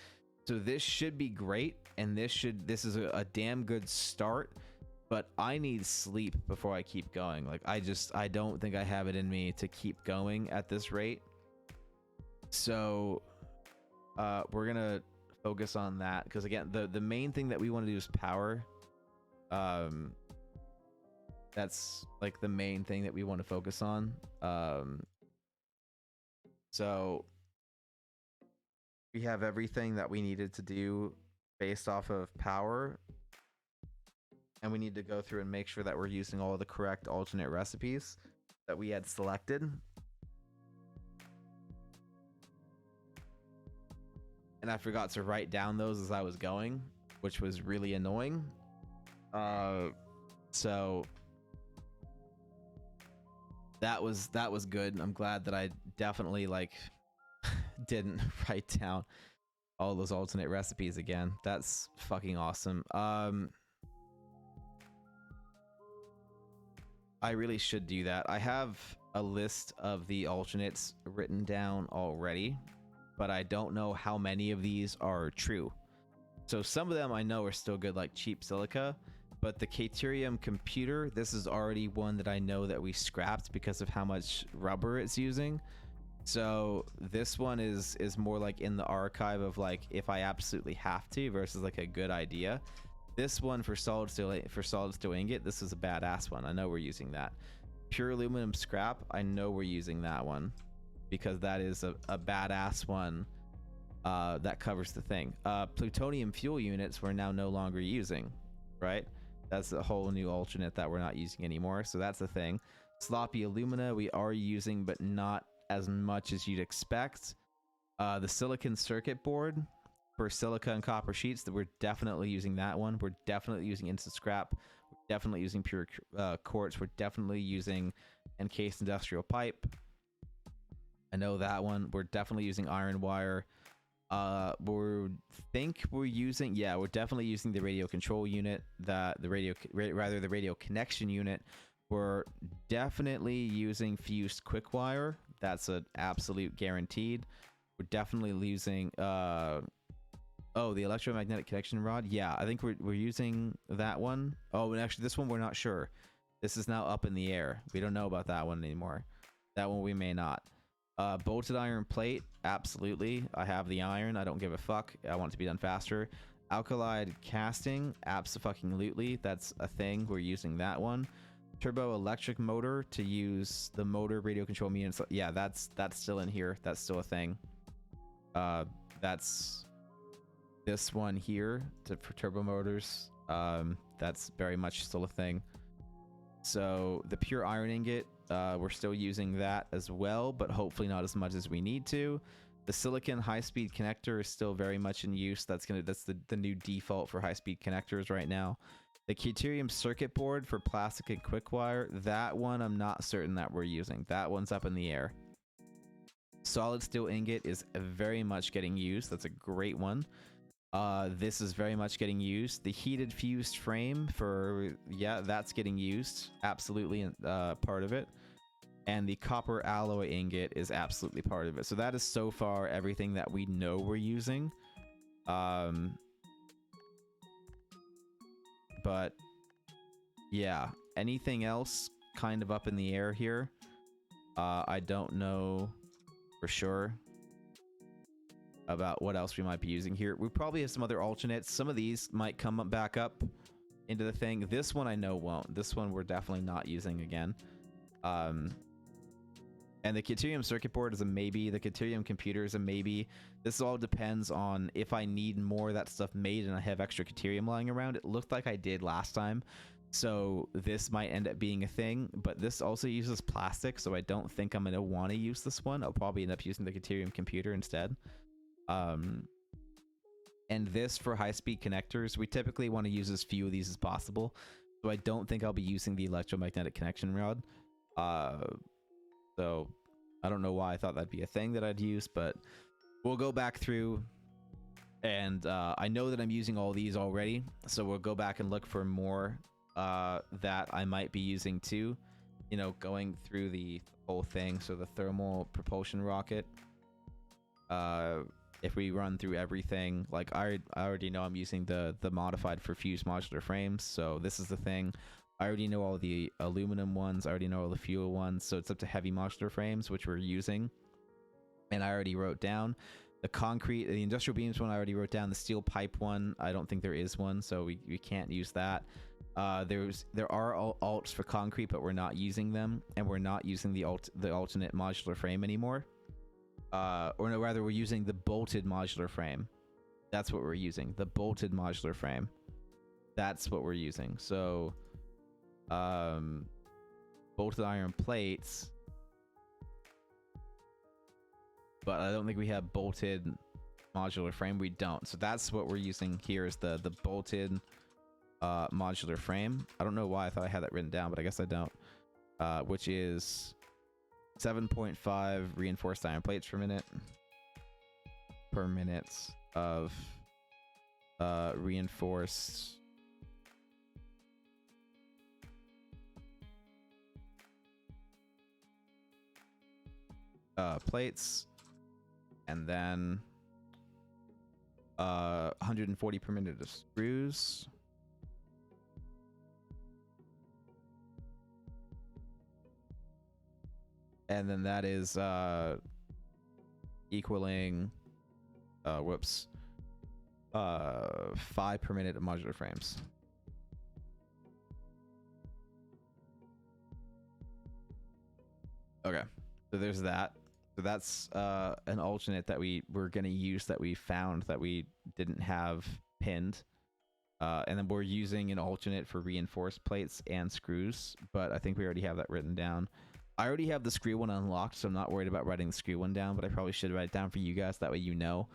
So this should be great, and this is a damn good start, but I need sleep before I keep going. Like, I don't think I have it in me to keep going at this rate. So we're gonna focus on that because, again, the main thing that we want to do is power. That's like the main thing that we want to focus on. So we have everything that we needed to do based off of power, and we need to go through and make sure that we're using all the correct alternate recipes that we had selected. And I forgot to write down those as I was going, which was really annoying. So that was good. I'm glad that I definitely didn't write down all those alternate recipes again. That's fucking awesome. I really should do that. I have a list of the alternates written down already, but I don't know how many of these are true. So some of them I know are still good, like cheap silica, but the Caterium computer, this is already one that I know that we scrapped because of how much rubber it's using. So this one is more like in the archive of like if I absolutely have to versus like a good idea. This one for solid steel ingot, this is a badass one. I know we're using that. Pure aluminum scrap, I know we're using that one because that is a badass one that covers the thing. Plutonium fuel units we're now no longer using, right? That's a whole new alternate that we're not using anymore, so that's a thing. Sloppy alumina we are using, but not as much as you'd expect. The silicon circuit board for silica and copper sheets, that we're definitely using that one. We're definitely using instant scrap. We're definitely using pure quartz. We're definitely using encased industrial pipe. I know that one. We're definitely using iron wire. We're definitely using the radio control unit, the radio connection unit. We're definitely using fused quick wire. That's an absolute guaranteed. We're definitely using the electromagnetic connection rod. Yeah, I think we're using that one. Oh, and actually this one we're not sure. This is now up in the air. We don't know about that one anymore. That one we may not. Bolted iron plate, absolutely. I have the iron. I don't give a fuck. I want it to be done faster. Alkali casting, absolutely. That's a thing. We're using that one. Turbo electric motor to use the motor radio control units. Yeah, that's still in here. That's still a thing. That's this one here for turbo motors. That's very much still a thing. So the pure iron ingot, we're still using that as well, but hopefully not as much as we need to. The silicon high-speed connector is still very much in use. That's the new default for high-speed connectors right now. The Deuterium circuit board for plastic and quick wire, that one I'm not certain that we're using. That one's up in the air. Solid steel ingot is very much getting used. That's a great one. This is very much getting used. The heated fused frame that's getting used. Absolutely part of it. And the copper alloy ingot is absolutely part of it. So that is so far everything that we know we're using. But yeah, anything else kind of up in the air here. I don't know for sure about what else we might be using here. We probably have some other alternates. Some of these might come back up into the thing. This one I know won't. This one we're definitely not using again. And the Deuterium circuit board is a maybe. The Deuterium computer is a maybe. This all depends on if I need more of that stuff made and I have extra Deuterium lying around. It looked like I did last time, so this might end up being a thing. But this also uses plastic, so I don't think I'm going to want to use this one. I'll probably end up using the Deuterium computer instead. And this for high-speed connectors, we typically want to use as few of these as possible. So I don't think I'll be using the electromagnetic connection rod. So I don't know why I thought that'd be a thing that I'd use, but we'll go back through, and I know that I'm using all these already, so we'll go back and look for more that I might be using too, you know, going through the whole thing. So the thermal propulsion rocket, if we run through everything, like I already know I'm using the modified for fused modular frames, so this is the thing. I already know all the aluminum ones. I already know all the fuel ones. So it's up to heavy modular frames, which we're using. And I already wrote down the concrete, the industrial beams one. I already wrote down the steel pipe one. I don't think there is one, so we can't use that. There are alts for concrete, but we're not using them, and we're not using the alternate modular frame anymore. Or no, rather, we're using the bolted modular frame. That's what we're using. The bolted modular frame. That's what we're using. So bolted iron plates, but I don't think we have bolted modular frame. We don't. So that's what we're using here, is the bolted modular frame. I don't know why I thought I had that written down, but I guess I don't. Which is 7.5 reinforced iron plates per minute of reinforced plates, and then 140 per minute of screws. And then that is equaling, whoops, 5 per minute of modular frames. Okay, so there's that. So that's an alternate that we were going to use that we found that we didn't have pinned. And then we're using an alternate for reinforced plates and screws, but I think we already have that written down. I already have the screw one unlocked, so I'm not worried about writing the screw one down, but I probably should write it down for you guys, that way you know.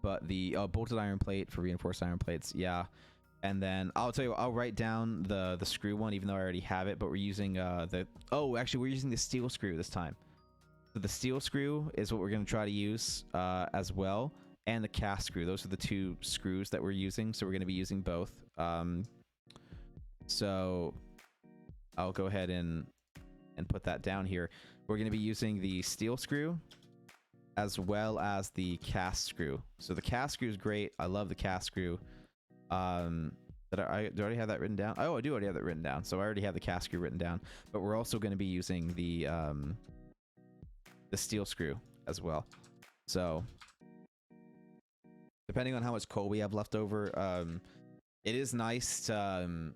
But the bolted iron plate for reinforced iron plates, yeah. And then I'll tell you what, I'll write down the screw one, even though I already have it, but we're using actually we're using the steel screw this time. So the steel screw is what we're going to try to use as well, and the cast screw. Those are the two screws that we're using, so we're going to be using both. So I'll go ahead and put that down here. We're going to be using the steel screw as well as the cast screw. So the cast screw is great. I love the cast screw. Do I already have that written down? Oh, I do already have that written down. So I already have the cast screw written down. But we're also going to be using the steel screw as well. So depending on how much coal we have left over, it is nice to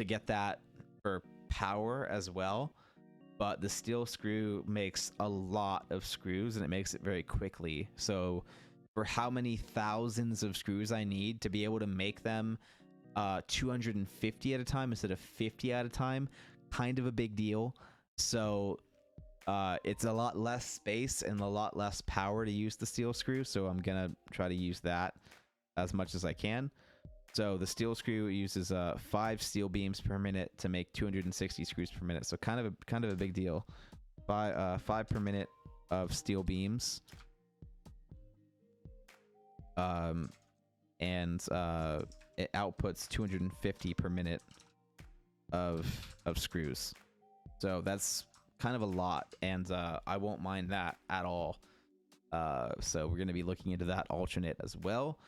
get that for power as well. But the steel screw makes a lot of screws, and it makes it very quickly. So for how many thousands of screws I need to be able to make them 250 at a time instead of 50 at a time, kind of a big deal. So it's a lot less space and a lot less power to use the steel screw, so I'm gonna try to use that as much as I can. So the steel screw uses 5 steel beams per minute to make 260 screws per minute. So kind of a big deal. 5 per minute of steel beams. And it outputs 250 per minute of screws. So that's kind of a lot, and I won't mind that at all. So we're going to be looking into that alternate as well.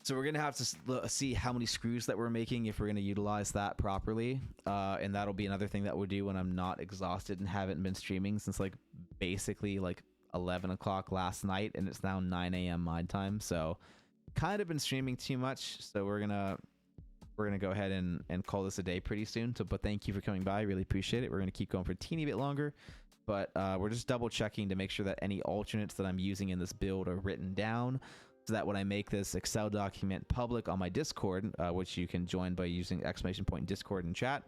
So we're going to have to see how many screws that we're making if we're going to utilize that properly. And that'll be another thing that we'll do when I'm not exhausted and haven't been streaming since like basically like 11 o'clock last night, and it's now 9 a.m. my time. So kind of been streaming too much. So we're gonna go ahead and call this a day pretty soon. So, but thank you for coming by. I really appreciate it. We're gonna keep going for a teeny bit longer, but we're just double checking to make sure that any alternates that I'm using in this build are written down, so that when I make this Excel document public on my Discord, which you can join by using !point Discord and chat,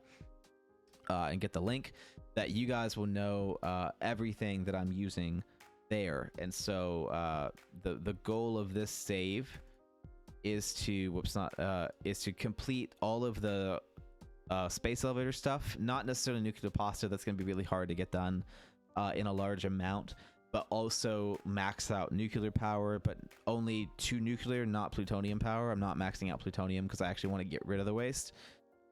and get the link, that you guys will know everything that I'm using there. And so the goal of this save is to is to complete all of the space elevator stuff, not necessarily nuclear pasta. That's going to be really hard to get done in a large amount, but also max out nuclear power, but only to nuclear, not plutonium power. I'm not maxing out plutonium because I actually want to get rid of the waste.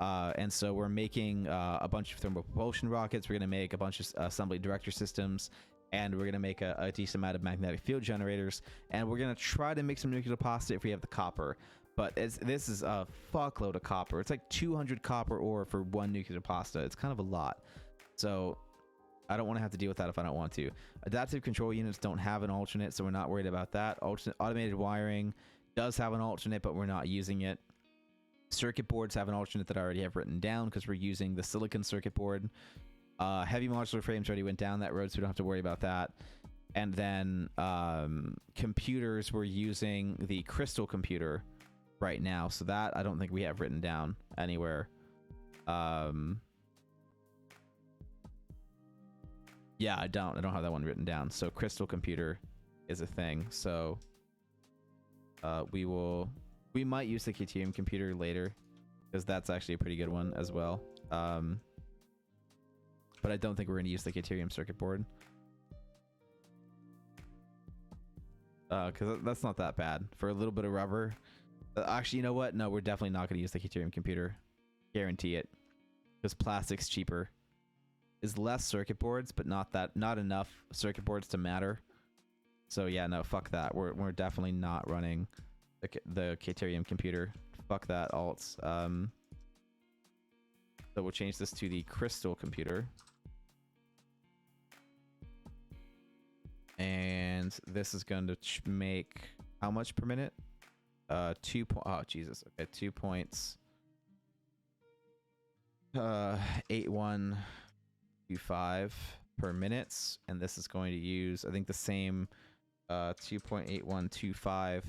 And so we're making a bunch of thermal propulsion rockets. We're going to make a bunch of assembly director systems, and we're going to make a decent amount of magnetic field generators, and we're going to try to make some nuclear pasta if we have the copper. But this is a fuckload of copper. It's like 200 copper ore for one nuclear pasta. It's kind of a lot. So I don't want to have to deal with that if I don't want to. Adaptive control units don't have an alternate, so we're not worried about that. Automated wiring does have an alternate, but we're not using it. Circuit boards have an alternate that I already have written down because we're using the silicon circuit board. Heavy modular frames already went down that road, so we don't have to worry about that. And then computers, we're using the crystal computer right now, so that I don't think we have written down anywhere. Yeah, I don't have that one written down. So crystal computer is a thing. So we might use the K2M computer later, because that's actually a pretty good one as well. But I don't think we're going to use the K2M circuit board. Because that's not that bad. For a little bit of rubber. Actually, you know what? No, we're definitely not going to use the K2M computer. Guarantee it. Because plastic's cheaper. Is less circuit boards, but not enough circuit boards to matter. So yeah, no, fuck that. We're definitely not running the K2M computer. Fuck that, alts. So we'll change this to the crystal computer. And this is going to make how much per minute? oh Jesus. Okay, 2 points. 8125 per minute, and this is going to use, I think, the same 2.8125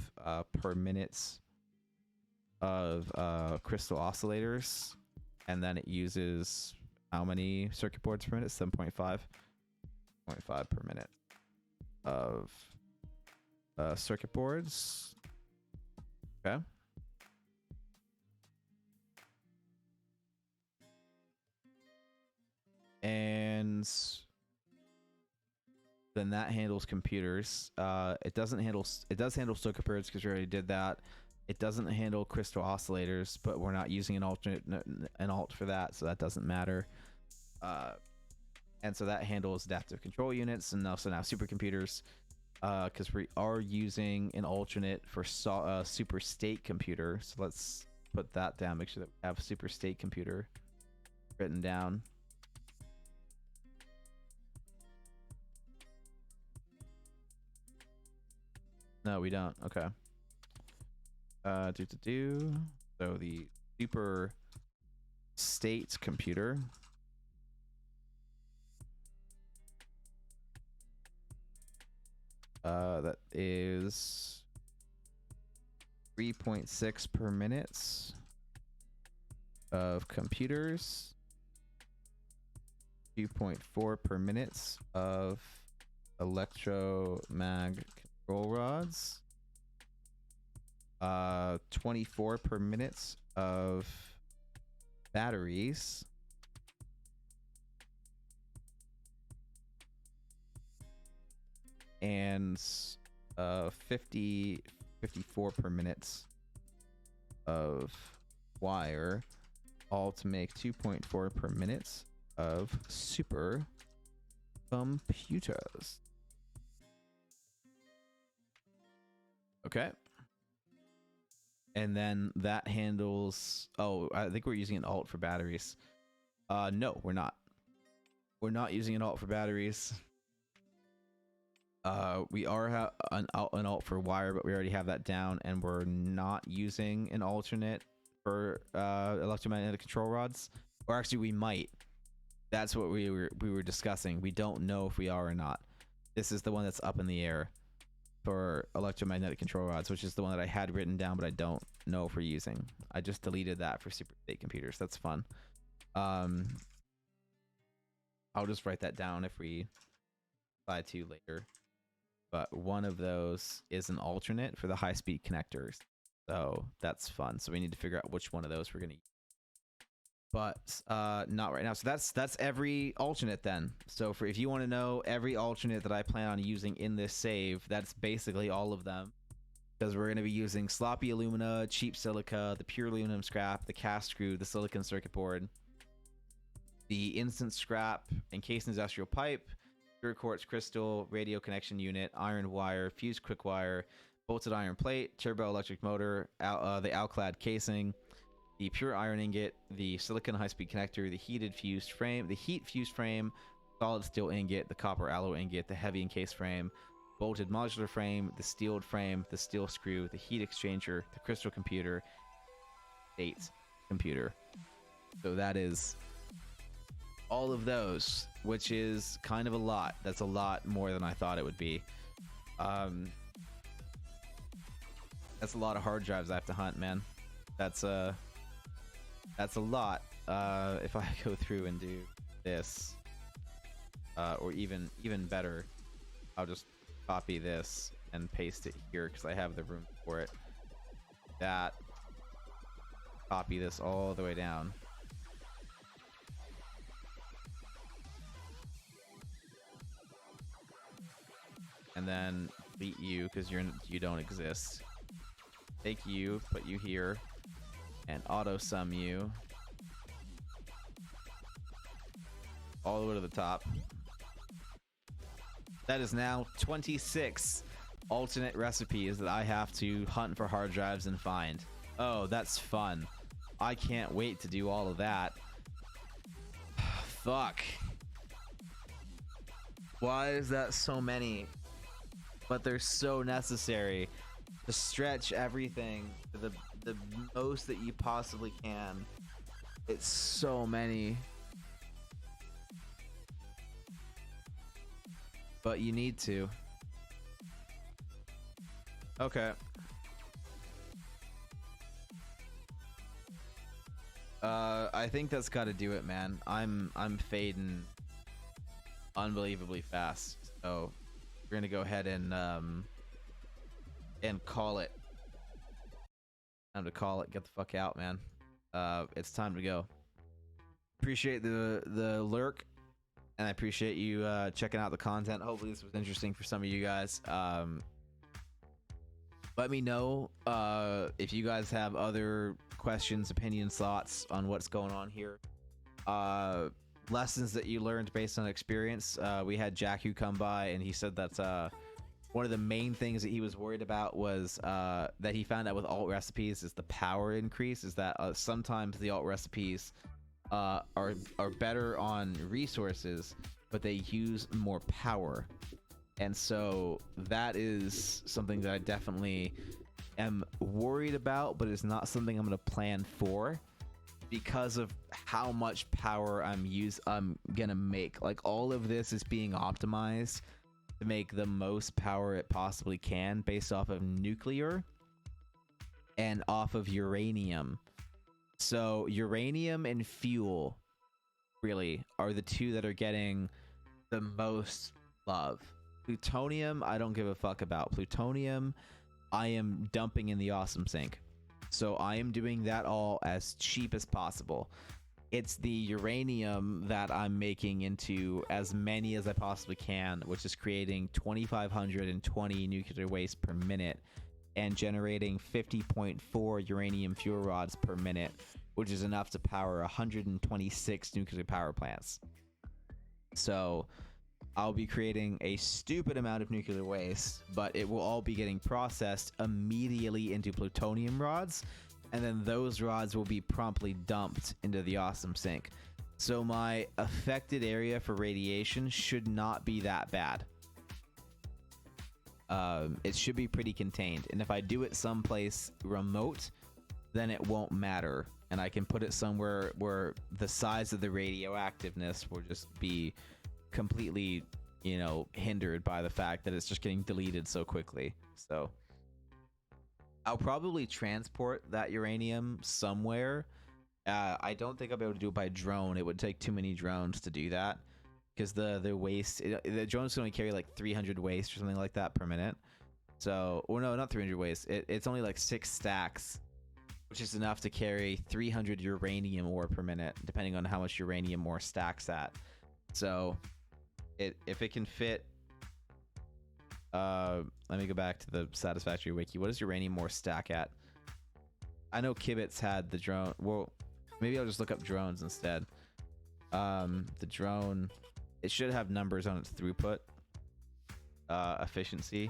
per minute of crystal oscillators, and then it uses how many circuit boards per minute? 7.5 per minute of circuit boards. Okay. And then that handles computers. It does handle circuit boards because we already did that. It doesn't handle crystal oscillators, but we're not using an alt for that, so that doesn't matter. And so that handles adaptive control units and also now supercomputers, because we are using an alternate for super state computer. So let's put that down. Make sure that we have super state computer written down. No, we don't. Okay. So the super state computer that is 3.6 per minute of computers, 2.4 per minute of electromag control rods, 24 per minute of batteries, and 54 per minute of wire, all to make 2.4 per minute of super computers. Okay. And then that handles, oh, I think we're using an alt for batteries. No, we're not. We're not using an alt for batteries. We are an alt for wire, but we already have that down, and we're not using an alternate for electromagnetic control rods. Or actually, we might. That's what we were discussing. We don't know if we are or not. This is the one that's up in the air for electromagnetic control rods, which is the one that I had written down, but I don't know if we're using. I just deleted that for super state computers. That's fun. I'll just write that down if we decide to later. But one of those is an alternate for the high-speed connectors. So that's fun. So we need to figure out which one of those we're going to use. But not right now. So that's every alternate then. So if you want to know every alternate that I plan on using in this save, that's basically all of them. Because we're going to be using sloppy alumina, cheap silica, the pure aluminum scrap, the cast screw, the silicon circuit board, the instant scrap, encased industrial pipe, pure quartz crystal, radio connection unit, iron wire, fused quick wire, bolted iron plate, turbo electric motor, the alclad casing, the pure iron ingot, the silicon high-speed connector, the heat fused frame, solid steel ingot, the copper alloy ingot, the heavy encased frame, bolted modular frame, the steeled frame, the steel screw, the heat exchanger, the crystal computer, state computer. So that is all of those, which is kind of a lot. That's a lot more than I thought it would be. That's a lot of hard drives I have to hunt, man. That's a lot. If I go through and do this, or even better, I'll just copy this and paste it here because I have the room for it. That, copy this all the way down. And then delete you because you don't exist. Take you, put you here, and auto sum you all the way to the top. That is now 26 alternate recipes that I have to hunt for hard drives and find. Oh, that's fun. I can't wait to do all of that. Fuck. Why is that so many? but they're so necessary to stretch everything to the most that you possibly can. It's so many, but you need to. Okay. I think that's got to do it, man. I'm fading unbelievably fast, so we're gonna go ahead and call it. Time to call it. Get the fuck out, man. It's time to go. Appreciate the lurk, and I appreciate you checking out the content. Hopefully this was interesting for some of you guys. Let me know if you guys have other questions, opinions, thoughts on what's going on here. Lessons that you learned based on experience. We had Jack who come by, and he said that one of the main things that he was worried about was that he found out with alt recipes is the power increase. Is that sometimes the alt recipes are better on resources, but they use more power. And so that is something that I definitely am worried about, but it's not something I'm going to plan for because of how much power I'm going to make. Like, all of this is being optimized to make the most power it possibly can based off of nuclear and off of uranium. So uranium and fuel really are the two that are getting the most love. Plutonium, I don't give a fuck about. Plutonium, I am dumping in the awesome sink. So I am doing that all as cheap as possible. It's the uranium that I'm making into as many as I possibly can, which is creating 2,520 nuclear waste per minute and generating 50.4 uranium fuel rods per minute, which is enough to power 126 nuclear power plants. So I'll be creating a stupid amount of nuclear waste, but it will all be getting processed immediately into plutonium rods, and then those rods will be promptly dumped into the awesome sink. So my affected area for radiation should not be that bad. It should be pretty contained, and if I do it someplace remote, then it won't matter, and I can put it somewhere where the size of the radioactiveness will just be completely, you know, hindered by the fact that it's just getting deleted so quickly. So I'll probably transport that uranium somewhere. I don't think I'll be able to do it by drone. It would take too many drones to do that because the waste, the drone's going to carry like 300 waste or something like that per minute. So, well, no, not 300 waste. It's only like 6 stacks, which is enough to carry 300 uranium ore per minute, depending on how much uranium ore stacks at. So if it can fit, let me go back to the Satisfactory wiki. What does uranium ore stack at? I know Kibitz had the drone. Well, maybe I'll just look up drones instead. The drone, it should have numbers on its throughput, efficiency.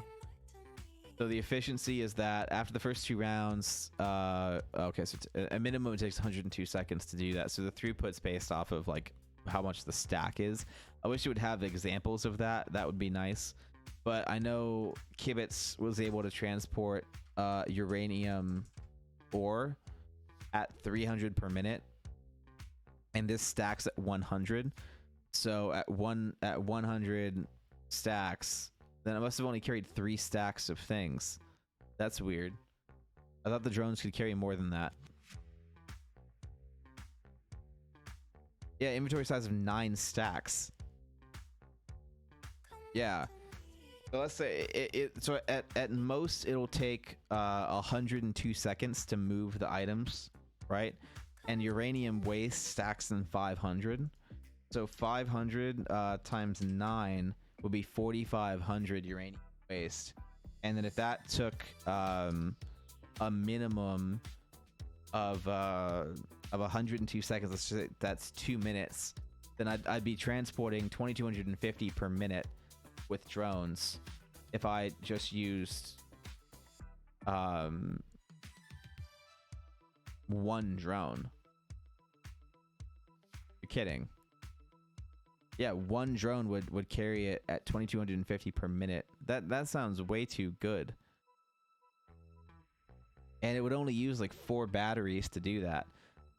So the efficiency is that after the first 2 rounds, okay, so a minimum it takes 102 seconds to do that. So the throughput's based off of like how much the stack is. I wish it would have examples of that. That would be nice. But I know Kibitz was able to transport uranium ore at 300 per minute, and this stacks at 100. So at 100 stacks, then it must have only carried 3 stacks of things. That's weird. I thought the drones could carry more than that. Yeah, inventory size of 9 stacks. Yeah. So let's say so at most it'll take 102 seconds to move the items, right? And uranium waste stacks in 500. So 500 times 9 would be 4,500 uranium waste. And then if that took a minimum of 102 seconds, let's just say that's 2 minutes, then I'd be transporting 2,250 per minute with drones if I just used one drone. You're kidding. Yeah, one drone would carry it at 2,250 per minute That sounds way too good. And it would only use like 4 batteries to do that.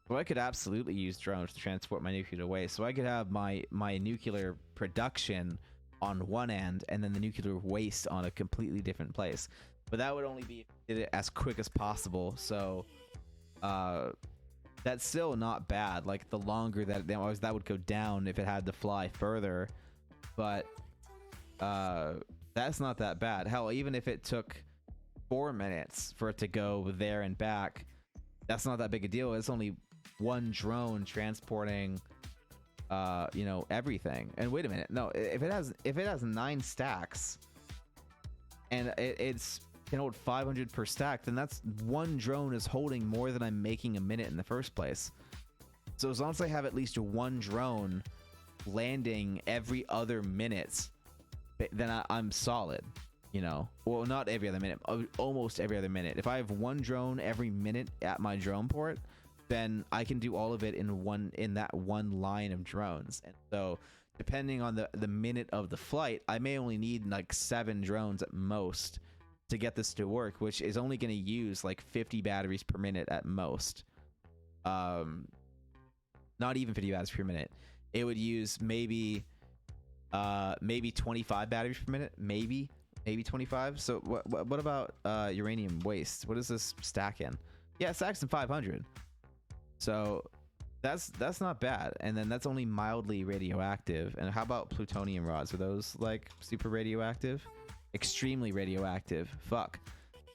So I could absolutely use drones to transport my nuclear waste. So I could have my nuclear production on one end and then the nuclear waste on a completely different place. But that would only be if you did it as quick as possible. So that's still not bad. Like the longer that would go down if it had to fly further. But that's not that bad. Hell, even if it took 4 minutes for it to go there and back, that's not that big a deal. It's only one drone transporting you know, everything. And wait a minute, no, if it has 9 stacks and it's can hold 500 per stack, then that's one drone is holding more than I'm making a minute in the first place. So as long as I have at least one drone landing every other minute, then I'm solid, you know. Well, not every other minute, almost every other minute. If I have one drone every minute at my drone port, then I can do all of it in that one line of drones. And so depending on the minute of the flight, I may only need like 7 drones at most to get this to work, which is only going to use like 50 batteries per minute at most. Not even 50 batteries per minute. It would use maybe 25 batteries per minute, maybe 25. So what about uranium waste? What does this stack in? Yeah, it stacks in 500. So that's not bad. And then that's only mildly radioactive. And how about plutonium rods? Are those like super radioactive? Extremely radioactive. Fuck.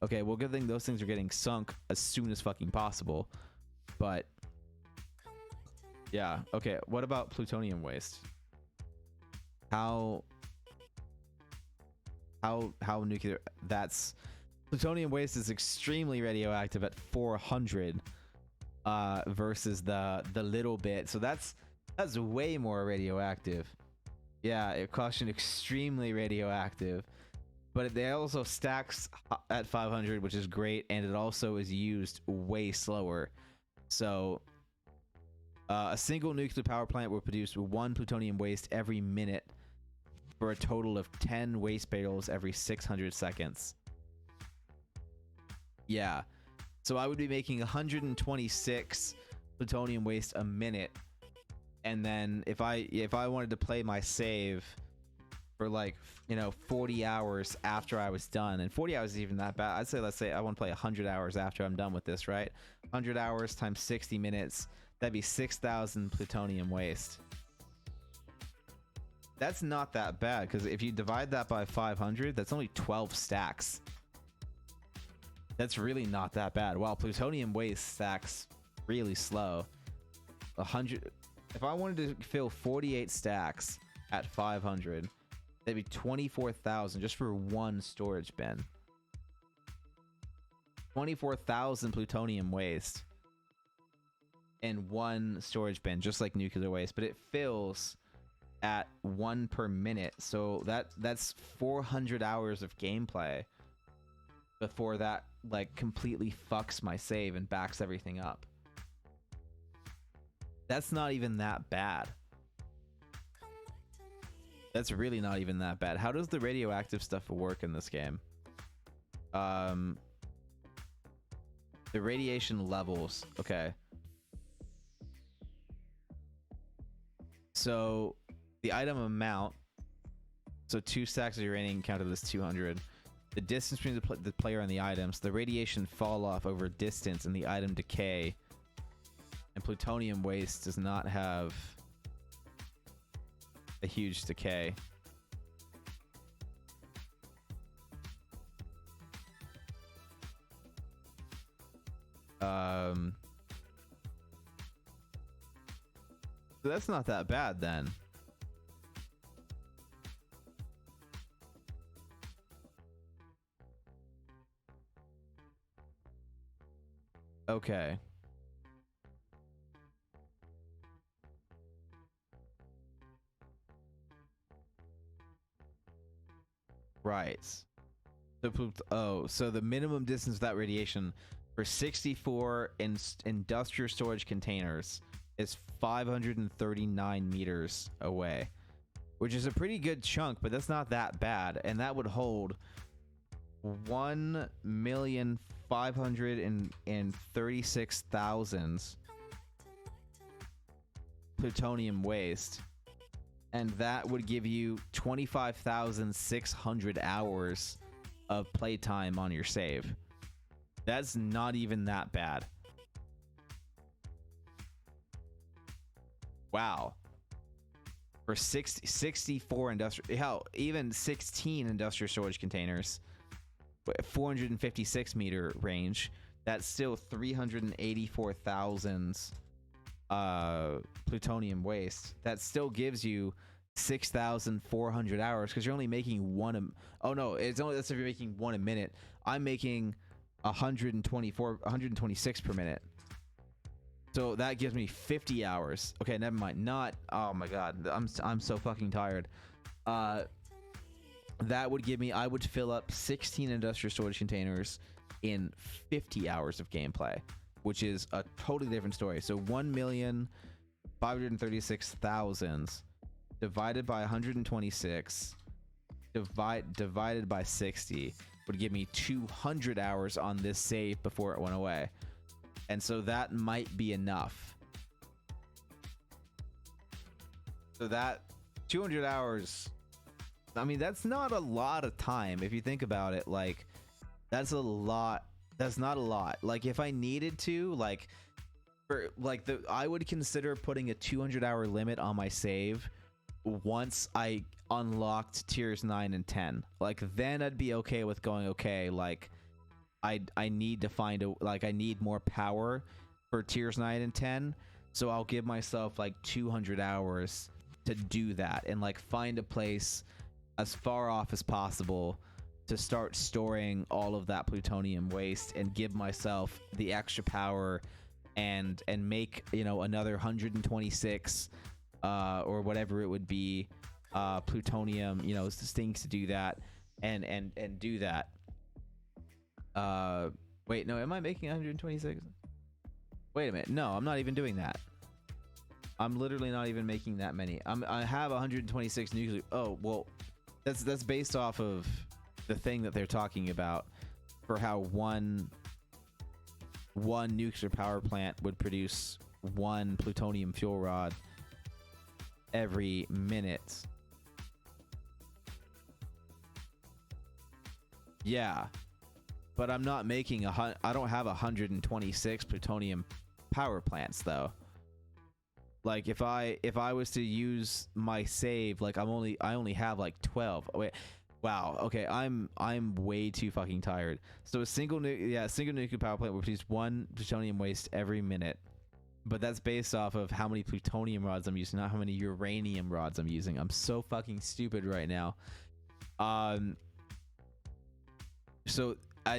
Okay, well, good thing those things are getting sunk as soon as fucking possible. But yeah, okay, what about plutonium waste? How nuclear? That's plutonium waste is extremely radioactive at 400 versus the little bit. So that's way more radioactive. Yeah, it caution extremely radioactive. But it also stacks at 500, which is great, and it also is used way slower. So a single nuclear power plant will produce 1 plutonium waste every minute for a total of 10 waste barrels every 600 seconds. Yeah. So I would be making 126 plutonium waste a minute. And then if I wanted to play my save for like, you know, 40 hours after I was done, and 40 hours is even that bad. I'd say, let's say I want to play 100 hours after I'm done with this, right? 100 hours times 60 minutes, that'd be 6,000 plutonium waste. That's not that bad, because if you divide that by 500, that's only 12 stacks. That's really not that bad. While plutonium waste stacks really slow. 100. If I wanted to fill 48 stacks at 500, that'd be 24,000 just for one storage bin. 24,000 plutonium waste in one storage bin, just like nuclear waste, but it fills at 1 per minute. So that's 400 hours of gameplay before that like completely fucks my save and backs everything up. That's not even that bad. That's really not even that bad. How does the radioactive stuff work in this game? The radiation levels. Okay. So the item amount. So 2 stacks of uranium counted as 200. The distance between the player and the items. The radiation fall off over distance and the item decay. And plutonium waste does not have a huge decay. So that's not that bad then. Okay. Right. So the minimum distance without radiation for 64 industrial storage containers is 539 meters away. which is a pretty good chunk, but that's not that bad. And that would hold 1,536,000 plutonium waste. And that would give you 25,600 hours of playtime on your save. That's not even that bad. Wow. For 64 industrial, hell, even 16 industrial storage containers, 456 meter range, that's still 384,000 plutonium waste. That still gives you 6,400 hours, because you're only making one. Oh no, it's only, that's if you're making one a minute. I'm making 126 per minute. So that gives me 50 hours. Okay, never mind. Not, oh my god, I'm so fucking tired. That would give me, I would fill up 16 industrial storage containers in 50 hours of gameplay, which is a totally different story. So 1,536,000 divided by 126 divided by 60 would give me 200 hours on this save before it went away. And so that might be enough. So that 200 hours, I mean, that's not a lot of time if you think about it. Like, that's a lot. That's not a lot. Like, if I needed to, like, I would consider putting a 200-hour limit on my save once I unlocked tiers 9 and 10. Like, then I'd be okay with going, okay, like, I need to find a, like, I need more power for tiers 9 and 10, so I'll give myself like 200 hours to do that and like find a place as far off as possible to start storing all of that plutonium waste and give myself the extra power and make, you know, another 126 or whatever it would be plutonium, you know, things to do that and do that. Wait, no, am I making 126? Wait a minute. No, I'm not even doing that. I'm literally not even making that many. I have 126 nuclear. Oh, well, that's based off of the thing that they're talking about for how one nuclear power plant would produce one plutonium fuel rod every minute. Yeah. But I'm not making I don't have 126 plutonium power plants though. Like if I was to use my save, like I only have like 12. Wait, wow. Okay, I'm way too fucking tired. So a single nuclear power plant will produce one plutonium waste every minute. But that's based off of how many plutonium rods I'm using, not how many uranium rods I'm using. I'm so fucking stupid right now. So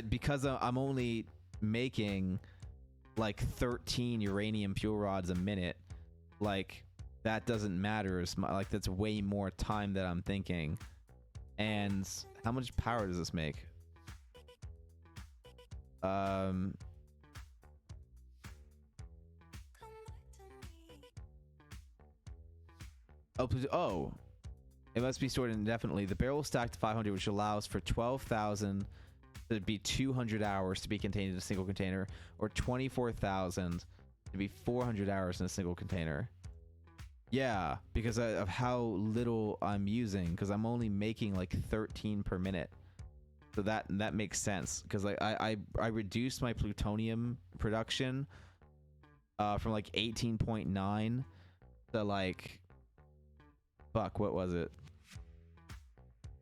because I'm only making like 13 uranium fuel rods a minute, like that doesn't matter as much. Like that's way more time that I'm thinking. And how much power does this make? Oh, it must be stored indefinitely. The barrel stacked to 500, which allows for 12,000 to be 200 hours to be contained in a single container, or 24,000 to be 400 hours in a single container. Yeah, because of how little I'm using, because I'm only making like 13 per minute. So that makes sense, because like I reduced my plutonium production from like 18.9 to like, fuck, what was it?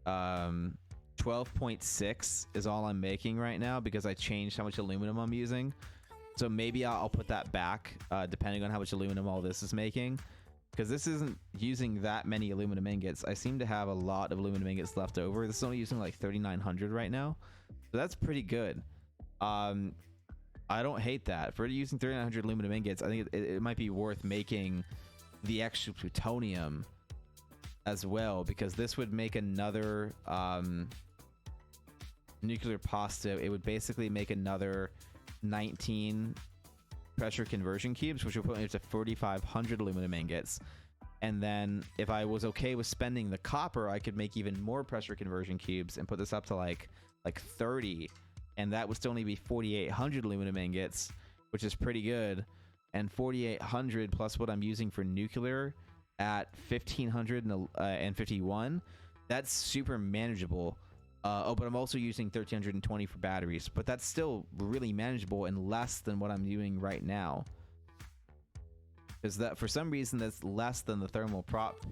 12.6 is all I'm making right now because I changed how much aluminum I'm using. So maybe I'll put that back depending on how much aluminum all this is making, because this isn't using that many aluminum ingots. I seem to have a lot of aluminum ingots left over. This is only using like 3,900 right now, so that's pretty good. I don't hate that. For using 3,900 aluminum ingots, I think it might be worth making the extra plutonium as well, because this would make another nuclear pasta. It would basically make another 19 pressure conversion cubes, which will put me up to 4,500 aluminum ingots. And then if I was okay with spending the copper, I could make even more pressure conversion cubes and put this up to like 30, and that would still only be 4,800 aluminum ingots, which is pretty good. And 4,800 plus what I'm using for nuclear at 1,551, that's super manageable. Oh, but I'm also using 1,320 for batteries, but that's still really manageable and less than what I'm doing right now. Because that, for some reason, that's less than the thermal prop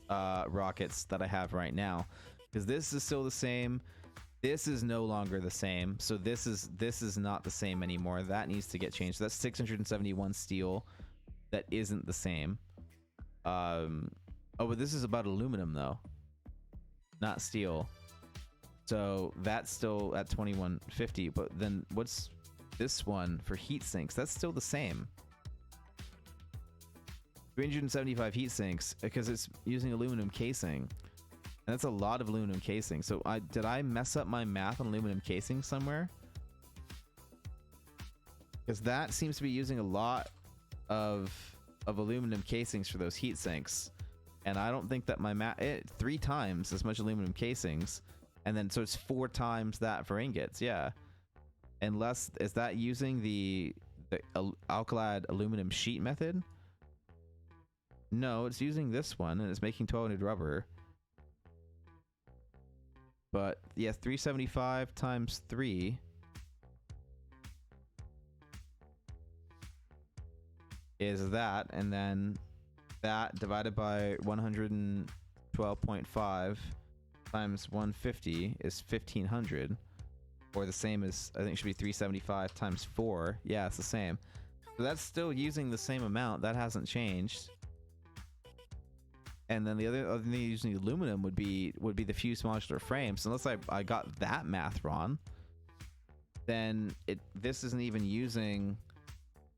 rockets that I have right now. Because this is still the same. This is no longer the same. So this is not the same anymore. That needs to get changed. That's 671 steel. That isn't the same. Oh, but this is about aluminum though, not steel. So that's still at 2150. But then what's this one for heat sinks? That's still the same. 375 heat sinks because it's using aluminum casing. And that's a lot of aluminum casing. So did I mess up my math on aluminum casing somewhere? Because that seems to be using a lot of aluminum casings for those heat sinks. And I don't think that my math, 3 times as much aluminum casings. And then so it's 4 times that for ingots. Yeah. Unless, is that using the alkali aluminum sheet method? No, it's using this one, and it's making 1,200 rubber. But yeah, 375 times 3 is that, and then that divided by 112.5 times 150 is 1,500, or the same as, I think it should be 375 times 4. Yeah, it's the same. So that's still using the same amount. That hasn't changed. And then the other thing using aluminum would be the fused modular frames. Unless I got that math wrong, then this isn't even using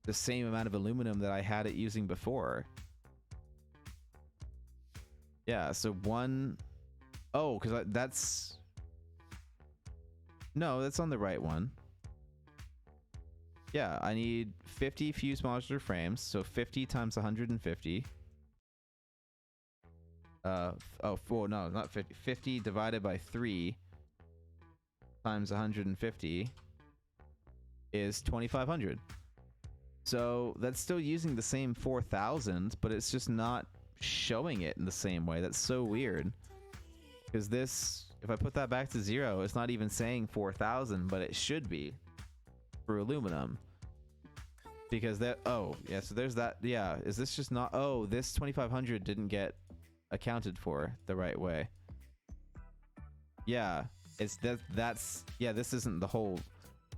the same amount of aluminum that I had it using before. Yeah, so because that's... No, that's on the right one. Yeah, I need 50 fused modular frames, so 50 times 150. No, not 50. 50 divided by 3 times 150 is 2,500. So that's still using the same 4,000, but it's just not showing it in the same way. That's so weird. Because this, if I put that back to 0, it's not even saying 4,000, but it should be for aluminum. Because that, oh, yeah, so there's that, yeah. Is this just not, oh, this 2,500 didn't get accounted for the right way. Yeah, it's that's yeah, this isn't the whole,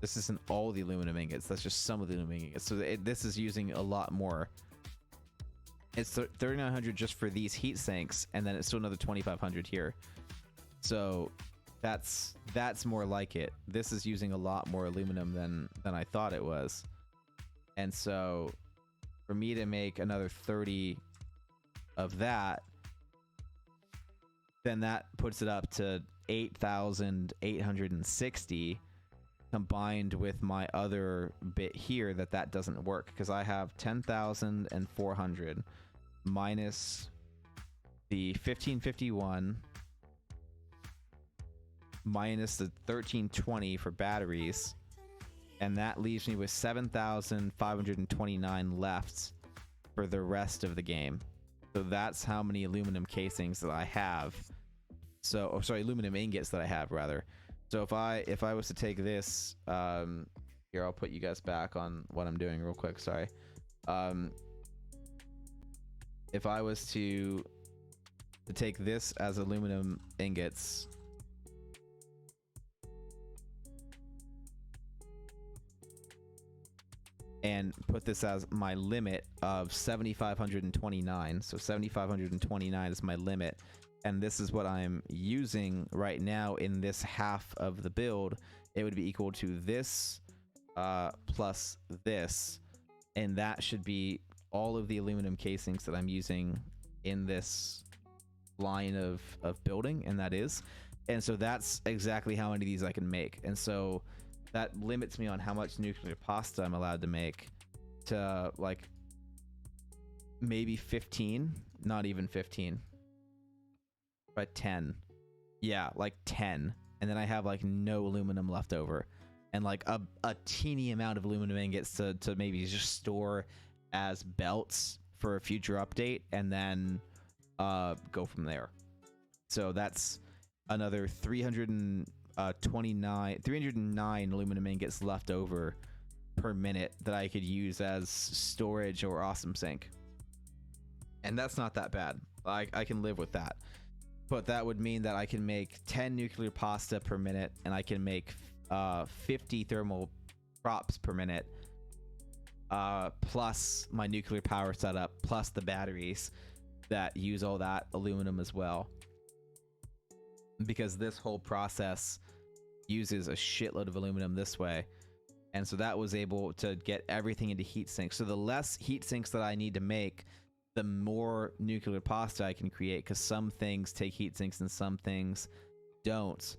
this isn't all the aluminum ingots, that's just some of the aluminum ingots. So this is using a lot more. It's 3,900 just for these heat sinks, and then it's still another 2,500 here. So that's more like it. This is using a lot more aluminum than I thought it was. And so for me to make another 30 of that, then that puts it up to 8,860 combined with my other bit here that doesn't work, because I have 10,400 minus the 1,551 minus the 1,320 for batteries, and that leaves me with 7,529 left for the rest of the game. So that's how many aluminum casings that I have. So, oh, sorry, aluminum ingots that I have, rather. So if I was to take this, here, I'll put you guys back on what I'm doing real quick. Sorry. If I was to take this as aluminum ingots, and put this as my limit of 7,529. So 7,529 is my limit. And this is what I'm using right now in this half of the build. It would be equal to this plus this. And that should be all of the aluminum casings that I'm using in this line of building. And that is. And so that's exactly how many of these I can make. And so that limits me on how much nuclear pasta I'm allowed to make, to like maybe 15, not even 15, but 10. Yeah, like 10. And then I have like no aluminum left over, and like a teeny amount of aluminum ingots to maybe just store as belts for a future update, and then go from there. So that's another 309 aluminum ingots left over per minute that I could use as storage or awesome sink. And that's not that bad. I can live with that. But that would mean that I can make 10 nuclear pasta per minute, and I can make 50 thermal props per minute, plus my nuclear power setup, plus the batteries that use all that aluminum as well. Because this whole process uses a shitload of aluminum this way. And so that was able to get everything into heat sinks. So the less heat sinks that I need to make, the more nuclear pasta I can create, because some things take heat sinks and some things don't.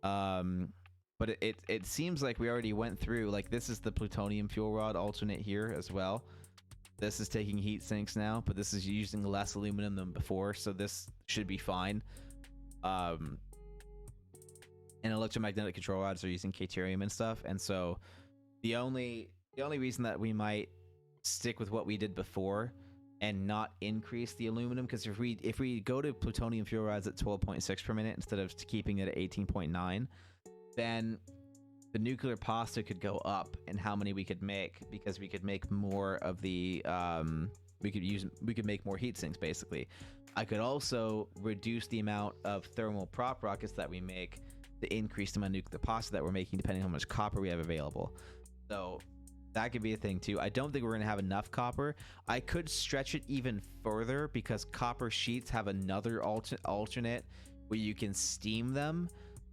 But it seems like we already went through, like, this is the plutonium fuel rod alternate here as well. This is taking heat sinks now, but this is using less aluminum than before, so this should be fine. And electromagnetic control rods are using deuterium and stuff, and so the only reason that we might stick with what we did before and not increase the aluminum, because if we go to plutonium fuel rods at 12.6 per minute instead of keeping it at 18.9, then the nuclear pasta could go up in how many we could make, because we could make more of the we could make more heat sinks basically. I could also reduce the amount of thermal prop rockets that we make to increase the amount of nuclear pasta that we're making, depending on how much copper we have available. So that could be a thing too. I don't think we're gonna have enough copper. I could stretch it even further, because copper sheets have another alternate where you can steam them.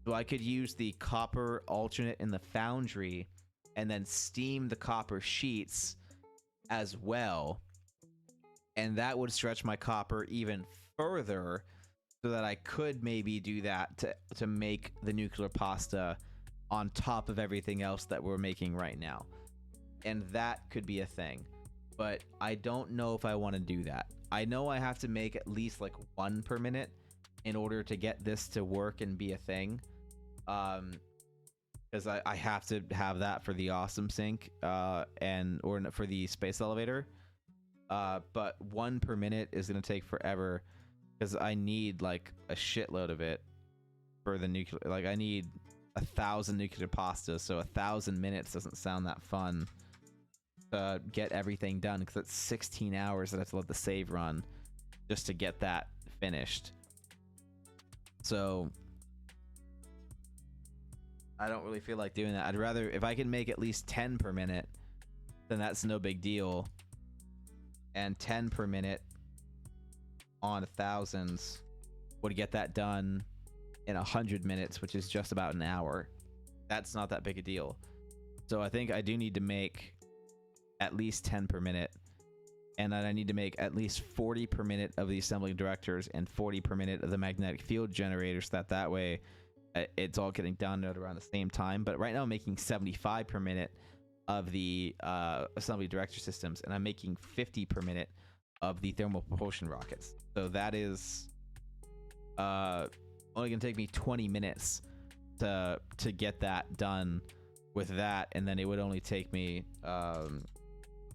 So I could use the copper alternate in the foundry and then steam the copper sheets as well. And that would stretch my copper even further, so that I could maybe do that to make the nuclear pasta on top of everything else that we're making right now. And that could be a thing. But I don't know if I want to do that. I know I have to make at least like 1 per minute in order to get this to work and be a thing. Because I have to have that for the awesome sink or for the space elevator. But 1 per minute is going to take forever, because I need like a shitload of it for the nuclear. Like, I need 1,000 nuclear pastas, so 1,000 minutes doesn't sound that fun to get everything done, because it's 16 hours that I have to let the save run just to get that finished. So I don't really feel like doing that. I'd rather, if I can make at least 10 per minute, then that's no big deal. And 10 per minute on 1,000s would get that done in 100 minutes, which is just about an hour. That's not that big a deal. So I think I do need to make at least 10 per minute, and then I need to make at least 40 per minute of the assembly directors and 40 per minute of the magnetic field generators, so that way it's all getting done at around the same time. But right now I'm making 75 per minute of the assembly director systems, and I'm making 50 per minute of the thermal propulsion rockets. So that is only gonna take me 20 minutes to get that done with that, and then it would only take me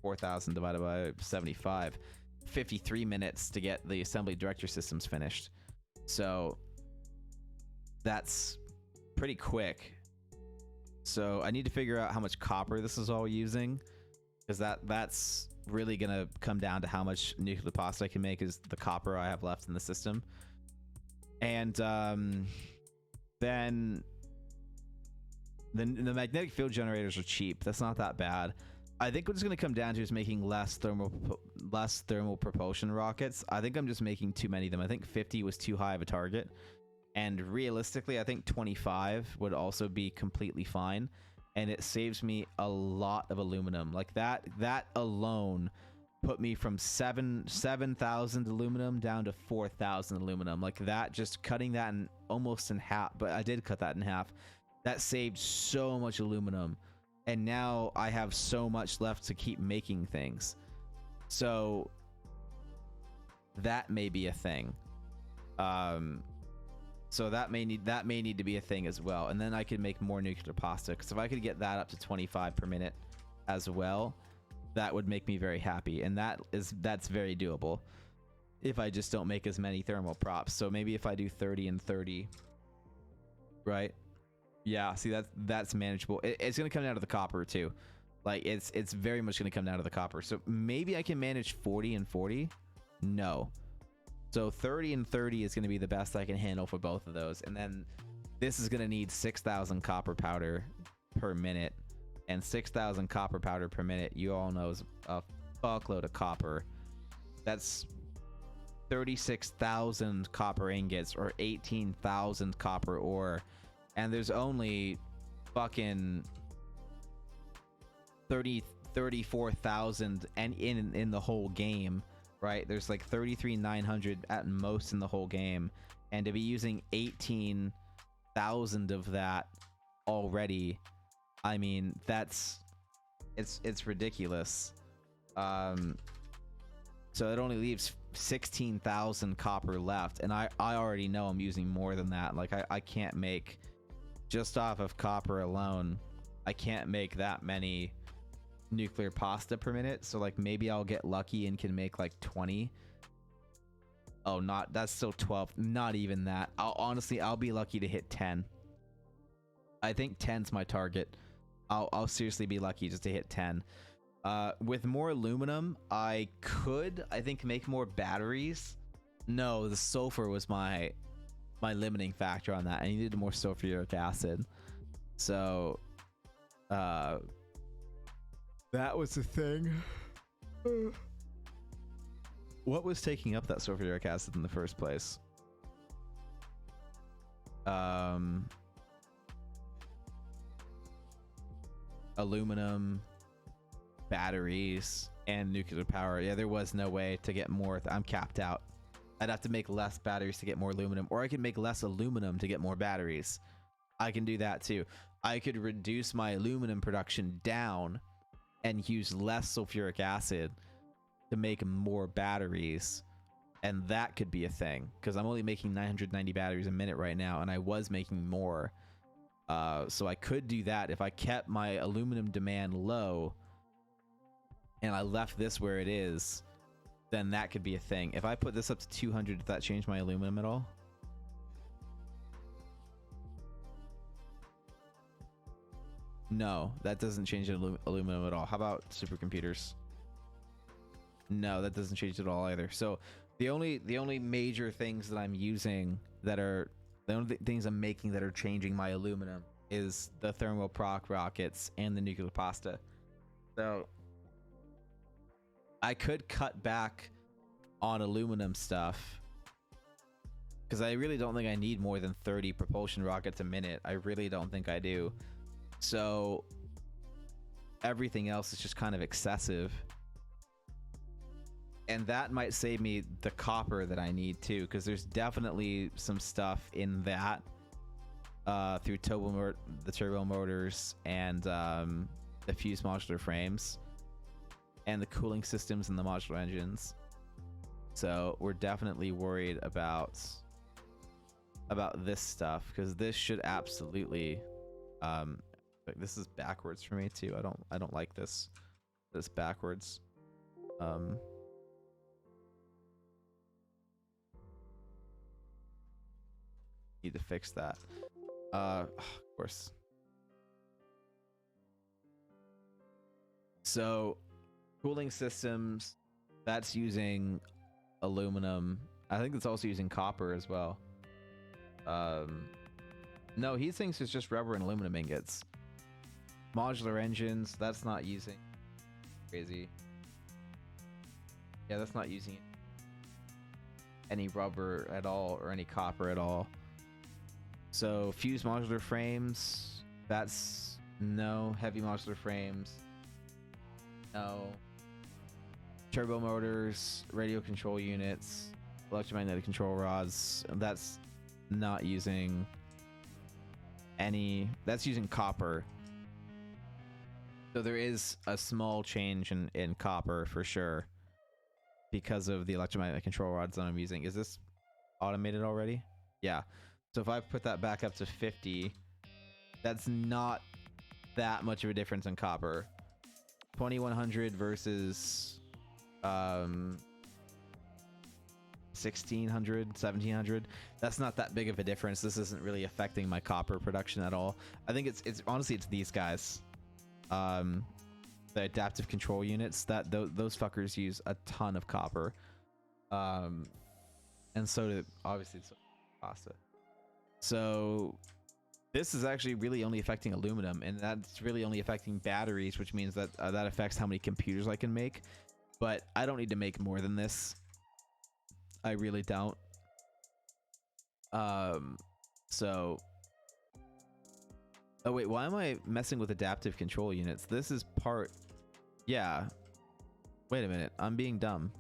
4,000 divided by 75, 53 minutes to get the assembly director systems finished. So that's pretty quick. So I need to figure out how much copper this is all using, because that's really gonna come down to how much nuclear pasta I can make is the copper I have left in the system. And then the magnetic field generators are cheap. That's not that bad. I think what's going to come down to is making less thermal propulsion rockets. I think I'm just making too many of them. I think 50 was too high of a target, and realistically I think 25 would also be completely fine, and it saves me a lot of aluminum. Like that alone put me from 7,000 aluminum down to 4,000 aluminum. Like that, just cutting that in almost in half, but I did cut that in half. That saved so much aluminum, and now I have so much left to keep making things. So that may be a thing. So that may need to be a thing as well. And then I could make more nuclear pasta, because if I could get that up to 25 per minute as well, that would make me very happy. And that's very doable if I just don't make as many thermal props. So maybe if I do 30 and 30, right? Yeah, see, that's manageable. It's gonna come down to the copper too. Like it's very much gonna come down to the copper. So maybe I can manage 40 and 40. No. So 30 and 30 is going to be the best I can handle for both of those. And then this is going to need 6,000 copper powder per minute. And 6,000 copper powder per minute, you all know, is a fuckload of copper. That's 36,000 copper ingots, or 18,000 copper ore. And there's only fucking 34,000 and in the whole game. Right, there's like 33,900 at most in the whole game, and to be using 18,000 of that already, I mean, it's ridiculous. So it only leaves 16,000 copper left, and I already know I'm using more than that. Like I can't make, just off of copper alone, I can't make that many nuclear pasta per minute. So like maybe I'll get lucky and can make like 20. Oh, not, that's still 12, not even that. I'll be lucky to hit 10. I think 10's my target. I'll seriously be lucky just to hit 10. With more aluminum, I think make more batteries. No, the sulfur was my limiting factor on that. I needed more sulfuric acid. So that was the thing. What was taking up that sulfuric acid in the first place? Aluminum, batteries, and nuclear power. Yeah, there was no way to get more. I'm capped out. I'd have to make less batteries to get more aluminum, or I could make less aluminum to get more batteries. I can do that too. I could reduce my aluminum production down and use less sulfuric acid to make more batteries, and that could be a thing, because I'm only making 990 batteries a minute right now, and I was making more. So I could do that if I kept my aluminum demand low and I left this where it is. Then that could be a thing. If I put this up to 200, does that change my aluminum at all? No, that doesn't change aluminum at all. How about supercomputers? No, that doesn't change it at all either. So the only major things that I'm using that are the only things I'm making that are changing my aluminum is the thermal proc rockets and the nuclear pasta. So I could cut back on aluminum stuff, because I really don't think I need more than 30 propulsion rockets a minute. I really don't think I do. So everything else is just kind of excessive, and that might save me the copper that I need too, because there's definitely some stuff in that through the turbo motors and the fused modular frames and the cooling systems in the modular engines. So we're definitely worried about this stuff, because this should absolutely this is backwards for me too. I don't like this backwards. Need to fix that. Of course. So cooling systems, that's using aluminum. I think it's also using copper as well. No, he thinks it's just rubber and aluminum ingots. Modular engines, that's not using. Crazy. Yeah, that's not using any rubber at all or any copper at all. So fused modular frames, that's no. Heavy modular frames, no. Turbo motors, radio control units, electromagnetic control rods, that's not using any. That's using copper. So there is a small change in copper for sure, because of the electromagnetic control rods that I'm using. Is this automated already? Yeah. So if I put that back up to 50, that's not that much of a difference in copper. 2100 versus 1600, 1700. That's not that big of a difference. This isn't really affecting my copper production at all. I think it's honestly it's these guys. The adaptive control units, that those fuckers use a ton of copper. And so do obviously it's pasta. So this is actually really only affecting aluminum, and that's really only affecting batteries, which means that that affects how many computers I can make. But I don't need to make more than this. I really don't. So... Oh wait, why am I messing with adaptive control units? This is part... Yeah. Wait a minute, I'm being dumb.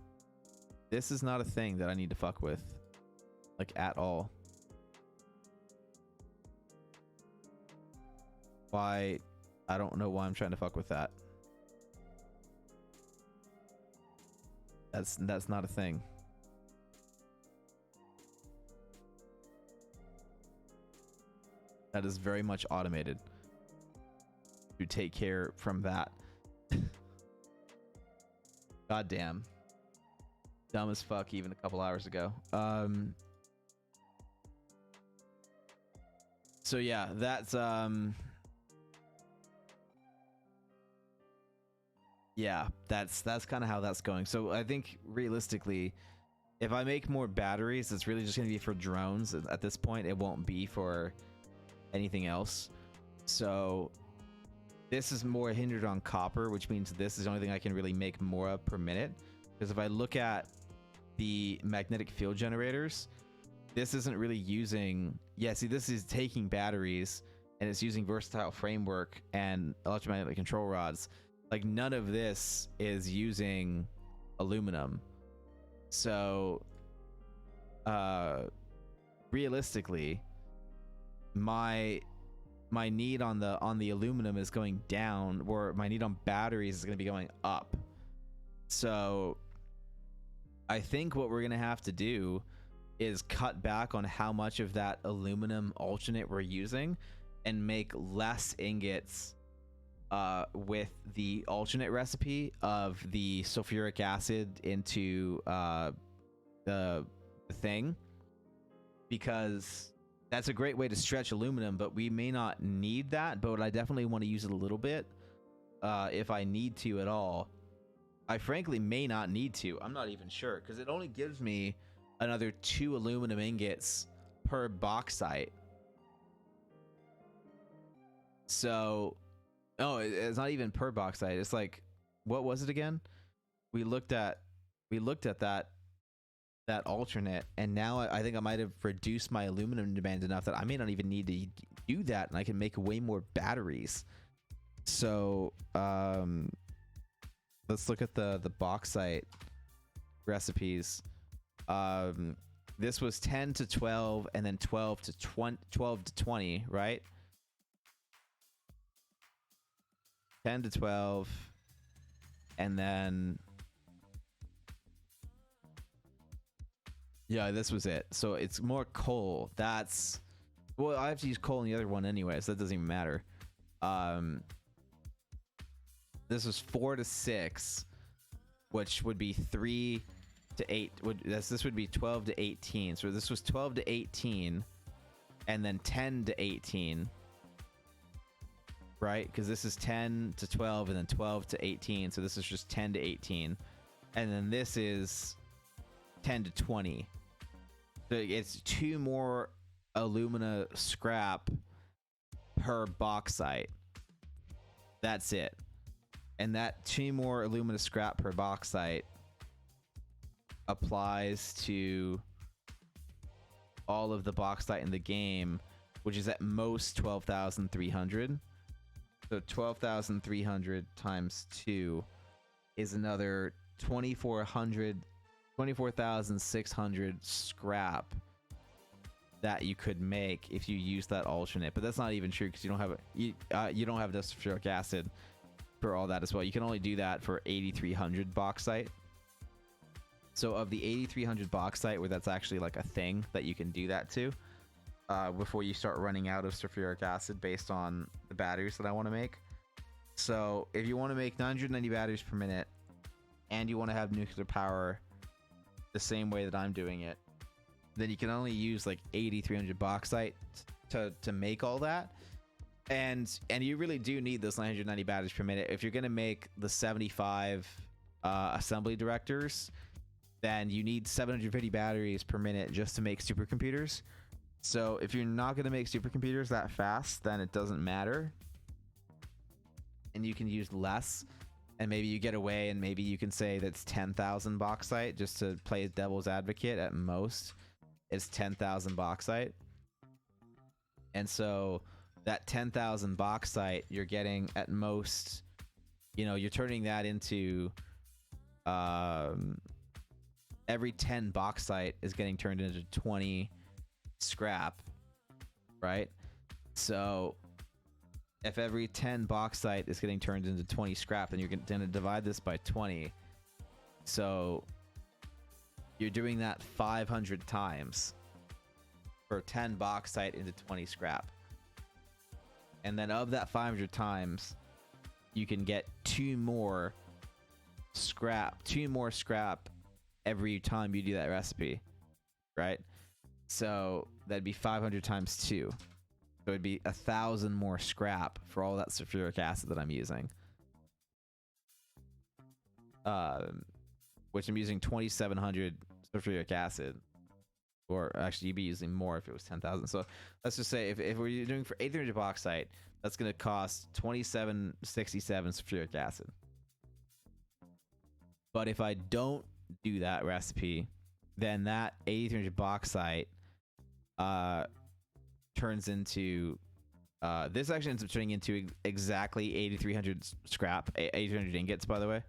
This is not a thing that I need to fuck with. Like, at all. Why? I don't know why I'm trying to fuck with that. That's not a thing. That is very much automated to take care from that. God damn. Dumb as fuck even a couple hours ago. So yeah, that's yeah, that's kind of how that's going. So I think realistically, if I make more batteries, it's really just going to be for drones. At this point, it won't be for anything else. So this is more hindered on copper, which means this is the only thing I can really make more of per minute. Because if I look at the magnetic field generators, this isn't really using... Yeah, see, this is taking batteries, and it's using versatile framework and electromagnetic control rods. Like, none of this is using aluminum. So, realistically, my need on the aluminum is going down, or my need on batteries is going to be going up. So, I think what we're going to have to do is cut back on how much of that aluminum alternate we're using and make less ingots with the alternate recipe of the sulfuric acid into the thing, because that's a great way to stretch aluminum, but we may not need that. But I definitely want to use it a little bit if I need to at all. I frankly may not need to. I'm not even sure, because it only gives me another 2 aluminum ingots per bauxite. So, oh, it's not even per bauxite. It's like, what was it again? We looked at that alternate, and now I think I might have reduced my aluminum demand enough that I may not even need to do that, and I can make way more batteries. So, let's look at the bauxite recipes. This was 10 to 12, and then 12 to 20, right? 10 to 12, and then yeah, this was it. So it's more coal. That's, well, I have to use coal in the other one anyway, so that doesn't even matter. This was 4 to 6, which would be 3 to 8. This would be 12 to 18. So this was 12 to 18, and then 10 to 18. Right? Because this is 10 to 12 and then 12 to 18. So this is just 10 to 18. And then this is 10 to 20. So it's 2 more alumina scrap per bauxite. That's it. And that 2 more alumina scrap per bauxite applies to all of the bauxite in the game, which is at most 12,300. So 12,300 times 2 is another 24,600 scrap that you could make if you use that alternate. But that's not even true, because you don't have you don't have enough sulfuric acid for all that as well. You can only do that for 8,300 bauxite. So of the 8300 bauxite, where that's actually like a thing that you can do that to, before you start running out of sulfuric acid based on the batteries that I want to make. So if you want to make 990 batteries per minute and you want to have nuclear power the same way that I'm doing it, then you can only use like 8300 bauxite to make all that. And you really do need those 990 batteries per minute. If you're going to make the 75 assembly directors, then you need 750 batteries per minute just to make supercomputers. So if you're not going to make supercomputers that fast, then it doesn't matter. And you can use less. And maybe you get away and maybe you can say that's 10,000 bauxite just to play devil's advocate. At most, it's 10,000 bauxite. And so that 10,000 bauxite, you're getting at most, you're turning that into every 10 bauxite is getting turned into 20 scrap, right? So if every 10 bauxite is getting turned into 20 scrap, then you're going to divide this by 20. So you're doing that 500 times for 10 bauxite into 20 scrap. And then of that 500 times, you can get two more scrap every time you do that recipe, right? So that'd be 500 times 2. So it'd be 1,000 more scrap for all that sulfuric acid that I'm using. Which I'm using 2,700 sulfuric acid. Or actually, you'd be using more if it was 10,000. So let's just say if we're doing for 800 bauxite, that's going to cost 2,767 sulfuric acid. But if I don't do that recipe, then that 8,300 bauxite turns into this actually ends up turning into exactly 8,300 scrap, 8,300 ingots, by the way.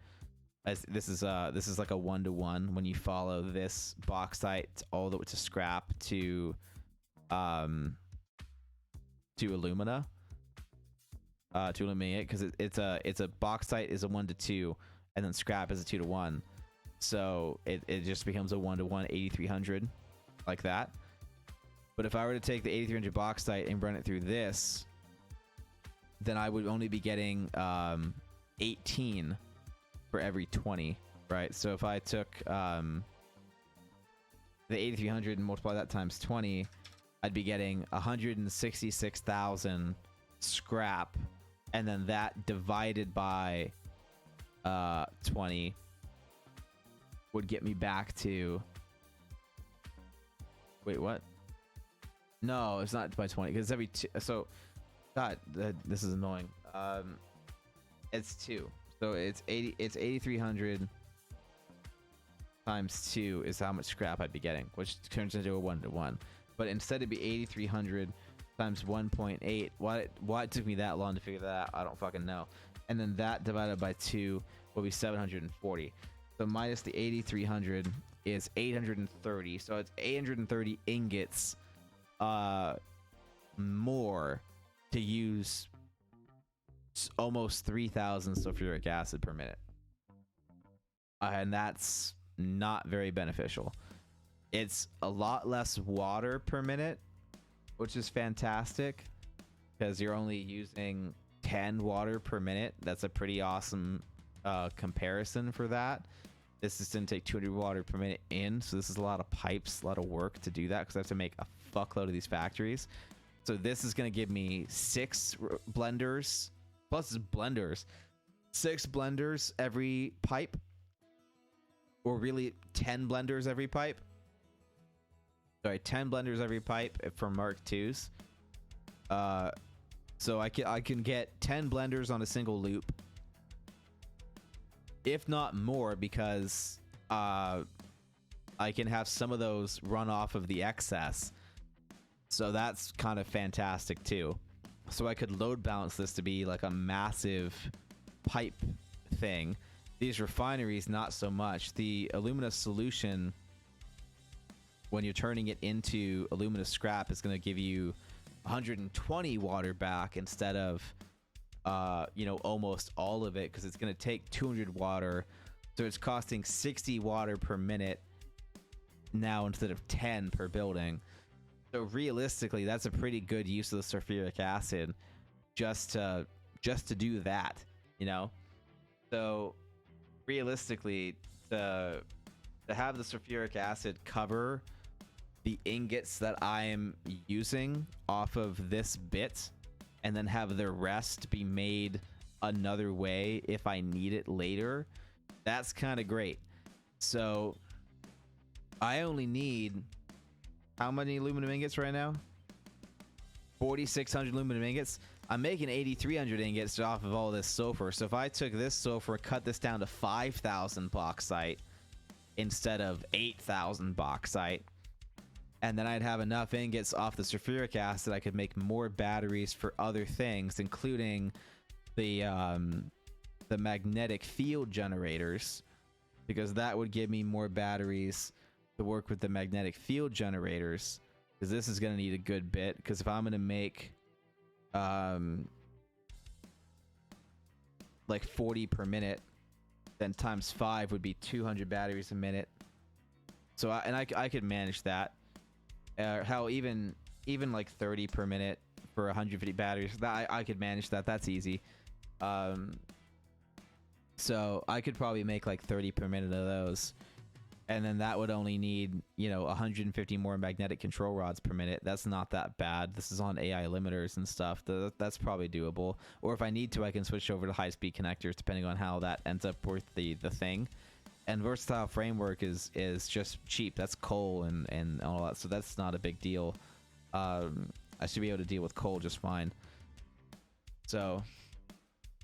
As this is like a 1-to-1 when you follow this bauxite all the way to scrap to alumina, to illuminate it, because it's a bauxite is a 1-to-2 and then scrap is a 2-to-1. So it just becomes a 1-to-1 8,300 like that. But if I were to take the 8,300 bauxite and run it through this, then I would only be getting 18 for every 20, right? So if I took the 8,300 and multiply that times 20, I'd be getting 166,000 scrap, and then that divided by 20 would get me back to... Wait, what? No, it's not by 20 because every so God, this is annoying. It's 2, so it's 8,300 times 2 is how much scrap I'd be getting, which turns into a 1-to-1. But instead it'd be 8,300 times 1.8. Why it took me that long to figure that out, I don't fucking know. And then that divided by 2 will be 740. So minus the 8,300 is 830. So it's 830 ingots more to use almost 3,000 sulfuric acid per minute. And that's not very beneficial. It's a lot less water per minute, which is fantastic because you're only using 10 water per minute. That's a pretty awesome comparison for that. This is going to take 200 water per minute in, so this is a lot of pipes, a lot of work to do that because I have to make a fuckload of these factories. So this is going to give me 6 blenders, plus blenders, 6 blenders every pipe, or really 10 blenders every pipe. Sorry, 10 blenders every pipe for Mark IIs. So I can get 10 blenders on a single loop, if not more, because I can have some of those run off of the excess. So that's kind of fantastic too. So I could load balance this to be like a massive pipe thing. These refineries, not so much. The alumina solution, when you're turning it into alumina scrap, is going to give you 120 water back instead of almost all of it, because it's going to take 200 water So it's costing 60 water per minute now instead of 10 per building. So realistically, that's a pretty good use of the sulfuric acid just to do that, you know? So realistically, to have the sulfuric acid cover the ingots that I am using off of this bit, and then have the rest be made another way if I need it later, that's kind of great. So I only need how many aluminum ingots right now? 4,600 aluminum ingots. I'm making 8,300 ingots off of all this sulfur. So if I took this sulfur, cut this down to 5,000 bauxite instead of 8,000 bauxite, and then I'd have enough ingots off the sulfuric acid, I could make more batteries for other things, including the magnetic field generators, because that would give me more batteries to work with the magnetic field generators, because this is going to need a good bit, because if I'm going to make like 40 per minute, then times 5 would be 200 batteries a minute. So I could manage that. How even like 30 per minute for 150 batteries, that I could manage that. That's easy. So I could probably make like 30 per minute of those, and then that would only need, you know, 150 more magnetic control rods per minute. That's not that bad. This is on AI limiters and stuff. That's probably doable. Or if I need to, I can switch over to high-speed connectors depending on how that ends up with the thing. And versatile framework is just cheap. That's coal and all that, so that's not a big deal. I should be able to deal with coal just fine. So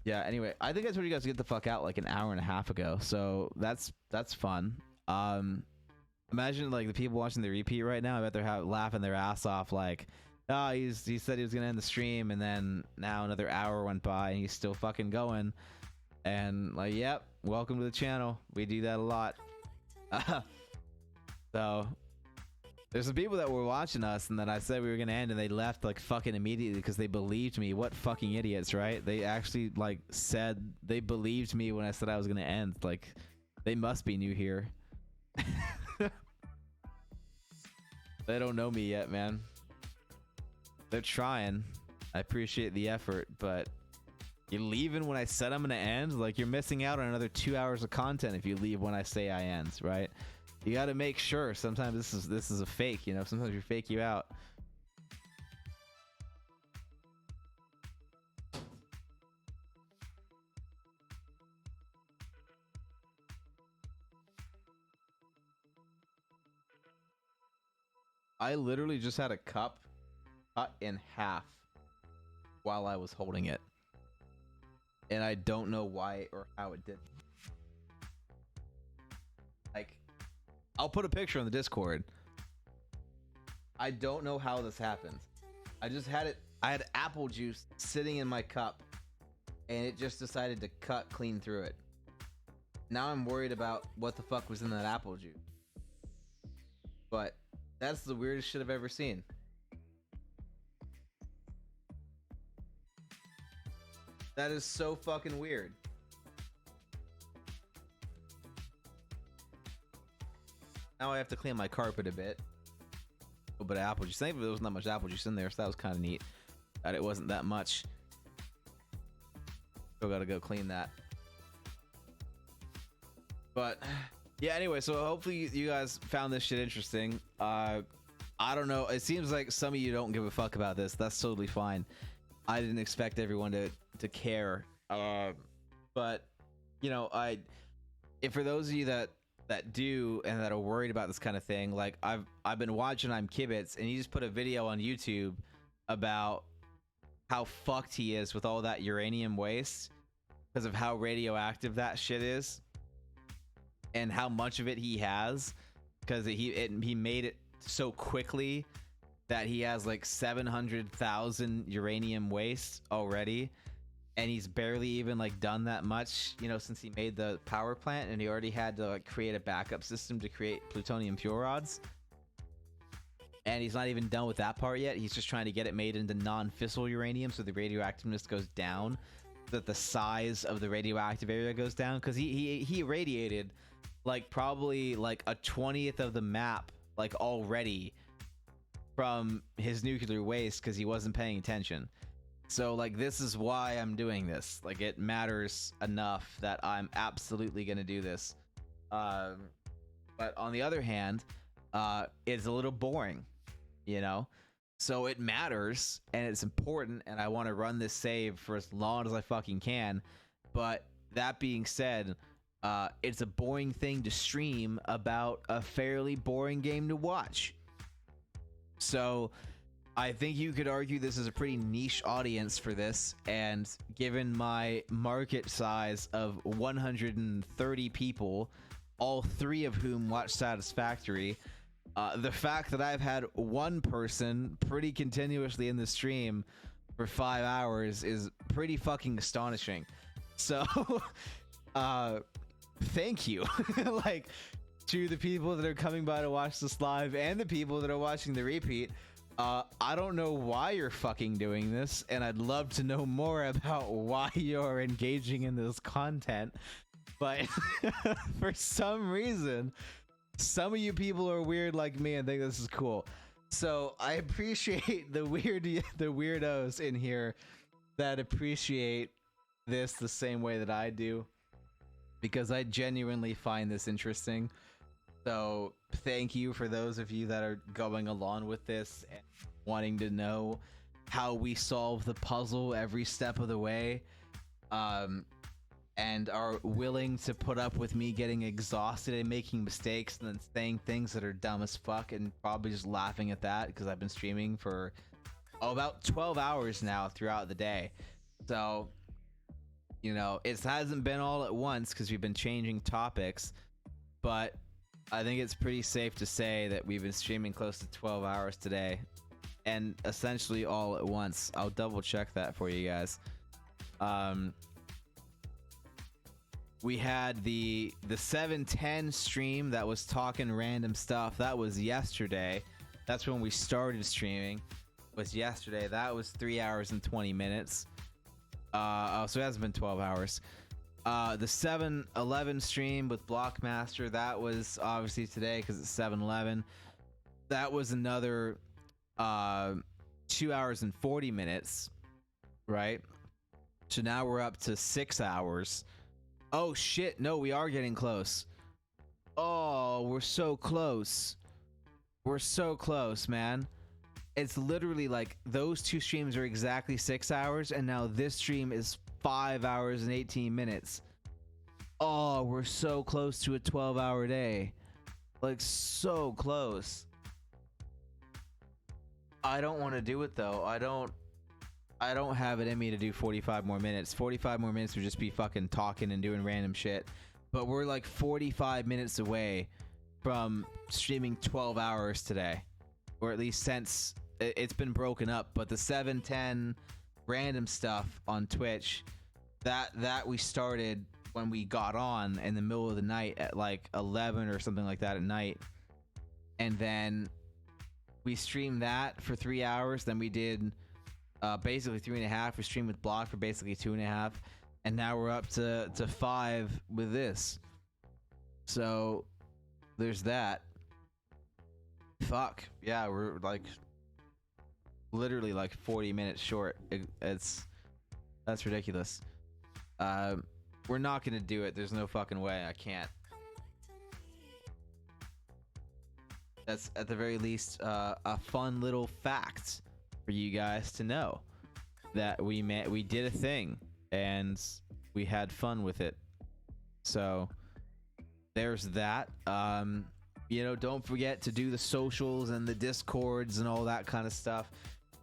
yeah, anyway, I think I told you guys to get the fuck out like an hour and a half ago, so that's fun. Imagine like the people watching the repeat right now. I bet they're laughing their ass off like, oh, he said he was gonna end the stream, and then now another hour went by and he's still fucking going. And like, yep, welcome to the channel. We do that a lot. So there's some people that were watching us, and then I said we were gonna end, and they left like fucking immediately because they believed me. What fucking idiots, right? They actually like said they believed me when I said I was gonna end. Like, they must be new here. They don't know me yet, man. They're trying. I appreciate the effort, but you're leaving when I said I'm gonna end? Like, you're missing out on another 2 hours of content if you leave when I say I end, right? You gotta make sure. Sometimes this is a fake, you know? Sometimes we fake you out. I literally just had a cup cut in half while I was holding it, and I don't know why or how it did. Like, I'll put a picture on the Discord. I don't know how this happened. I just had it. I had apple juice sitting in my cup, and it just decided to cut clean through it. Now I'm worried about what the fuck was in that apple juice. But that's the weirdest shit I've ever seen. That is so fucking weird. Now I have to clean my carpet a bit. A little bit of apple juice. Thankfully there was not much apple juice in there, so that was kind of neat. That it wasn't that much. Still gotta go clean that. But yeah, anyway, so hopefully you guys found this shit interesting. I don't know. It seems like some of you don't give a fuck about this. That's totally fine. I didn't expect everyone to care. But you know, if for those of you that do and that are worried about this kind of thing, like I've been watching I'm Kibitz, and he just put a video on YouTube about how fucked he is with all that uranium waste because of how radioactive that shit is and how much of it he has, because he made it so quickly that he has like 700,000 uranium waste already, and he's barely even like done that much, you know, since he made the power plant, and he already had to like create a backup system to create plutonium fuel rods, and he's not even done with that part yet. He's just trying to get it made into non-fissile uranium so the radioactiveness goes down. that the size of the radioactive area goes down, because he irradiated like probably like a 20th of the map like already from his nuclear waste because he wasn't paying attention. So like this is why I'm doing this. Like it matters enough that I'm absolutely gonna do this. But on the other hand, it's a little boring, you know? So it matters and it's important, and I want to run this save for as long as I fucking can. But that being said, it's a boring thing to stream about a fairly boring game to watch. So I think you could argue this is a pretty niche audience for this, and given my market size of 130 people, all 3 of whom watch Satisfactory, the fact that I've had one person pretty continuously in the stream for 5 hours is pretty fucking astonishing. So, thank you. Like, to the people that are coming by to watch this live and the people that are watching the repeat. I don't know why you're fucking doing this, and I'd love to know more about why you're engaging in this content. But for some reason, some of you people are weird like me and think this is cool. So I appreciate the weirdos in here that appreciate this the same way that I do, because I genuinely find this interesting. So thank you for those of you that are going along with this and wanting to know how we solve the puzzle every step of the way, and are willing to put up with me getting exhausted and making mistakes and then saying things that are dumb as fuck and probably just laughing at that because I've been streaming for about 12 hours now throughout the day. So, you know, it hasn't been all at once because we've been changing topics, but I think it's pretty safe to say that we've been streaming close to 12 hours today, and essentially all at once. I'll double check that for you guys. We had the 7:10 stream that was talking random stuff. That was yesterday. That's when we started streaming. Was yesterday. That was 3 hours and 20 minutes. Oh, so it hasn't been 12 hours. The 7:11 stream with Blockmaster, that was obviously today because it's 7:11. That was another 2 hours and 40 minutes, right? So now we're up to 6 hours. Oh shit, no, we are getting close. Oh, we're so close. We're so close, man. It's literally like those 2 streams are exactly 6 hours, and now this stream is 5 hours and 18 minutes. Oh, we're so close to a 12-hour day. Like, so close. I don't want to do it, though. I don't have it in me to do 45 more minutes. 45 more minutes would just be fucking talking and doing random shit. But we're like 45 minutes away from streaming 12 hours today. Or at least since it's been broken up. But the 7:10 random stuff on Twitch, that we started when we got on in the middle of the night at like 11 or something like that at night. And then we streamed that for 3 hours. Then we did basically 3.5. We streamed with Block for basically 2.5. And now we're up to 5 with this. So there's that. Fuck. Yeah, we're like literally like 40 minutes short. That's ridiculous. We're not gonna do it. There's no fucking way. I can't. That's at the very least a fun little fact for you guys to know, that we did a thing and we had fun with it. So there's that. You know, don't forget to do the socials and the Discords and all that kind of stuff.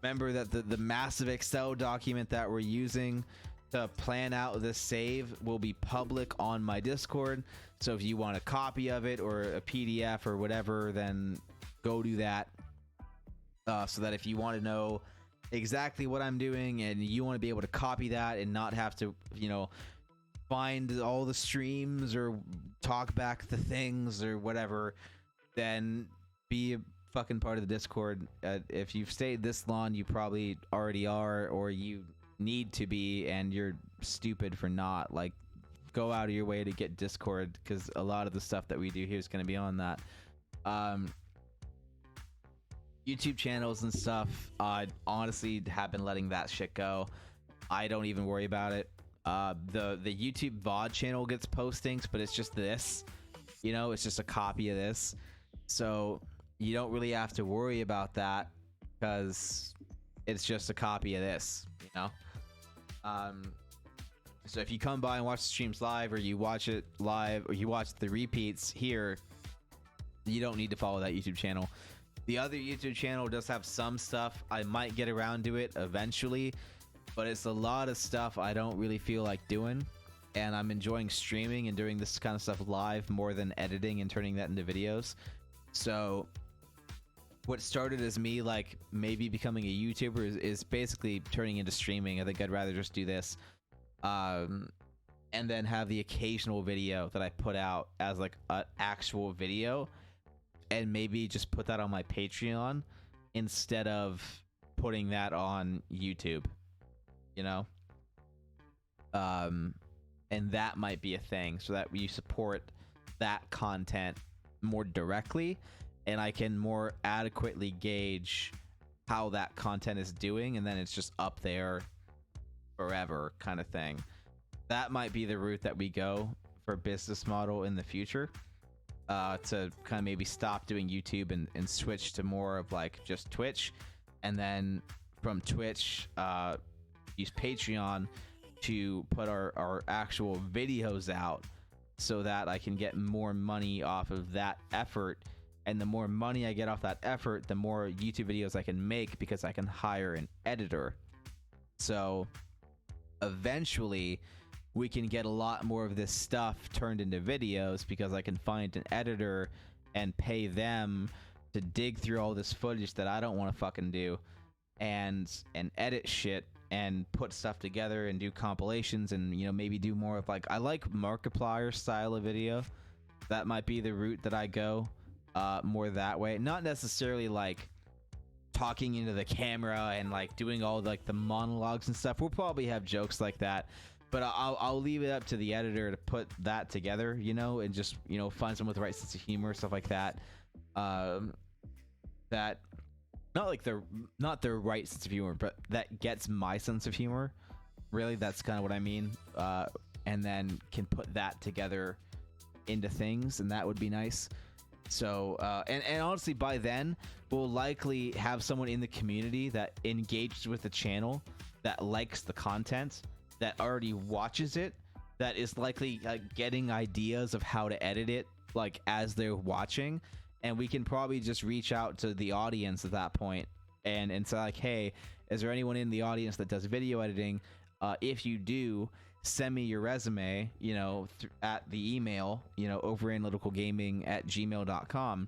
Remember that the massive Excel document that we're using to plan out this save will be public on my Discord. So if you want a copy of it or a PDF or whatever, then go do that. So that if you want to know exactly what I'm doing and you want to be able to copy that and not have to, you know, find all the streams or talk back the things or whatever, then be a fucking part of the Discord. If you've stayed this long, you probably already are, or you need to be, and you're stupid for not. Like, go out of your way to get Discord, because a lot of the stuff that we do here is going to be on that. YouTube channels and stuff, I honestly have been letting that shit go. I don't even worry about it. The YouTube VOD channel gets postings, but it's just this, you know, it's just a copy of this. So you don't really have to worry about that, because it's just a copy of this, you know. So if you come by and watch the streams live, or you watch it live, or you watch the repeats here, you don't need to follow that YouTube channel. The other YouTube channel does have some stuff. I might get around to it eventually, but it's a lot of stuff I don't really feel like doing, and I'm enjoying streaming and doing this kind of stuff live more than editing and turning that into videos. So what started as me like maybe becoming a YouTuber is basically turning into streaming. I think I'd rather just do this, and then have the occasional video that I put out as like an actual video, and maybe just put that on my Patreon instead of putting that on YouTube, you know. And that might be a thing, so that you support that content more directly, and I can more adequately gauge how that content is doing, and then it's just up there forever kind of thing. That might be the route that we go for business model in the future, to kind of maybe stop doing YouTube and switch to more of like just Twitch, and then from Twitch use Patreon to put our actual videos out, so that I can get more money off of that effort. And the more money I get off that effort, the more YouTube videos I can make, because I can hire an editor. So eventually we can get a lot more of this stuff turned into videos, because I can find an editor and pay them to dig through all this footage that I don't want to fucking do, and edit shit and put stuff together and do compilations, and, you know, maybe do more of like, I like Markiplier style of video. That might be the route that I go, more that way. Not necessarily like talking into the camera and like doing all like the monologues and stuff. We'll probably have jokes like that, but I'll leave it up to the editor to put that together, you know, and just, you know, find someone with the right sense of humor, stuff like that. That not their right sense of humor, but that gets my sense of humor. Really, that's kind of what I mean. And then can put that together into things, and that would be nice. So, and honestly, by then, we'll likely have someone in the community that engages with the channel, that likes the content, that already watches it, that is likely getting ideas of how to edit it, like, as they're watching. And we can probably just reach out to the audience at that point and say, like, hey, is there anyone in the audience that does video editing? If you do, send me your resume, you know, at the email, you know, overanalyticalgaming@gmail.com.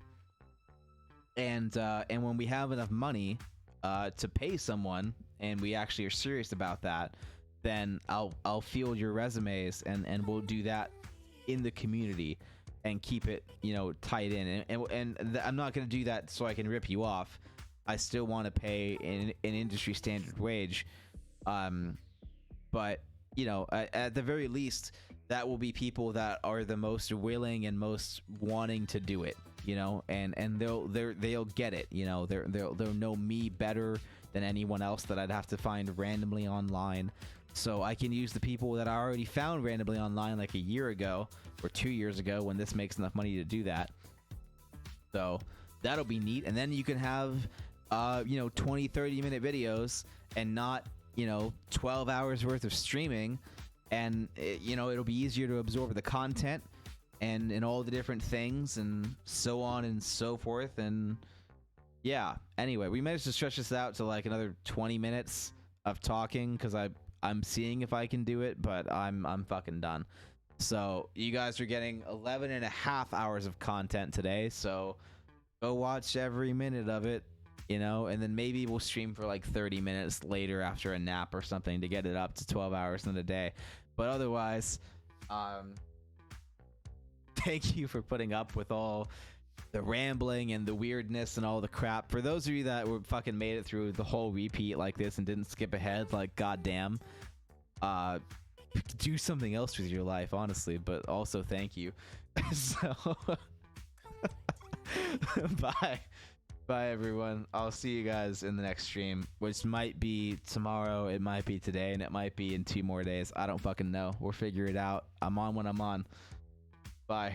And when we have enough money to pay someone, and we actually are serious about that, then I'll field your resumes, and we'll do that in the community and keep it, you know, tight in. And I'm not going to do that so I can rip you off. I still want to pay an industry standard wage. But, you know, at the very least, that will be people that are the most willing and most wanting to do it, you know, and they'll get it, you know, they'll know me better than anyone else that I'd have to find randomly online. So I can use the people that I already found randomly online like a year ago or 2 years ago, when this makes enough money to do that. So that'll be neat. And then you can have, you know, 20-30 minute videos, and not, you know, 12 hours worth of streaming. And you know, it'll be easier to absorb the content and all the different things, and so on and so forth. And yeah, anyway, we managed to stretch this out to like another 20 minutes of talking, because I'm seeing if I can do it, but I'm fucking done. So you guys are getting 11 and a half hours of content today, so go watch every minute of it, you know, and then maybe we'll stream for like 30 minutes later after a nap or something to get it up to 12 hours in a day. But otherwise, thank you for putting up with all the rambling and the weirdness and all the crap. For those of you that were fucking made it through the whole repeat like this and didn't skip ahead, like goddamn, do something else with your life, honestly. But also thank you. So bye everyone. I'll see you guys in the next stream, which might be tomorrow, it might be today, and it might be in 2 more days. I don't fucking know. We'll figure it out. I'm on when I'm on. Bye.